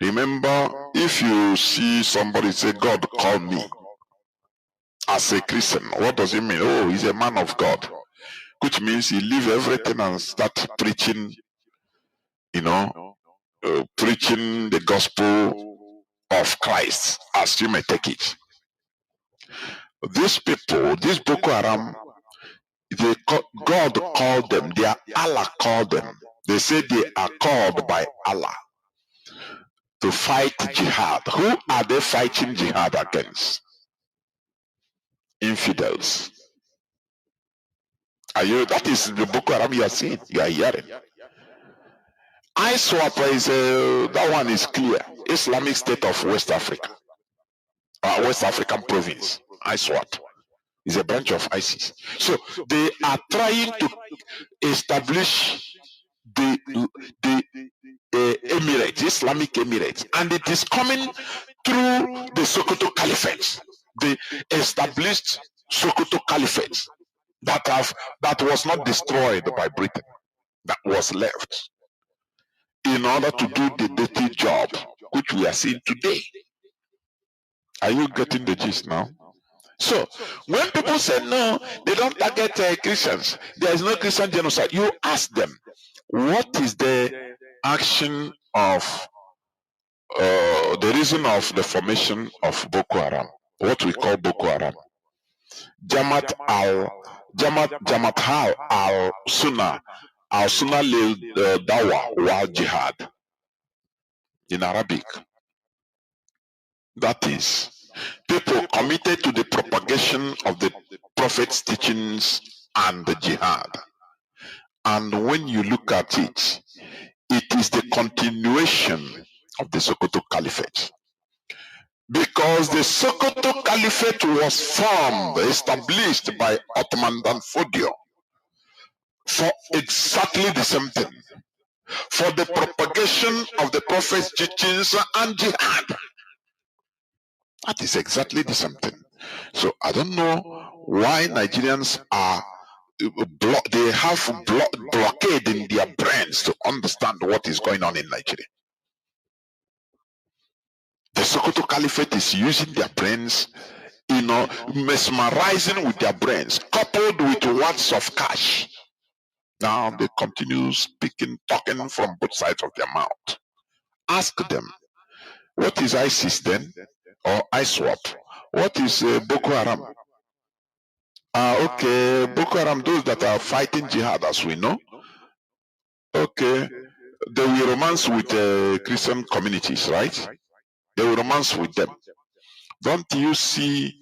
Remember, if you see somebody say, God called me as a Christian, what does it mean? Oh, he's a man of God. Which means he leave everything and start preaching, preaching the gospel of Christ, as you may take it. These people, this Boko Haram, God called them, Allah called them. They say they are called by Allah to fight jihad. Who are they fighting jihad against? Infidels. That is the Boko Haram you are seeing, you are hearing. ISWAP is that one is clear. Islamic State of West Africa, West African province. ISWAP. Is a branch of ISIS. So they are trying to establish the Emirates, Islamic Emirates, and it is coming through the Sokoto Caliphate. They established Sokoto Caliphate that was not destroyed by Britain, that was left in order to do the dirty job which we are seeing today. Are you getting the gist now? So, when people say no, they don't target Christians, there is no Christian genocide, you ask them, what is the action of the reason of the formation of Boko Haram, what we call Boko Haram? Jamaat al-Sunnah lil Dawa wal Jihad in Arabic. That is, people committed to the propagation of the Prophet's teachings and the jihad. And when you look at it, it is the continuation of the Sokoto Caliphate. Because the Sokoto Caliphate was formed, established by Ottoman Dan Fodio for exactly the same thing. For the propagation of the Prophet's teachings and jihad. That is exactly the same thing. So I don't know why Nigerians are they have blockade in their brains to understand what is going on in Nigeria. The Sokoto Caliphate is using their brains, mesmerizing with their brains, coupled with words of cash. Now they continue speaking, talking from both sides of their mouth. Ask them, what is ISIS then? Or ISWAP? What is Boko Haram? Okay, Boko Haram, those that are fighting jihad, as we know. Okay, they will romance with Christian communities, right? They will romance with them. Don't you see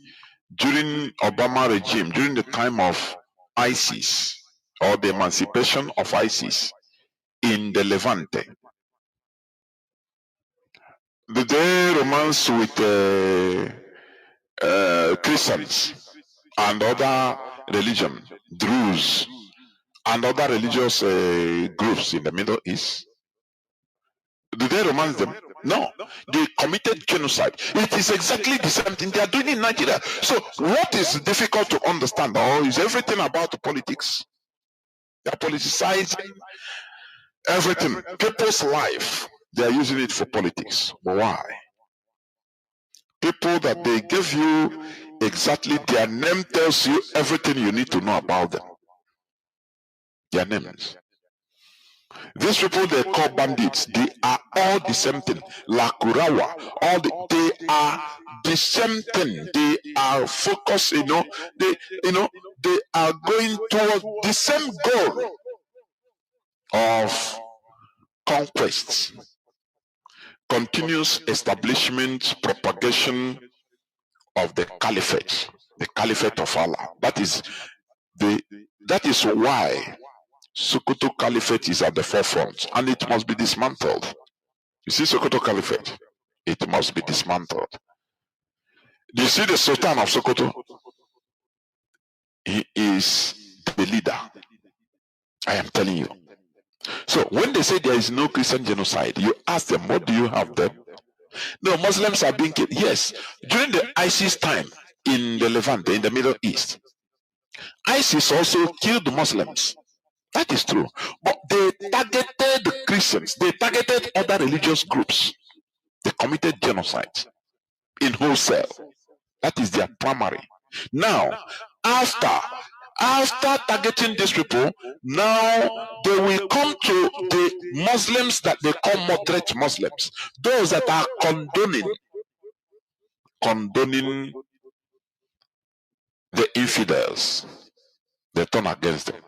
during Obama regime, during the time of ISIS, or the emancipation of ISIS in the Levante, did they romance with Christians and other religion, Druze, and other religious groups in the Middle East? Did they romance them? No. They committed genocide. It is exactly the same thing they are doing in Nigeria. So what is difficult to understand? Or is everything about politics? They are politicizing everything. People's life, they are using it for politics. But why? People that they give you exactly their name tells you everything you need to know about them. Their names. These people they call bandits, they are all the same thing. Lakurawa, they are the same thing. They are focused, they are going towards the same goal of conquest, continuous establishment, propagation of the caliphate of Allah. That is why Sokoto Caliphate is at the forefront, and it must be dismantled. You see, Sokoto Caliphate, it must be dismantled. Do you see the Sultan of Sokoto? He is the leader. I am telling you. So when they say there is no Christian genocide, you ask them, what do you have there? No, Muslims are being killed. Yes, during the ISIS time in the Levant, in the Middle East, ISIS also killed Muslims. That is true. But they targeted Christians. They targeted other religious groups. They committed genocide in wholesale. That is their primary. Now, after targeting these people, now they will come to the Muslims that they call moderate Muslims. Those that are condoning the infidels. They turn against them.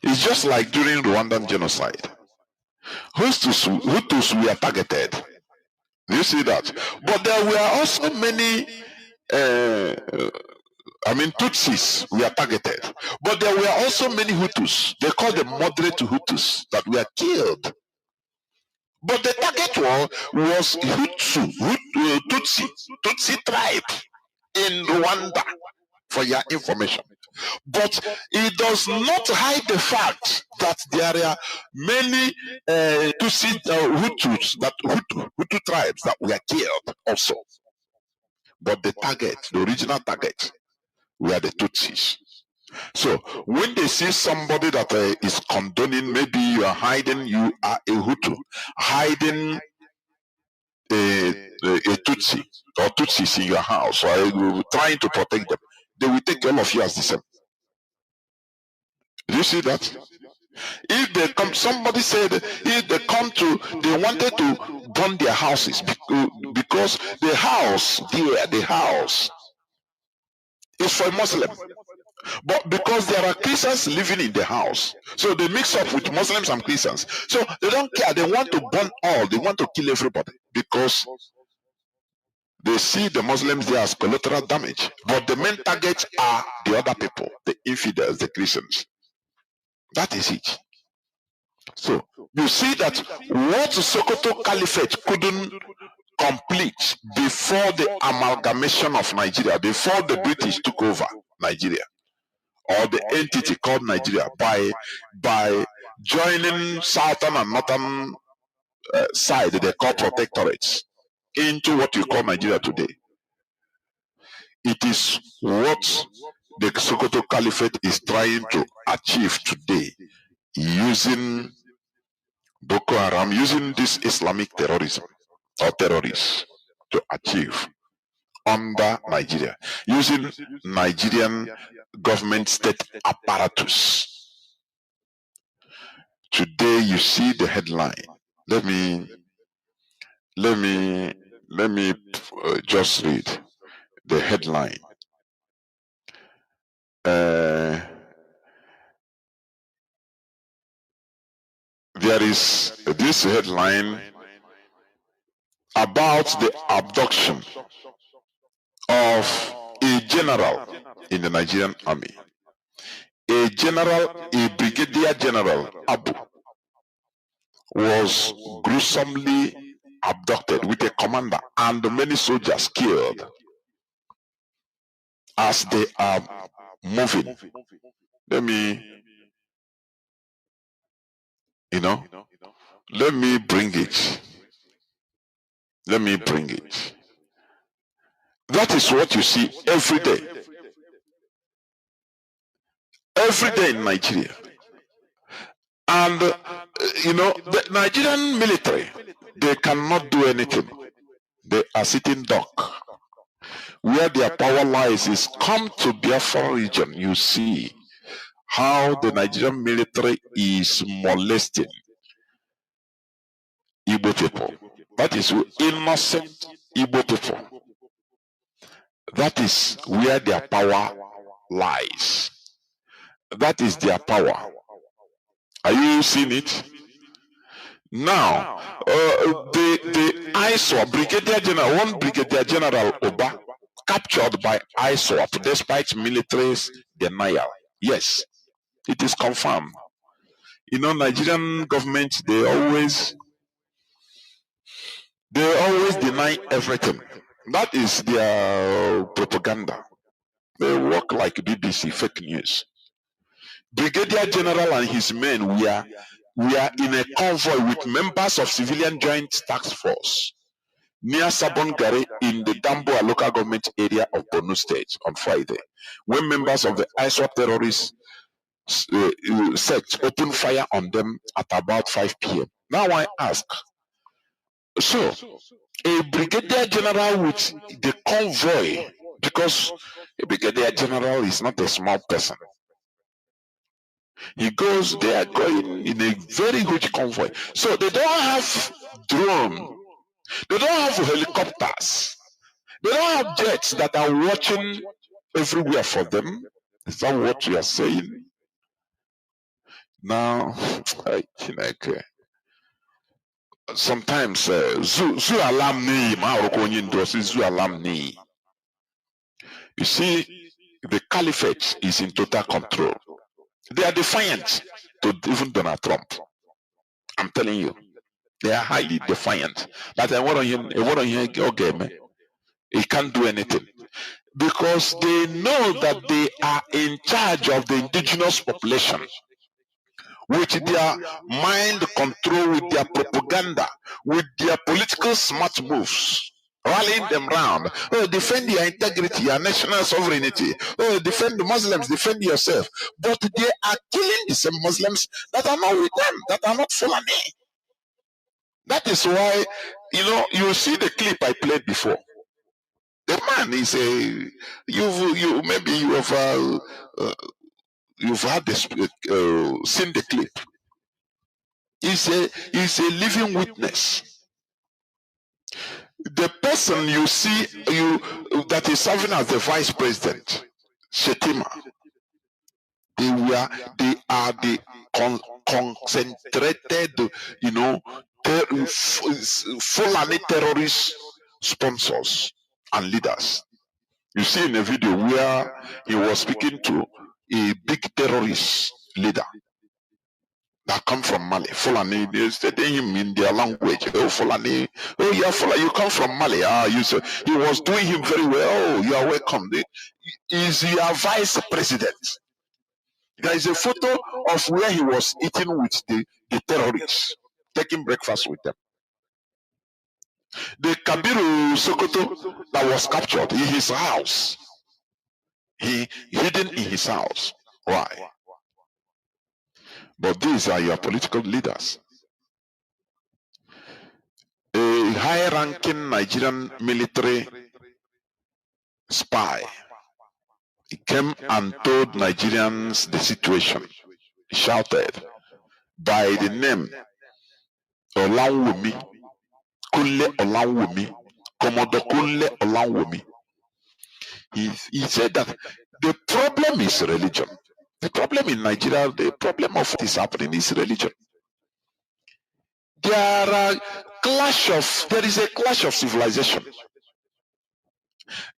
It's just like during Rwandan genocide. Hutus were targeted. Do you see that? But there were also many, Tutsis were targeted. But there were also many Hutus. They call them moderate Hutus that were killed. But the target was Tutsi tribe in Rwanda. for your information. But it does not hide the fact that there are many Tutsi Hutus, Hutu tribes that were killed also. But the target, the original target, were the Tutsis. So when they see somebody that is condoning, maybe you are hiding, you are a Hutu, hiding a Tutsi or Tutsis in your house, or trying to protect them, they will take all of you as the same. Do you see that? If they come, somebody said if they come to, they wanted to burn their houses because the house there, the house is for a Muslim. But because there are Christians living in the house, so they mix up with Muslims and Christians. So they don't care. They want to burn all. They want to kill everybody because they see the Muslims there as collateral damage. But the main targets are the other people, the infidels, the Christians. That is it. So you see that what Sokoto Caliphate couldn't complete before the amalgamation of Nigeria, before the British took over Nigeria, or the entity called Nigeria, by joining southern and northern side, they call protectorates, into what you call Nigeria today. It is what the Sokoto Caliphate is trying to achieve today, using Boko Haram, using this Islamic terrorism or terrorists to achieve under Nigeria, using Nigerian government state apparatus. Today you see the headline. Let me just read the headline. There is this headline about the abduction of a general in the Nigerian army. A brigadier general, Abu, was gruesomely abducted with a commander and many soldiers killed as they are moving. Let me bring it. That is what you see every day. Every day in Nigeria. And, the Nigerian military, they cannot do anything. They are sitting duck. Where their power lies is come to Biafra region. You see how the Nigerian military is molesting Igbo people. That is innocent Igbo people. That is where their power lies. That is their power. Are you seeing it? Now, the ISWAP Brigadier General, one Brigadier General Oba, captured by ISWAP despite military's denial. Yes, it is confirmed. Nigerian government, they always deny everything. That is their propaganda. They work like BBC, fake news. Brigadier General and his men were in a convoy with members of civilian joint task force near Sabongari in the Damboa local government area of Borno State on Friday, when members of the ISWAP terrorist sect opened fire on them at about 5 p.m. Now I ask, so a brigadier general with the convoy, because a brigadier general is not a small person, they are going in a very huge convoy. So they don't have drone, they don't have helicopters, they don't have jets that are watching everywhere for them. Is that what you are saying? Now, sometimes zoo alarm ni. You see, the caliphate is in total control. They are defiant to even Donald Trump. I'm telling you, they are highly defiant. That I want on him, okay, man. He can't do anything. because they know that they are in charge of the indigenous population. With their mind control, with their propaganda, with their political smart moves, rallying them round. Oh, defend your integrity, your national sovereignty. Oh, defend the Muslims, defend yourself. But they are killing the same Muslims that are not with them, that are not Fulani. That is why, you see the clip I played before. The man is you've had this, seen the clip. He's a living witness. The person you see that is serving as the vice president, Shetima, they are the concentrated, Fulani terrorist sponsors and leaders. You see in a video where he was speaking to a big terrorist leader that come from Mali. Fulani, they studying him in their language. Oh, Fulani. Oh, yeah, Fulani, you come from Mali. He was doing him very well. Oh, you are welcome. Is your vice president. There is a photo of where he was eating with the terrorists, taking breakfast with them. The Kabiru Sokoto that was captured in his house, he hidden in his house. Why? But these are your political leaders. A high-ranking Nigerian military spy came and told Nigerians the situation. He shouted by the name Olanwumi, Kunle Olanwumi, Commodore Kunle Olanwumi. He said that the problem is religion. The problem in Nigeria, the problem of what is happening is religion. There is a clash of civilization.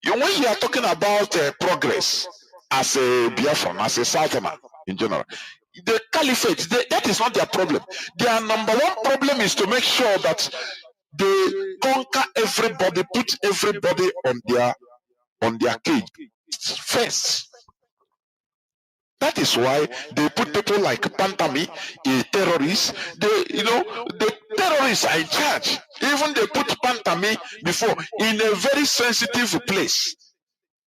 When you are talking about progress as a Biafran, as a Southerner in general, the caliphate, that is not their problem. Their number one problem is to make sure that they conquer everybody, put everybody on their cage first. That is why they put people like Pantami, a terrorist. The terrorists are in charge. Even they put Pantami before in a very sensitive place,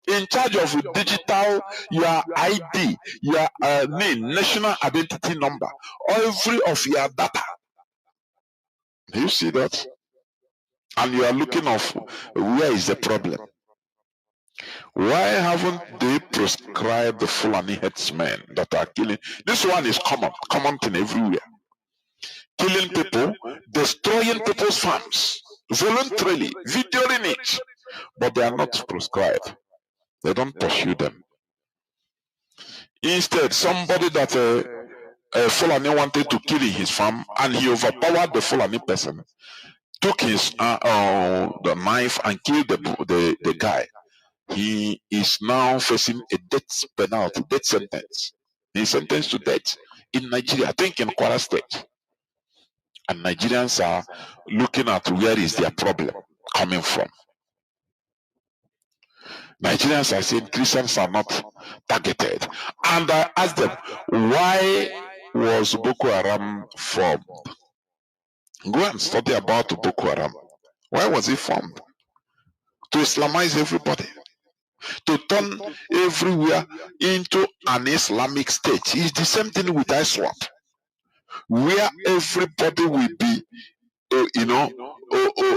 in charge of digital, your ID, your name, national identity number, every of your data. Do you see that? And you are looking of where is the problem? Why haven't they proscribed the Fulani headsmen that are killing? This one is common thing everywhere. Killing people, destroying people's farms, voluntarily, videoing it. But they are not proscribed. They don't pursue them. Instead, somebody that Fulani wanted to kill in his farm, and he overpowered the Fulani person, took his the knife and killed the guy. He is now facing a death penalty, death sentence. He is sentenced to death in Nigeria, I think in Kwara State. And Nigerians are looking at where is their problem coming from. Nigerians are saying Christians are not targeted. And I asked them, why was Boko Haram formed? Go and study about Boko Haram. Why was it formed? To Islamize everybody. To turn everywhere into an Islamic state. It's the same thing with ISWAP, where everybody will be,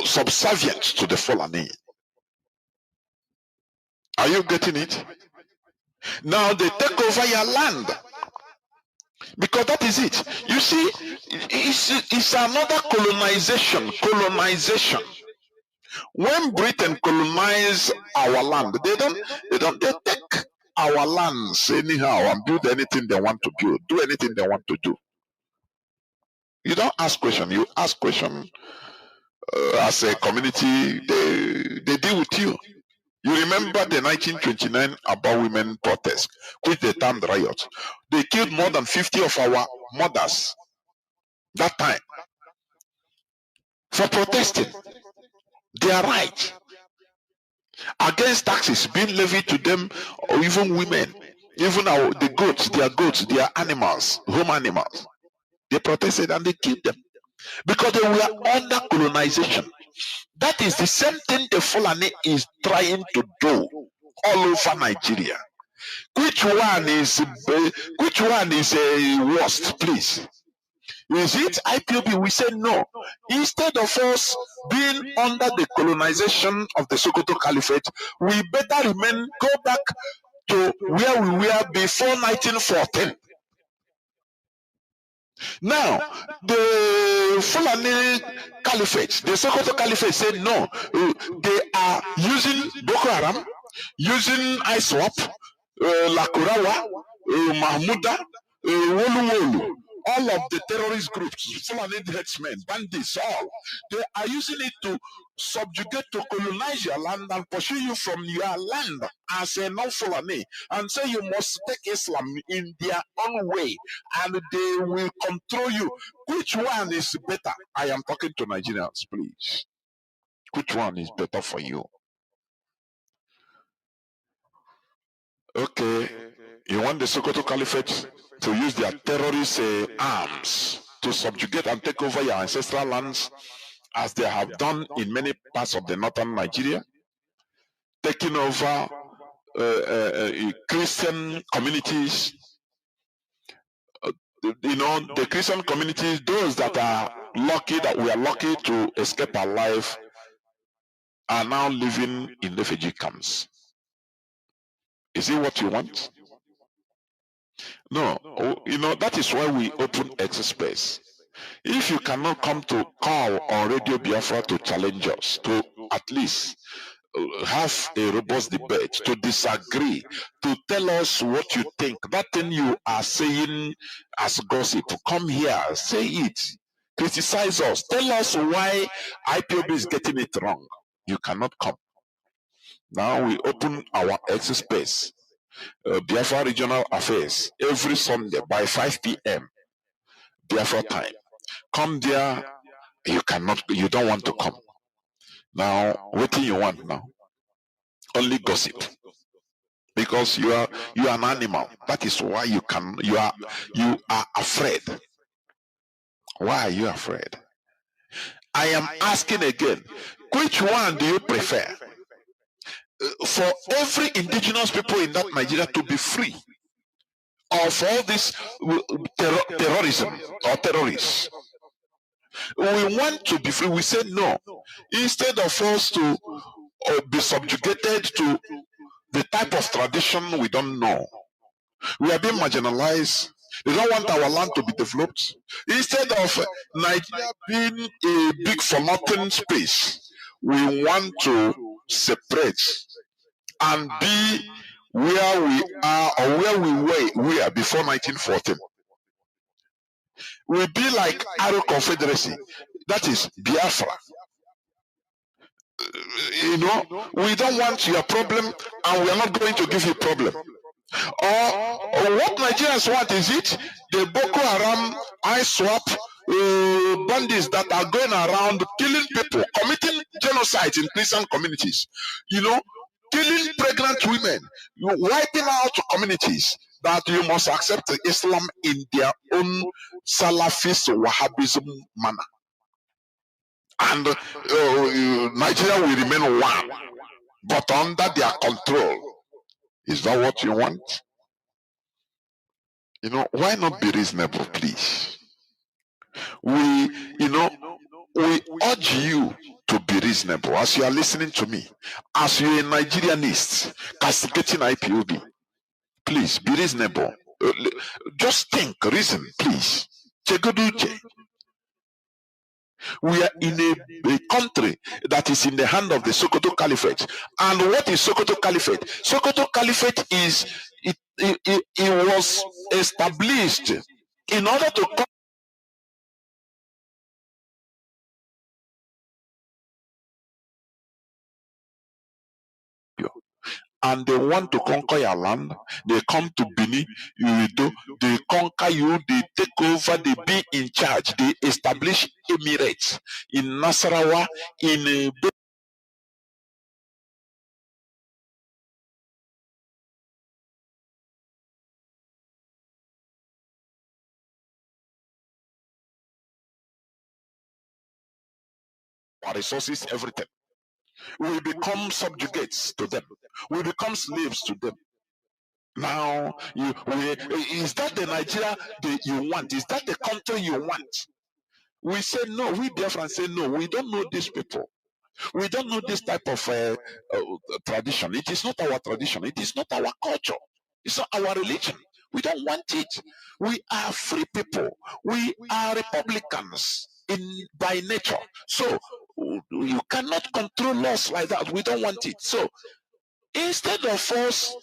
subservient to the Fulani. Are you getting it? Now they take over your land, because that is it. You see, it's another colonization. When Britain colonize our land, they take our lands anyhow and build anything they want to build, do anything they want to do. You don't ask question. You ask question as a community. They deal with you. You remember the 1929 Aba women protest, which they termed riot. They killed more than 50 of our mothers that time for protesting their right. against taxes being levied to them, or even women, even the goats, their animals, home animals. They protested and they killed them because they were under colonization. That is the same thing the Fulani is trying to do all over Nigeria. Which one is worst, please? Is it IPOB? We say no. Instead of us being under the colonization of the Sokoto Caliphate, we better go back to where we were before 1914. Now, the Fulani Caliphate, the Sokoto Caliphate said no. They are using Boko Haram, using ISWAP, Lakurawa, Mahmuda, Wolu Wolu. All of the terrorist groups, Fulani headsmen, bandits, all, they are using it to subjugate, to colonize your land and pursue you from your land as a non-Fulani and say you must take Islam in their own way and they will control you. Which one is better? I am talking to Nigerians, please. Which one is better for you? Okay, you want the Sokoto Caliphate to use their terrorist arms to subjugate and take over your ancestral lands as they have done in many parts of the northern Nigeria, taking over Christian communities. The Christian communities, those that are lucky, that we are lucky to escape alive, are now living in refugee camps. Is it what you want? No. That is why we open X space. If you cannot come to call on Radio Biafra to challenge us, to at least have a robust debate, to disagree, to tell us what you think, that thing you are saying as gossip, come here, say it, criticize us, tell us why IPOB is getting it wrong. You cannot come. Now we open our X space, Biafra Regional Affairs, every Sunday by 5 p.m. Biafra time. Come there. You don't want to come. Now, what do you want now? Only gossip. Because you are an animal. That is why you are afraid. Why are you afraid? I am asking again, which one do you prefer? For every indigenous people in that Nigeria to be free, or for all this terrorism or terrorists? We want to be free. We say no. Instead of us to be subjugated to the type of tradition we don't know, we are being marginalized. They don't want our land to be developed. Instead of Nigeria being a big for nothing space, we want to separate and be where we are, or where we were before 1914. We'll be like Arrow Confederacy, that is Biafra. We don't want your problem and we are not going to give you problem. Or what Nigerians want, is it the Boko Haram, ISWAP, bandits that are going around killing people, committing genocide in Christian communities, killing pregnant women, wiping out communities, that you must accept Islam in their own Salafist Wahhabism manner. And Nigeria will remain one, but under their control. Is that what you want? Why not be reasonable, please? We urge you to be reasonable as you are listening to me, as you're a Nigerianist castigating IPOB. Please be reasonable. Just think, reason, please. We are in a country that is in the hand of the Sokoto Caliphate. And what is Sokoto Caliphate? Sokoto Caliphate it was established in order to and they want to conquer your land. They come to Bini, they conquer you, they take over, they be in charge, they establish emirates in Nasarawa, in our resources, everything. We become subjugates to them. We become slaves to them. Now, is that the Nigeria that you want? Is that the country you want? We say no. We Biafrans say no. We don't know these people. We don't know this type of tradition. It is not our tradition. It is not our culture. It's not our religion. We don't want it. We are free people. We are Republicans by nature. So you cannot control us like that. We don't want it. So instead of us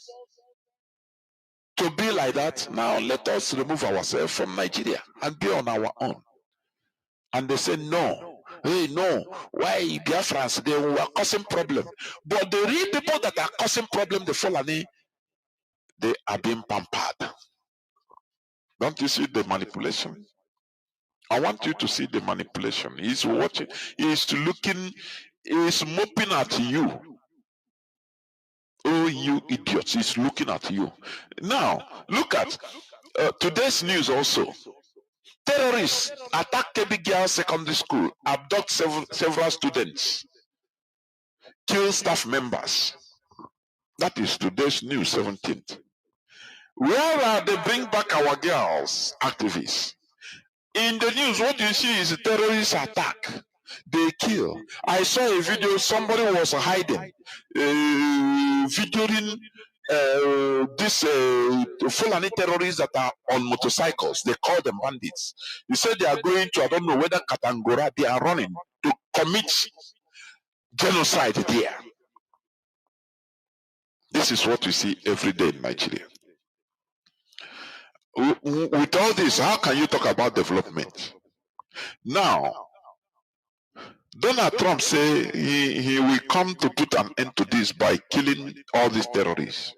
to be like that, now let us remove ourselves from Nigeria and be on our own. And they say no. Hey, no. Why Biafrans? They were causing problem. But the real people that are causing problem, the Fulani, they are being pampered. Don't you see the manipulation? I want you to see the manipulation. He's watching, he's looking, he's moping at you. Oh, you idiots, he's looking at you. Now, look at today's news also. Terrorists attack Kebbi Girls Secondary School, abduct several students, kill staff members. That is today's news, 17th. Where are they bring back our girls activists? In the news, what you see is a terrorist attack. They kill. I saw a video, somebody was hiding, videoing these Fulani terrorists that are on motorcycles. They call them bandits. They said they are going to, I don't know whether Katangora, they are running to commit genocide there. This is what we see every day in Nigeria. With all this, how can you talk about development? Now, Donald Trump say he will come to put an end to this by killing all these terrorists.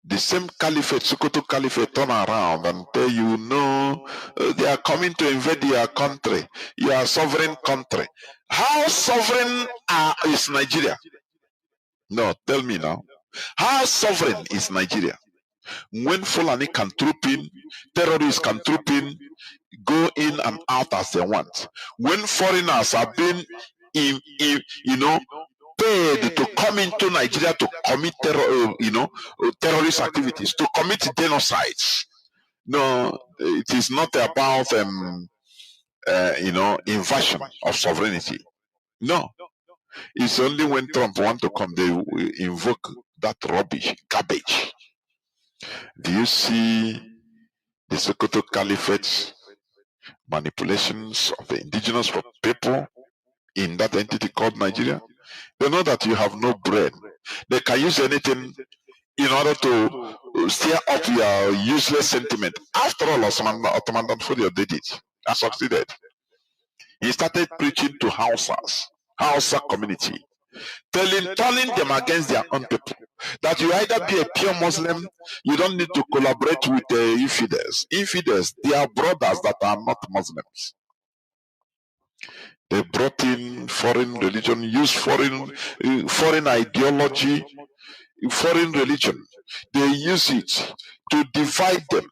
The same caliphate, Sokoto caliphate, turn around and tell you, no, they are coming to invade your country, your sovereign country. How sovereign is Nigeria? No, tell me now. How sovereign is Nigeria? When Fulani can troop in, terrorists can troop in, go in and out as they want. When foreigners are being, paid to come into Nigeria to commit terrorist activities, to commit genocides. No, it is not about invasion of sovereignty. No, it's only when Trump want to come they will invoke that rubbish, garbage. Do you see the Sokoto Caliphate's manipulations of the indigenous people in that entity called Nigeria? They know that you have no brain. They can use anything in order to stir up your useless sentiment. After all, Ottoman Danfodio did it and succeeded. He started preaching to Hausa community, turning them against their own people. That you either be a pure Muslim, you don't need to collaborate with the infidels. Infidels, they are brothers that are not Muslims. They brought in foreign religion, used foreign ideology, foreign religion. They use it to divide them.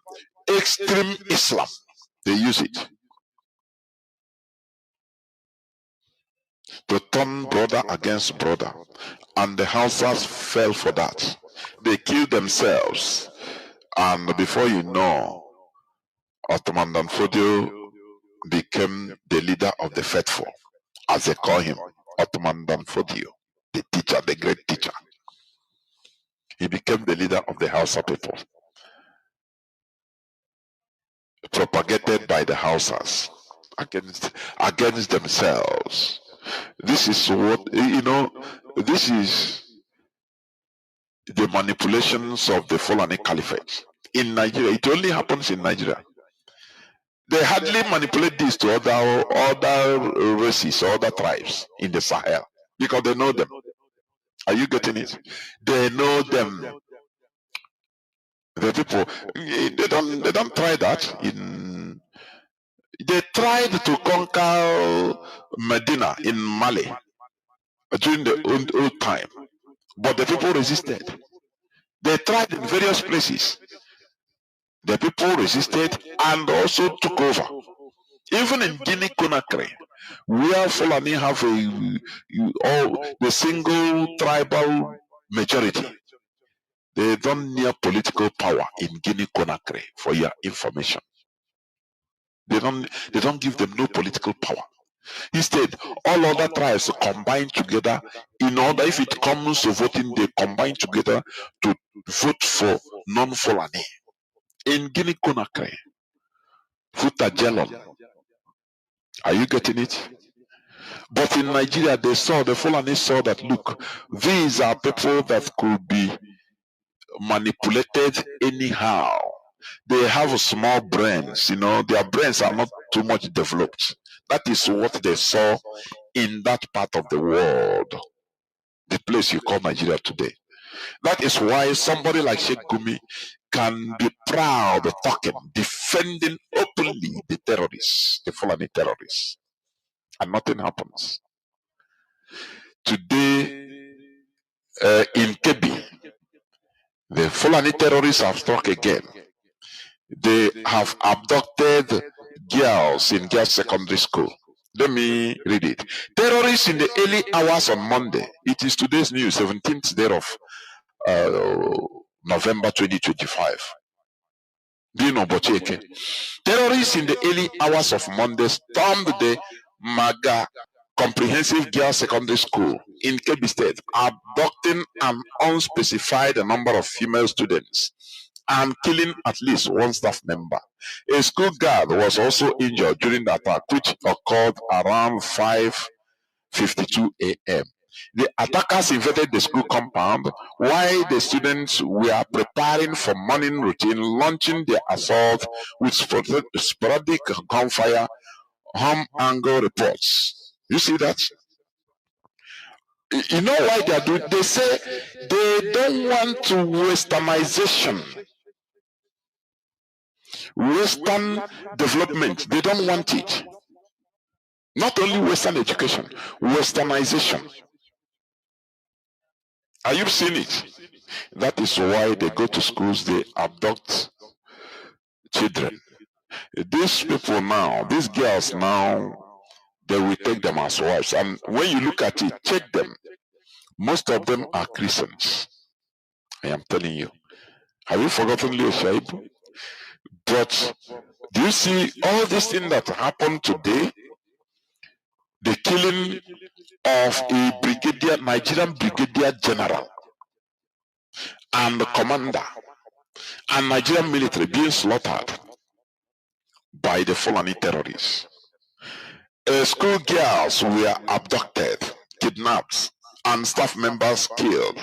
Extreme Islam, they use it to turn brother against brother. And the Hausas fell for that. They killed themselves. And before you know, Ottoman Danfodio became the leader of the faithful, as they call him, Ottoman Danfodio, the teacher, the great teacher. He became the leader of the Hausa people, propagated by the Hausas against themselves. This is what, this is the manipulations of the Fulani Caliphate. In Nigeria, it only happens in Nigeria. They hardly manipulate this to other races or other tribes in the Sahel because they know them. Are you getting it? They know them. The people, they don't try that. They tried to conquer Medina in Mali during the old time, but the people resisted. They tried in various places. The people resisted and also took over. Even in Guinea Conakry, where Fulani have the single tribal majority. They don't need political power in Guinea-Conakry, for your information. They don't give them no political power. Instead, all other tribes combine together in order, if it comes to voting, they combine together to vote for non-Fulani. In Guinea-Conakry, Futajelon. Are you getting it? But in Nigeria, the Fulani saw that, look, these are people that could be manipulated anyhow. They have small brains, their brains are not too much developed. That is what they saw in that part of the world, the place you call Nigeria today. That is why somebody like Sheikh Gumi can be proud of talking, defending openly the terrorists, the Fulani terrorists, and nothing happens. Today, in Kebbi, the Fulani terrorists have struck again. They have abducted girls in girls' secondary school. Let me read it. Terrorists in the early hours on Monday. It is today's news, 17th day of November 2025. Terrorists in the early hours of Monday stormed the Maga Comprehensive Girls Secondary School in Kebbi State, abducting an unspecified number of female students and killing at least one staff member. A school guard was also injured during the attack, which occurred around 5:52 a.m. The attackers invaded the school compound while the students were preparing for morning routine, launching their assault with sporadic gunfire, harm angle reports. You see that? You know why they are doing? They say they don't want to westernization. Western development, they don't want it. Not only Western education, Westernization. Are you seeing it? That is why they go to schools, they abduct children. These people now, these girls now, they will take them as wives. And when you look at it, check them. Most of them are Christians. I am telling you. Have you forgotten Leo Shaib? But do you see all these things that happened today? The killing of a Nigerian brigadier general and the commander and Nigerian military being slaughtered by the Fulani terrorists. School girls were abducted, kidnapped, and staff members killed.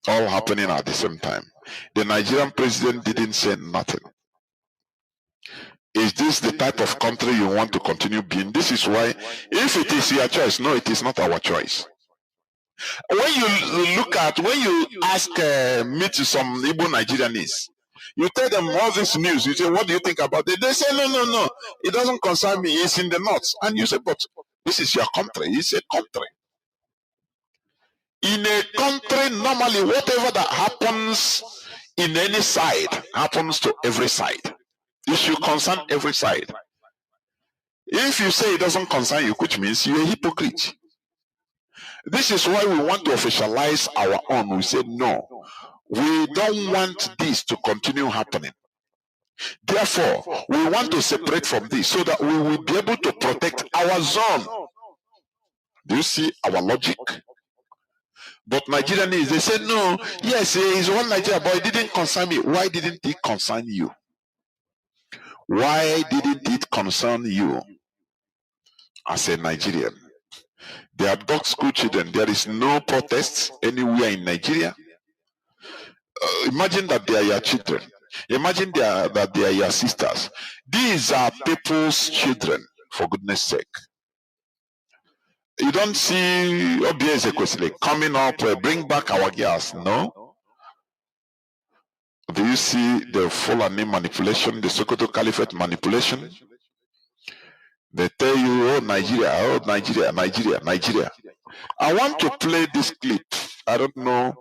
All happening at the same time. The Nigerian president didn't say nothing. Is this the type of country you want to continue being? This is why, if it is your choice, no, it is not our choice. When you ask me to some Igbo Nigerians, you tell them all this news, you say, what do you think about it? They say, no, it doesn't concern me, it's in the north. And you say, but this is your country, it's a country. In a country, normally, whatever that happens in any side, happens to every side. It should concern every side. If you say it doesn't concern you, which means you're a hypocrite. This is why we want to officialize our own. We say, no, we don't want this to continue happening. Therefore, we want to separate from this so that we will be able to protect our zone. Do you see our logic? But Nigerians, they say, no, yes, it's one Nigeria, but it didn't concern me. Why didn't it concern you? Why didn't it concern you as a Nigerian? They abduct school children. There is no protest anywhere in Nigeria. Imagine that they are your children. Imagine that they are your sisters. These are people's children, for goodness sake. You don't see OBS coming up, bring back our girls, no? Do you see the Fulani manipulation, the Sokoto Caliphate manipulation? They tell you, oh Nigeria, Nigeria. I want to play this clip. I don't know.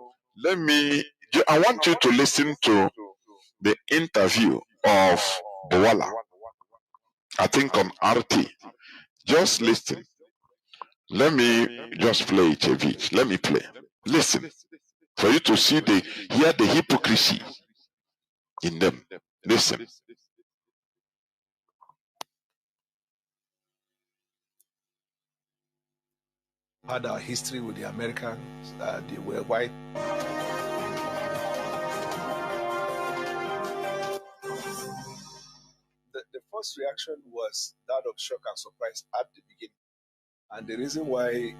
I want you to listen to the interview of Bowala. I think on RT. Just listen. Let me just play it a bit. Let me play. Listen. For you to hear the hypocrisy in them. Listen. Had our history with the Americans. They were white. The first reaction was that of shock and surprise at the beginning. And the reason why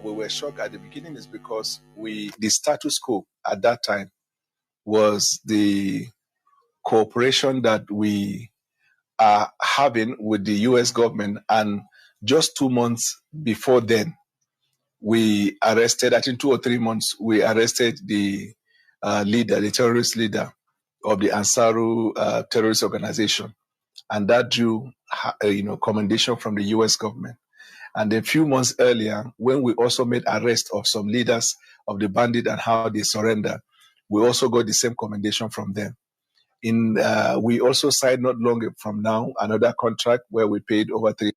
we were shocked at the beginning is because the status quo at that time was the cooperation that we are having with the US government. And just 2 months before then, we arrested, I think 2 or 3 months, we arrested the leader, the terrorist leader of the Ansaru terrorist organization. And that drew, commendation from the US government. And a few months earlier, when we also made arrest of some leaders of the bandit and how they surrendered, we also got the same commendation from them. We also signed not long from now another contract where we paid over 3.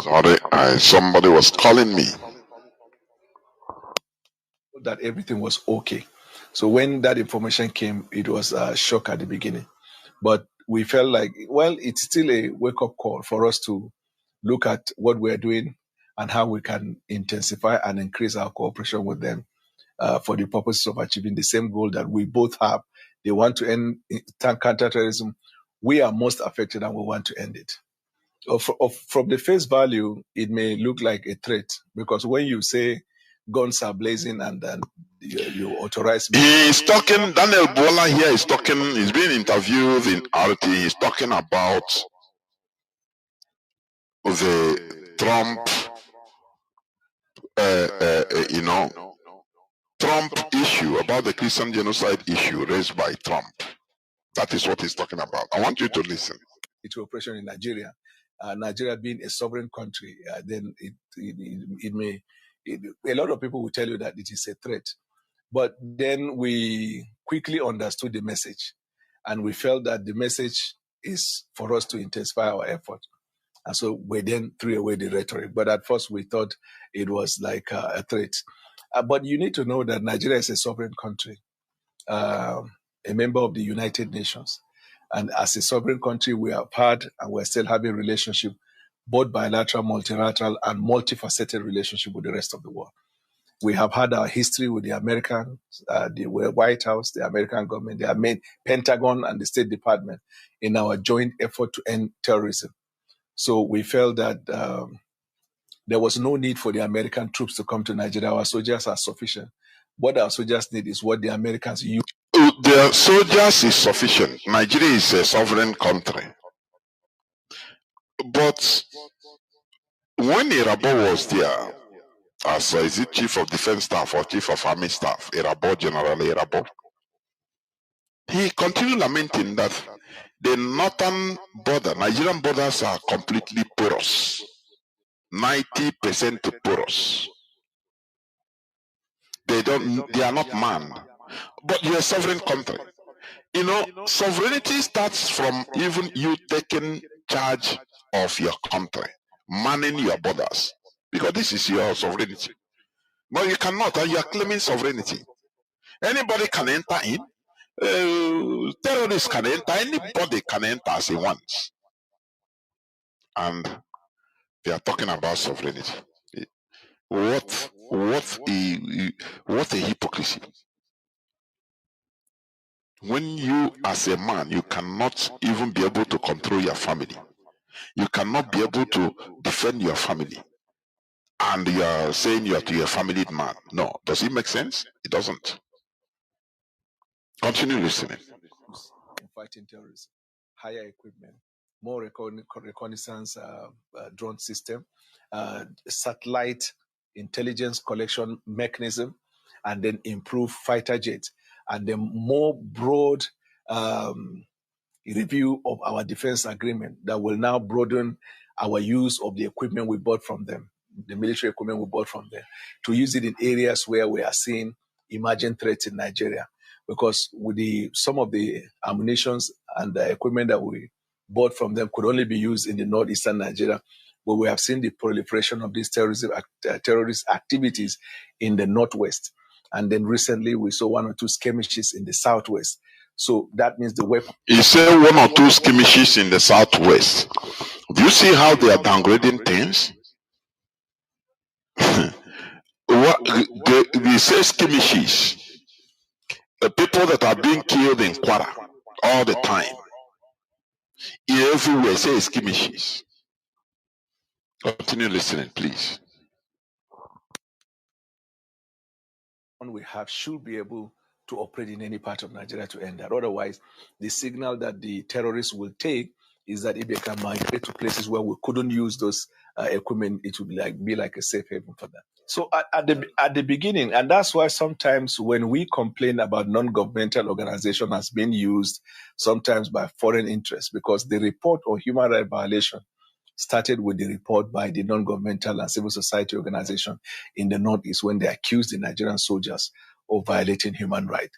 Sorry, somebody was calling me. That everything was okay. So when that information came, it was a shock at the beginning. But we felt like, well, it's still a wake-up call for us to look at what we're doing and how we can intensify and increase our cooperation with them for the purposes of achieving the same goal that we both have. They want to end counterterrorism. We are most affected and we want to end it. From the face value, it may look like a threat because when you say guns are blazing and then you authorize. He's talking, Daniel Bola here is talking, he's being interviewed in RT, he's talking about the Trump, Trump issue, about the Christian genocide issue raised by Trump. That is what he's talking about. I want you to listen. It's operation in Nigeria. Nigeria being a sovereign country, then it may, a lot of people will tell you that it is a threat. But then we quickly understood the message and we felt that the message is for us to intensify our effort. And so we then threw away the rhetoric. But at first we thought it was like a threat. But you need to know that Nigeria is a sovereign country, a member of the United Nations. And as a sovereign country, we have had and we're still having relationship, both bilateral, multilateral, and multifaceted relationship with the rest of the world. We have had our history with the Americans, the White House, the American government, the main Pentagon, and the State Department in our joint effort to end terrorism. So we felt that there was no need for the American troops to come to Nigeria. Our soldiers are sufficient. What our soldiers need is what the Americans use. The soldiers is sufficient. Nigeria is a sovereign country. But when Irabo was there, as is it chief of defense staff or chief of army staff, Irabo, General Irabo, he continued lamenting that the northern border, Nigerian borders are completely porous, 90% porous. They are not manned. But you're a sovereign country. You know, sovereignty starts from even you taking charge of your country, manning your borders, because this is your sovereignty. But you cannot, and you are claiming sovereignty. Anybody can enter in. Terrorists can enter. Anybody can enter as he wants. And they are talking about sovereignty. What a hypocrisy. When you as a man, you cannot even be able to control your family. You cannot be able to defend your family. And you are saying you are to your family man. No. Does it make sense? It doesn't. Continue listening. In fighting terrorism, higher equipment, more reconnaissance drone system, satellite intelligence collection mechanism, and then improve fighter jets, and then more broad review of our defense agreement that will now broaden our use of the equipment we bought from them, the military equipment we bought from them, to use it in areas where we are seeing emerging threats in Nigeria. Because with some of the ammunitions and the equipment that we bought from them could only be used in the northeastern Nigeria, where we have seen the proliferation of these terrorist activities in the northwest. And then recently we saw 1 or 2 skirmishes in the southwest. So that means the weapon. You say 1 or 2 skirmishes in the southwest. Do you see how they are downgrading things? They say skirmishes. The people that are being killed in Kwara all the time. Everywhere say skirmishes. Continue listening, please. We have should be able to operate in any part of Nigeria to end that. Otherwise, the signal that the terrorists will take is that if they can migrate to places where we couldn't use those equipment, it would be like a safe haven for them. So at the beginning, and that's why sometimes when we complain about non-governmental organization as being used sometimes by foreign interests, because the report on human rights violation started with the report by the non-governmental and civil society organization in the Northeast when they accused the Nigerian soldiers of violating human rights.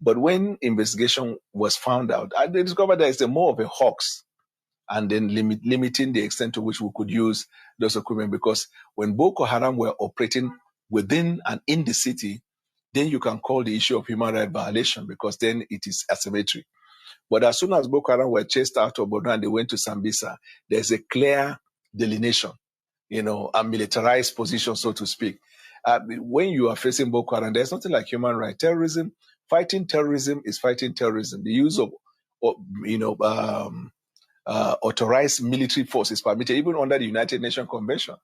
But when investigation was found out, they discovered that it's more of a hoax, and then limiting the extent to which we could use those equipment. Because when Boko Haram were operating within and in the city, then you can call the issue of human rights violation, because then it is asymmetry. But as soon as Boko Haram were chased out of Borno and they went to Sambisa, there's a clear delineation, a militarized position, so to speak. When you are facing Boko Haram, there's nothing like human rights. Terrorism, fighting terrorism is fighting terrorism. The use of authorized military force is permitted, even under the United Nations Convention.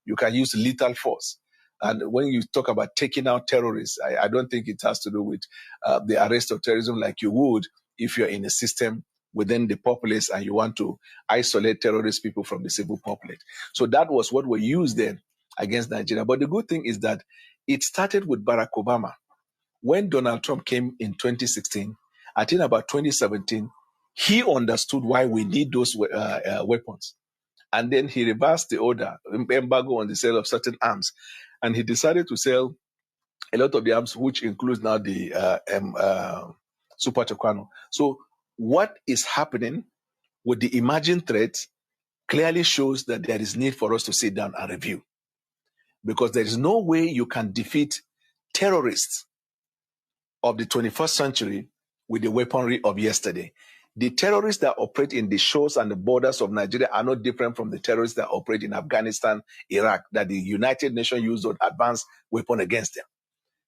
You can use lethal force. And when you talk about taking out terrorists, I don't think it has to do with the arrest of terrorism like you would if you're in a system within the populace and you want to isolate terrorist people from the civil populace. So that was what we used then against Nigeria. But the good thing is that it started with Barack Obama. When Donald Trump came in 2016, I think about 2017, he understood why we need those weapons. And then he reversed the order, embargo on the sale of certain arms. And he decided to sell a lot of the arms, which includes now the Super Tucano. So what is happening with the emerging threats clearly shows that there is need for us to sit down and review. Because there is no way you can defeat terrorists of the 21st century with the weaponry of yesterday. The terrorists that operate in the shores and the borders of Nigeria are not different from the terrorists that operate in Afghanistan, Iraq, that the United Nations used an advanced weapon against them.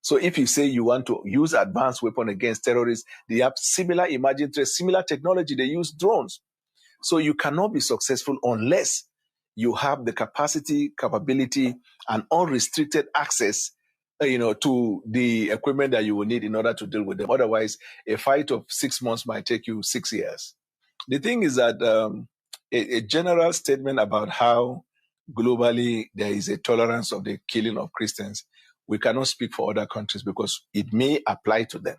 So if you say you want to use advanced weapon against terrorists, they have similar emerging threats, similar technology. They use drones. So you cannot be successful unless you have the capacity, capability, and unrestricted access to the equipment that you will need in order to deal with them. Otherwise, a fight of 6 months might take you 6 years. The thing is that a general statement about how globally there is a tolerance of the killing of Christians, we cannot speak for other countries because it may apply to them.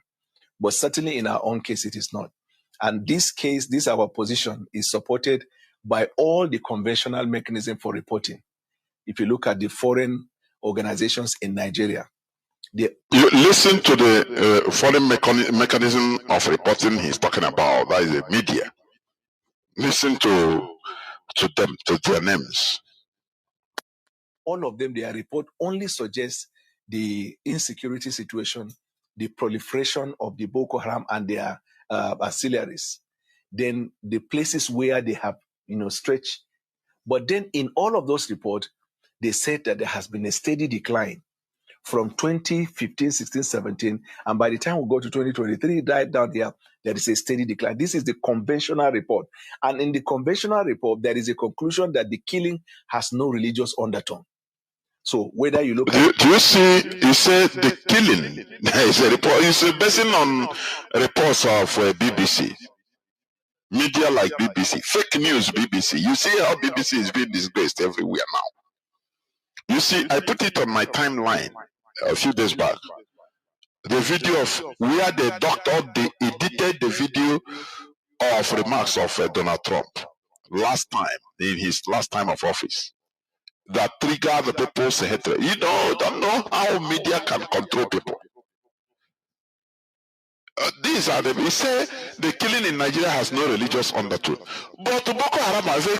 But certainly in our own case, it is not. And this case, our position is supported by all the conventional mechanism for reporting. If you look at the foreign organizations in Nigeria, you listen to the foreign mechanism of reporting he's talking about. That is the media. Listen to them, to their names. All of them, their report only suggests the insecurity situation, the proliferation of the Boko Haram and their auxiliaries, then the places where they have stretched. But then in all of those reports, they said that there has been a steady decline from 2015, 16, 17, and by the time we go to 2023, died down here, there is a steady decline. This is the conventional report. And in the conventional report, there is a conclusion that the killing has no religious undertone. So whether you look at... Do you see, you said the killing, is a report, it's based on reports of BBC. Media like BBC, fake news BBC. You see how BBC is being disgraced everywhere now. You see, I put it on my timeline a few days back. The video of where the doctor, they edited the video of remarks of Donald Trump last time, in his last time of office, that triggered the people's hatred. You don't know how media can control people. These are the, we say the killing in Nigeria has no religious undertone. But Boko Haram has a